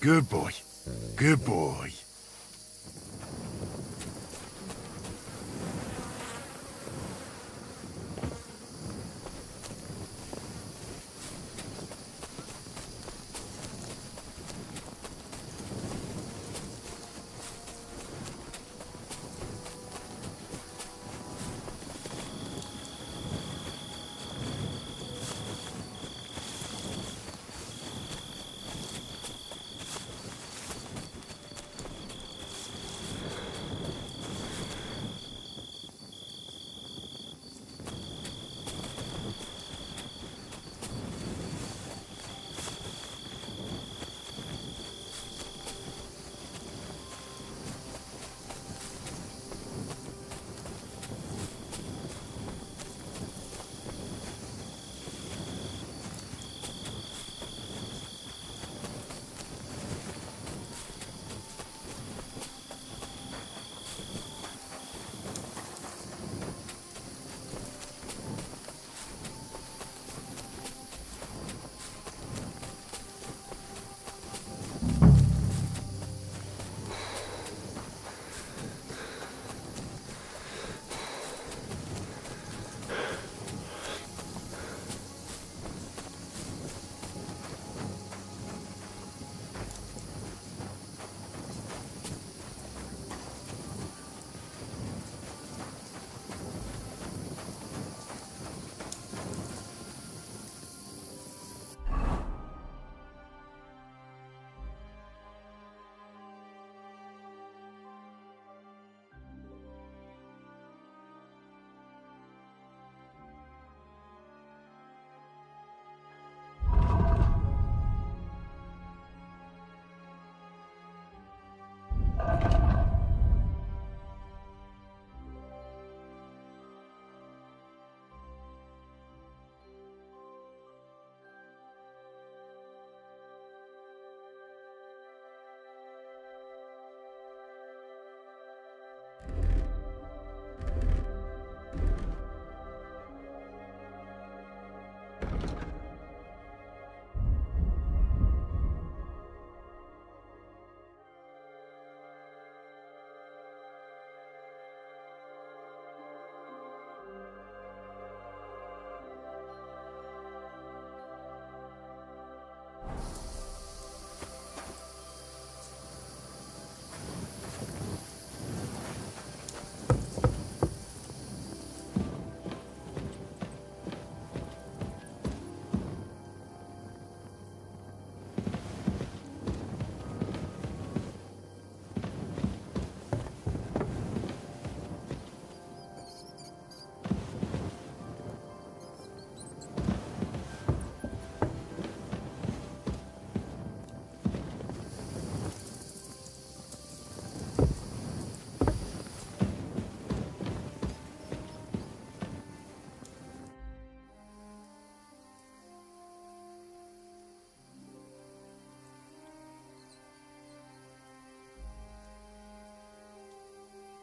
Good boy. Good boy.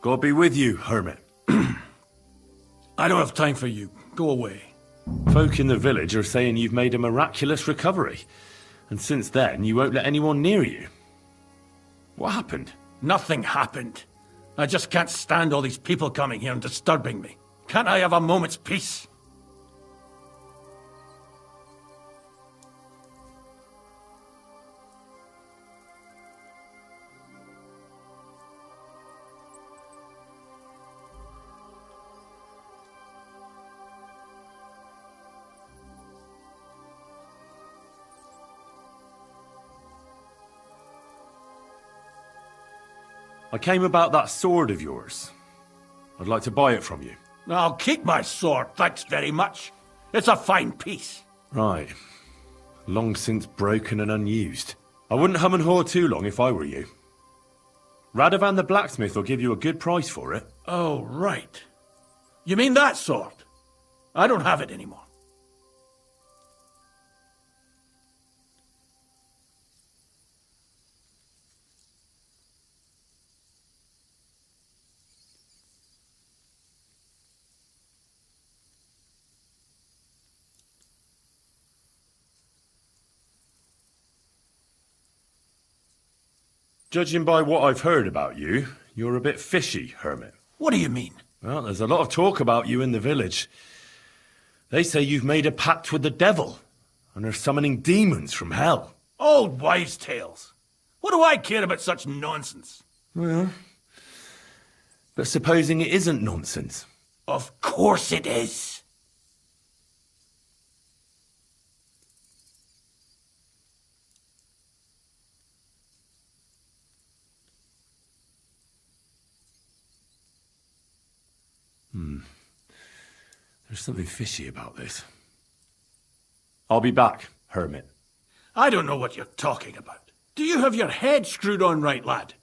God be with you, hermit. I don't have time for you. Go away. Folk in the village are saying you've made a miraculous recovery. And since then, you won't let anyone near you. What happened? Nothing happened. I just can't stand all these people coming here and disturbing me. Can't I have a moment's peace? I came about that sword of yours. I'd like to buy it from you. I'll keep my sword, thanks very much. It's a fine piece. Right. Long since broken and unused. I wouldn't hum and haw too long if I were you. Radovan the blacksmith will give you a good price for it. Oh, right. You mean that sword? I don't have it anymore. Judging by what I've heard about you, you're a bit fishy, Hermit. What do you mean? Well, there's a lot of talk about you in the village. They say you've made a pact with the devil, and are summoning demons from hell. Old wives' tales. What do I care about such nonsense? Well, but supposing it isn't nonsense. Of course it is. There's something fishy about this. I'll be back, Hermit. I don't know what you're talking about. Do you have your head screwed on right, lad?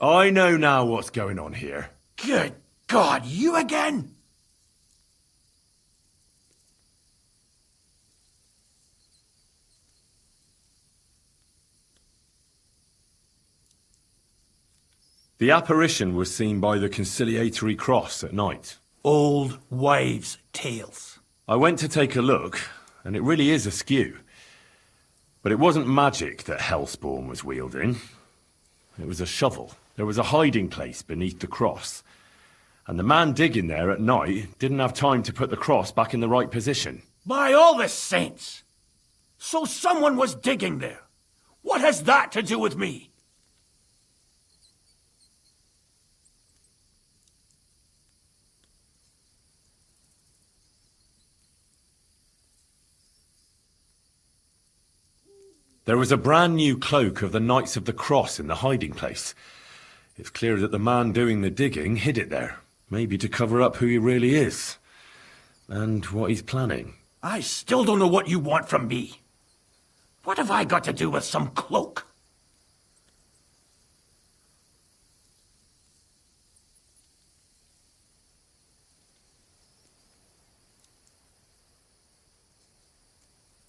I know now what's going on here. Good God, you again? The apparition was seen by the conciliatory cross at night. Old wives' tales. I went to take a look, and it really is askew. But it wasn't magic that Hellspawn was wielding. It was a shovel. There was a hiding place beneath the cross. And the man digging there at night didn't have time to put the cross back in the right position. By all the saints! So someone was digging there. What has that to do with me? There was a brand new cloak of the Knights of the Cross in the hiding place. It's clear that the man doing the digging hid it there, maybe to cover up who he really is, and what he's planning. I still don't know what you want from me. What have I got to do with some cloak?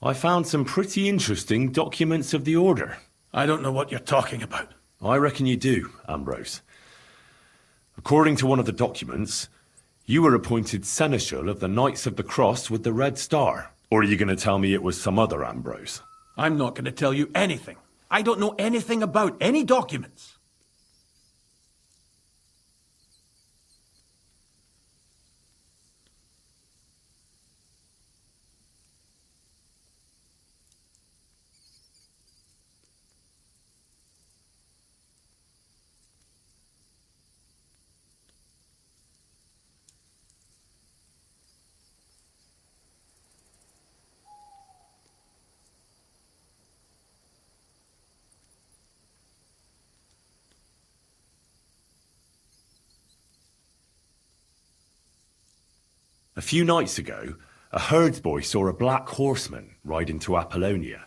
I found some pretty interesting documents of the Order. I don't know what you're talking about. I reckon you do, Ambrose. According to one of the documents, you were appointed Seneschal of the Knights of the Cross with the Red Star. Or are you going to tell me it was some other Ambrose? I'm not going to tell you anything. I don't know anything about any documents. A few nights ago, a herdsboy saw a black horseman ride into Apollonia.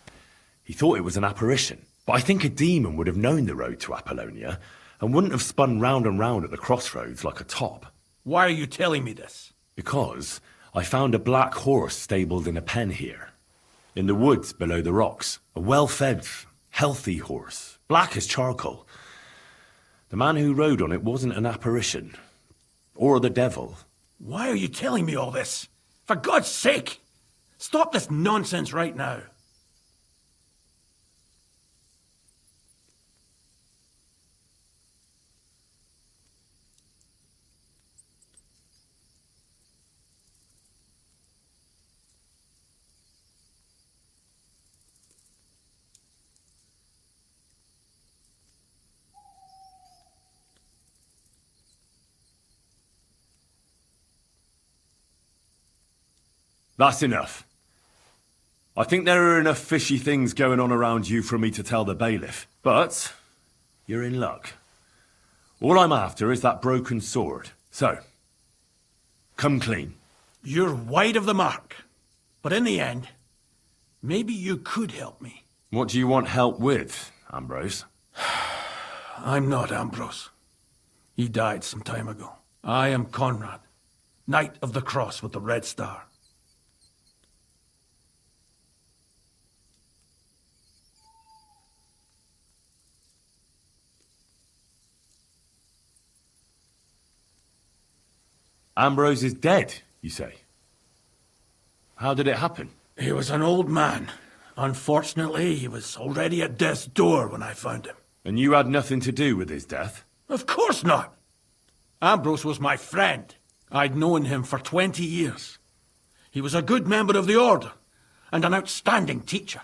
He thought it was an apparition, but I think a demon would have known the road to Apollonia and wouldn't have spun round and round at the crossroads like a top. Why are you telling me this? Because I found a black horse stabled in a pen here, in the woods below the rocks. A well-fed, healthy horse, black as charcoal. The man who rode on it wasn't an apparition, or the devil. Why are you telling me all this? For God's sake! Stop this nonsense right now. That's enough. I think there are enough fishy things going on around you for me to tell the bailiff. But you're in luck. All I'm after is that broken sword. So, come clean. You're wide of the mark. But in the end, maybe you could help me. What do you want help with, Ambrose? I'm not Ambrose. He died some time ago. I am Conrad, Knight of the Cross with the Red Star. Ambrose is dead, you say? How did it happen? He was an old man. Unfortunately, he was already at death's door when I found him. And you had nothing to do with his death? Of course not. Ambrose was my friend. I'd known him for 20 years. He was a good member of the Order, and an outstanding teacher.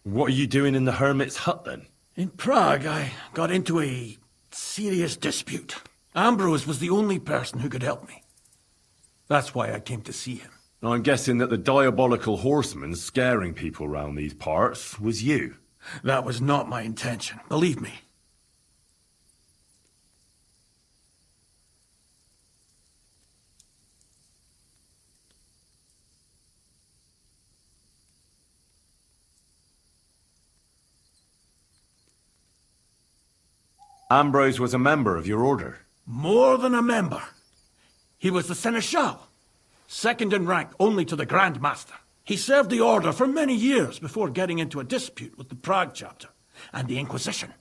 What are you doing in the hermit's hut, then? In Prague, I got into a serious dispute. Ambrose was the only person who could help me. That's why I came to see him. I'm guessing that the diabolical horseman scaring people round these parts was you. That was not my intention, believe me. Ambrose was a member of your order. More than a member. He was the Seneschal, second in rank only to the Grand Master. He served the Order for many years before getting into a dispute with the Prague chapter and the Inquisition.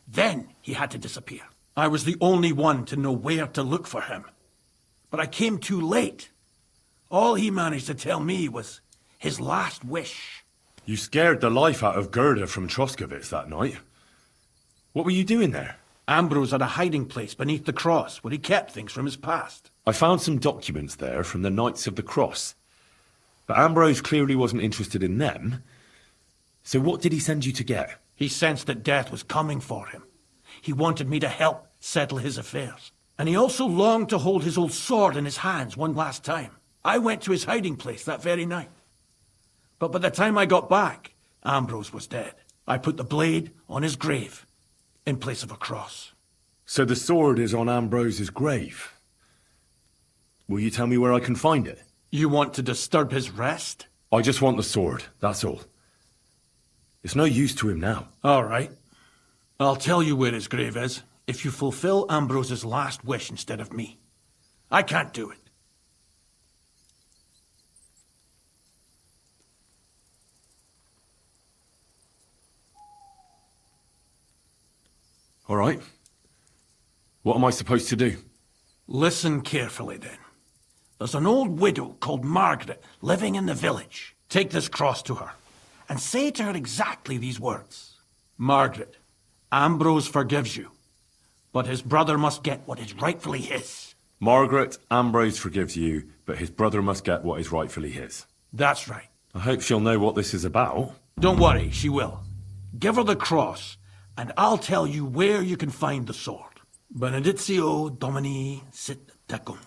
Then he had to disappear. I was the only one to know where to look for him. But I came too late. All he managed to tell me was his last wish. You scared the life out of Gerda from Troskovitz that night. What were you doing there? Ambrose had a hiding place beneath the cross where he kept things from his past. I found some documents there from the Knights of the Cross. But Ambrose clearly wasn't interested in them. So what did he send you to get? He sensed that death was coming for him. He wanted me to help settle his affairs. And he also longed to hold his old sword in his hands one last time. I went to his hiding place that very night. But by the time I got back, Ambrose was dead. I put the blade on his grave, in place of a cross. So the sword is on Ambrose's grave. Will you tell me where I can find it? You want to disturb his rest? I just want the sword, that's all. It's no use to him now. All right. I'll tell you where his grave is, if you fulfill Ambrose's last wish instead of me. I can't do it. All right. What am I supposed to do? Listen carefully, then. There's an old widow called Margaret living in the village. Take this cross to her, and say to her exactly these words. Margaret, Ambrose forgives you, but his brother must get what is rightfully his. Margaret, Ambrose forgives you, but his brother must get what is rightfully his. That's right. I hope she'll know what this is about. Don't worry, she will. Give her the cross, and I'll tell you where you can find the sword. Benedictio Domini sit tecum.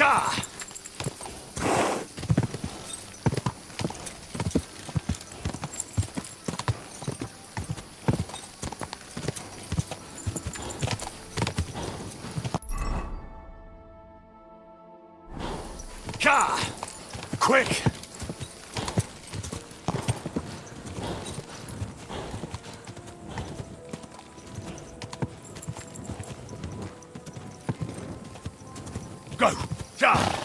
Ka! Ka! Quick! Go! Ka!